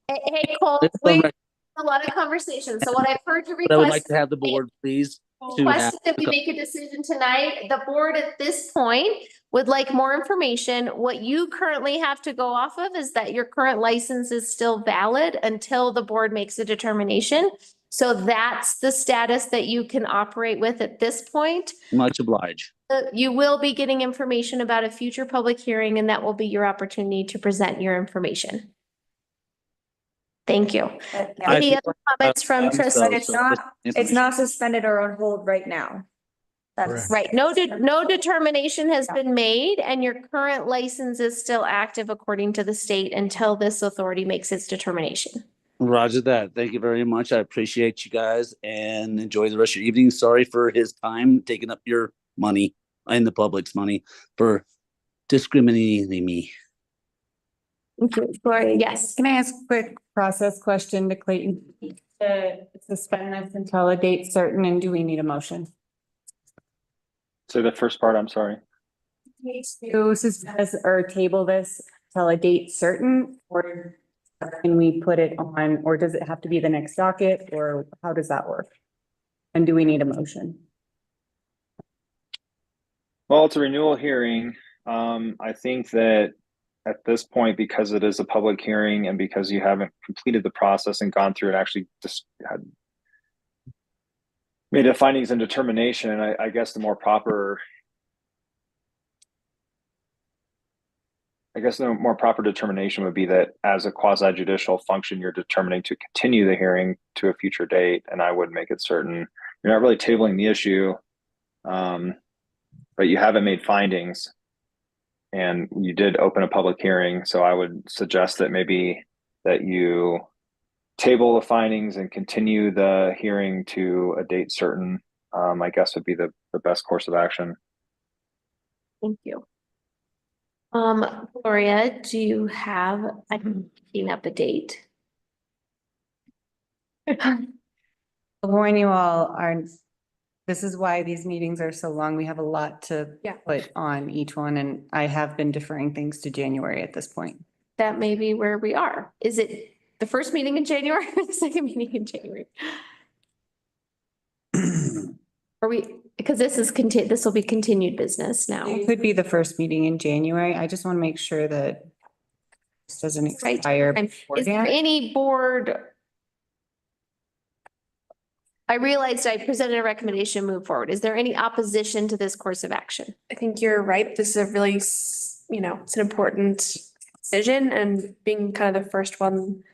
Hey, Cole, we had a lot of conversation. So what I've heard you request. But I would like to have the board, please. Request that we make a decision tonight. The board at this point would like more information. What you currently have to go off of is that your current license is still valid until the board makes a determination. So that's the status that you can operate with at this point. Much obliged. You will be getting information about a future public hearing, and that will be your opportunity to present your information. Thank you. But yeah. Any other comments from But trustees? it's not suspended or on hold right now. That's Right, no determination has been made and your current license is still active according to the state until this authority makes its determination. Roger that. Thank you very much. I appreciate you guys and enjoy the rest of your evening. Sorry for his time taking up your money and the public's money for discriminating me. Gloria, yes. Can I ask a quick process question to Clayton? To suspend this until a date certain, and do we need a motion? So the first part, I'm sorry. To suspend this or table this till a date certain, or can we put it on, or does it have to be the next docket, or how does that work? And do we need a motion? Well, it's a renewal hearing. I think that at this point, because it is a public hearing and because you haven't completed the process and gone through and actually just had made the findings and determination, I guess the more proper determination would be that as a quasi judicial function, you're determining to continue the hearing to a future date. And I would make it certain you're not really tabling the issue, but you haven't made findings and you did open a public hearing. So I would suggest that maybe that you table the findings and continue the hearing to a date certain, I guess would be the best course of action. Thank you. Gloria, do you have, I'm picking up a date. When you all are, this is why these meetings are so long. We have a lot to put on each one, and I have been deferring things to January at this point. That may be where we are. Is it the first meeting in January or the second meeting in January? Are we, because this will be continued business now. It could be the first meeting in January. I just want to make sure that this doesn't expire. Is there any board? I realized I presented a recommendation to move forward. Is there any opposition to this course of action? I think you're right. This is a really, it's an important decision, and being kind of the first one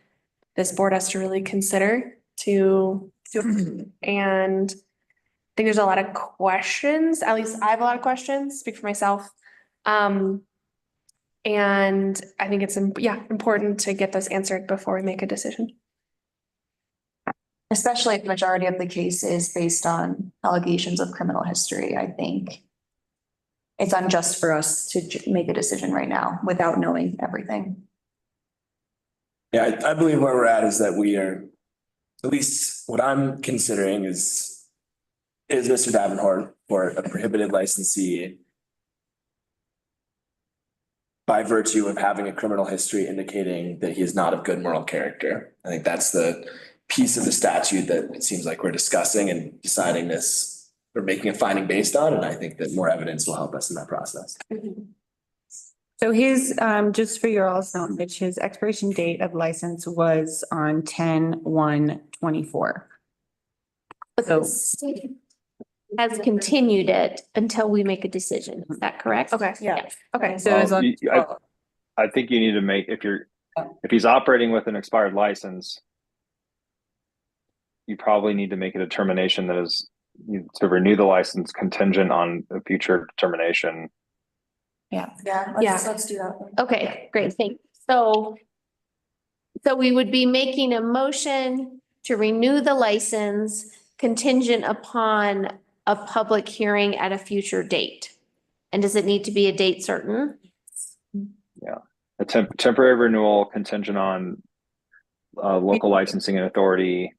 this board has to really consider to do. And I think there's a lot of questions, at least I have a lot of questions, speak for myself. And I think it's, important to get those answered before we make a decision. Especially if the majority of the case is based on allegations of criminal history, I think it's unjust for us to make a decision right now without knowing everything. Yeah, I believe where we're at is that we are, at least what I'm considering is Mr. Davenport for a prohibited licensee by virtue of having a criminal history indicating that he is not of good moral character. I think that's the piece of the statute that it seems like we're discussing and deciding this or making a finding based on. And I think that more evidence will help us in that process. So his, just for your all's knowledge, his expiration date of license was on 10/1/24. But the state has continued it until we make a decision. Is that correct? Okay. Yeah. Okay, so it was on. I think you need to make, if he's operating with an expired license, you probably need to make a determination that is to renew the license contingent on a future determination. Let's do that. Okay, great, thanks. So we would be making a motion to renew the license contingent upon a public hearing at a future date. And does it need to be a date certain? Yeah, a temporary renewal contingent on local licensing and authority,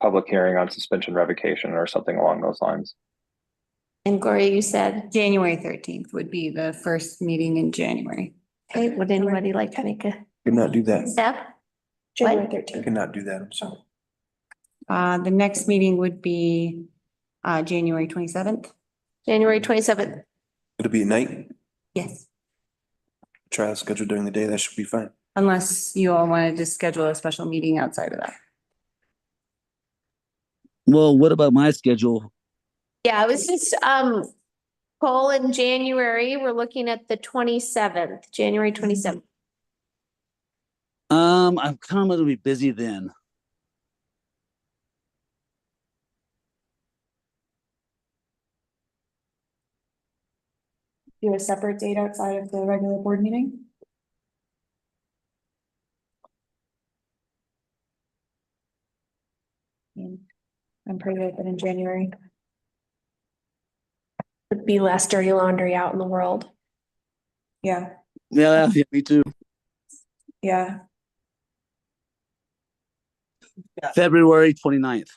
public hearing on suspension revocation or something along those lines. And Gloria, you said? January 13th would be the first meeting in January. Okay, would anybody like to make a Could not do that. step? January What? 13th. I could not do that. I'm sorry. The next meeting would be January 27th. January 27th. It'll be at night. Yes. Try to schedule during the day. That should be fine. Unless you all wanted to schedule a special meeting outside of that. Well, what about my schedule? Yeah, it was just, Cole, in January, we're looking at the 27th, January 27th. I'm kind of gonna be busy then. Do a separate date outside of the regular board meeting? I'm pretty open in January. Would be less dirty laundry out in the world. Yeah, Yeah, me too. yeah. February 29th.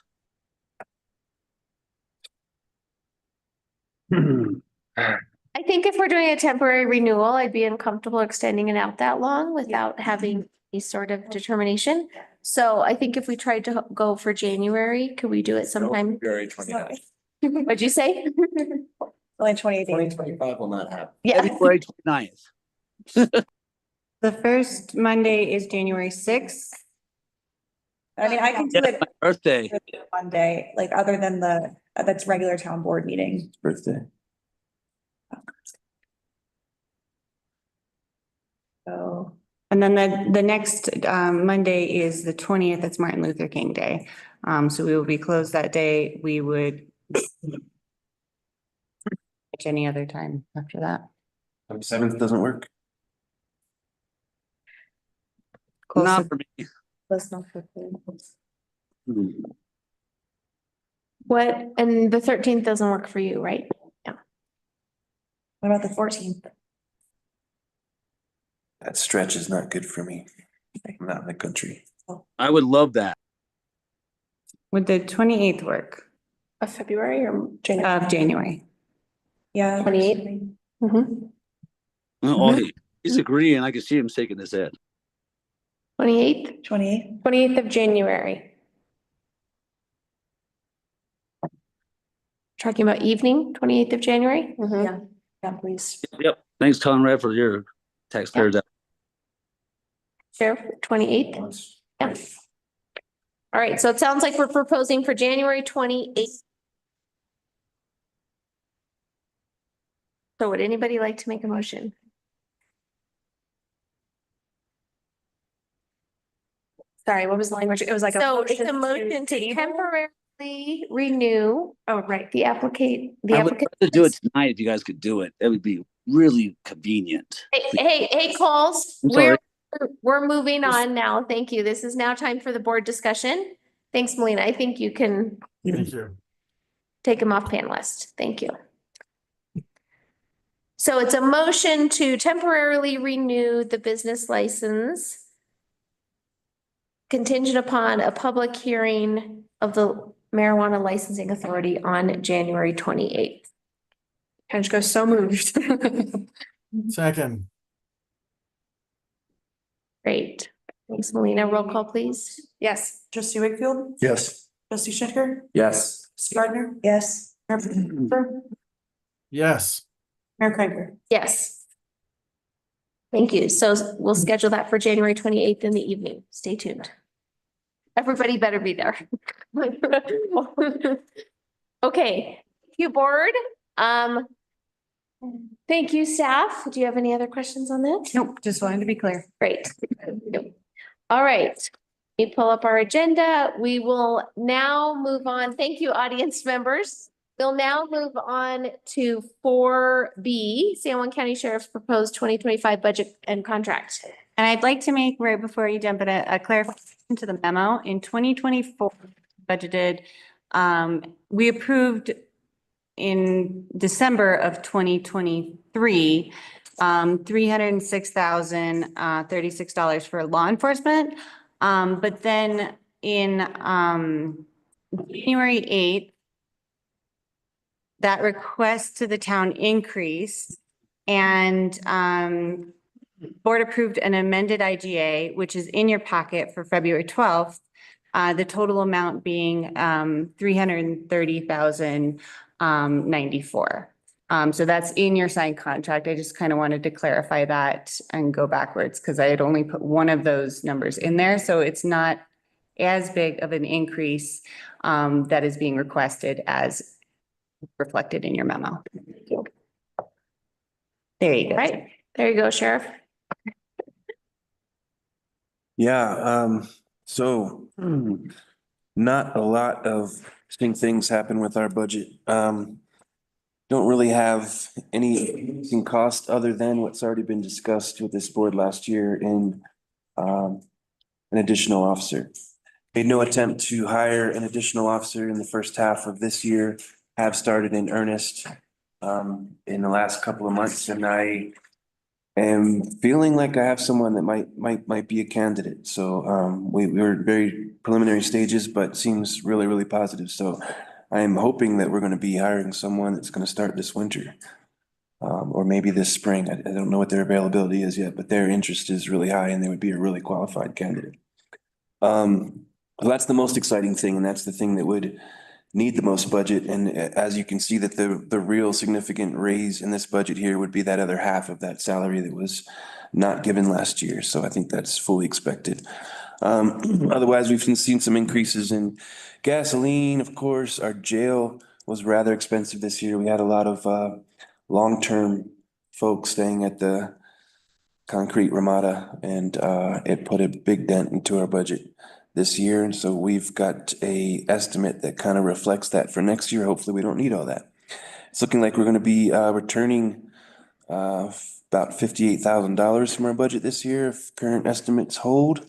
I think if we're doing a temporary renewal, I'd be uncomfortable extending it out that long without having any sort of determination. So I think if we tried to go for January, could we do it sometime? February 29th. What'd you say? Only 28 days. 2025 will not happen. Yeah. February 29th. The first Monday is January 6th. I mean, I can do Yeah, it my birthday. Monday, like other than that's regular town board meeting. Birthday. So, And then the next Monday is the 20th. It's Martin Luther King Day. So we will be closed that day. We would any other time after that. 7th doesn't work. Not for me. that's not for me. What, and the 13th doesn't work for you, right? Yeah. What about the 14th? That stretch is not good for me. I'm not in the country. I would love that. Would the 28th work? Of February or January? Of January. Yeah. 28th. Oh, he's agreeing. I can see him shaking his head. 28th? 28th of January. Talking about evening, 28th of January? Yeah, yeah, please. Yep. Thanks, Conrad, for your taxpayer. Sheriff, 28th? Yeah. All right, so it sounds like we're proposing for January 28th. So would anybody like to make a motion? Sorry, what was the language? It was like So it's a motion to temporarily renew. Oh, right. The applicant, I would love to do it tonight if you guys could do it. That would be really convenient. Hey, Coles, I'm sorry. we're moving on now. Thank you. This is now time for the board discussion. Thanks, Melina. I think you can Thank you. take them off panelist. Thank you. So it's a motion to temporarily renew the business license contingent upon a public hearing of the marijuana licensing authority on January 28th. Kenchko so moved. Second. Great. Thanks, Melina. Roll call, please. Yes. Trustee Wakefield, Yes. trustee Schechter, Yes. trustee Gardner, Yes. Yes. Mayor Krieger. Yes. Thank you. So we'll schedule that for January 28th in the evening. Stay tuned. Everybody better be there. Okay, thank you, board. Thank you, staff. Do you have any other questions on that? Nope, just wanted to be clear. Great. All right. We pull up our agenda. We will now move on. Thank you, audience members. We'll now move on to 4B, San Juan County Sheriff's proposed 2025 budget and contract. And I'd like to make, right before you jump in, a clarification to the memo. In 2024 budgeted, we approved in December of 2023, $306,036 for law enforcement. But then in January 8th, that request to the town increased, and board approved an amended IGA, which is in your packet for February 12th. The total amount being $330,094. So that's in your signed contract. I just kind of wanted to clarify that and go backwards because I had only put one of those numbers in there. So it's not as big of an increase that is being requested as reflected in your memo. There you go. Right, there you go, Sheriff. Yeah, so not a lot of interesting things happen with our budget. Don't really have any increasing cost other than what's already been discussed with this board last year in an additional officer. Made no attempt to hire an additional officer in the first half of this year, have started in earnest in the last couple of months, and I am feeling like I have someone that might be a candidate. So we're very preliminary stages, but seems really, really positive. So I'm hoping that we're going to be hiring someone that's going to start this winter. Or maybe this spring. I don't know what their availability is yet, but their interest is really high and they would be a really qualified candidate. Well, that's the most exciting thing, and that's the thing that would need the most budget. And as you can see, that the real significant raise in this budget here would be that other half of that salary that was not given last year. So I think that's fully expected. Otherwise, we've seen some increases in gasoline, of course. Our jail was rather expensive this year. We had a lot of long-term folks staying at the Concrete Ramada, and it put a big dent into our budget this year. And so we've got a estimate that kind of reflects that for next year. Hopefully, we don't need all that. It's looking like we're going to be returning about $58,000 from our budget this year if current estimates hold.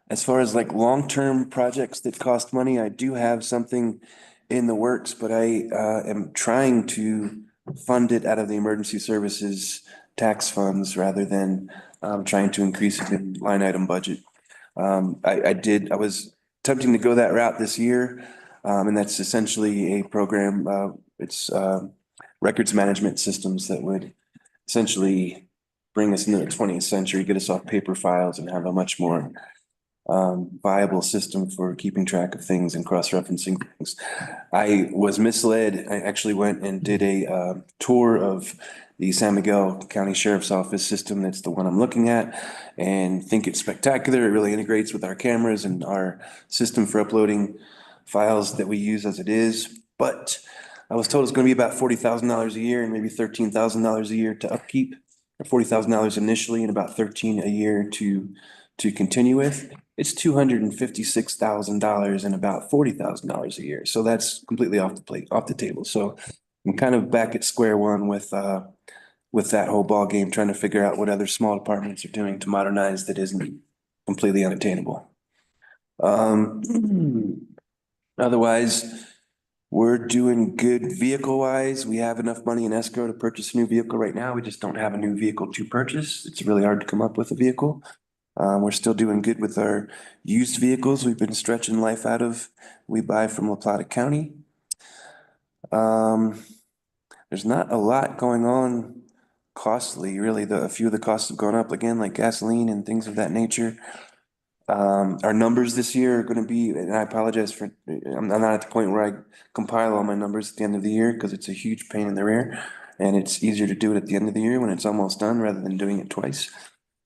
As far as like long-term projects that cost money, I do have something in the works, but I am trying to fund it out of the emergency services tax funds rather than trying to increase it in line item budget. I was attempting to go that route this year. And that's essentially a program, it's records management systems that would essentially bring us into the 20th century, get us off paper files and have a much more viable system for keeping track of things and cross-referencing things. I was misled. I actually went and did a tour of the San Miguel County Sheriff's Office system. That's the one I'm looking at, and think it's spectacular. It really integrates with our cameras and our system for uploading files that we use as it is. But I was told it's going to be about $40,000 a year and maybe $13,000 a year to upkeep, or $40,000 initially and about $13,000 a year to continue with. It's $256,000 and about $40,000 a year. So that's completely off the table. So I'm kind of back at square one with that whole ball game, trying to figure out what other small departments are doing to modernize that isn't completely unattainable. Otherwise, we're doing good vehicle wise. We have enough money in escrow to purchase a new vehicle right now. We just don't have a new vehicle to purchase. It's really hard to come up with a vehicle. We're still doing good with our used vehicles. We've been stretching life out of, we buy from La Plata County. There's not a lot going on costly, really. A few of the costs have gone up again, like gasoline and things of that nature. Our numbers this year are gonna be, and I apologize for, I'm not at the point where I compile all my numbers at the end of the year, because it's a huge pain in the rear. And it's easier to do it at the end of the year when it's almost done rather than doing it twice.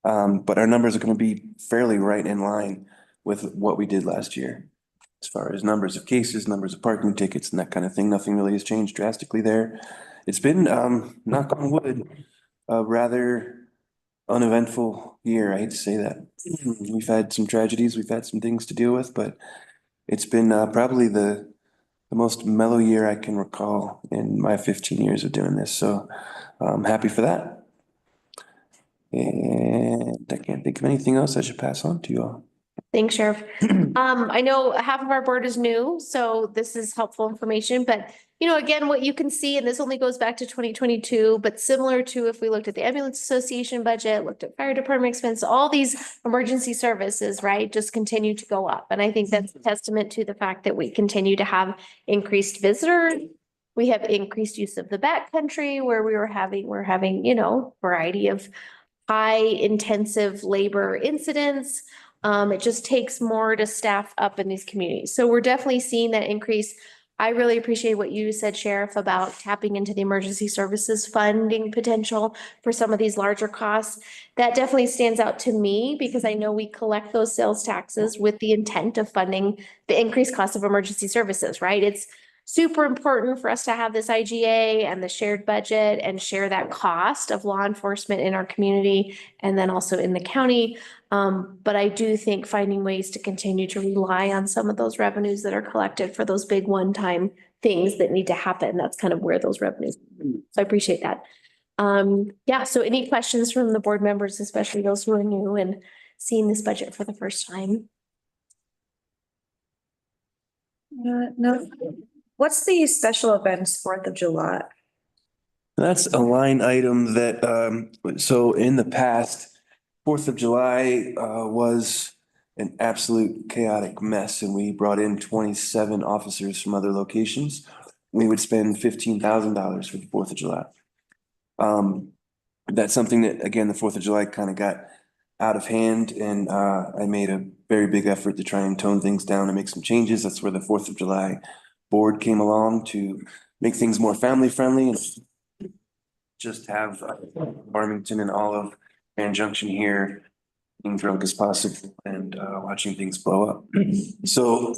But our numbers are gonna be fairly right in line with what we did last year. As far as numbers of cases, numbers of parking tickets and that kind of thing, nothing really has changed drastically there. It's been, knock on wood, a rather uneventful year. I hate to say that. We've had some tragedies, we've had some things to deal with, but it's been probably the most mellow year I can recall in my 15 years of doing this. So I'm happy for that. And I can't think of anything else I should pass on to you all. Thanks, Sheriff. I know half of our board is new, so this is helpful information, but again, what you can see, and this only goes back to 2022, but similar to if we looked at the ambulance association budget, looked at fire department expense, all these emergency services, right, just continue to go up. And I think that's a testament to the fact that we continue to have increased visitors. We have increased use of the backcountry where we're having, variety of high intensive labor incidents. It just takes more to staff up in these communities. So we're definitely seeing that increase. I really appreciate what you said, Sheriff, about tapping into the emergency services funding potential for some of these larger costs. That definitely stands out to me because I know we collect those sales taxes with the intent of funding the increased cost of emergency services, right? super important for us to have this IGA and the shared budget and share that cost of law enforcement in our community and then also in the county. But I do think finding ways to continue to rely on some of those revenues that are collected for those big one-time things that need to happen. That's kind of where those revenues. So I appreciate that. Yeah, so any questions from the board members, especially those who are new and seeing this budget for the first time? No. What's the special events 4th of July? That's a line item that, so in the past, 4th of July, was an absolute chaotic mess and we brought in 27 officers from other locations. We would spend $15,000 for the 4th of July. That's something that, again, the 4th of July kind of got out of hand and, I made a very big effort to try and tone things down and make some changes. That's where the 4th of July board came along to make things more family friendly and just have Farmington and all of Grand Junction here being drunk as possible and watching things blow up. So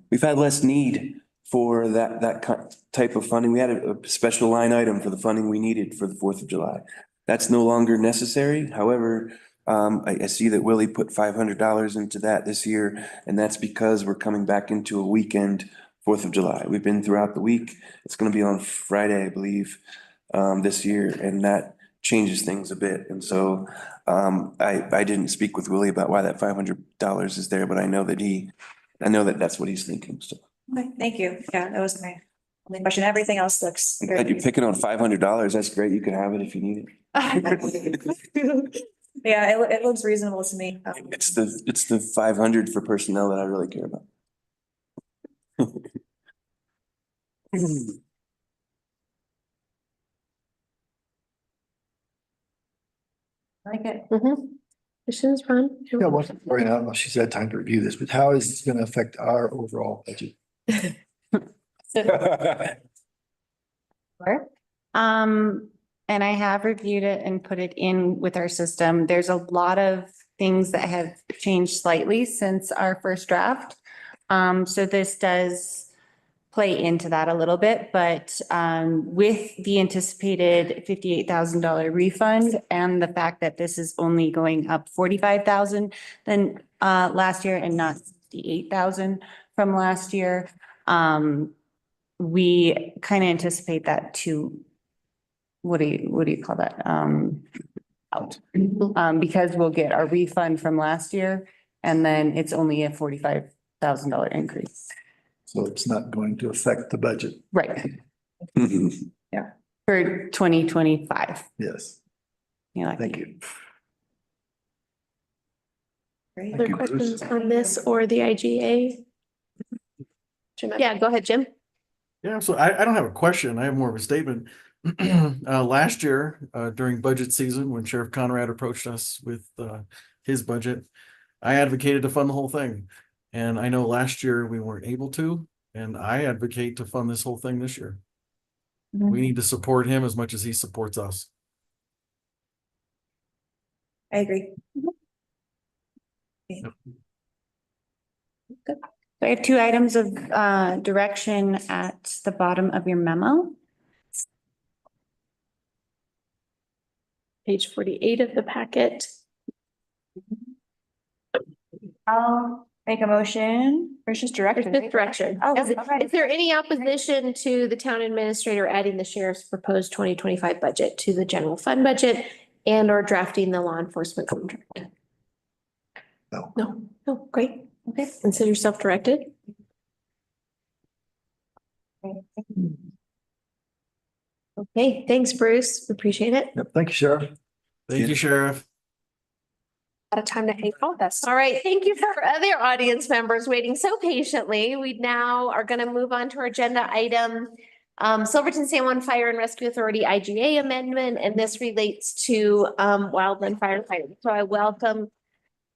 we've had less need for that type of funding. We had a special line item for the funding we needed for the 4th of July. That's no longer necessary. However, I see that Willie put $500 into that this year, and that's because we're coming back into a weekend 4th of July. We've been throughout the week. It's going to be on Friday, I believe, this year, and that changes things a bit. And so I didn't speak with Willie about why that $500 is there, but I know that that's what he's thinking. So Okay, thank you. Yeah, that was my only question. Everything else looks. I'm glad you're picking on $500. That's great. You can have it if you need it. Yeah, it looks reasonable to me. It's the 500 for personnel that I really care about. I like it. Questions, Ron? Yeah, what, or I don't know if she's had time to review this, but how is this gonna affect our overall budget? Sure. And I have reviewed it and put it in with our system. There's a lot of things that have changed slightly since our first draft. So this does play into that a little bit, but with the anticipated $58,000 refund and the fact that this is only going up 45,000 than last year and not 68,000 from last year, we kind of anticipate that to, what do you call that? Out. Because we'll get our refund from last year and then it's only a $45,000 increase. So it's not going to affect the budget. Right. Yeah, for 2025. Yes. Yeah. Thank you. Great. Other questions on this or the IGA? Yeah, go ahead, Jim. Yeah, so I don't have a question. I have more of a statement. Last year, during budget season, when Sheriff Conrad approached us with his budget, I advocated to fund the whole thing. And I know last year we weren't able to, and I advocate to fund this whole thing this year. We need to support him as much as he supports us. I agree. Good. I have two items of direction at the bottom of your memo. Page 48 of the packet. I'll make a motion. Or it's just direction. It's just direction. Oh, Is there any opposition to the town administrator adding the sheriff's proposed 2025 budget to the general fund budget and or drafting the law enforcement contract? No. No, great. Okay, consider self-directed. Okay, thanks, Bruce. Appreciate it. Yep. Thank you, Sheriff. Thank you, Sheriff. Out of time to hang out with us. All right, thank you for other audience members waiting so patiently. We now are going to move on to our agenda item, Silverton San Juan Fire and Rescue Authority IGA amendment, and this relates to wildland firefighting. So I welcome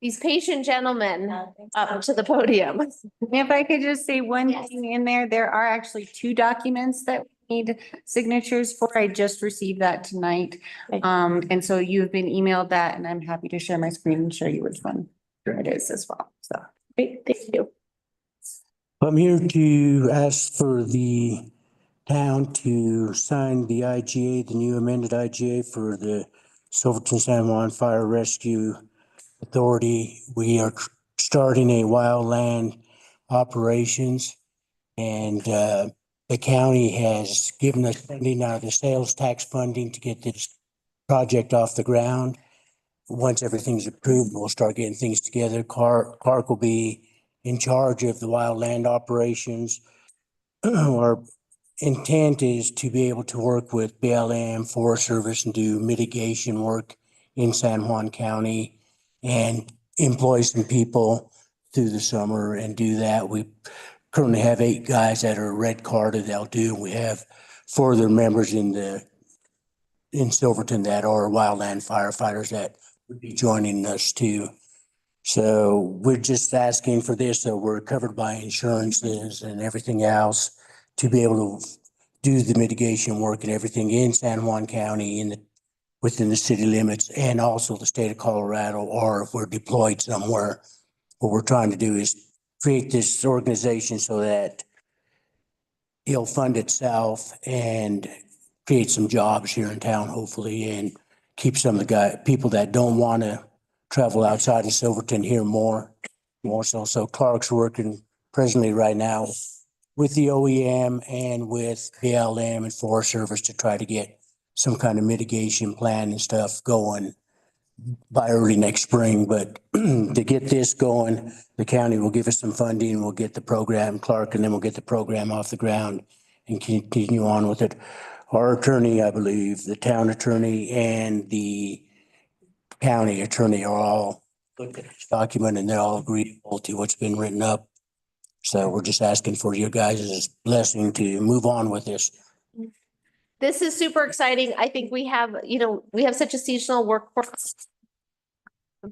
these patient gentlemen up to the podium. If I could just say one thing in there, there are actually two documents that we need signatures for. I just received that tonight. And so you've been emailed that and I'm happy to share my screen and show you which one it is as well. So Great, thank you. I'm here to ask for the town to sign the IGA, the new amended IGA for the Silverton San Juan Fire Rescue Authority. We are starting a wildland operations, and the county has given us funding out of the sales tax funding to get this project off the ground. Once everything's approved, we'll start getting things together. Clark will be in charge of the wildland operations. Our intent is to be able to work with BLM, Forest Service, and do mitigation work in San Juan County and employ some people through the summer and do that. We currently have 8 guys that are red carded. They'll do. We have 4 other members in Silverton that are wildland firefighters that would be joining us too. So we're just asking for this, so we're covered by insurances and everything else to be able to do the mitigation work and everything in San Juan County within the city limits and also the state of Colorado, or if we're deployed somewhere. What we're trying to do is create this organization so that it'll fund itself and create some jobs here in town, hopefully, and keep some of the people that don't want to travel outside of Silverton here more so. So Clark's working presently right now with the OEM and with BLM and Forest Service to try to get some kind of mitigation plan and stuff going by early next spring. But to get this going, the county will give us some funding. We'll get the program, Clark, and then we'll get the program off the ground and continue on with it. Our attorney, I believe, the town attorney and the county attorney are all looked at this document and they're all agreeable to what's been written up. So we're just asking for your guys' blessing to move on with this. This is super exciting. I think we have such a seasonal workforce.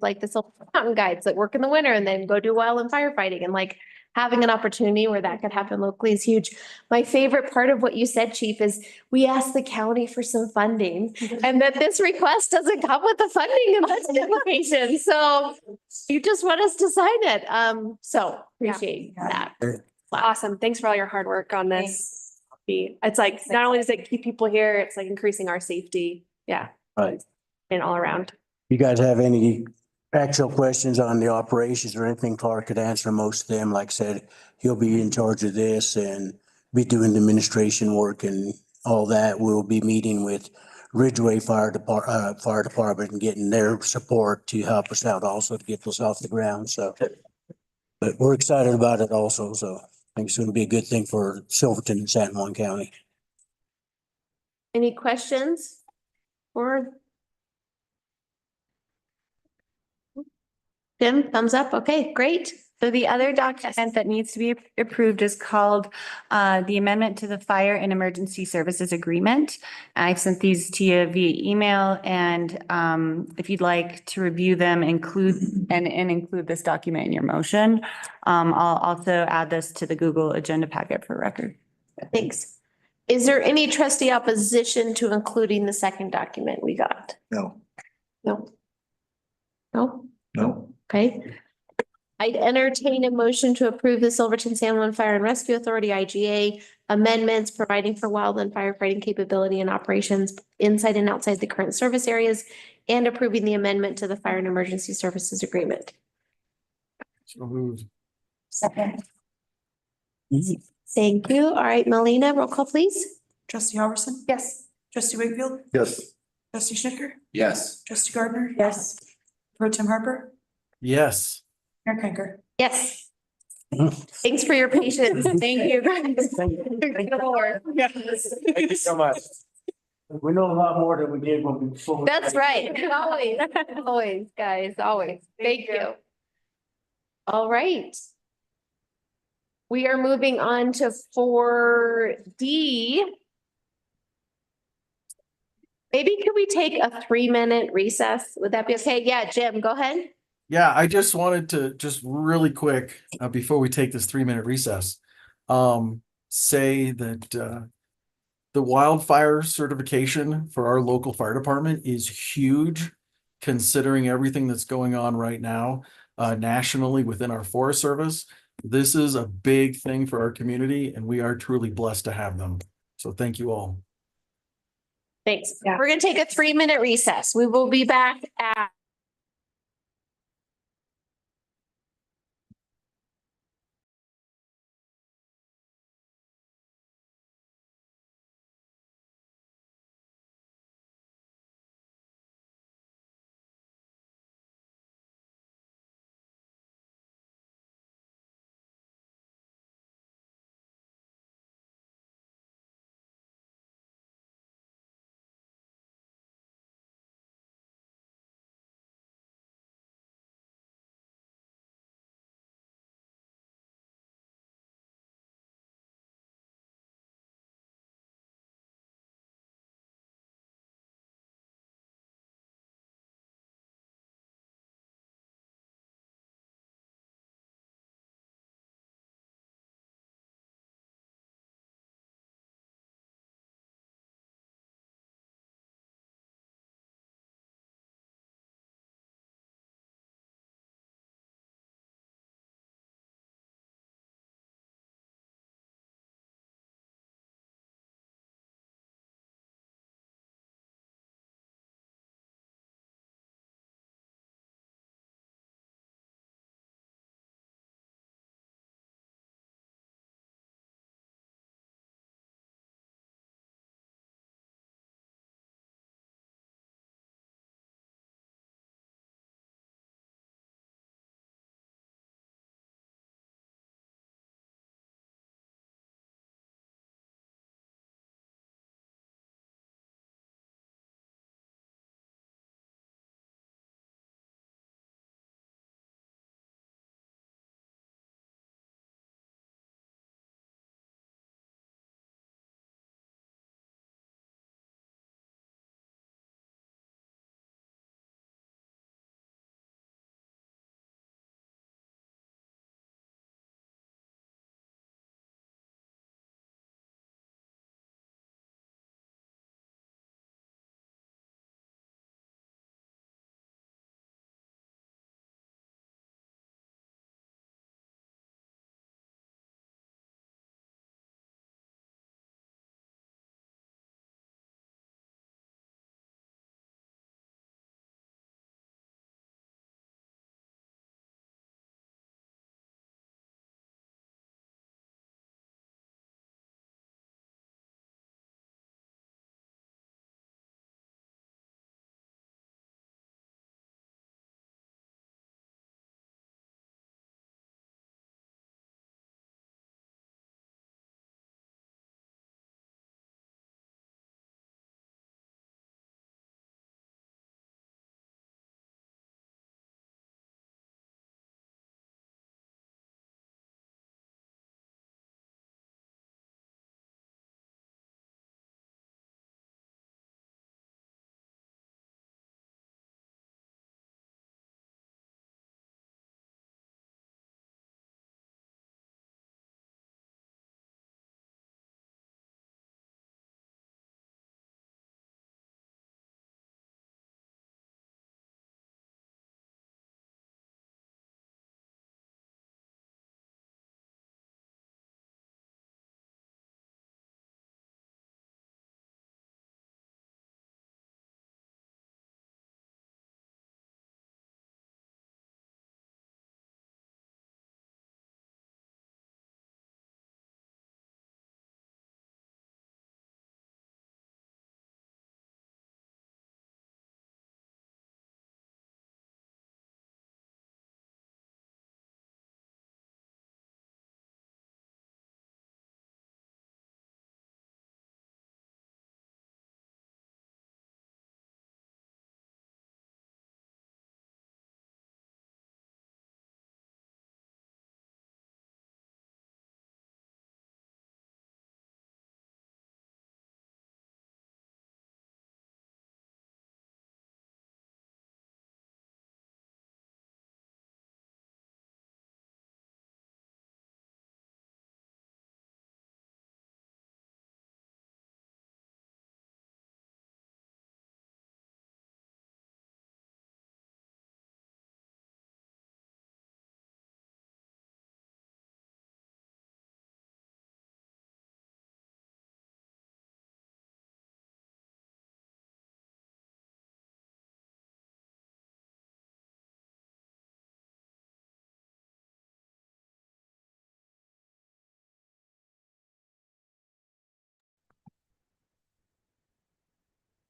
Like this mountain guides that work in the winter and then go do wildland firefighting, and like having an opportunity where that could happen locally is huge. My favorite part of what you said, Chief, is we asked the county for some funding and that this request doesn't come with the funding and budget implication. So you just want us to sign it. So appreciate that. Awesome. Thanks for all your hard work on this. It's like, not only does it keep people here, it's like increasing our safety. Yeah. Right. And all around. You guys have any actual questions on the operations or anything? Clark could answer most of them. Like I said, he'll be in charge of this and be doing the administration work and all that. We'll be meeting with Ridgeway Fire Department and getting their support to help us out also to get this off the ground. So, but we're excited about it also. So I think it's going to be a good thing for Silverton and San Juan County. Any questions? Or Jim, thumbs up. Okay, great. So the other document that needs to be approved is called the Amendment to the Fire and Emergency Services Agreement. I've sent these to you via email, and if you'd like to review them, include this document in your motion. I'll also add this to the Google agenda packet for record. Thanks. Is there any trustee opposition to including the second document we got? No. No. No? No. Okay. I'd entertain a motion to approve the Silverton San Juan Fire and Rescue Authority IGA amendments providing for wildland firefighting capability and operations inside and outside the current service areas, and approving the amendment to the Fire and Emergency Services Agreement. So moved. Second. Thank you. All right, Melina, roll call, please. Trustee Robertson? Yes. Trustee Wakefield? Yes. Trustee Schnicker? Yes. Trustee Gardner? Yes. Pro Tem Harper? Yes. Mayor Kinger? Yes. Thanks for your patience. Thank you. Thank you so much. We know a lot more than we did when we. That's right. Always, always, guys, always. Thank you. All right. We are moving on to 4D. Maybe could we take a 3-minute recess? Would that be okay? Yeah, Jim, go ahead. Yeah, I just wanted to just really quick, before we take this 3-minute recess, say that the wildfire certification for our local fire department is huge, considering everything that's going on right now nationally within our Forest Service. This is a big thing for our community and we are truly blessed to have them. So thank you all. Thanks. We're gonna take a 3-minute recess. We will be back at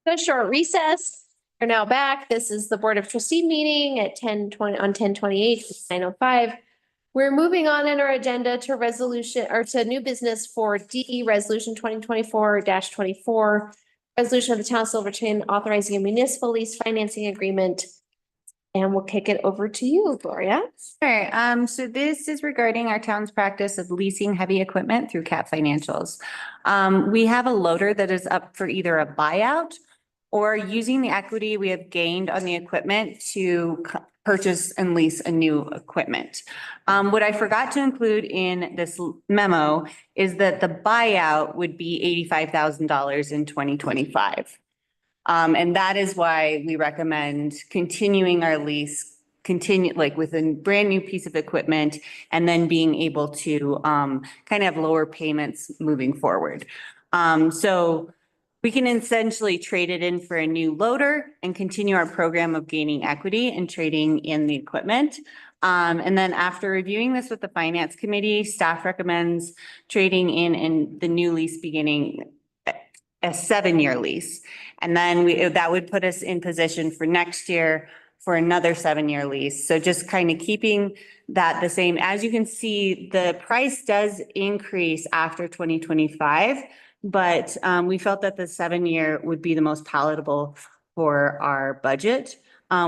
A short recess. We're now back. This is the Board of Trustee meeting at 10:20 on 10/28, 9:05. We're moving on in our agenda to resolution or to new business for D, Resolution 2024-24. Resolution of the Town of Silverton authorizing a municipal lease financing agreement. And we'll kick it over to you, Gloria. Sure. So this is regarding our town's practice of leasing heavy equipment through Cat Financials. We have a loader that is up for either a buyout or using the equity we have gained on the equipment to purchase and lease a new equipment. What I forgot to include in this memo is that the buyout would be $85,000 in 2025. And that is why we recommend continuing our lease, with a brand new piece of equipment and then being able to kind of have lower payments moving forward. So we can essentially trade it in for a new loader and continue our program of gaining equity and trading in the equipment. And then after reviewing this with the finance committee, staff recommends trading in the new lease beginning a 7-year lease. And then that would put us in position for next year for another 7-year lease. So just kind of keeping that the same. As you can see, the price does increase after 2025, but we felt that the 7-year would be the most palatable for our budget.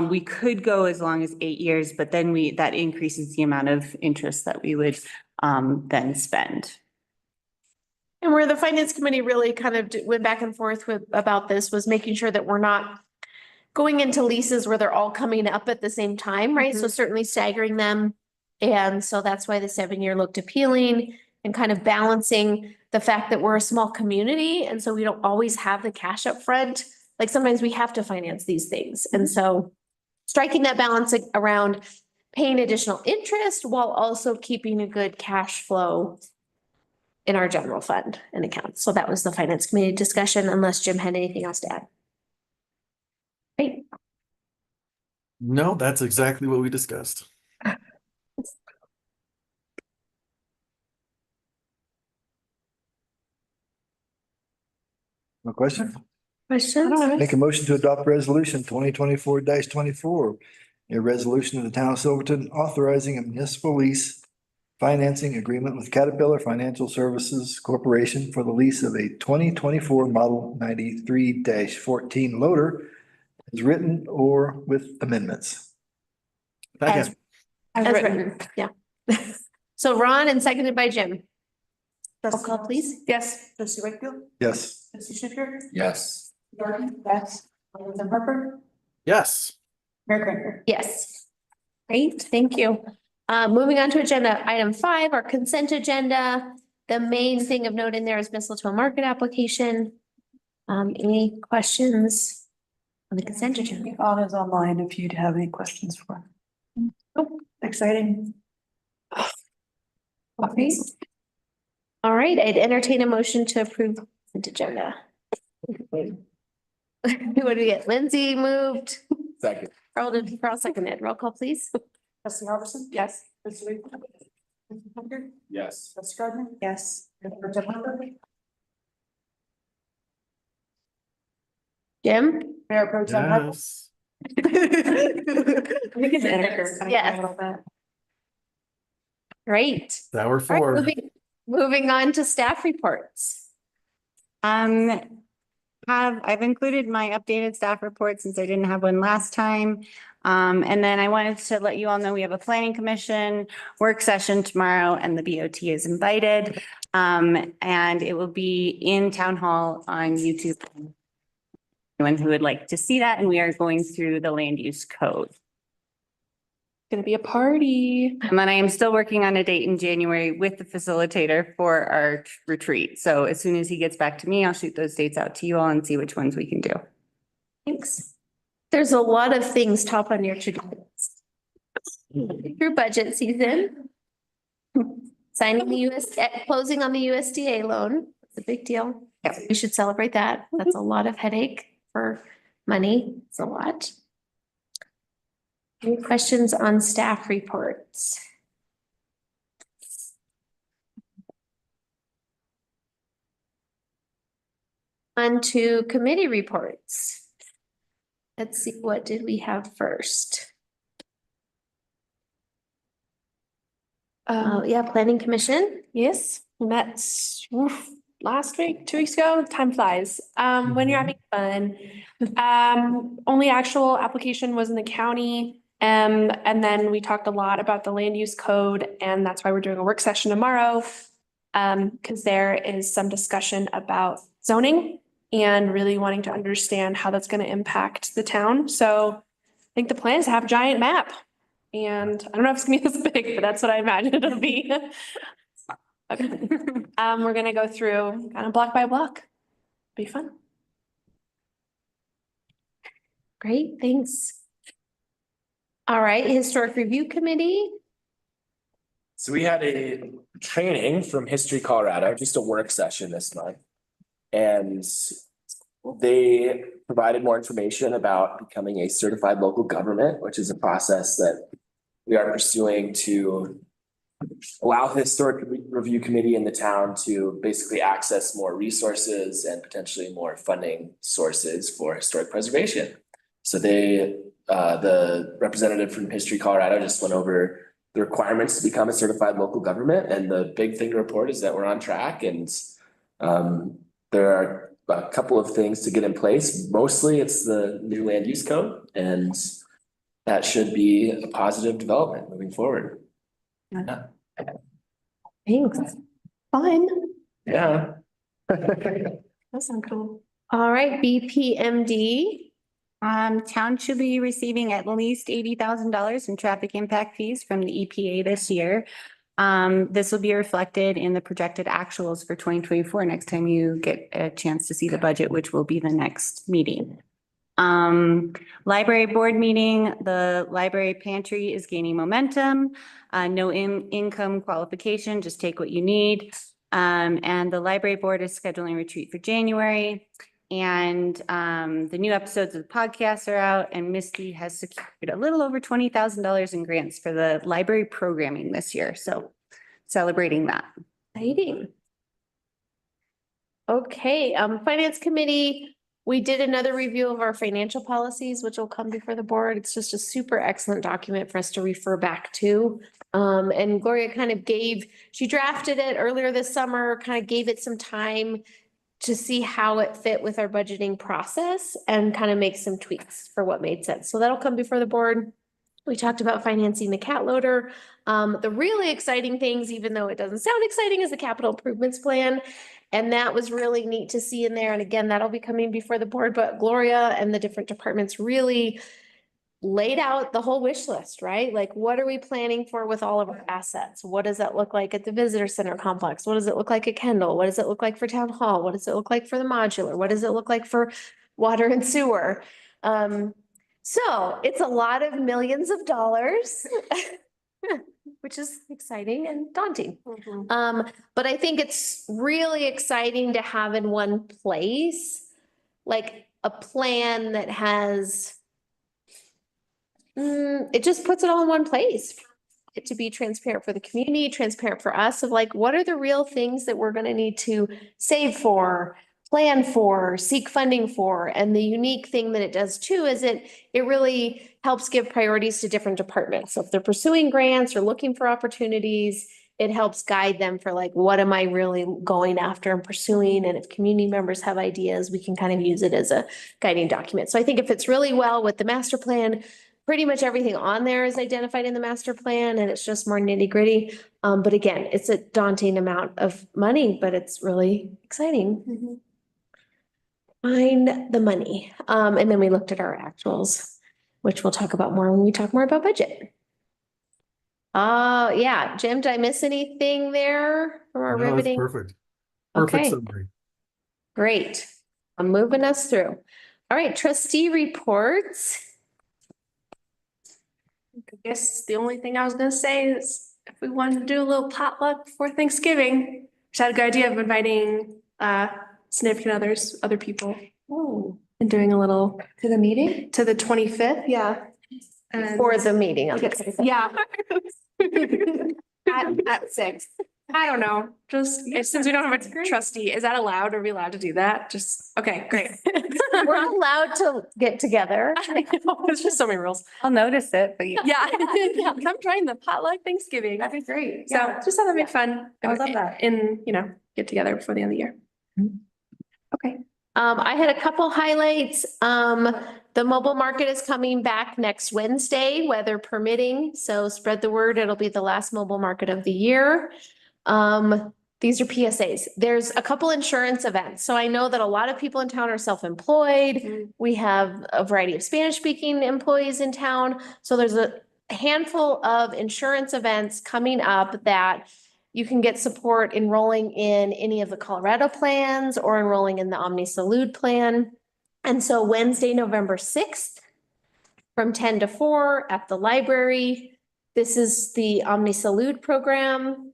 We could go as long as 8 years, but then that increases the amount of interest that we would then spend. And where the finance committee really kind of went back and forth about this was making sure that we're not going into leases where they're all coming up at the same time, right? So certainly staggering them. And so that's why the 7-year looked appealing and kind of balancing the fact that we're a small community. And so we don't always have the cash up front. Like sometimes we have to finance these things. And so striking that balance around paying additional interest while also keeping a good cash flow in our general fund and accounts. So that was the finance committee discussion, unless Jim had anything else to add. Great. No, that's exactly what we discussed. No question? Questions? Make a motion to adopt resolution 2024-24. A resolution of the town of Silverton authorizing a municipal lease financing agreement with Caterpillar Financial Services Corporation for the lease of a 2024 Model 93-14 loader as written or with amendments. As written, yeah. So Ron and seconded by Jim. Roll call, please. Yes. Trustee Wakefield? Yes. Trustee Schnicker? Yes. Jordan? Yes. Tim Harper? Yes. Mayor Cranker? Yes. Great, thank you. Moving on to agenda item 5, our consent agenda. The main thing of note in there is mistletoe market application. Any questions on the consent agenda? On is online if you'd have any questions for. Nope. Exciting. Okay. All right, I'd entertain a motion to approve the consent agenda. What do we get? Lindsay moved. Second. Carl seconded. Roll call, please. Trustee Robertson? Yes. Trustee Wakefield? Trustee Hunter? Yes. Trustee Gardner? Yes. Mayor Tim Harper? Jim? Mayor Pro Tem Harper? Yes. Yes. Great. That were All right, 4. moving on to staff reports. I've included my updated staff report since I didn't have one last time. And then I wanted to let you all know we have a planning commission work session tomorrow and the BOT is invited. And it will be in town hall on YouTube. Anyone who would like to see that, and we are going through the land use code. Gonna be a party. And then I am still working on a date in January with the facilitator for our retreat. So as soon as he gets back to me, I'll shoot those dates out to you all and see which ones we can do. Thanks. There's a lot of things top on your to-do list. Through budget season. Signing the closing on the USDA loan. It's a big deal. Yeah, we should celebrate that. That's a lot of headache for money. It's a lot. Any questions on staff reports? On to committee reports. Let's see, what did we have first? Yeah, planning commission. Yes, we met last week, 2 weeks ago. Time flies. When you're having fun. Only actual application was in the county. And then we talked a lot about the land use code, and that's why we're doing a work session tomorrow. Because there is some discussion about zoning and really wanting to understand how that's going to impact the town. So I think the plan is to have a giant map. And I don't know if it's gonna be this big, but that's what I imagine it'll be. Okay. We're gonna go through kind of block by block. Be fun. Great, thanks. All right, historic review committee. So we had a training from History Colorado, just a work session this month. And they provided more information about becoming a certified local government, which is a process that we are pursuing to allow the historic review committee in the town to basically access more resources and potentially more funding sources for historic preservation. So the representative from History Colorado just went over the requirements to become a certified local government. And the big thing to report is that we're on track, and there are a couple of things to get in place. Mostly it's the new land use code, and that should be a positive development moving forward. Yeah. Thanks. Fun. Yeah. That sounds cool. All right, BPMD. Town should be receiving at least $80,000 in traffic impact fees from the EPA this year. This will be reflected in the projected actuals for 2024, next time you get a chance to see the budget, which will be the next meeting. Library board meeting, the library pantry is gaining momentum. No income qualification, just take what you need. And the library board is scheduling a retreat for January. And the new episodes of the podcast are out, and Misty has secured a little over $20,000 in grants for the library programming this year. So celebrating that. Exciting. Okay, finance committee, we did another review of our financial policies, which will come before the board. It's just a super excellent document for us to refer back to. And Gloria kind of she drafted it earlier this summer, kind of gave it some time to see how it fit with our budgeting process and kind of make some tweaks for what made sense. So that'll come before the board. We talked about financing the cat loader. The really exciting things, even though it doesn't sound exciting, is the capital improvements plan. And that was really neat to see in there. And again, that'll be coming before the board, but Gloria and the different departments really laid out the whole wish list, right? Like, what are we planning for with all of our assets? What does that look like at the visitor center complex? What does it look like at Kendall? What does it look like for town hall? What does it look like for the modular? What does it look like for water and sewer? So it's a lot of millions of dollars, which is exciting and daunting. But I think it's really exciting to have in one place, like a plan that has it just puts it all in one place. It to be transparent for the community, transparent for us, of like, what are the real things that we're gonna need to save for, plan for, seek funding for. And the unique thing that it does too is it really helps give priorities to different departments. So if they're pursuing grants or looking for opportunities, it helps guide them for like, what am I really going after and pursuing? And if community members have ideas, we can kind of use it as a guiding document. So I think it fits really well with the master plan. Pretty much everything on there is identified in the master plan, and it's just more nitty gritty. But again, it's a daunting amount of money, but it's really exciting. Find the money. And then we looked at our actuals, which we'll talk about more when we talk more about budget. Yeah, Jim, did I miss anything there from our No, that's riveting? perfect. Perfect Okay. summary. Great. I'm moving us through. All right, trustee reports. I guess the only thing I was gonna say is if we wanted to do a little potluck before Thanksgiving, just had a good idea of inviting significant others, other people. And doing a little. To the meeting? To the 25th, yeah. And For the meeting on the yes, 25th. yeah. At 6. I don't know, just since we don't have a trustee, is that allowed? Are we allowed to do that? Just, okay, great. We're allowed to get together. I know, there's just so many rules. I'll notice it, but Yeah, come join the potluck Thanksgiving. that'd be great. So just thought that'd be fun. I would love that. And, get together before the end of the year. Okay. I had a couple highlights. The mobile market is coming back next Wednesday, weather permitting. So spread the word. It'll be the last mobile market of the year. These are PSAs. There's a couple insurance events. So I know that a lot of people in town are self-employed. We have a variety of Spanish-speaking employees in town. So there's a handful of insurance events coming up that you can get support enrolling in any of the Colorado plans or enrolling in the Omni Salud plan. And so Wednesday, November 6th, from 10 to 4 at the library. This is the Omni Salud program.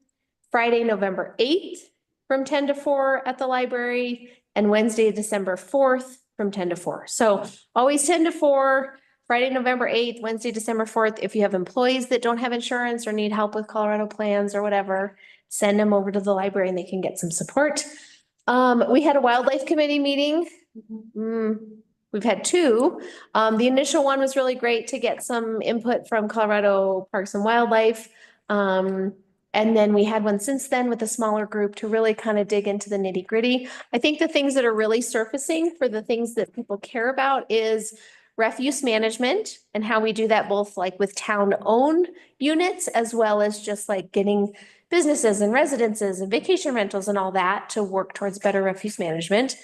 Friday, November 8th, from 10 to 4 at the library. And Wednesday, December 4th, from 10 to 4. So always 10 to 4. Friday, November 8th, Wednesday, December 4th. If you have employees that don't have insurance or need help with Colorado plans or whatever, send them over to the library and they can get some support. We had a wildlife committee meeting. We've had two. The initial one was really great to get some input from Colorado Parks and Wildlife. And then we had one since then with a smaller group to really kind of dig into the nitty gritty. I think the things that are really surfacing for the things that people care about is refuse management and how we do that both like with town-owned units as well as just like getting businesses and residences and vacation rentals and all that to work towards better refuse management.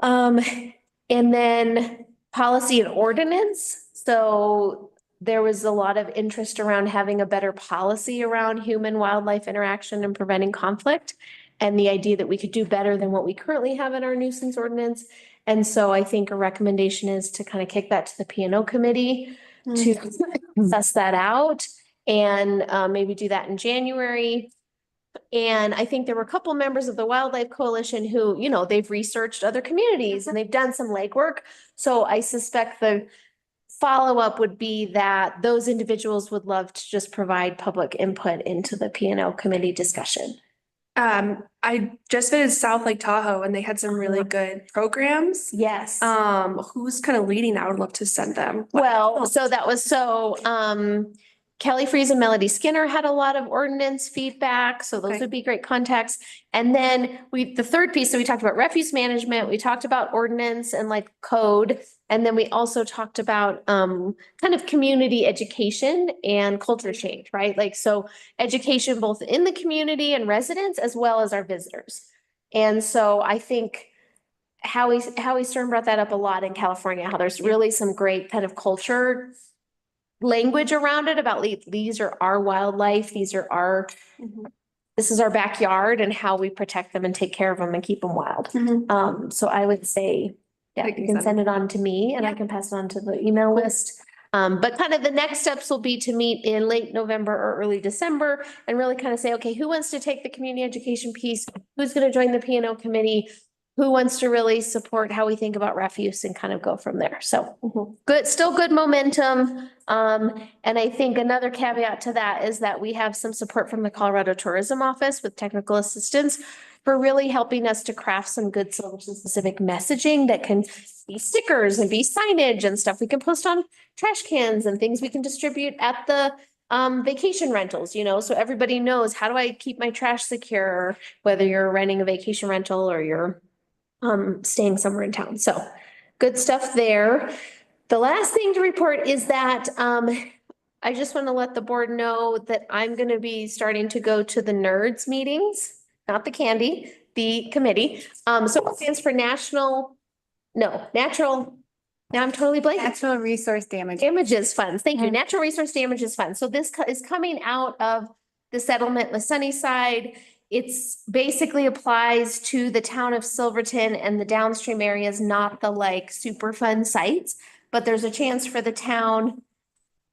And then policy and ordinance. So there was a lot of interest around having a better policy around human-wildlife interaction and preventing conflict. And the idea that we could do better than what we currently have in our nuisance ordinance. And so I think a recommendation is to kind of kick that to the P&O committee to suss that out and maybe do that in January. And I think there were a couple members of the Wildlife Coalition who, they've researched other communities and they've done some legwork. So I suspect the follow-up would be that those individuals would love to just provide public input into the P&O committee discussion. I just visited South Lake Tahoe and they had some really good programs. Yes. Who's kind of leading? I would love to send them. Well, Kelly Freeze and Melody Skinner had a lot of ordinance feedback, so those would be great contacts. And then the third piece, so we talked about refuse management, we talked about ordinance and like code. And then we also talked about kind of community education and culture change, right? Like, so education both in the community and residents as well as our visitors. And so I think Howie Stern brought that up a lot in California, how there's really some great kind of culture language around it about these are our wildlife, these are this is our backyard and how we protect them and take care of them and keep them wild. So I would say, yeah, you can send it on to me and I can pass it on to the email list. But kind of the next steps will be to meet in late November or early December and really kind of say, okay, who wants to take the community education piece? Who's going to join the P&O committee? Who wants to really support how we think about refuse and kind of go from there. So good, still good momentum. And I think another caveat to that is that we have some support from the Colorado Tourism Office with technical assistance for really helping us to craft some good Silverton specific messaging that can be stickers and be signage and stuff we can post on trash cans and things we can distribute at the vacation rentals, so everybody knows, how do I keep my trash secure, whether you're renting a vacation rental or you're staying somewhere in town. So good stuff there. The last thing to report is that I just want to let the board know that I'm going to be starting to go to the NERDS meetings, not the candy, the committee. So it stands for Natural, now I'm totally blanking. Natural Resource Damages Funds. Thank you. Natural Resource Damages Fund. So this is coming out of the settlement with Sunnyside. It's basically applies to the town of Silverton and the downstream areas, not the like super fun sites, but there's a chance for the town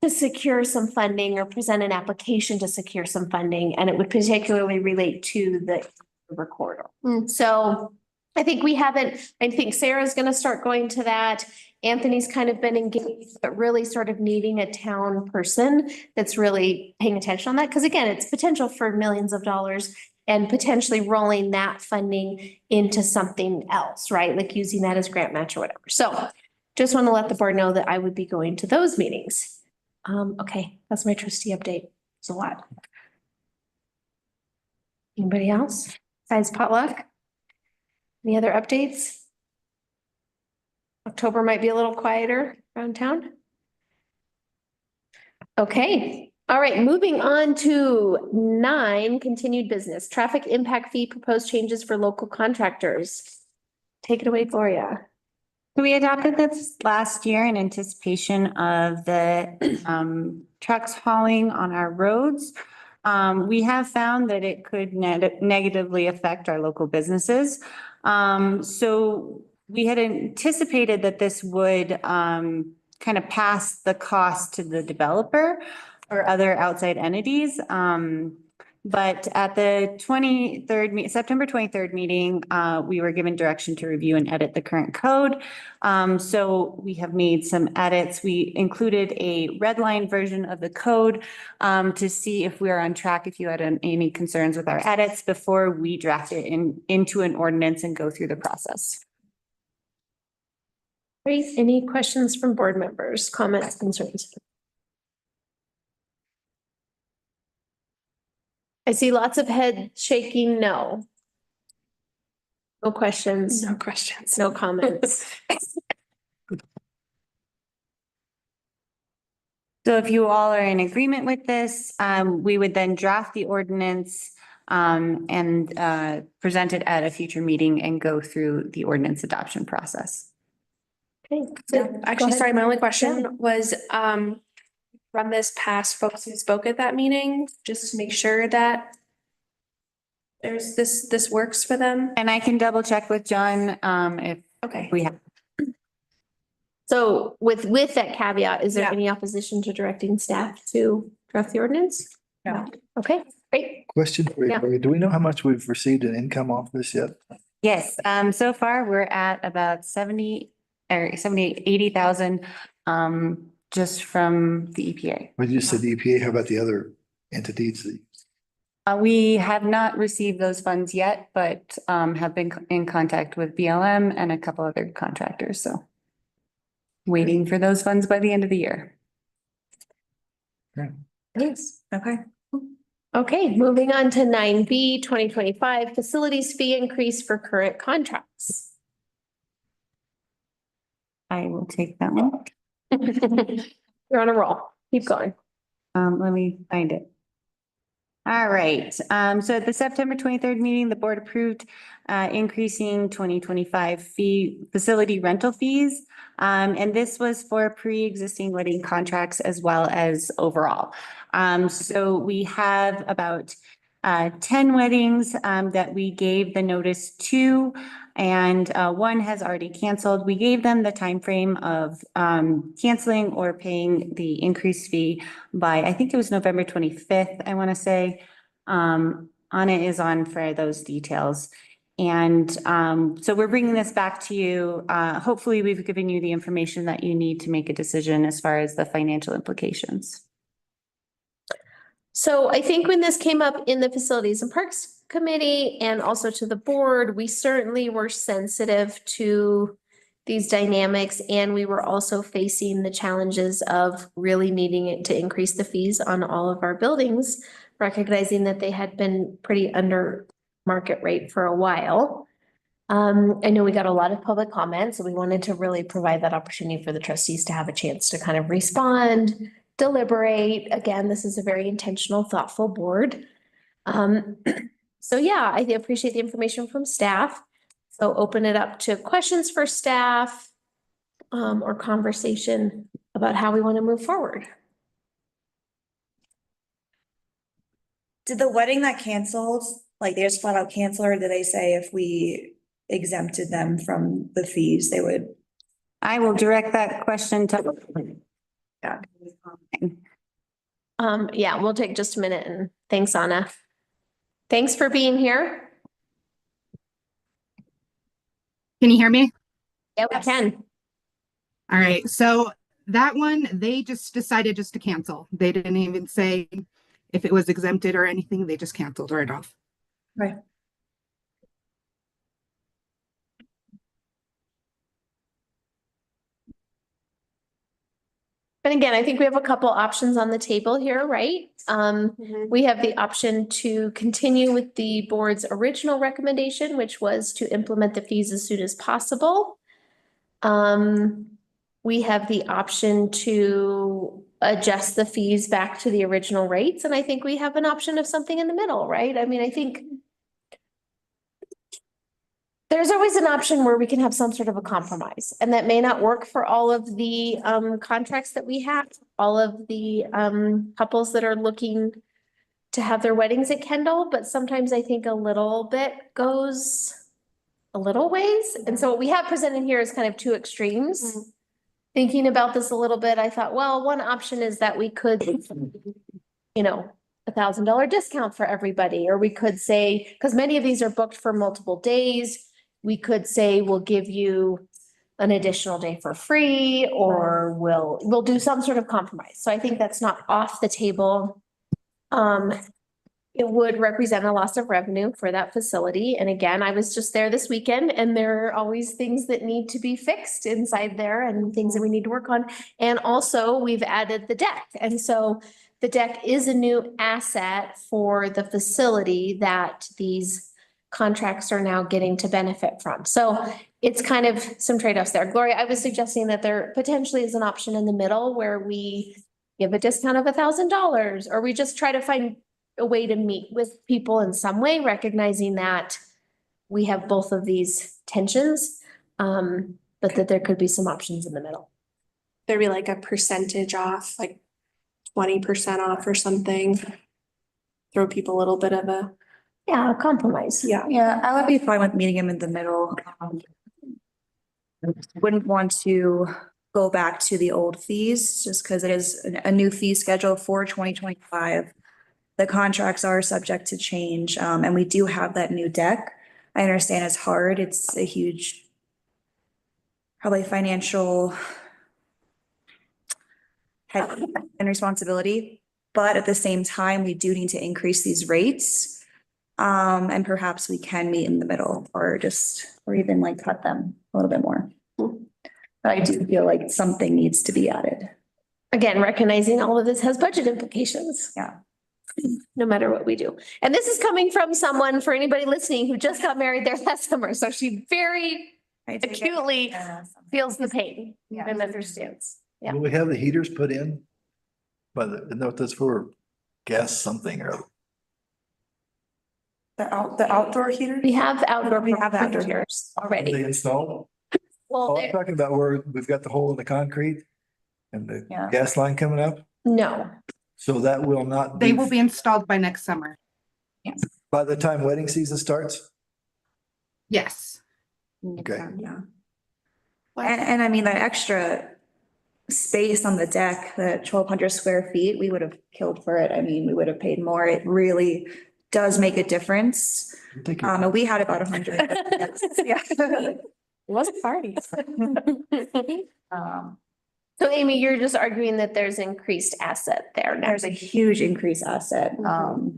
to secure some funding or present an application to secure some funding. And it would particularly relate to the river corridor. So I think I think Sarah's going to start going to that. Anthony's kind of been engaged, but really sort of needing a town person that's really paying attention on that. Because again, it's potential for millions of dollars. and potentially rolling that funding into something else, right? Like using that as grant match or whatever. So just want to let the board know that I would be going to those meetings. Okay, that's my trustee update. It's a lot. Anybody else besides potluck? Any other updates? October might be a little quieter around town. Okay, all right, moving on to 9, continued business, traffic impact fee proposed changes for local contractors. Take it away, Gloria. We adopted this last year in anticipation of the trucks hauling on our roads. We have found that it could negatively affect our local businesses. So we had anticipated that this would kind of pass the cost to the developer or other outside entities. But at the September 23rd meeting, we were given direction to review and edit the current code. So we have made some edits. We included a red line version of the code to see if we are on track, if you had any concerns with our edits before we draft it into an ordinance and go through the process. Great. Any questions from board members, comments, concerns? I see lots of head shaking no. No questions. No questions. No comments. So if you all are in agreement with this, we would then draft the ordinance and present it at a future meeting and go through the ordinance adoption process. Okay. Yeah, actually, sorry, my only question was, run this past folks who spoke at that meeting, just to make sure that there's this works for them. And I can double check with John if we have. So with that caveat, is there Yeah. any opposition to directing staff to draft the ordinance? No. Okay, great. Question for you, Yeah. Lori. Do we know how much we've received in income off this yet? Yes, so far we're at about 80,000 just from the EPA. When you said the EPA, how about the other entities? We have not received those funds yet, but have been in contact with BLM and a couple other contractors, so waiting for those funds by the end of the year. Thanks. Okay. Okay, moving on to 9B, 2025 facilities fee increase for current contracts. I will take that one. You're on a roll. Keep going. Let me find it. All right, so at the September 23rd meeting, the board approved increasing 2025 facility rental fees. And this was for pre-existing wedding contracts as well as overall. So we have about 10 weddings that we gave the notice to, and one has already canceled. We gave them the time frame of canceling or paying the increased fee by, I think it was November 25th, I want to say. Anna is on for those details. And so we're bringing this back to you. Hopefully we've given you the information that you need to make a decision as far as the financial implications. So I think when this came up in the Facilities and Parks Committee and also to the board, we certainly were sensitive to these dynamics, and we were also facing the challenges of really needing it to increase the fees on all of our buildings, recognizing that they had been pretty under market rate for a while. I know we got a lot of public comments, so we wanted to really provide that opportunity for the trustees to have a chance to kind of respond, deliberate. Again, this is a very intentional, thoughtful board. So yeah, I appreciate the information from staff. So open it up to questions for staff or conversation about how we want to move forward. Did the wedding that canceled, like they just flat out cancel, or did they say if we exempted them from the fees, they would? I will direct that question to. Yeah. Yeah, we'll take just a minute, and thanks, Anna. Thanks for being here. Can you hear me? Yeah, we can. All right, so that one, they just decided just to cancel. They didn't even say if it was exempted or anything, they just canceled right off. Right. And again, I think we have a couple options on the table here, right? We have the option to continue with the board's original recommendation, which was to implement the fees as soon as possible. We have the option to adjust the fees back to the original rates, and I think we have an option of something in the middle, right? I mean, I think there's always an option where we can have some sort of a compromise, and that may not work for all of the contracts that we have, all of the couples that are looking to have their weddings at Kendall, but sometimes I think a little bit goes a little ways. And so what we have presented here is kind of two extremes. Thinking about this a little bit, I thought, well, one option is that we could, you know, $1,000 discount for everybody, or we could say, because many of these are booked for multiple days, we could say, we'll give you an additional day for free, or we'll do some sort of compromise. So I think that's not off the table. It would represent a loss of revenue for that facility. And again, I was just there this weekend, and there are always things that need to be fixed inside there and things that we need to work on. And also we've added the deck. And so the deck is a new asset for the facility that these contracts are now getting to benefit from. So it's kind of some trade-offs there. Gloria, I was suggesting that there potentially is an option in the middle where we give a discount of $1,000, or we just try to find a way to meet with people in some way, recognizing that we have both of these tensions, but that there could be some options in the middle. There'd be like a percentage off, like 20% off or something. Throw people a little bit of a. Yeah, a compromise. Yeah. Yeah, I would be fine with meeting him in the middle. Wouldn't want to go back to the old fees just because it is a new fee schedule for 2025. The contracts are subject to change, and we do have that new deck. I understand it's hard. It's a huge, probably financial head and responsibility. But at the same time, we do need to increase these rates. And perhaps we can meet in the middle or even like cut them a little bit more. But I do feel like something needs to be added. Again, recognizing all of this has budget implications. Yeah. No matter what we do. And this is coming from someone, for anybody listening, who just got married there last summer. So she very acutely feels the pain and understands. Yeah. Will we have the heaters put in? But no, that's for gas something or. The outdoor heater? We have outdoor. We have outdoor heaters Are already. they installed? Well, Oh, I'm talking about where we've got the hole in the concrete and the Yeah. gas line coming up. no. So that will not They be will be installed by next summer. by the time wedding season starts. Yes. Okay. Yeah. And I mean, that extra space on the deck, the 1,200 square feet, we would have killed for it. I mean, we would have paid more. It really does make a difference. And we had about 100. Yeah. It was a party. So Amy, you're just arguing that there's increased asset there now. There's a huge increased asset. Mm-hmm.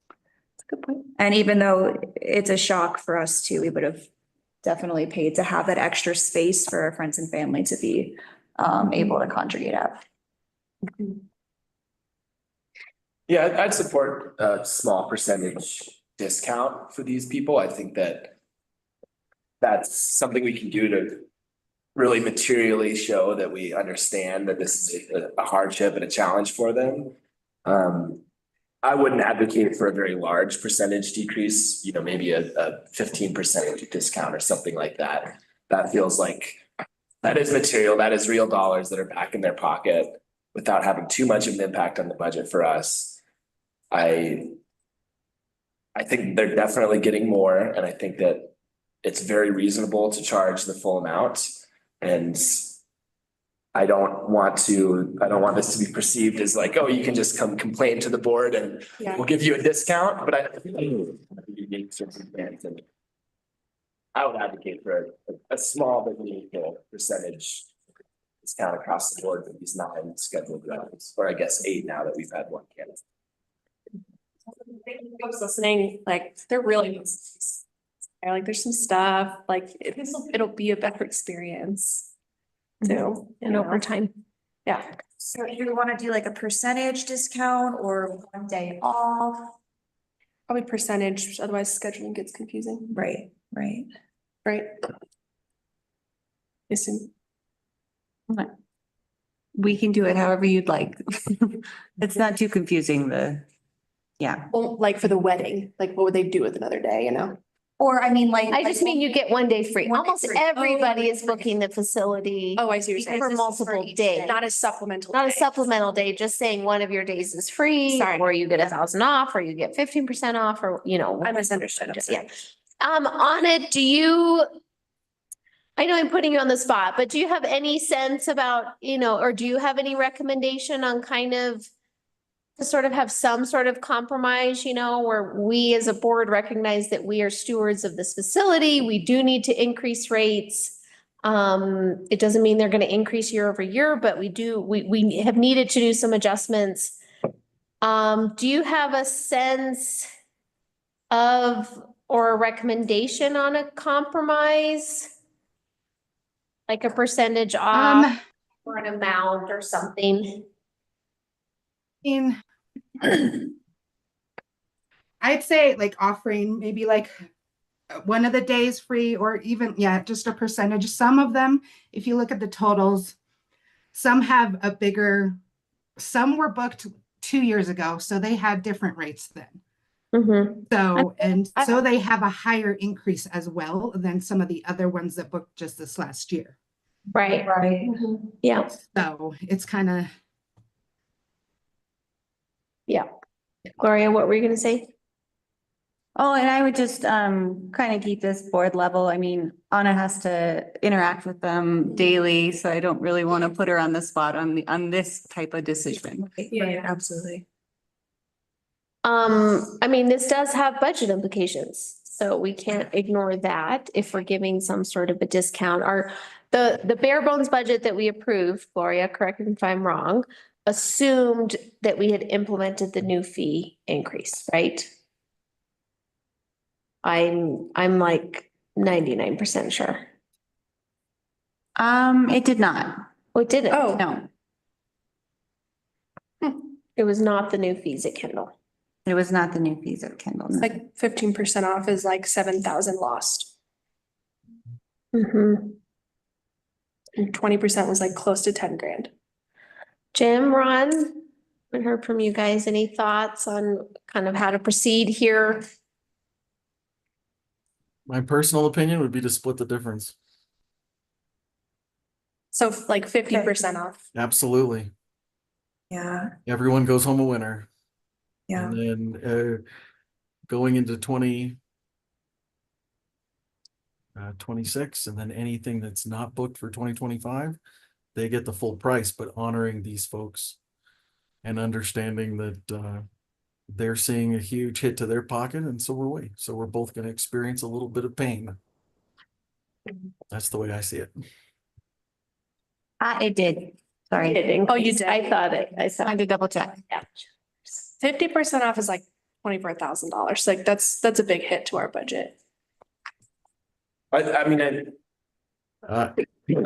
That's a good point. And even though it's a shock for us too, we would have definitely paid to have that extra space for our friends and family to be able to congregate at. Yeah, I'd support a small percentage discount for these people. I think that that's something we can do to really materially show that we understand that this is a hardship and a challenge for them. I wouldn't advocate for a very large percentage decrease, you know, maybe a 15% discount or something like that. That feels like that is material, that is real dollars that are back in their pocket without having too much of an impact on the budget for us. I think they're definitely getting more, and I think that it's very reasonable to charge the full amount. And I don't want this to be perceived as like, oh, you can just come complain to the board and we'll give you a discount, but I unique circumstance, and I would advocate for a small but meaningful percentage discount across the board for these 9 scheduled weddings, or I guess 8 now that we've had one candidate. I was listening, like, they're really, like, there's some stuff, like, it'll be a better experience. Too, And over time. Yeah. So do you want to do like a percentage discount or 1 day off? Probably percentage, otherwise scheduling gets confusing. Right, right. Right. Listen. We can do it however you'd like. It's not too confusing, yeah. Well, like for the wedding, like what would they do with another day, you know? Or I mean, like. I just mean you get 1 day free. 1 day Almost free. everybody is booking the facility. Oh, I see what you're saying. For This is multiple each days. Not a supplemental. Not a day. supplemental day, just saying one of your days is free, Sorry. or you get 1,000 off, or you get 15% off, or, you know. I misunderstood. I'm sorry. Yeah. On it, do you? I know I'm putting you on the spot, but do you have any sense about, you know, or do you have any recommendation on kind of to sort of have some sort of compromise, you know, where we as a board recognize that we are stewards of this facility, we do need to increase rates. It doesn't mean they're going to increase year over year, but we have needed to do some adjustments. Do you have a sense of or a recommendation on a compromise? Like a percentage off or an amount or something? I'd say like offering maybe like one of the days free or even, yeah, just a percentage. Some of them, if you look at the totals, some have a bigger, some were booked 2 years ago, so they had different rates then. So they have a higher increase as well than some of the other ones that booked just this last year. Right. Right. Yeah. So it's kind of. Yeah. Gloria, what were you gonna say? Oh, and I would just kind of keep this board level. I mean, Anna has to interact with them daily, so I don't really want to put her on the spot on this type of decision. Yeah, absolutely. I mean, this does have budget implications, so we can't ignore that if we're giving some sort of a discount. The bare bones budget that we approved, Gloria, correct me if I'm wrong, assumed that we had implemented the new fee increase, right? I'm like 99% sure. It did not. Oh, it didn't? Oh. No, It was not the new fees at Kendall. it was not the new fees at Kendall. no. Like 15% off is like 7,000 lost. Mm-hmm. And 20% was like close to 10 grand. Jim, Ron, I heard from you guys. Any thoughts on kind of how to proceed here? My personal opinion would be to split the difference. So like 50% off. Absolutely. Yeah, Everyone goes home a winner. yeah. And then going into 26, and then anything that's not booked for 2025, they get the full price, but honoring these folks and understanding that they're seeing a huge hit to their pocket, and so are we. So we're both going to experience a little bit of pain. That's the way I see it. It did. Sorry. Oh, you did? I thought it. I I thought. had to double check. Yeah. 50% off is like $24,000. Like that's a big hit to our budget. I mean, are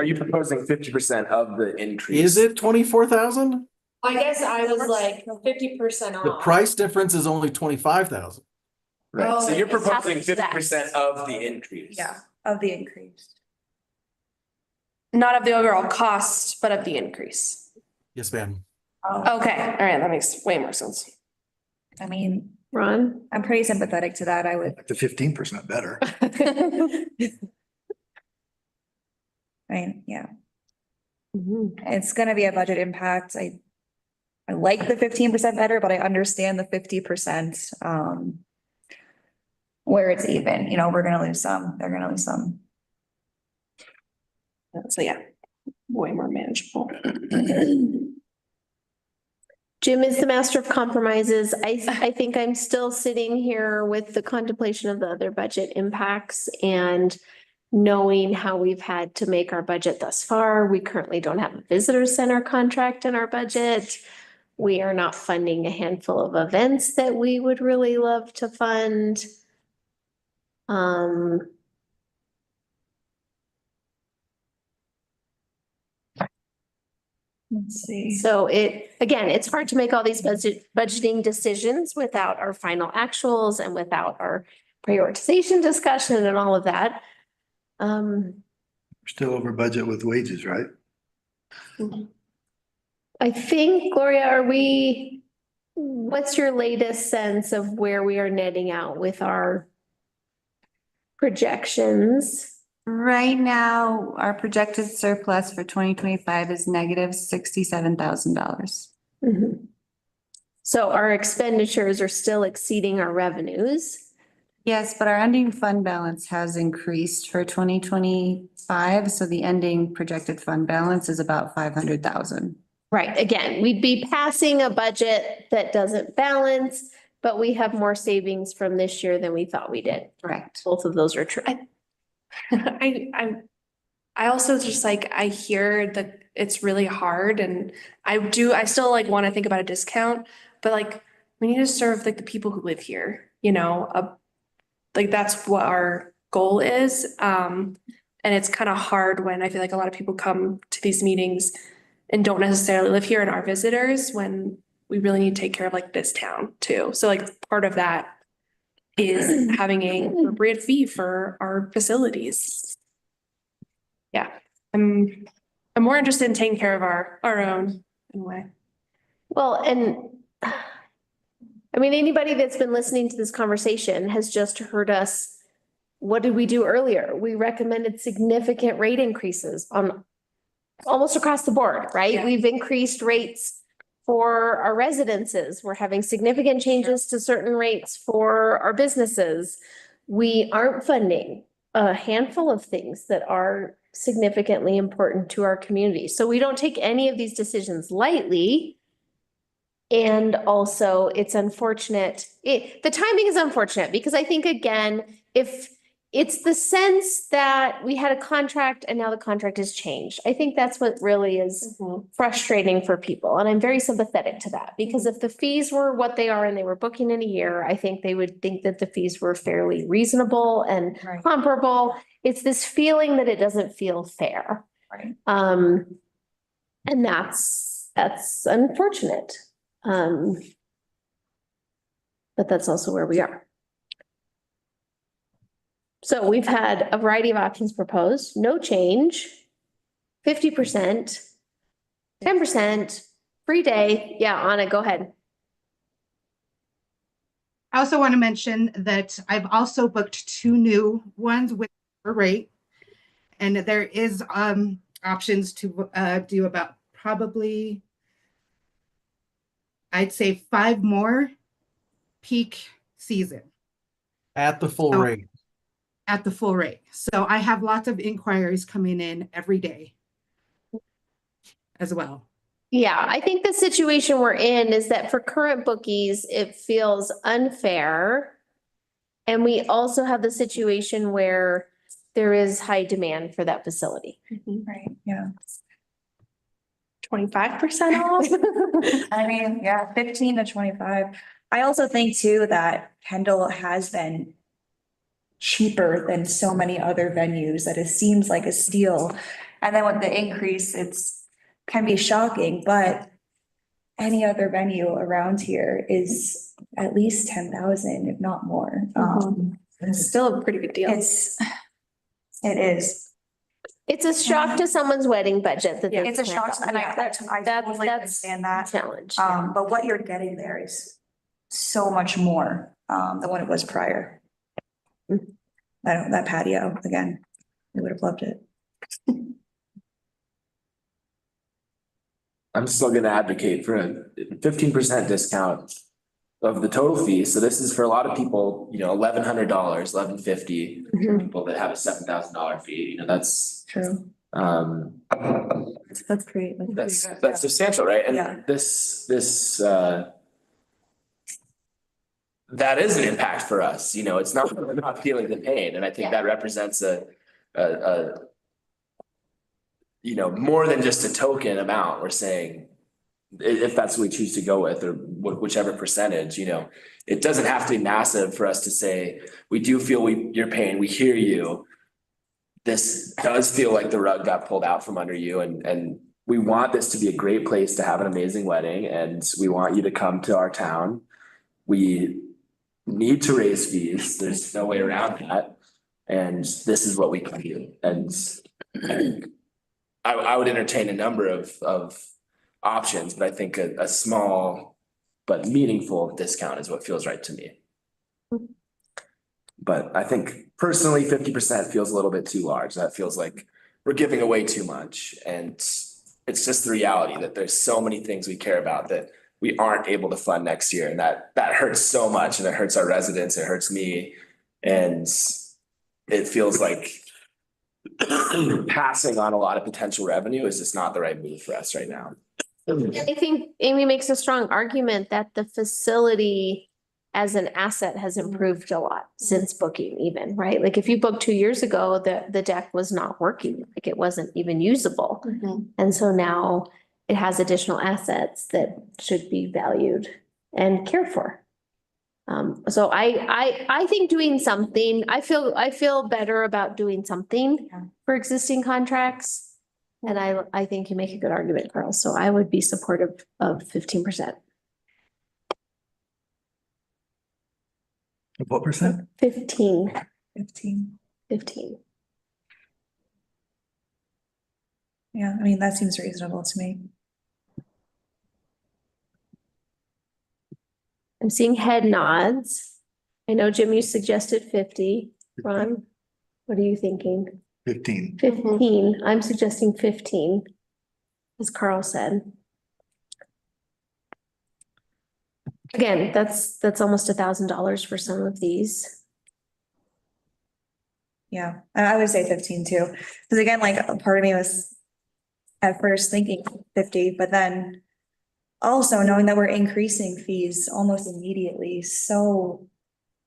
you proposing 50% of the increase? Is it 24,000? I guess I was like 50% off. The price difference is only 25,000. Right, so you're it's half proposing of that. 50% of the increase. Yeah, of the increase. Not of the overall cost, but of the increase. Yes, ma'am. Okay, all right, that makes way more sense. I mean, Ron? I'm pretty sympathetic to that. I would, The 15% better. I mean, yeah, Mhm. it's gonna be a budget impact. I like the 15% better, but I understand the 50%, where it's even, you know, we're gonna lose some, they're gonna lose some. So yeah, way more manageable. Jim is the master of compromises. I think I'm still sitting here with the contemplation of the other budget impacts and knowing how we've had to make our budget thus far. We currently don't have a visitor center contract in our budget. We are not funding a handful of events that we would really love to fund. Let's see. So again, it's hard to make all these budgeting decisions without our final actuals and without our prioritization discussion and all of that. We're still over budget with wages, right? I think, Gloria, what's your latest sense of where we are netting out with our projections? Right now, our projected surplus for 2025 is negative $67,000. So our expenditures are still exceeding our revenues. Yes, but our ending fund balance has increased for 2025, so the ending projected fund balance is about 500,000. Right, again, we'd be passing a budget that doesn't balance, but we have more savings from this year than we thought we did. Correct. Both of those are true. I also just like, I hear that it's really hard and I still like want to think about a discount, but like, we need to serve like the people who live here, you know, like that's what our goal is. And it's kind of hard when I feel like a lot of people come to these meetings and don't necessarily live here and are visitors when we really need to take care of like this town too. So like part of that is having a appropriate fee for our facilities. Yeah, I'm more interested in taking care of our own in a way. Well, and I mean, anybody that's been listening to this conversation has just heard us. What did we do earlier? We recommended significant rate increases on almost across the board, right? Yeah. We've increased rates for our residences. We're having significant changes to certain rates for our businesses. We aren't funding a handful of things that are significantly important to our community. So we don't take any of these decisions lightly. And also it's unfortunate. The timing is unfortunate because I think, again, if it's the sense that we had a contract and now the contract has changed. I think that's what really is frustrating for people. And I'm very sympathetic to that because if the fees were what they are and they were booking in a year, I think they would think that the fees were fairly reasonable and comparable. It's this feeling that it doesn't feel fair. Right. And that's unfortunate. But that's also where we are. So we've had a variety of options proposed, no change, 50%, 10%, free day. Yeah, Anna, go ahead. I also want to mention that I've also booked 2 new ones with a rate. And there is options to do about probably, I'd say 5 more peak season. At the full rate. At the full rate. So I have lots of inquiries coming in every day as well. Yeah, I think the situation we're in is that for current bookies, it feels unfair. And we also have the situation where there is high demand for that facility. Right, yeah. 25% off? I mean, yeah, 15 to 25. I also think too that Kendall has been cheaper than so many other venues that it seems like a steal. And then with the increase, can be shocking, but any other venue around here is at least 10,000, if not more. It's still a pretty good deal. It is. It's a shock to someone's wedding budget that. It's a shock, and I totally understand that. Challenge. But what you're getting there is so much more than what it was prior. That patio, again, I would have loved it. I'm still gonna advocate for a 15% discount of the total fee. So this is for a lot of people, $1,100, $1,150. People that have a $7,000 fee, that's true. That's great. That's substantial, right? And Yeah. this that is an impact for us, it's not, we're not feeling the pain. And I think that represents a more than just a token amount. We're saying, if that's what we choose to go with, or whichever percentage, you know, it doesn't have to be massive for us to say, we do feel your pain, we hear you. This does feel like the rug got pulled out from under you, and we want this to be a great place to have an amazing wedding, and we want you to come to our town. We need to raise fees. There's no way around that. And this is what we can do. And I would entertain a number of options, but I think a small but meaningful discount is what feels right to me. But I think personally, 50% feels a little bit too large. That feels like we're giving away too much. And it's just the reality that there's so many things we care about that we aren't able to fund next year. And that hurts so much, and it hurts our residents, it hurts me. And it feels like passing on a lot of potential revenue is just not the right move for us right now. I think Amy makes a strong argument that the facility as an asset has improved a lot since booking even, right? Like if you booked 2 years ago, the deck was not working, like it wasn't even usable. And so now it has additional assets that should be valued and cared for. So I think doing something, I feel better about doing something for existing contracts. And I think you make a good argument, Carl. So I would be supportive of 15%. What percent? 15. 15. 15. Yeah, I mean, that seems reasonable to me. I'm seeing head nods. I know, Jim, you suggested 50. Ron, what are you thinking? 15. 15. I'm suggesting 15, as Carl said. Again, that's almost $1,000 for some of these. Yeah, I would say 15 too. Because again, like a part of me was at first thinking 50, but then also knowing that we're increasing fees almost immediately, so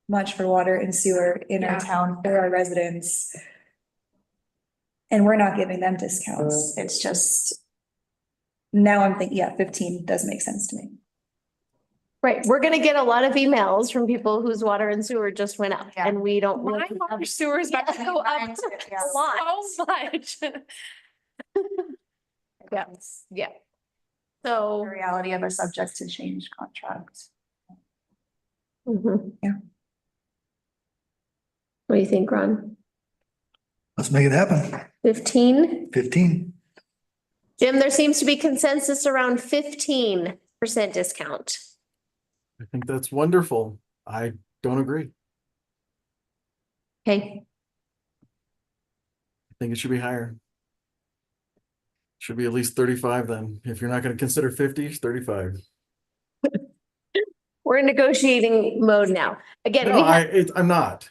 much for water and sewer in our town for our residents. And we're not giving them discounts. It's just, now I'm thinking, yeah, 15 does make sense to me. Right, we're gonna get a lot of emails from people whose water and sewer just went up and we don't. My water sewer is about to go up A lot. so much. Yes, yeah. The So. reality of a subject to change contract. Yeah. Yeah. What do you think, Ron? Let's make it happen. 15? 15. Jim, there seems to be consensus around 15% discount. I think that's wonderful. I don't agree. Okay, I think it should be higher. Should be at least 35 then. If you're not going to consider 50, 35. we're in negotiating mode now. Again, No, I'm not.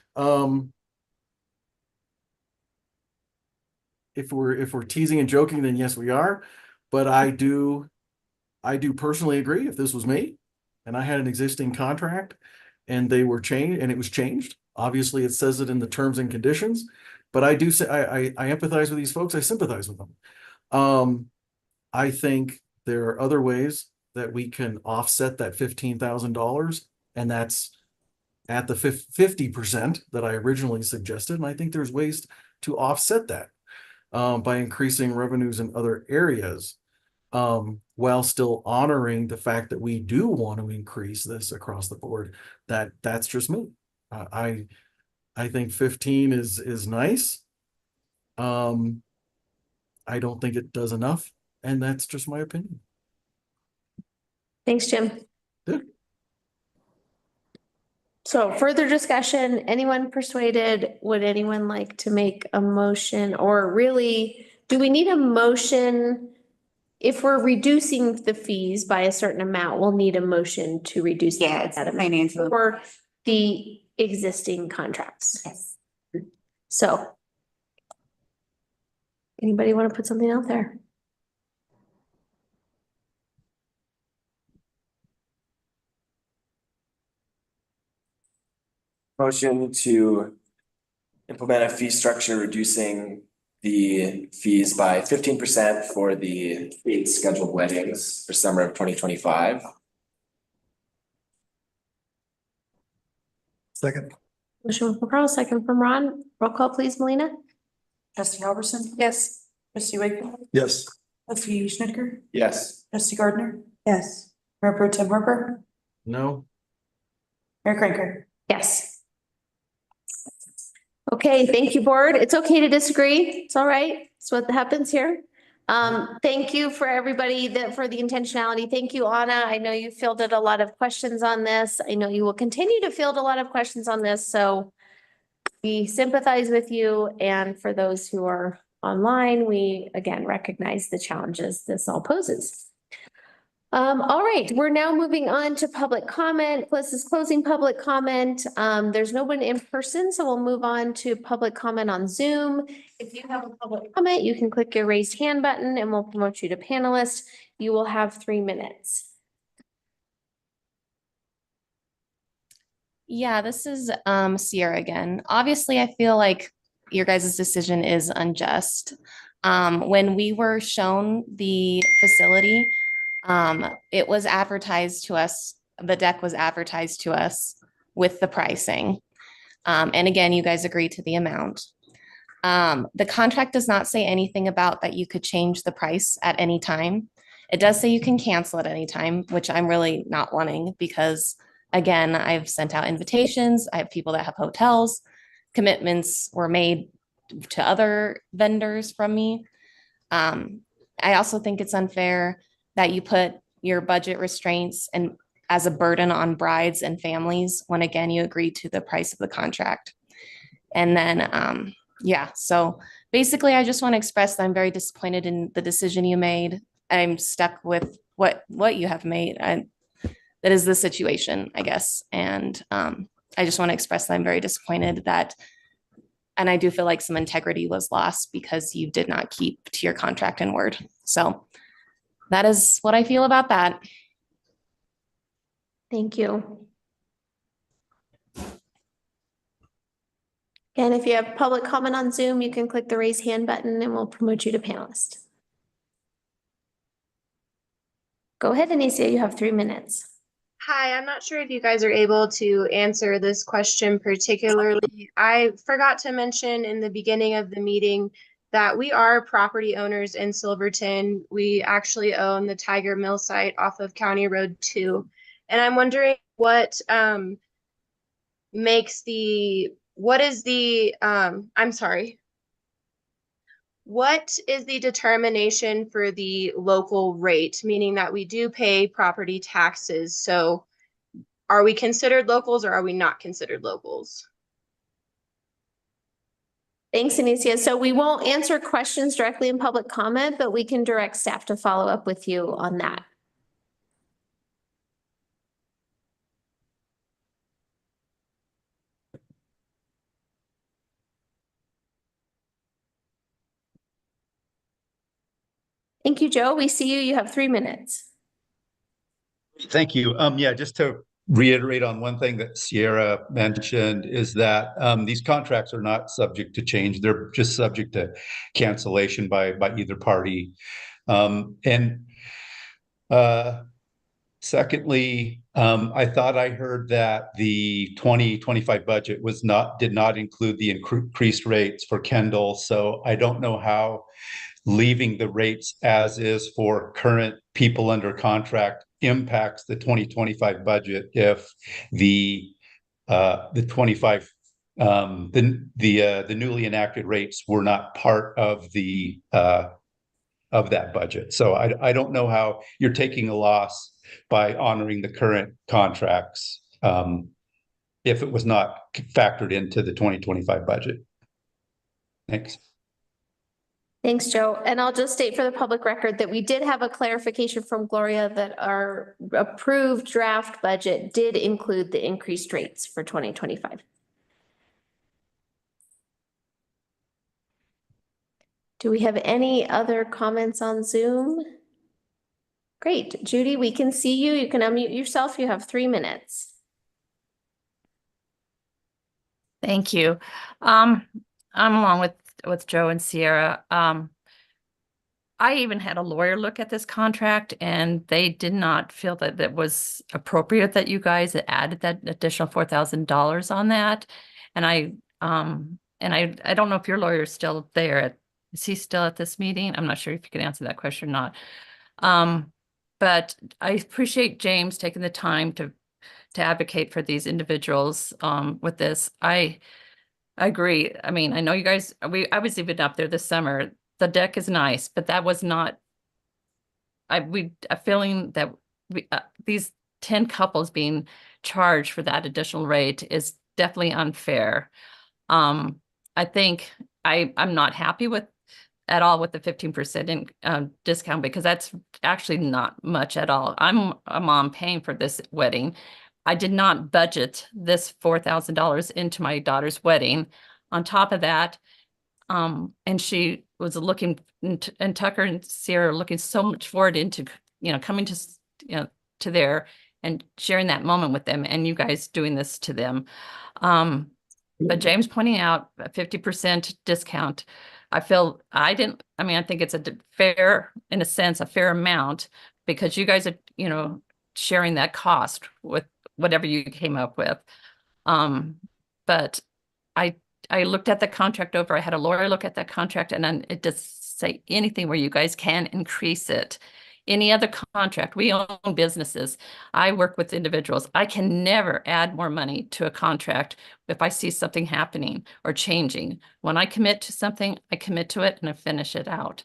If we're teasing and joking, then yes, we are. But I do personally agree. If this was me and I had an existing contract and they were changed and it was changed, obviously it says it in the terms and conditions. But I do say I empathize with these folks. I sympathize with them. I think there are other ways that we can offset that $15,000, and that's at the 50% that I originally suggested. And I think there's ways to offset that by increasing revenues in other areas, while still honoring the fact that we do want to increase this across the board. That's just me. I think 15 is nice. I don't think it does enough, and that's just my opinion. Thanks, Jim. Good. So further discussion, anyone persuaded? Would anyone like to make a motion, or really, do we need a motion? If we're reducing the fees by a certain amount, we'll need a motion to reduce. Yeah, it's that amount financial. for the existing contracts. Yes. So. Anybody want to put something out there? Motion to implement a fee structure reducing the fees by 15% for the 8 scheduled weddings for summer of 2025. Second. Motion from Carl, second from Ron. Roll call, please, Melina. Trustee Albertson? Yes. Trustee Wakefield? Yes. Trustee Schnitker? Yes. Trustee Gardner? Yes. Mayor Pro Tem Harper? No. Mayor Cranker? Yes. Okay, thank you, board. It's okay to disagree. It's all right. It's what happens here. Thank you for everybody for the intentionality. Thank you, Anna. I know you fielded a lot of questions on this. I know you will continue to field a lot of questions on this, so we sympathize with you. And for those who are online, we again recognize the challenges this all poses. All right, we're now moving on to public comment. This is closing public comment. There's no one in person, so we'll move on to public comment on Zoom. If you have a public comment, you can click your raised hand button and we'll promote you to panelist. You will have 3 minutes. Yeah, this is Sierra again. Obviously, I feel like your guys' decision is unjust. When we were shown the facility, it was advertised to us, the deck was advertised to us with the pricing. And again, you guys agreed to the amount. The contract does not say anything about that you could change the price at any time. It does say you can cancel at any time, which I'm really not wanting because again, I've sent out invitations. I have people that have hotels. Commitments were made to other vendors from me. I also think it's unfair that you put your budget restraints and as a burden on brides and families when again, you agreed to the price of the contract. And then, yeah, so basically I just want to express that I'm very disappointed in the decision you made. I'm stuck with what you have made. That is the situation, I guess. And I just want to express that I'm very disappointed that, and I do feel like some integrity was lost because you did not keep to your contract and word. So that is what I feel about that. Thank you. And if you have public comment on Zoom, you can click the raise hand button and we'll promote you to panelist. Go ahead, Anicia, you have 3 minutes. Hi, I'm not sure if you guys are able to answer this question particularly. I forgot to mention in the beginning of the meeting that we are property owners in Silverton. We actually own the Tiger Mill site off of County Road 2. And I'm wondering what I'm sorry. What is the determination for the local rate, meaning that we do pay property taxes? So are we considered locals or are we not considered locals? Thanks, Anicia. So we won't answer questions directly in public comment, but we can direct staff to follow up with you on that. Thank you, Joe. We see you. You have 3 minutes. Thank you. Yeah, just to reiterate on one thing that Sierra mentioned is that these contracts are not subject to change. They're just subject to cancellation by either party. Secondly, I thought I heard that the 2025 budget did not include the increased rates for Kendall. So I don't know how leaving the rates as is for current people under contract impacts the 2025 budget if the 25 the newly enacted rates were not part of the of that budget. So I don't know how you're taking a loss by honoring the current contracts if it was not factored into the 2025 budget. Thanks. Thanks, Joe. And I'll just state for the public record that we did have a clarification from Gloria that our approved draft budget did include the increased rates for 2025. Do we have any other comments on Zoom? Great. Judy, we can see you. You can unmute yourself. You have 3 minutes. Thank you. I'm along with with Joe and Sierra. I even had a lawyer look at this contract and they did not feel that it was appropriate that you guys added that additional $4,000 on that. And I don't know if your lawyer is still there. Is he still at this meeting? I'm not sure if you can answer that question or not. But I appreciate James taking the time to advocate for these individuals with this. I agree. I mean, I know you guys, I was even up there this summer. The deck is nice, but that was not, a feeling that these 10 couples being charged for that additional rate is definitely unfair. I think I'm not happy with at all with the 15% discount because that's actually not much at all. I'm a mom paying for this wedding. I did not budget this $4,000 into my daughter's wedding. On top of that, and she was looking, and Tucker and Sierra are looking so much forward into, coming to, to there and sharing that moment with them, and you guys doing this to them. But James pointing out a 50% discount, I think it's a fair, in a sense, a fair amount because you guys are, sharing that cost with whatever you came up with. But I looked at the contract over, I had a lawyer look at that contract and then it doesn't say anything where you guys can increase it. Any other contract, we own businesses. I work with individuals. I can never add more money to a contract if I see something happening or changing. When I commit to something, I commit to it and I finish it out.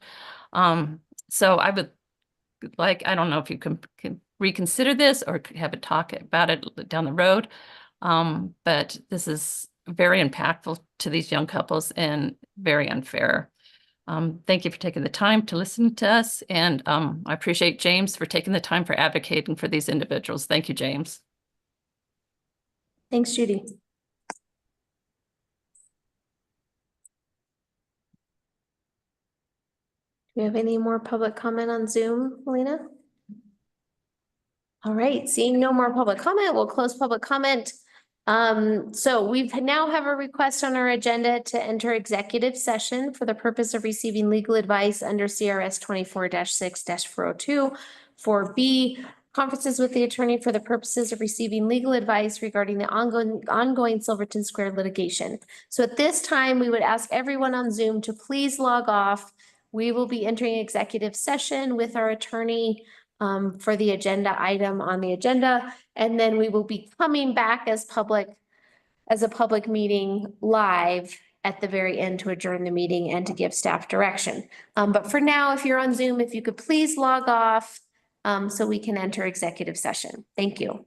So I would I don't know if you can reconsider this or have a talk about it down the road. But this is very impactful to these young couples and very unfair. Thank you for taking the time to listen to us. And I appreciate James for taking the time for advocating for these individuals. Thank you, James. Thanks, Judy. Do we have any more public comment on Zoom, Melina? All right, seeing no more public comment, we'll close public comment. So we now have a request on our agenda to enter executive session for the purpose of receiving legal advice under CRS 24-6-402. 4B, conferences with the attorney for the purposes of receiving legal advice regarding the ongoing Silverton Square litigation. So at this time, we would ask everyone on Zoom to please log off. We will be entering executive session with our attorney for the agenda item on the agenda. And then we will be coming back as a public meeting live at the very end to adjourn the meeting and to give staff direction. But for now, if you're on Zoom, if you could please log off so we can enter executive session. Thank you.